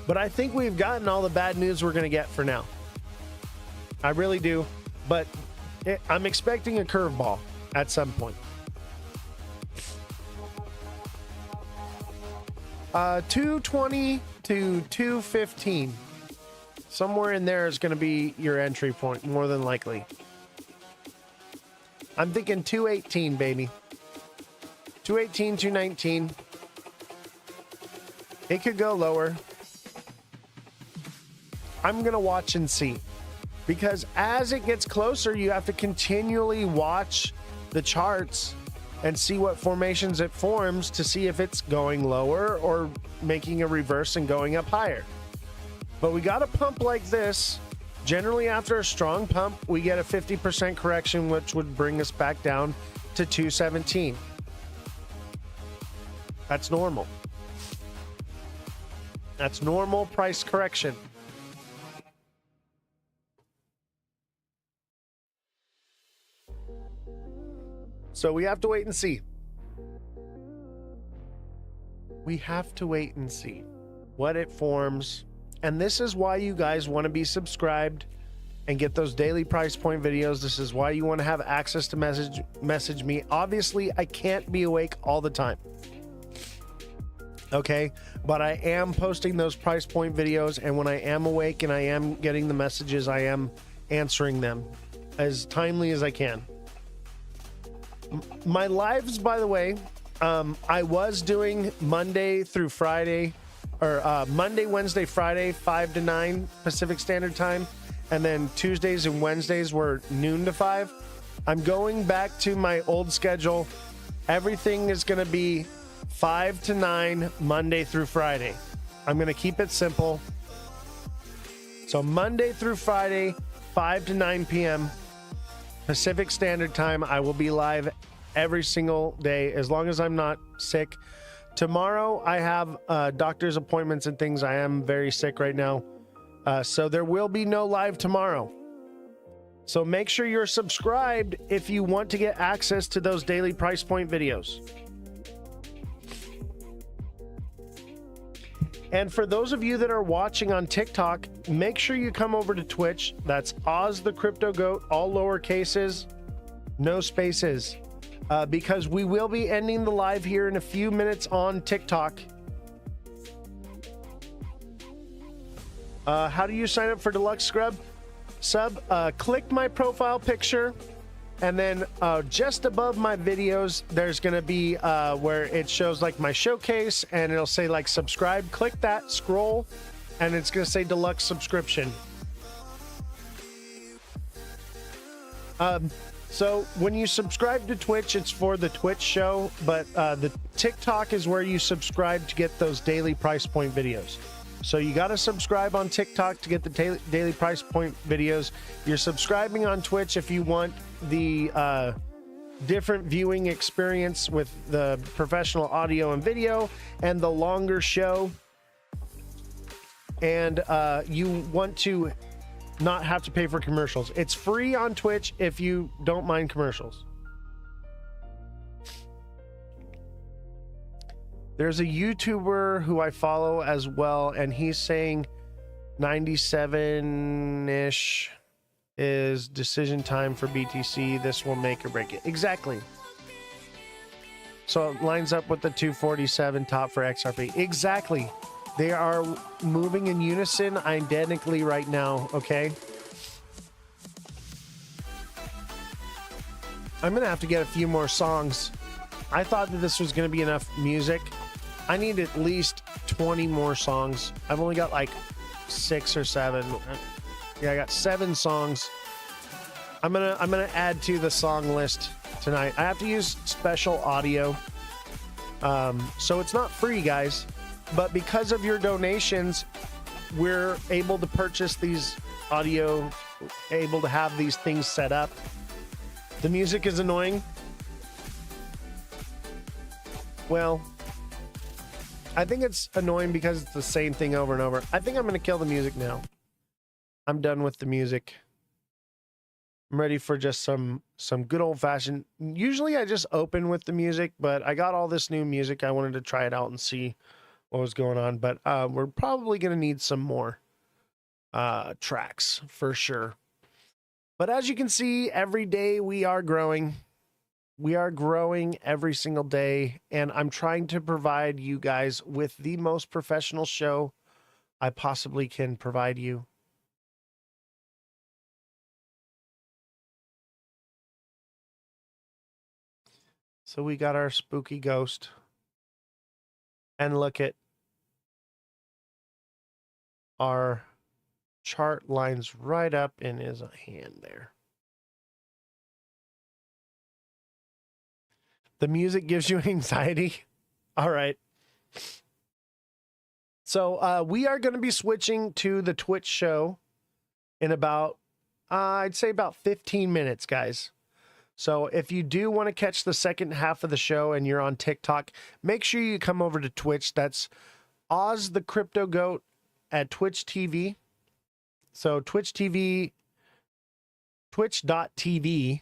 D: But I think we've gotten all the bad news we're going to get for now. I really do. But I'm expecting a curveball at some point. 220 to 215. Somewhere in there is going to be your entry point, more than likely. I'm thinking 218, baby. 218, 219. It could go lower. I'm going to watch and see. Because as it gets closer, you have to continually watch the charts and see what formations it forms to see if it's going lower or making a reverse and going up higher. But we got a pump like this. Generally, after a strong pump, we get a 50% correction, which would bring us back down to 217. That's normal. That's normal price correction. So we have to wait and see. We have to wait and see what it forms. And this is why you guys want to be subscribed and get those daily price point videos. This is why you want to have access to message me. Obviously, I can't be awake all the time. Okay, but I am posting those price point videos, and when I am awake and I am getting the messages, I am answering them as timely as I can. My lives, by the way, I was doing Monday through Friday, or Monday, Wednesday, Friday, 5 to 9 Pacific Standard Time, and then Tuesdays and Wednesdays were noon to 5. I'm going back to my old schedule. Everything is going to be 5 to 9 Monday through Friday. I'm going to keep it simple. So Monday through Friday, 5 to 9 p.m. Pacific Standard Time. I will be live every single day as long as I'm not sick. Tomorrow I have doctor's appointments and things. I am very sick right now. So there will be no live tomorrow. So make sure you're subscribed if you want to get access to those daily price point videos. And for those of you that are watching on TikTok, make sure you come over to Twitch. That's Ozthecryptogoat, all lower cases, no spaces. Because we will be ending the live here in a few minutes on TikTok. How do you sign up for Deluxe Sub? Click my profile picture, and then just above my videos, there's going to be where it shows like my showcase, and it'll say like subscribe. Click that, scroll, and it's going to say Deluxe Subscription. So when you subscribe to Twitch, it's for the Twitch show, but the TikTok is where you subscribe to get those daily price point videos. So you got to subscribe on TikTok to get the daily price point videos. You're subscribing on Twitch if you want the different viewing experience with the professional audio and video and the longer show. And you want to not have to pay for commercials. It's free on Twitch if you don't mind commercials. There's a YouTuber who I follow as well, and he's saying 97-ish is decision time for BTC. This will make or break it. Exactly. So it lines up with the 247 top for XRP. Exactly. They are moving in unison identically right now, okay? I'm going to have to get a few more songs. I thought that this was going to be enough music. I need at least 20 more songs. I've only got like 6 or 7. Yeah, I got 7 songs. I'm gonna add to the song list tonight. I have to use special audio. So it's not free, guys. But because of your donations, we're able to purchase these audio, able to have these things set up. The music is annoying. Well, I think it's annoying because it's the same thing over and over. I think I'm going to kill the music now. I'm done with the music. I'm ready for just some good old-fashioned... Usually I just open with the music, but I got all this new music. I wanted to try it out and see what was going on. But we're probably going to need some more tracks for sure. But as you can see, every day we are growing. We are growing every single day, and I'm trying to provide you guys with the most professional show I possibly can provide you. So we got our spooky ghost, and look at our chart lines right up in his hand there. The music gives you anxiety. All right. So we are going to be switching to the Twitch show in about, I'd say about 15 minutes, guys. So if you do want to catch the second half of the show and you're on TikTok, make sure you come over to Twitch. That's Ozthecryptogoat at Twitch TV. So Twitch TV, twitch.tv.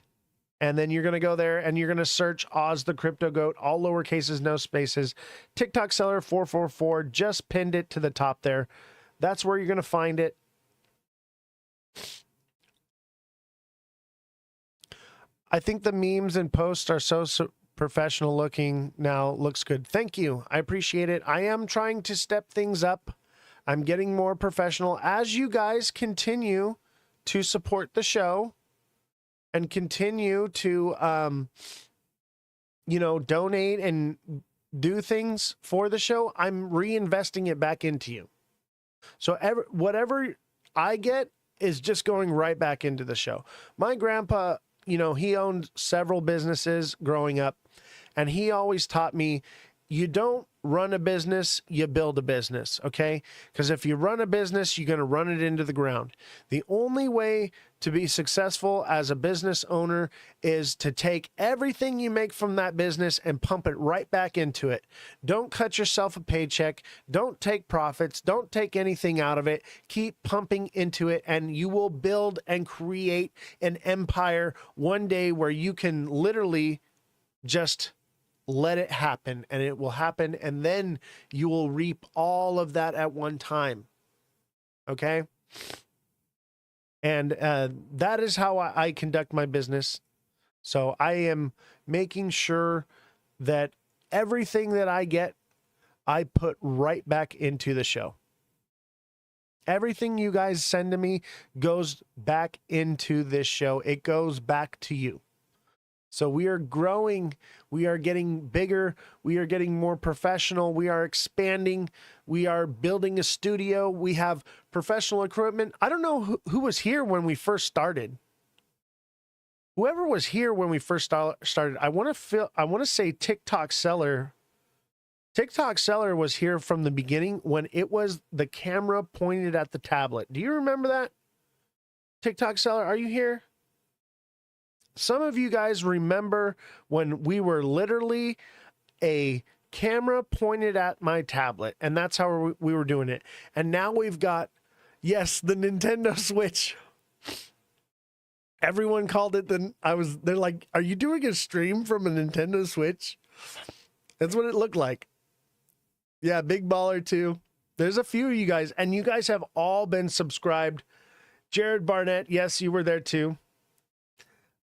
D: And then you're going to go there and you're going to search Ozthecryptogoat, all lower cases, no spaces. TikTok seller 444, just pinned it to the top there. That's where you're going to find it. I think the memes and posts are so professional looking now. Looks good. Thank you. I appreciate it. I am trying to step things up. I'm getting more professional as you guys continue to support the show. And continue to, donate and do things for the show. I'm reinvesting it back into you. So whatever I get is just going right back into the show. My grandpa, he owned several businesses growing up, and he always taught me, you don't run a business, you build a business, okay? Because if you run a business, you're going to run it into the ground. The only way to be successful as a business owner is to take everything you make from that business and pump it right back into it. Don't cut yourself a paycheck. Don't take profits. Don't take anything out of it. Keep pumping into it, and you will build and create an empire one day where you can literally just let it happen, and it will happen, and then you will reap all of that at one time. Okay? And that is how I conduct my business. So I am making sure that everything that I get, I put right back into the show. Everything you guys send to me goes back into this show. It goes back to you. So we are growing, we are getting bigger, we are getting more professional, we are expanding, we are building a studio, we have professional equipment. I don't know who was here when we first started. Whoever was here when we first started, I want to say TikTok Seller. TikTok Seller was here from the beginning when it was the camera pointed at the tablet. Do you remember that? TikTok Seller, are you here? Some of you guys remember when we were literally a camera pointed at my tablet, and that's how we were doing it. And now we've got, yes, the Nintendo Switch. Everyone called it they're like, are you doing a stream from a Nintendo Switch? That's what it looked like. Yeah, Big Baller too. There's a few of you guys, and you guys have all been subscribed. Jared Barnett, yes, you were there too.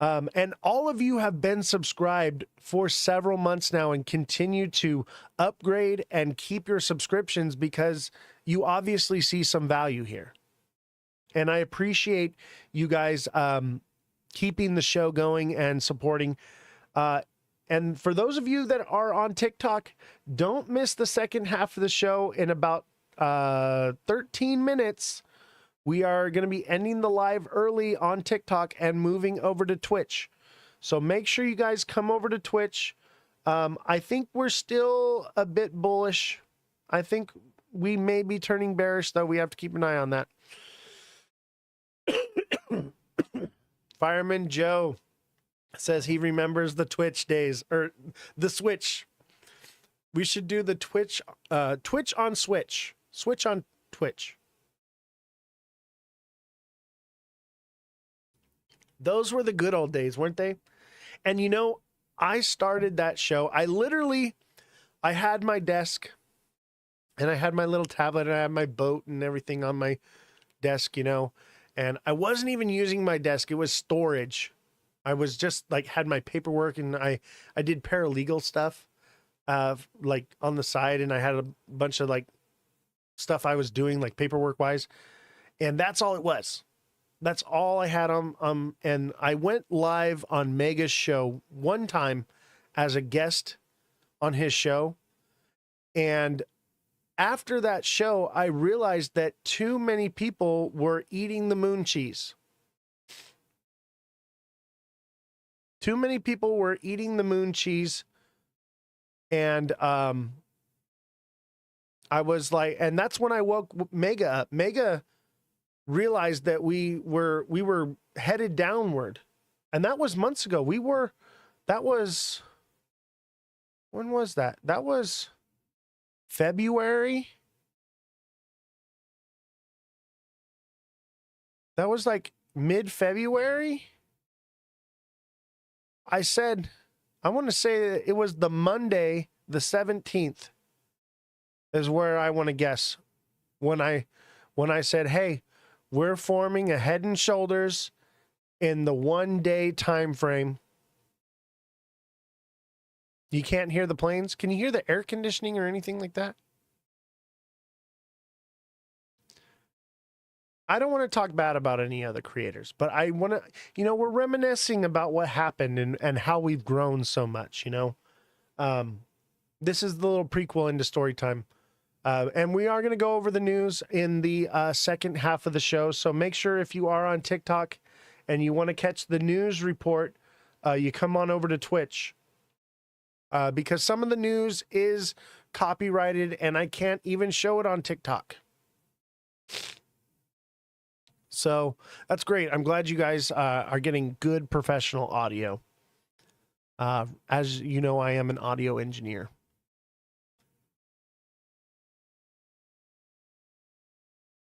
D: And all of you have been subscribed for several months now and continue to upgrade and keep your subscriptions because you obviously see some value here. And I appreciate you guys keeping the show going and supporting. And for those of you that are on TikTok, don't miss the second half of the show in about 13 minutes. We are going to be ending the live early on TikTok and moving over to Twitch. So make sure you guys come over to Twitch. I think we're still a bit bullish. I think we may be turning bearish, though. We have to keep an eye on that. Fireman Joe says he remembers the Twitch days, or the Switch. We should do the Twitch on Switch. Switch on Twitch. Those were the good old days, weren't they? And you know, I started that show. I had my desk and I had my little tablet and I had my boat and everything on my desk, you know, and I wasn't even using my desk. It was storage. I was just like, had my paperwork and I did paralegal stuff, like on the side. And I had a bunch of like stuff I was doing like paperwork wise. And that's all it was. That's all I had on, and I went live on Mega's show one time as a guest on his show. And after that show, I realized that too many people were eating the moon cheese. Too many people were eating the moon cheese. And I was like, and that's when I woke Mega up. Mega realized that we were headed downward, and that was months ago. When was that? That was February. That was like mid-February. I said, I want to say that it was the Monday, the 17th is where I want to guess when I said, hey, we're forming a Head and Shoulders in the 1 day time frame. You can't hear the planes? Can you hear the air conditioning or anything like that? I don't want to talk bad about any other creators, but I want to, you know, we're reminiscing about what happened and how we've grown so much, you know. This is the little prequel into story time. And we are going to go over the news in the second half of the show. So make sure if you are on TikTok and you want to catch the news report, you come on over to Twitch. Because some of the news is copyrighted and I can't even show it on TikTok. So that's great. I'm glad you guys are getting good professional audio. As you know, I am an audio engineer.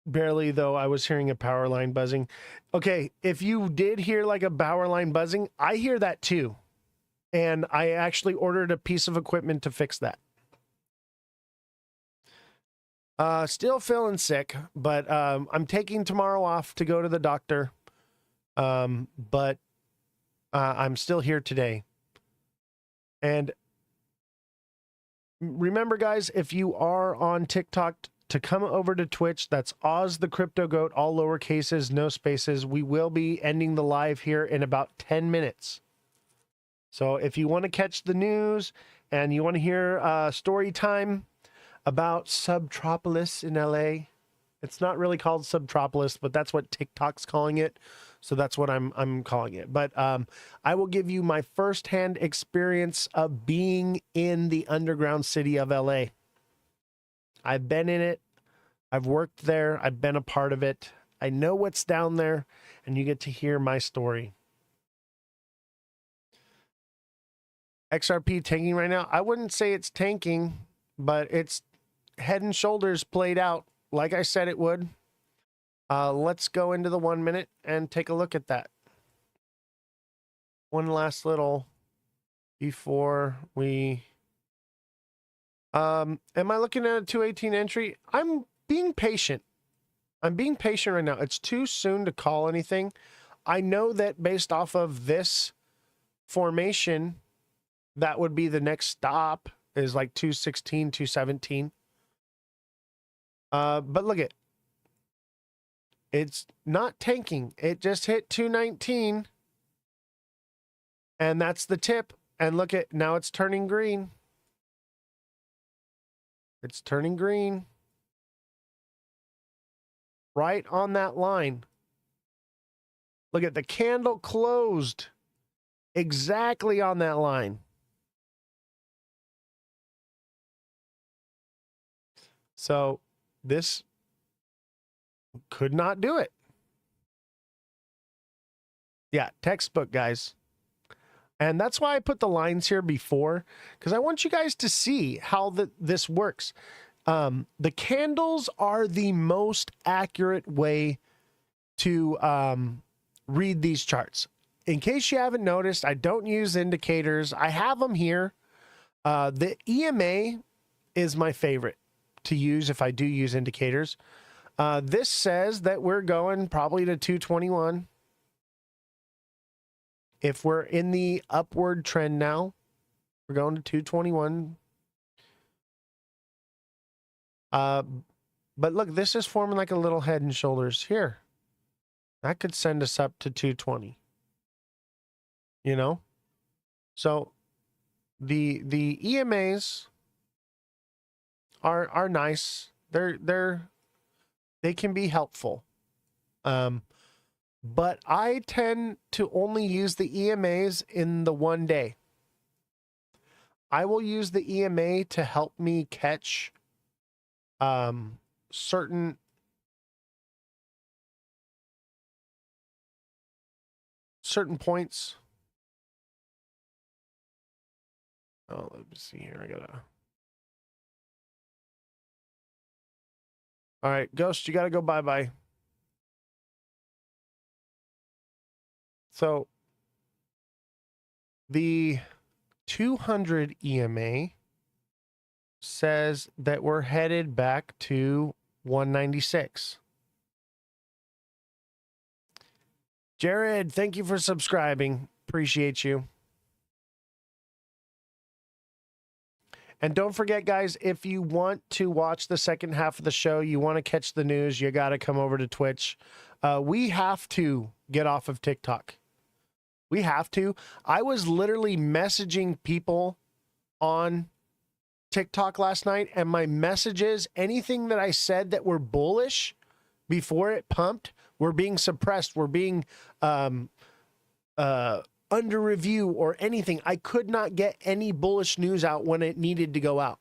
D: Barely, though, I was hearing a power line buzzing. Okay, if you did hear like a power line buzzing, I hear that too. And I actually ordered a piece of equipment to fix that. Still feeling sick, but I'm taking tomorrow off to go to the doctor. But I'm still here today. And remember, guys, if you are on TikTok, to come over to Twitch. That's Ozthecryptogoat, all lower cases, no spaces. We will be ending the live here in about 10 minutes. So if you want to catch the news and you want to hear story time about Subtropolis in LA, it's not really called Subtropolis, but that's what TikTok's calling it. So that's what I'm calling it. But I will give you my firsthand experience of being in the underground city of LA. I've been in it. I've worked there. I've been a part of it. I know what's down there, and you get to hear my story. XRP tanking right now. I wouldn't say it's tanking, but it's head and shoulders played out like I said it would. Let's go into the 1 minute and take a look at that. One last little before we... am I looking at a 218 entry? I'm being patient. I'm being patient right now. It's too soon to call anything. I know that based off of this formation, that would be the next stop is like 216, 217. But look at, it's not tanking. It just hit 219. And that's the tip. And look at, now it's turning green. It's turning green. Right on that line. Look at the candle closed exactly on that line. So this could not do it. Yeah, textbook, guys. And that's why I put the lines here before, because I want you guys to see how this works. The candles are the most accurate way to read these charts. In case you haven't noticed, I don't use indicators. I have them here. The EMA is my favorite to use if I do use indicators. This says that we're going probably to 221. If we're in the upward trend now, we're going to 221. But look, this is forming like a little head and shoulders here. That could send us up to 220. You know? So the EMAs are nice. They can be helpful. But I tend to only use the EMAs in the 1 day. I will use the EMA to help me catch certain points. Oh, let me see here. I gotta. All right, Ghost, you gotta go bye-bye. So the 200 EMA says that we're headed back to 196. Jared, thank you for subscribing. Appreciate you. And don't forget, guys, if you want to watch the second half of the show, you want to catch the news, you got to come over to Twitch. We have to get off of TikTok. We have to. I was literally messaging people on TikTok last night, and my messages, anything that I said that were bullish before it pumped, were being suppressed, were being under review or anything. I could not get any bullish news out when it needed to go out.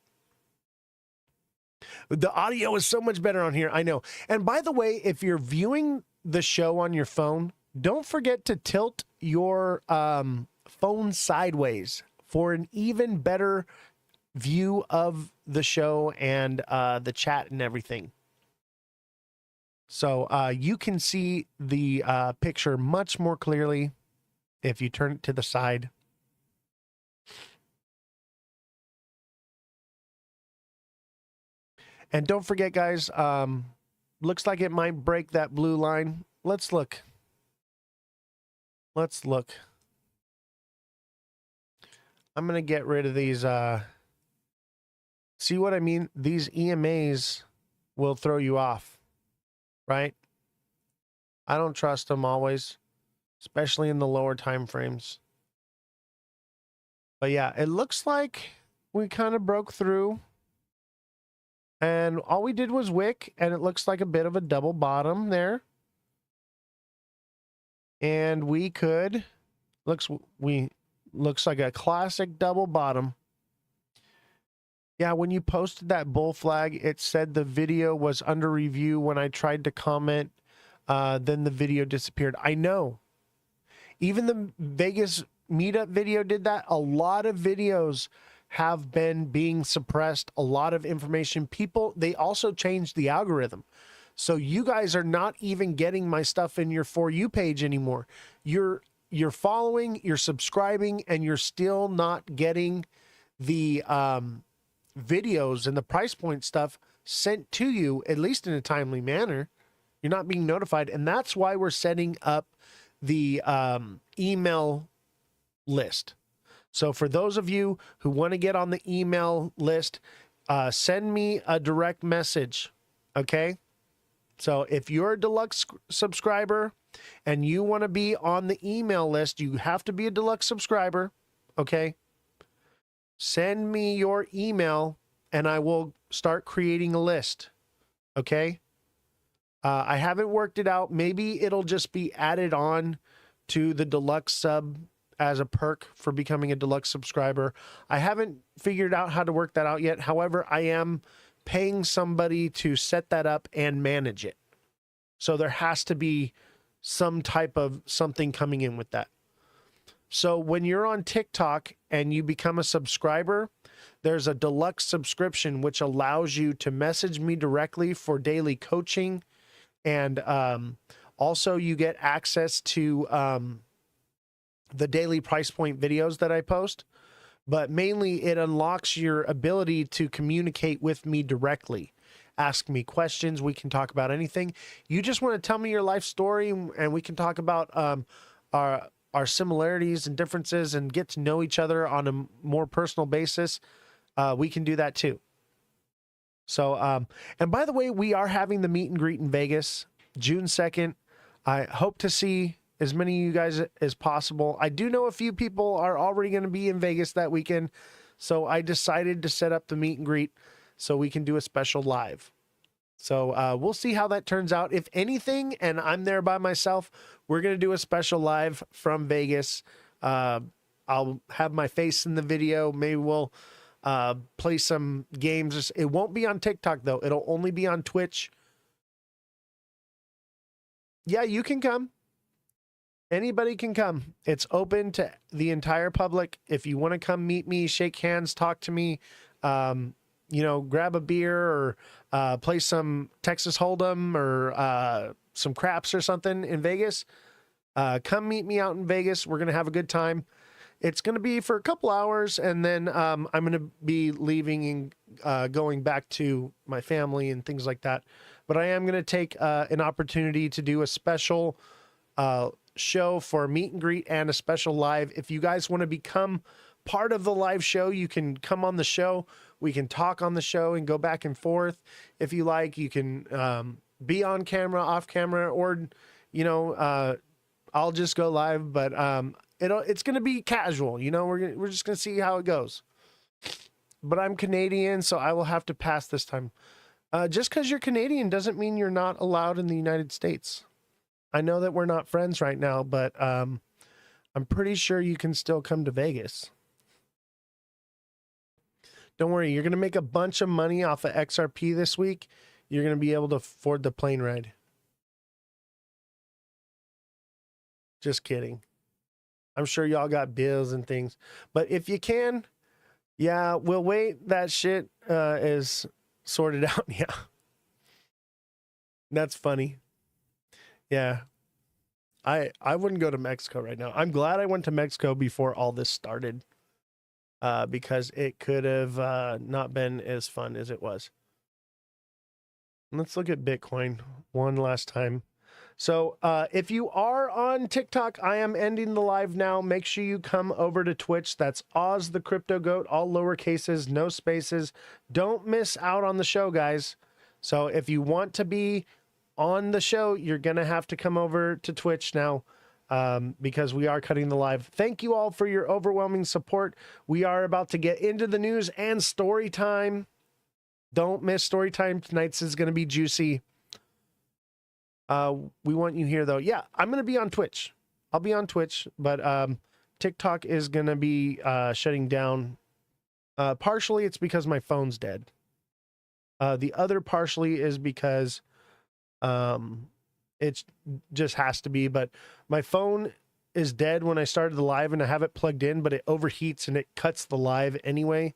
D: The audio is so much better on here, I know. And by the way, if you're viewing the show on your phone, don't forget to tilt your phone sideways for an even better view of the show and the chat and everything. So you can see the picture much more clearly if you turn it to the side. And don't forget, guys, looks like it might break that blue line. Let's look. Let's look. I'm going to get rid of these. See what I mean? These EMAs will throw you off, right? I don't trust them always, especially in the lower time frames. But yeah, it looks like we kind of broke through. And all we did was wick, and it looks like a bit of a double bottom there. And we could, looks like a classic double bottom. Yeah, when you posted that bull flag, it said the video was under review. When I tried to comment, then the video disappeared. I know. Even the Vegas meetup video did that. A lot of videos have been being suppressed. A lot of information. People, they also changed the algorithm. So you guys are not even getting my stuff in your For You page anymore. You're following, you're subscribing, and you're still not getting the videos and the price point stuff sent to you, at least in a timely manner. You're not being notified. And that's why we're setting up the email list. So for those of you who want to get on the email list, send me a direct message. Okay. So if you're a deluxe subscriber and you want to be on the email list, you have to be a deluxe subscriber. Okay. Send me your email and I will start creating a list. Okay. I haven't worked it out. Maybe it'll just be added on to the deluxe sub as a perk for becoming a deluxe subscriber. I haven't figured out how to work that out yet. However, I am paying somebody to set that up and manage it. So there has to be some type of something coming in with that. So when you're on TikTok and you become a subscriber, there's a deluxe subscription which allows you to message me directly for daily coaching. And also you get access to the daily price point videos that I post. But mainly it unlocks your ability to communicate with me directly. Ask me questions. We can talk about anything. You just want to tell me your life story and we can talk about our similarities and differences and get to know each other on a more personal basis. We can do that too. So, and by the way, we are having the meet and greet in Vegas, June 2nd. I hope to see as many of you guys as possible. I do know a few people are already going to be in Vegas that weekend. So I decided to set up the meet and greet so we can do a special live. So we'll see how that turns out. If anything, and I'm there by myself, we're going to do a special live from Vegas. I'll have my face in the video. Maybe we'll play some games. It won't be on TikTok, though. It'll only be on Twitch. Yeah, you can come. Anybody can come. It's open to the entire public. If you want to come meet me, shake hands, talk to me, you know, grab a beer or play some Texas Hold'em or some craps or something in Vegas, come meet me out in Vegas. We're going to have a good time. It's going to be for a couple hours, and then I'm going to be leaving and going back to my family and things like that. But I am going to take an opportunity to do a special show for meet and greet and a special live. If you guys want to become part of the live show, you can come on the show. We can talk on the show and go back and forth. If you like, you can be on camera, off camera, or, you know, I'll just go live. But it's going to be casual. You know, we're just going to see how it goes. But I'm Canadian, so I will have to pass this time. Just because you're Canadian doesn't mean you're not allowed in the United States. I know that we're not friends right now, but I'm pretty sure you can still come to Vegas. Don't worry, you're going to make a bunch of money off of XRP this week. You're going to be able to afford the plane ride. Just kidding. I'm sure y'all got bills and things. But if you can, yeah, we'll wait. That shit is sorted out. Yeah. That's funny. Yeah. I wouldn't go to Mexico right now. I'm glad I went to Mexico before all this started. Because it could have not been as fun as it was. Let's look at Bitcoin one last time. So if you are on TikTok, I am ending the live now. Make sure you come over to Twitch. That's Ozthecryptogoat, all lower cases, no spaces. Don't miss out on the show, guys. So if you want to be on the show, you're going to have to come over to Twitch now because we are cutting the live. Thank you all for your overwhelming support. We are about to get into the news and story time. Don't miss story time. Tonight's is going to be juicy. We want you here, though. Yeah, I'm going to be on Twitch. I'll be on Twitch, but TikTok is going to be shutting down. Partially, it's because my phone's dead. The other partially is because it just has to be. But my phone is dead when I started the live, and I have it plugged in, but it overheats and it cuts the live anyway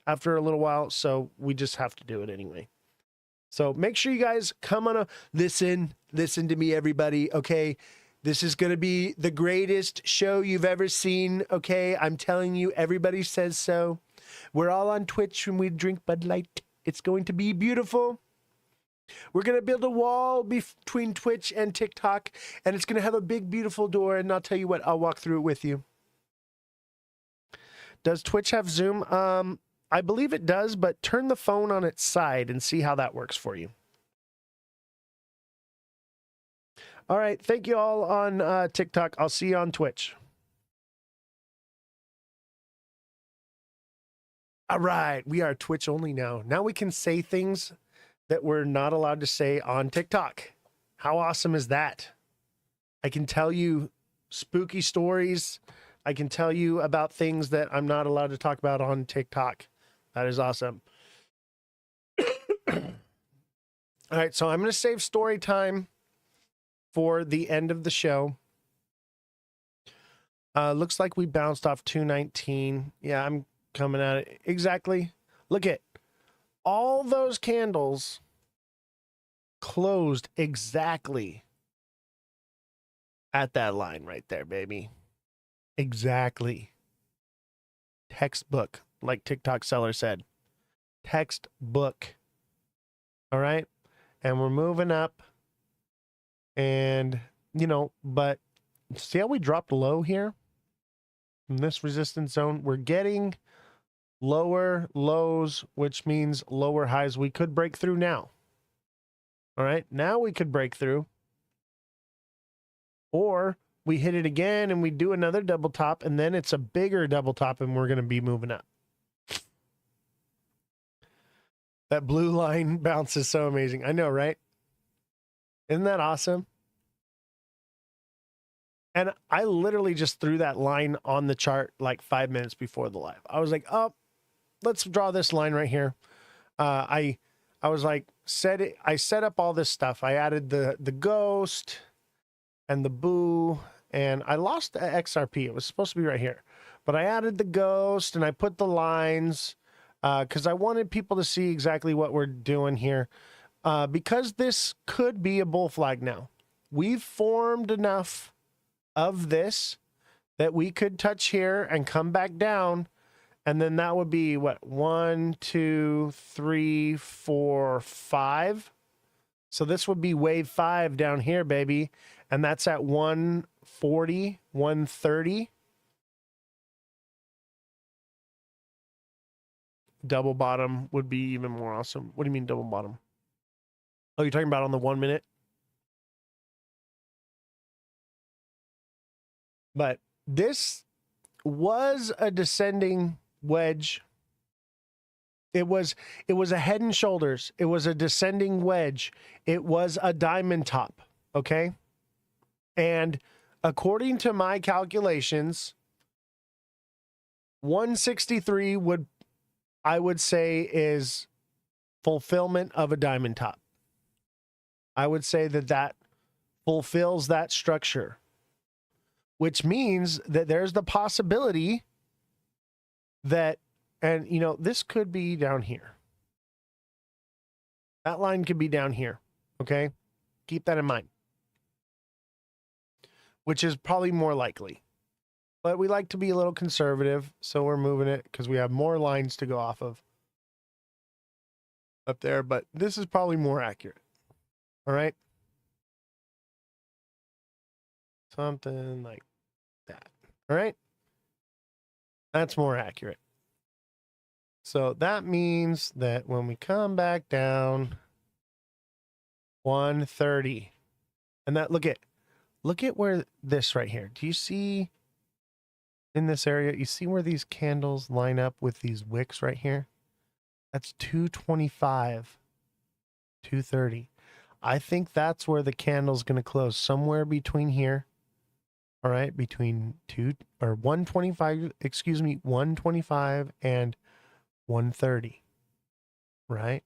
D: after a little while. So we just have to do it anyway. So make sure you guys come on listen to me, everybody. Okay. This is going to be the greatest show you've ever seen. Okay. I'm telling you, everybody says so. We're all on Twitch when we drink Bud Light. It's going to be beautiful. We're going to build a wall between Twitch and TikTok, and it's going to have a big, beautiful door. And I'll tell you what, I'll walk through it with you. Does Twitch have Zoom? I believe it does, but turn the phone on its side and see how that works for you. All right. Thank you all on TikTok. I'll see you on Twitch. All right. We are Twitch only now. Now we can say things that we're not allowed to say on TikTok. How awesome is that? I can tell you spooky stories. I can tell you about things that I'm not allowed to talk about on TikTok. That is awesome. All right, so I'm going to save story time for the end of the show. Looks like we bounced off 219. Yeah, I'm coming at it. Exactly. Look at all those candles closed exactly at that line right there, baby. Exactly. Textbook, like TikTok seller said. Textbook. All right. And we're moving up. And, you know, but see how we dropped low here? In this resistance zone, we're getting lower lows, which means lower highs. We could break through now. All right. Now we could break through. Or we hit it again and we do another double top, and then it's a bigger double top and we're going to be moving up. That blue line bounce is so amazing. I know, right? Isn't that awesome? And I literally just threw that line on the chart like 5 minutes before the live. I was like, oh, let's draw this line right here. I was like, I set up all this stuff. I added the ghost and the boo, and I lost the XRP. It was supposed to be right here, but I added the ghost and I put the lines because I wanted people to see exactly what we're doing here. Because this could be a bull flag now. We've formed enough of this that we could touch here and come back down. And then that would be what? 1, 2, 3, 4, 5. So this would be wave 5 down here, baby. And that's at 140, 130. Double bottom would be even more awesome. What do you mean double bottom? Oh, you're talking about on the 1 minute? But this was a descending wedge. It was a head and shoulders. It was a descending wedge. It was a diamond top, okay? And according to my calculations, 163 I would say is fulfillment of a diamond top. I would say that fulfills that structure. which means that there's the possibility that, and you know, this could be down here. That line could be down here. Okay. Keep that in mind, which is probably more likely. But we like to be a little conservative, so we're moving it because we have more lines to go off of up there. But this is probably more accurate. All right. Something like that. All right. That's more accurate. So that means that when we come back down 130, and that look at where this right here. Do you see in this area, you see where these candles line up with these wicks right here? That's 225, 230. I think that's where the candle's going to close, somewhere between here. All right, between 125, 125 and 130, right?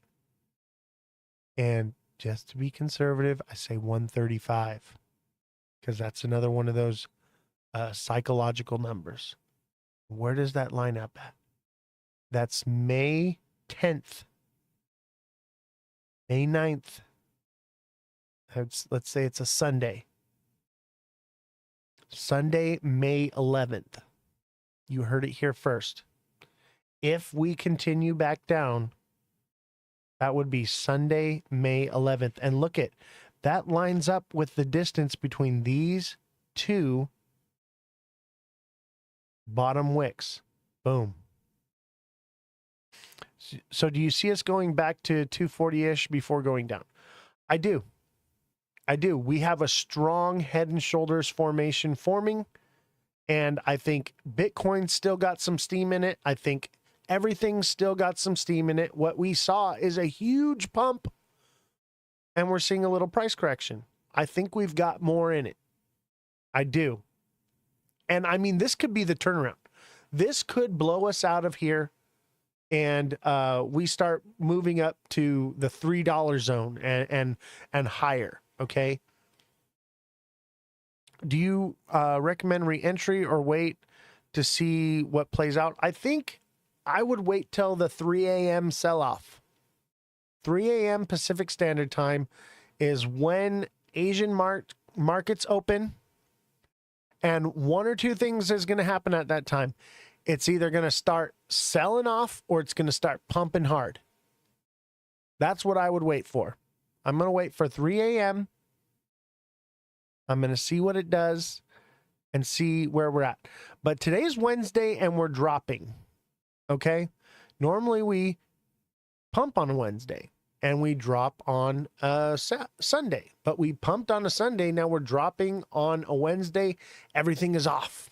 D: And just to be conservative, I say 135 because that's another one of those psychological numbers. Where does that line up at? That's May 10th, May 9th. Let's say it's a Sunday. Sunday, May 11th. You heard it here first. If we continue back down, that would be Sunday, May 11th. And look at that lines up with the distance between these two bottom wicks. Boom. So do you see us going back to 240-ish before going down? I do. We have a strong head and shoulders formation forming. And I think Bitcoin still got some steam in it. I think everything's still got some steam in it. What we saw is a huge pump. And we're seeing a little price correction. I think we've got more in it. I do. And I mean, this could be the turnaround. This could blow us out of here. And we start moving up to the $3 zone and higher. Okay. Do you recommend re-entry or wait to see what plays out? I think I would wait till the 3 a.m. sell-off. 3 a.m. Pacific Standard Time is when Asian markets open. And one or two things is going to happen at that time. It's either going to start selling off or it's going to start pumping hard. That's what I would wait for. I'm going to wait for 3 a.m. I'm going to see what it does and see where we're at. But today's Wednesday and we're dropping. Okay? Normally we pump on a Wednesday and we drop on a Sunday. But we pumped on a Sunday. Now we're dropping on a Wednesday. Everything is off.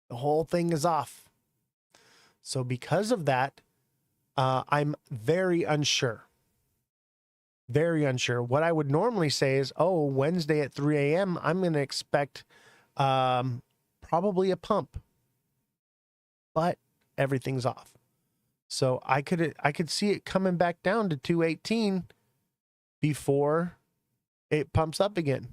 D: The whole thing is off. So because of that, I'm very unsure. Very unsure. What I would normally say is, Wednesday at 3 a.m., I'm going to expect probably a pump. But everything's off. So I could see it coming back down to 218 before it pumps up again.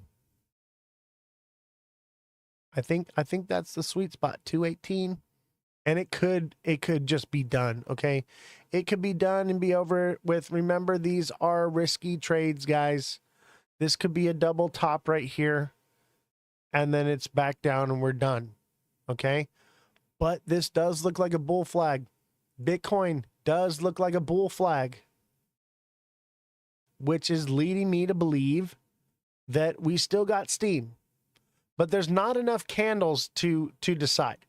D: I think that's the sweet spot, 218. And it could just be done, okay? It could be done and be over with. Remember, these are risky trades, guys. This could be a double top right here. And then it's back down and we're done, okay? But this does look like a bull flag. Bitcoin does look like a bull flag, which is leading me to believe that we still got steam. But there's not enough candles to decide.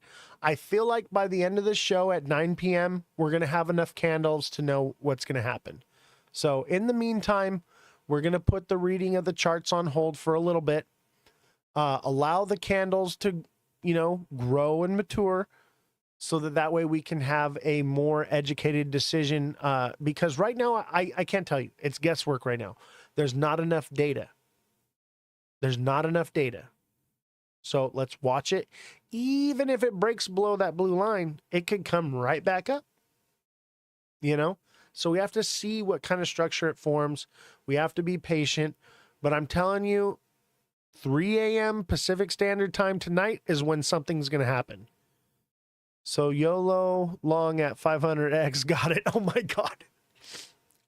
D: I feel like by the end of the show at 9 p.m., we're going to have enough candles to know what's going to happen. So in the meantime, we're going to put the reading of the charts on hold for a little bit. Allow the candles to, grow and mature so that way we can have a more educated decision. Because right now, I can't tell you. It's guesswork right now. There's not enough data. So let's watch it. Even if it breaks below that blue line, it could come right back up. So we have to see what kind of structure it forms. We have to be patient. But I'm telling you, 3 a.m. Pacific Standard Time tonight is when something's going to happen. So YOLO long at 500x. Got it. Oh my God.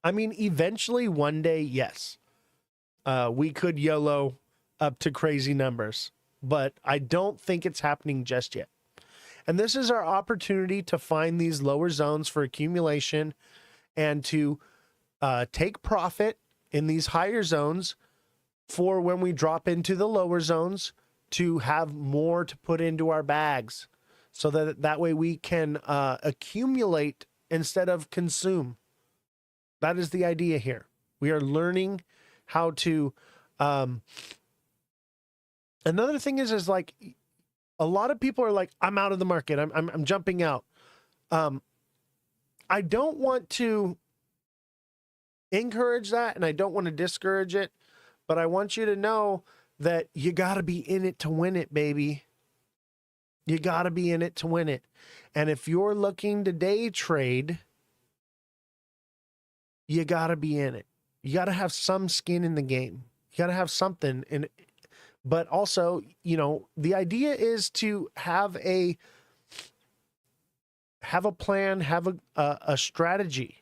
D: I mean, eventually one day, yes, we could YOLO up to crazy numbers, but I don't think it's happening just yet. And this is our opportunity to find these lower zones for accumulation and to take profit in these higher zones for when we drop into the lower zones to have more to put into our bags so that way we can accumulate instead of consume. That is the idea here. We are learning how to another thing is like a lot of people are like, I'm out of the market. I'm jumping out. I don't want to encourage that and I don't want to discourage it, but I want you to know that you got to be in it to win it, baby. You got to be in it to win it. And if you're looking to day trade, you got to be in it. You got to have some skin in the game. You got to have something in it. But also, you know, the idea is to have a plan, have a strategy.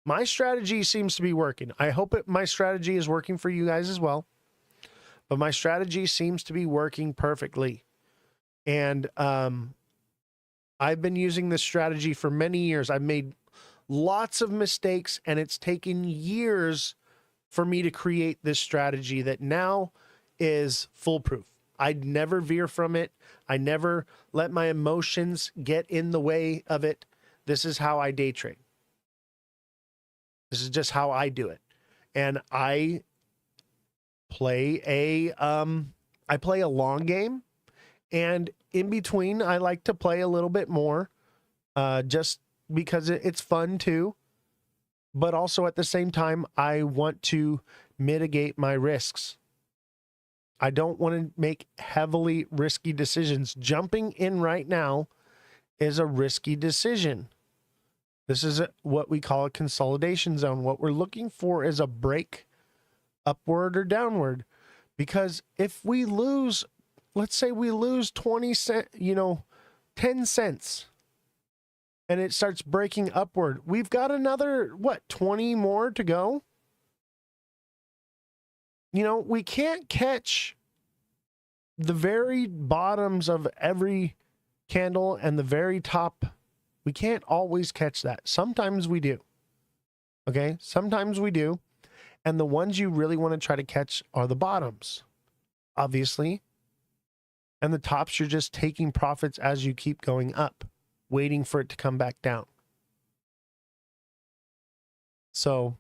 D: My strategy seems to be working. I hope my strategy is working for you guys as well. But my strategy seems to be working perfectly. And I've been using this strategy for many years. I've made lots of mistakes, and it's taken years for me to create this strategy that now is foolproof. I'd never veer from it. I never let my emotions get in the way of it. This is how I day trade. This is just how I do it. And I play a long game, and in between I like to play a little bit more just because it's fun too. But also at the same time, I want to mitigate my risks. I don't want to make heavily risky decisions. Jumping in right now is a risky decision. This is what we call a consolidation zone. What we're looking for is a break upward or downward. Because if we lose, let's say we lose 20 cents, 10 cents, and it starts breaking upward, we've got another, 20 more to go? We can't catch the very bottoms of every candle and the very top. We can't always catch that. Sometimes we do. Okay? Sometimes we do. And the ones you really want to try to catch are the bottoms, obviously. And the tops, you're just taking profits as you keep going up, waiting for it to come back down. So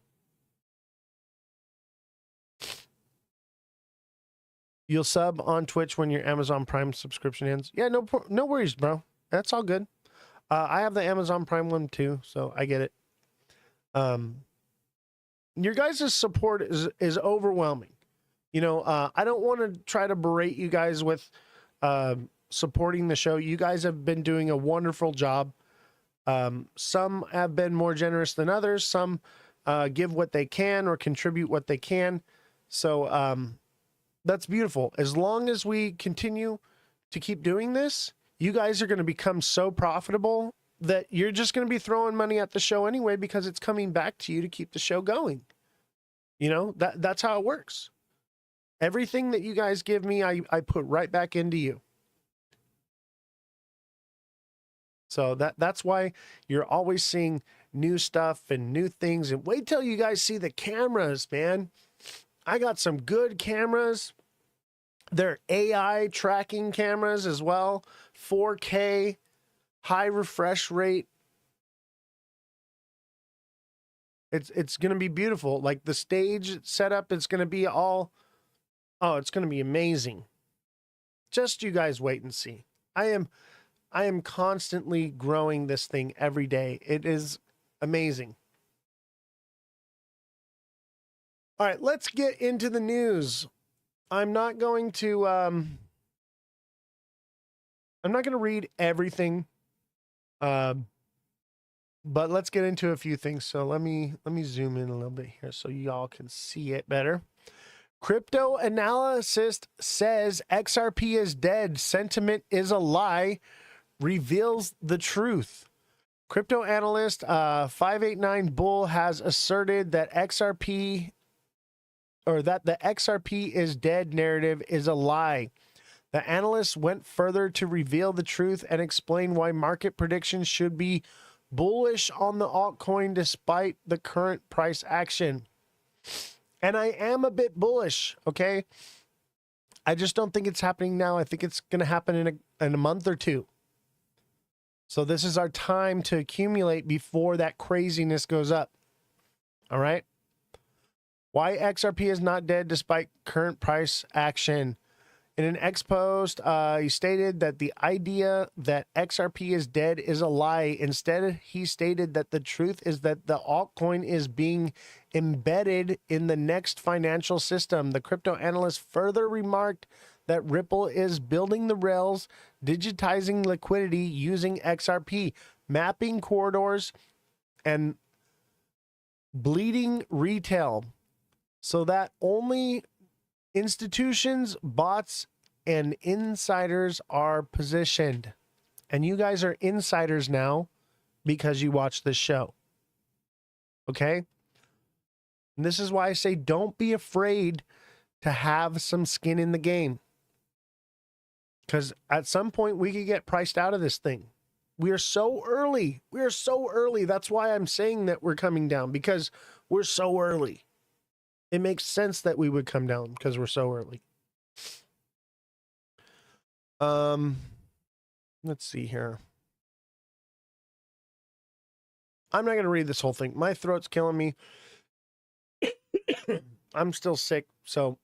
D: you'll sub on Twitch when your Amazon Prime subscription ends. Yeah, no worries, bro. That's all good. I have the Amazon Prime one too, so I get it. Your guys' support is overwhelming. I don't want to try to berate you guys with supporting the show. You guys have been doing a wonderful job. Some have been more generous than others. Some give what they can or contribute what they can. So that's beautiful. As long as we continue to keep doing this, you guys are going to become so profitable that you're just going to be throwing money at the show anyway because it's coming back to you to keep the show going. That's how it works. Everything that you guys give me, I put right back into you. So that's why you're always seeing new stuff and new things. And wait till you guys see the cameras, man. I got some good cameras. They're AI tracking cameras as well. 4K, high refresh rate. It's going to be beautiful. Like the stage setup, it's going to be it's going to be amazing. Just you guys wait and see. I am constantly growing this thing every day. It is amazing. All right, let's get into the news. I'm not going to read everything, but let's get into a few things. So let me zoom in a little bit here so y'all can see it better. Crypto analyst says XRP is dead. Sentiment is a lie. Reveals the truth. Crypto analyst 589 Bull has asserted that XRP or that the XRP is dead narrative is a lie. The analyst went further to reveal the truth and explain why market predictions should be bullish on the altcoin despite the current price action. And I am a bit bullish, okay? I just don't think it's happening now. I think it's going to happen in a month or two. So this is our time to accumulate before that craziness goes up. All right? Why XRP is not dead despite current price action. In an X post, he stated that the idea that XRP is dead is a lie. Instead, he stated that the truth is that the altcoin is being embedded in the next financial system. The crypto analyst further remarked that Ripple is building the rails, digitizing liquidity using XRP, mapping corridors, and bleeding retail so that only institutions, bots, and insiders are positioned. And you guys are insiders now because you watch this show. Okay? And this is why I say don't be afraid to have some skin in the game. Because at some point we could get priced out of this thing. We are so early. We are so early. That's why I'm saying that we're coming down, because we're so early. It makes sense that we would come down because we're so early. Let's see here. I'm not going to read this whole thing. My throat's killing me. I'm still sick, so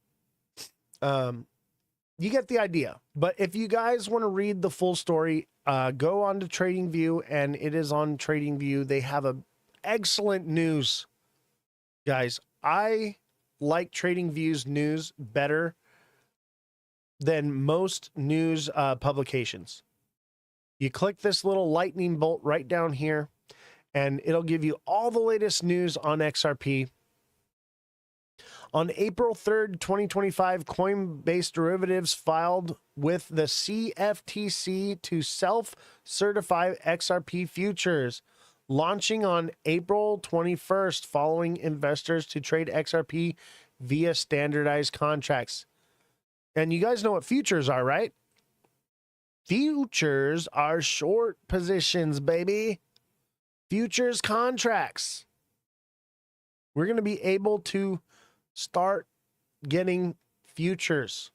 D: you get the idea. But if you guys want to read the full story, go on to TradingView, and it is on TradingView. They have a excellent news, guys. I like TradingView's news better than most news publications. You click this little lightning bolt right down here, and it'll give you all the latest news on XRP. On April 3rd, 2025, Coinbase Derivatives filed with the CFTC to self-certify XRP futures, launching on April 21st, following investors to trade XRP via standardized contracts. And you guys know what futures are, right? Futures are short positions, baby. Futures contracts. We're going to be able to start getting futures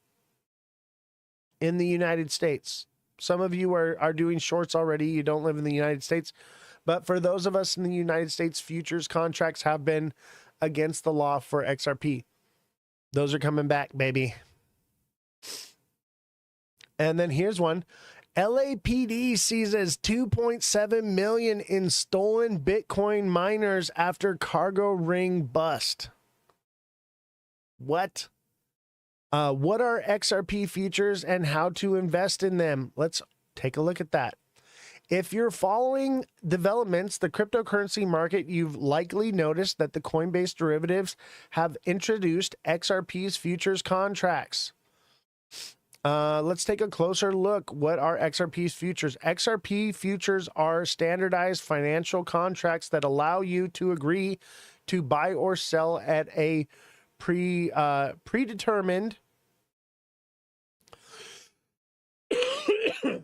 D: in the United States. Some of you are doing shorts already. You don't live in the United States. But for those of us in the United States, futures contracts have been against the law for XRP. Those are coming back, baby. And then here's one. LAPD seizes 2.7 million in stolen Bitcoin miners after cargo ring bust. What? What are XRP futures and how to invest in them? Let's take a look at that. If you're following developments, the cryptocurrency market, you've likely noticed that the Coinbase derivatives have introduced XRP's futures contracts. Let's take a closer look. What are XRP's futures? XRP futures are standardized financial contracts that allow you to agree to buy or sell at a predetermined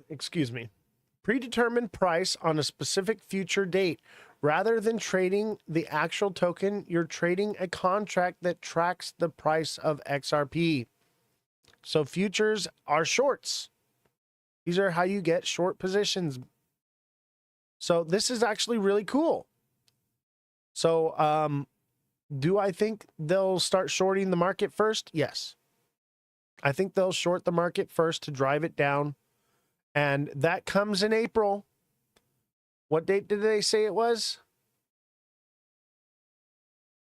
D: excuse me, predetermined price on a specific future date. Rather than trading the actual token, you're trading a contract that tracks the price of XRP. So futures are shorts. These are how you get short positions. So this is actually really cool. So do I think they'll start shorting the market first? Yes. I think they'll short the market first to drive it down. And that comes in April. What date did they say it was?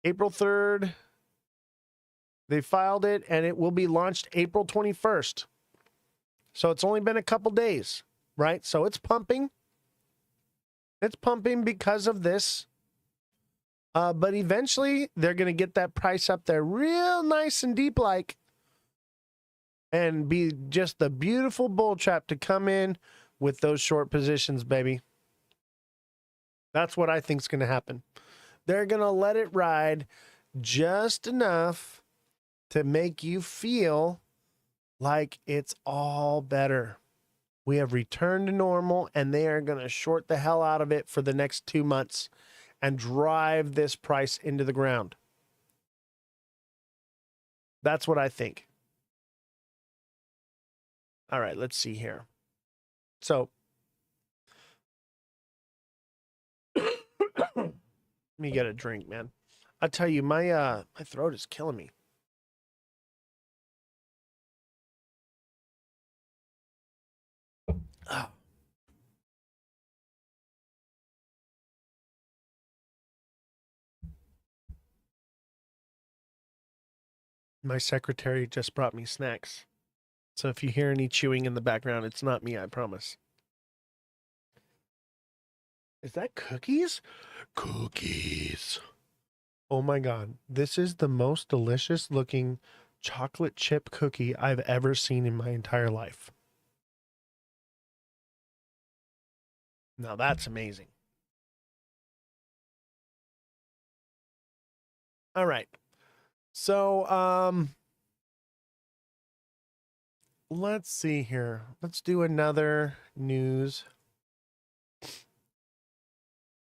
D: April 3rd. They filed it, and it will be launched April 21st. So it's only been a couple days, right? So it's pumping. It's pumping because of this But eventually, they're going to get that price up there real nice and deep like, and be just the beautiful bull trap to come in with those short positions, baby. That's what I think is going to happen. They're going to let it ride just enough to make you feel like it's all better. We have returned to normal, and they are going to short the hell out of it for the next 2 months and drive this price into the ground. That's what I think. All right, let's see here. So, let me get a drink, man. I tell you, my throat is killing me. Ah. My secretary just brought me snacks. So if you hear any chewing in the background, it's not me, I promise. Is that cookies? Cookies. Oh my God. This is the most delicious looking chocolate chip cookie I've ever seen in my entire life. Now that's amazing. All right. So, let's see here. Let's do another news.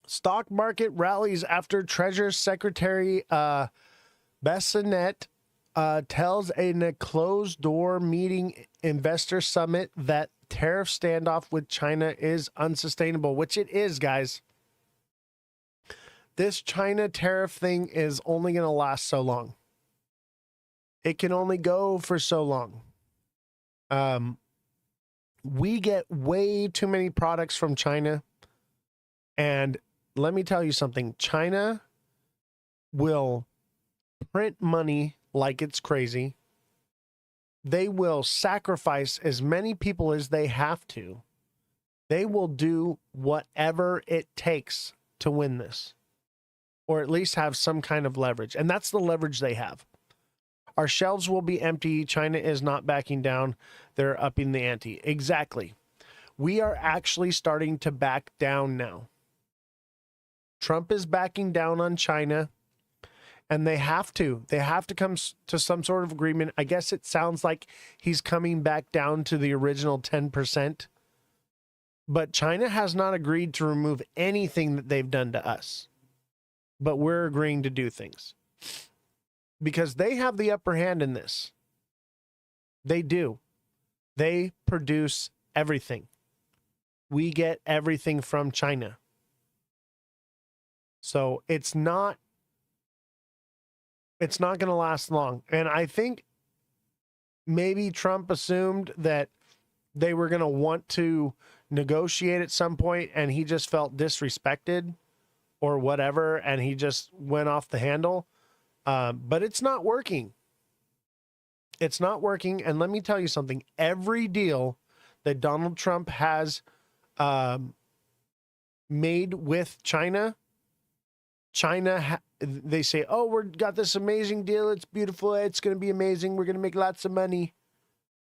D: Stock market rallies after Treasury Secretary Bessonette tells a closed-door meeting investor summit that tariff standoff with China is unsustainable, which it is, guys. This China tariff thing is only going to last so long. It can only go for so long. We get way too many products from China. And let me tell you something. China will print money like it's crazy. They will sacrifice as many people as they have to. They will do whatever it takes to win this, or at least have some kind of leverage. And that's the leverage they have. Our shelves will be empty. China is not backing down. They're upping the ante. Exactly. We are actually starting to back down now. Trump is backing down on China, and they have to. They have to come to some sort of agreement. I guess it sounds like he's coming back down to the original 10%. But China has not agreed to remove anything that they've done to us. But we're agreeing to do things. Because they have the upper hand in this. They do. They produce everything. We get everything from China. So it's not going to last long. And I think maybe Trump assumed that they were going to want to negotiate at some point, and he just felt disrespected or whatever, and he just went off the handle. But it's not working. It's not working. And let me tell you something. Every deal that Donald Trump has made with China, they say, oh, we've got this amazing deal. It's beautiful. It's going to be amazing. We're going to make lots of money.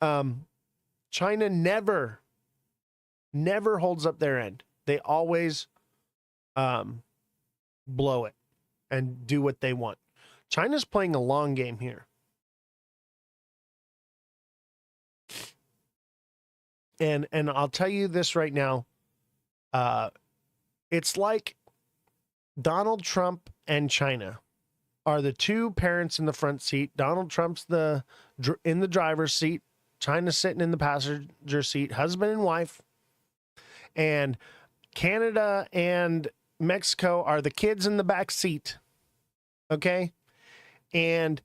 D: China never holds up their end. They always blow it and do what they want. China's playing a long game here. And I'll tell you this right now. It's like Donald Trump and China are the two parents in the front seat. Donald Trump's in the driver's seat. China's sitting in the passenger seat, husband and wife. And Canada and Mexico are the kids in the back seat. Okay? And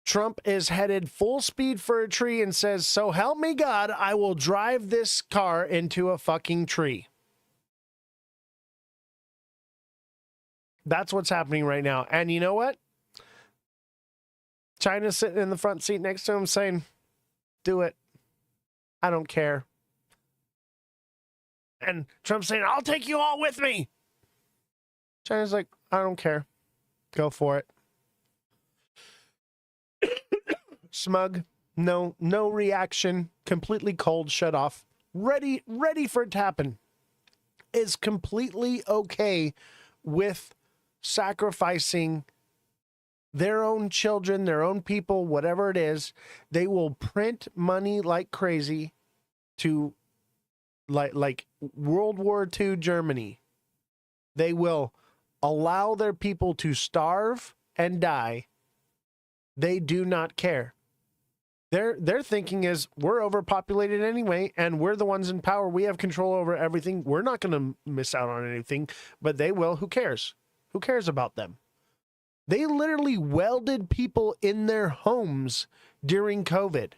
D: Trump is headed full speed for a tree and says, so help me God, I will drive this car into a fucking tree. That's what's happening right now. And you know what? China's sitting in the front seat next to him saying, do it. I don't care. And Trump's saying, I'll take you all with me. China's like, I don't care. Go for it. Smug, no reaction, completely cold, shut off, ready for it to happen. Is completely okay with sacrificing their own children, their own people, whatever it is. They will print money like crazy to like World War II Germany. They will allow their people to starve and die. They do not care. Their thinking is, we're overpopulated anyway, and we're the ones in power. We have control over everything. We're not going to miss out on anything, but they will. Who cares? Who cares about them? They literally welded people in their homes during COVID.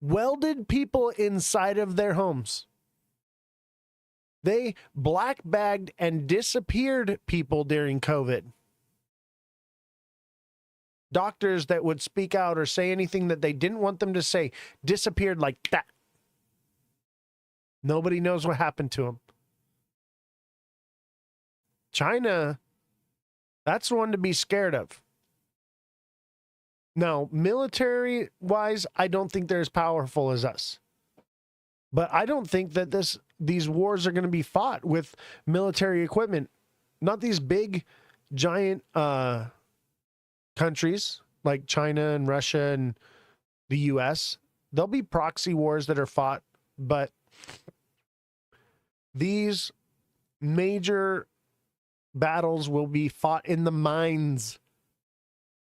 D: Welded people inside of their homes. They black bagged and disappeared people during COVID. Doctors that would speak out or say anything that they didn't want them to say disappeared like that. Nobody knows what happened to them. China, that's one to be scared of. Now, military-wise, I don't think they're as powerful as us. But I don't think that these wars are going to be fought with military equipment. Not these big, giant countries like China and Russia and the US. There'll be proxy wars that are fought, but these major battles will be fought in the minds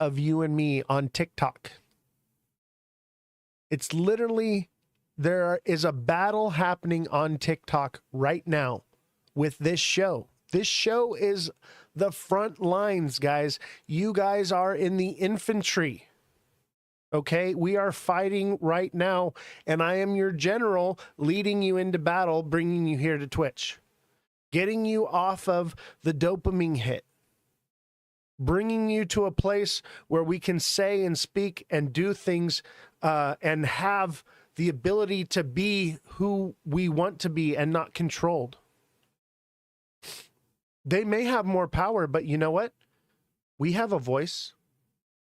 D: of you and me on TikTok. It's literally, there is a battle happening on TikTok right now with this show. This show is the front lines, guys. You guys are in the infantry. Okay, we are fighting right now, and I am your general leading you into battle, bringing you here to Twitch, getting you off of the dopamine hit, bringing you to a place where we can say and speak and do things and have the ability to be who we want to be and not controlled. They may have more power, but you know what? We have a voice.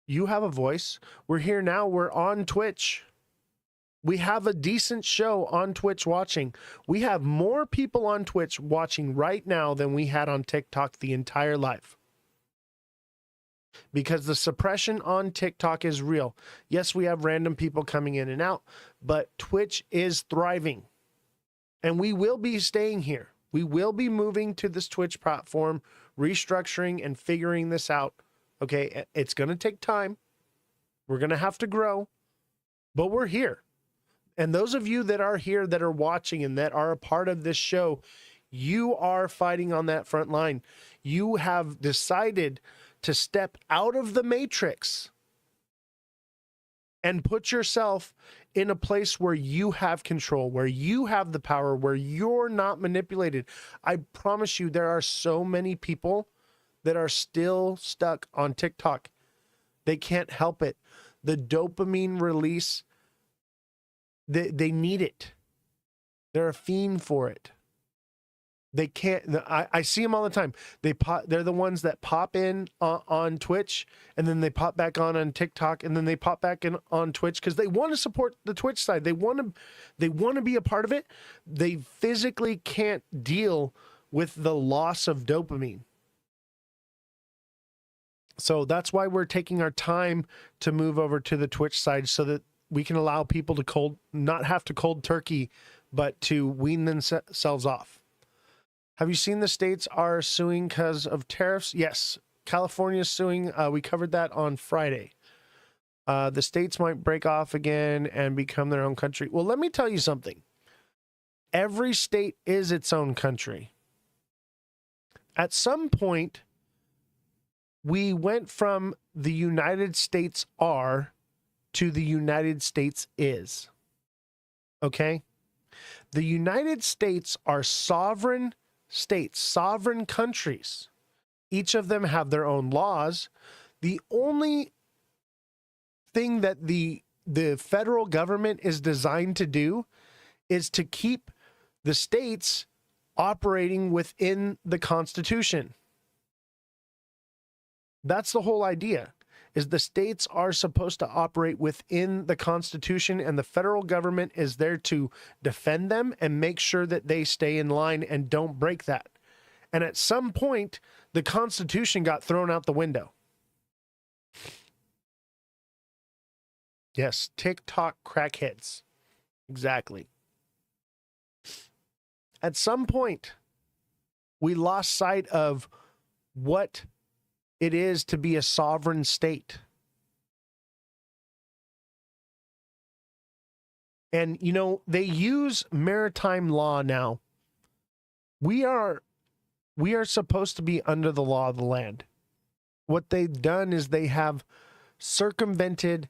D: You have a voice. We're here now. We're on Twitch. We have a decent show on Twitch watching. We have more people on Twitch watching right now than we had on TikTok the entire life. Because the suppression on TikTok is real. Yes, we have random people coming in and out, but Twitch is thriving. And we will be staying here. We will be moving to this Twitch platform, restructuring and figuring this out. Okay, it's going to take time. We're going to have to grow, but we're here. And those of you that are here, that are watching and that are a part of this show, you are fighting on that front line. You have decided to step out of the matrix and put yourself in a place where you have control, where you have the power, where you're not manipulated. I promise you, there are so many people that are still stuck on TikTok. They can't help it. The dopamine release, they need it. They're a fiend for it. They can't. I see them all the time. They're the ones that pop in on Twitch, and then they pop back on TikTok, and then they pop back in on Twitch because they want to support the Twitch side. They want to be a part of it. They physically can't deal with the loss of dopamine. So that's why we're taking our time to move over to the Twitch side so that we can allow people to not have to cold turkey, but to wean themselves off. Have you seen the states are suing because of tariffs? Yes. California's suing. We covered that on Friday. The states might break off again and become their own country. Well, let me tell you something. Every state is its own country. At some point, we went from the United States are to the United States is. Okay? The United States are sovereign states, sovereign countries. Each of them have their own laws. The only thing that the federal government is designed to do is to keep the states operating within the Constitution. That's the whole idea, is the states are supposed to operate within the Constitution, and the federal government is there to defend them and make sure that they stay in line and don't break that. And at some point, the Constitution got thrown out the window. Yes, TikTok crackheads. Exactly. At some point, we lost sight of what it is to be a sovereign state. And, you know, they use maritime law now. We are supposed to be under the law of the land. What they've done is they have circumvented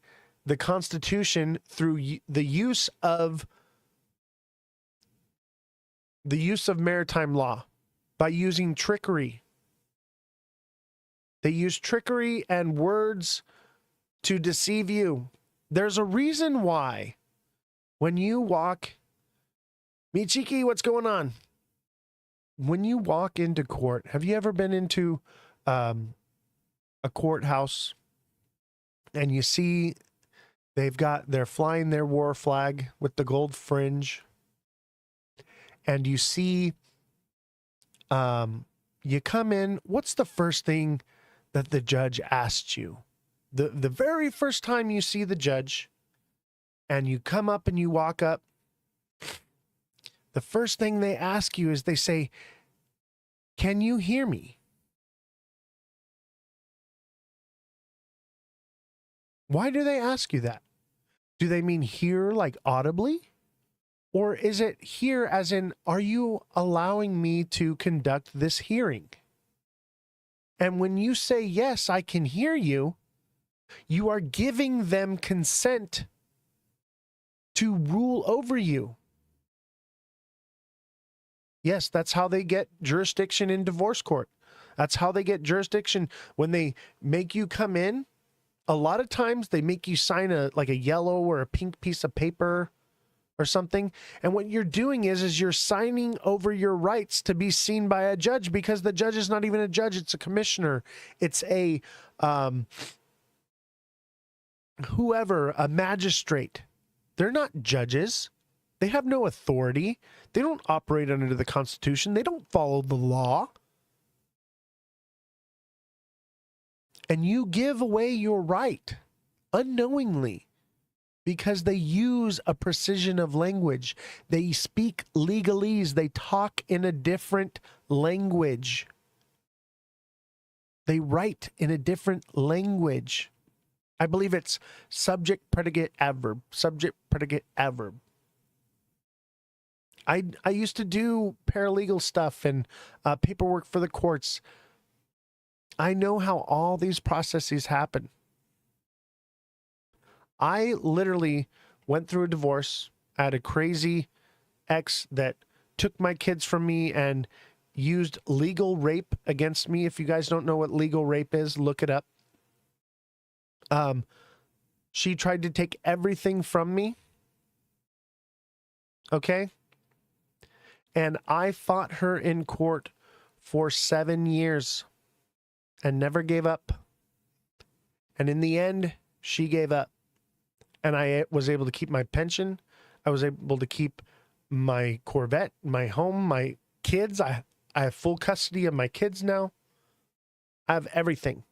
D: the Constitution through the use of maritime law by using trickery. They use trickery and words to deceive you. There's a reason why when you walk, Michiki, what's going on? When you walk into court, have you ever been into a courthouse and you see they're flying their war flag with the gold fringe, and you see you come in, what's the first thing that the judge asks you? The very first time you see the judge and you come up and you walk up, the first thing they ask you is they say, "Can you hear me?" Why do they ask you that? Do they mean hear like audibly? Or is it hear as in, are you allowing me to conduct this hearing? And when you say, yes, I can hear you, you are giving them consent to rule over you. Yes, that's how they get jurisdiction in divorce court. That's how they get jurisdiction when they make you come in. A lot of times they make you sign a yellow or a pink piece of paper or something. And what you're doing is you're signing over your rights to be seen by a judge, because the judge is not even a judge. It's a commissioner. It's a, a magistrate. They're not judges. They have no authority. They don't operate under the Constitution. They don't follow the law. And you give away your right unknowingly because they use a precision of language. They speak legalese. They talk in a different language. They write in a different language. I believe it's subject, predicate, adverb. Subject, predicate, adverb. I used to do paralegal stuff and paperwork for the courts. I know how all these processes happen. I literally went through a divorce. I had a crazy ex that took my kids from me and used legal rape against me. If you guys don't know what legal rape is, look it up. She tried to take everything from me. Okay? And I fought her in court for 7 years and never gave up. And in the end, she gave up. And I was able to keep my pension. I was able to keep my Corvette, my home, my kids. I have full custody of my kids now. I have everything.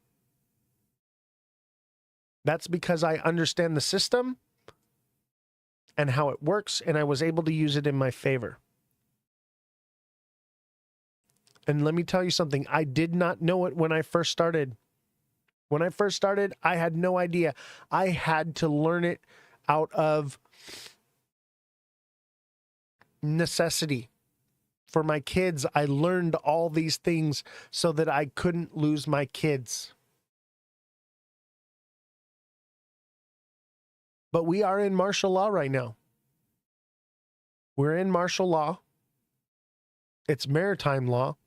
D: That's because I understand the system and how it works, and I was able to use it in my favor. And let me tell you something. I did not know it when I first started. When I first started, I had no idea. I had to learn it out of necessity. For my kids, I learned all these things so that I couldn't lose my kids. But we are in martial law right now. We're in martial law. It's maritime law.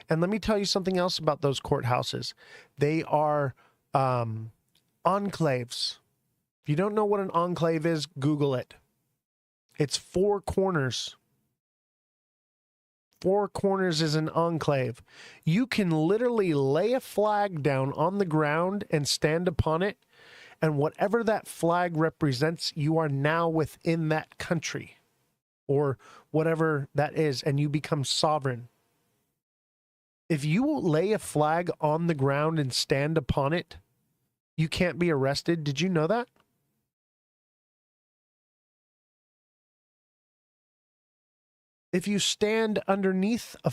D: And let me tell you something else about those courthouses. They are enclaves. If you don't know what an enclave is, Google it. It's 4 corners. four corners is an enclave. You can literally lay a flag down on the ground and stand upon it, and whatever that flag represents, you are now within that country or whatever that is, and you become sovereign. If you lay a flag on the ground and stand upon it, you can't be arrested. Did you know that? If you stand underneath a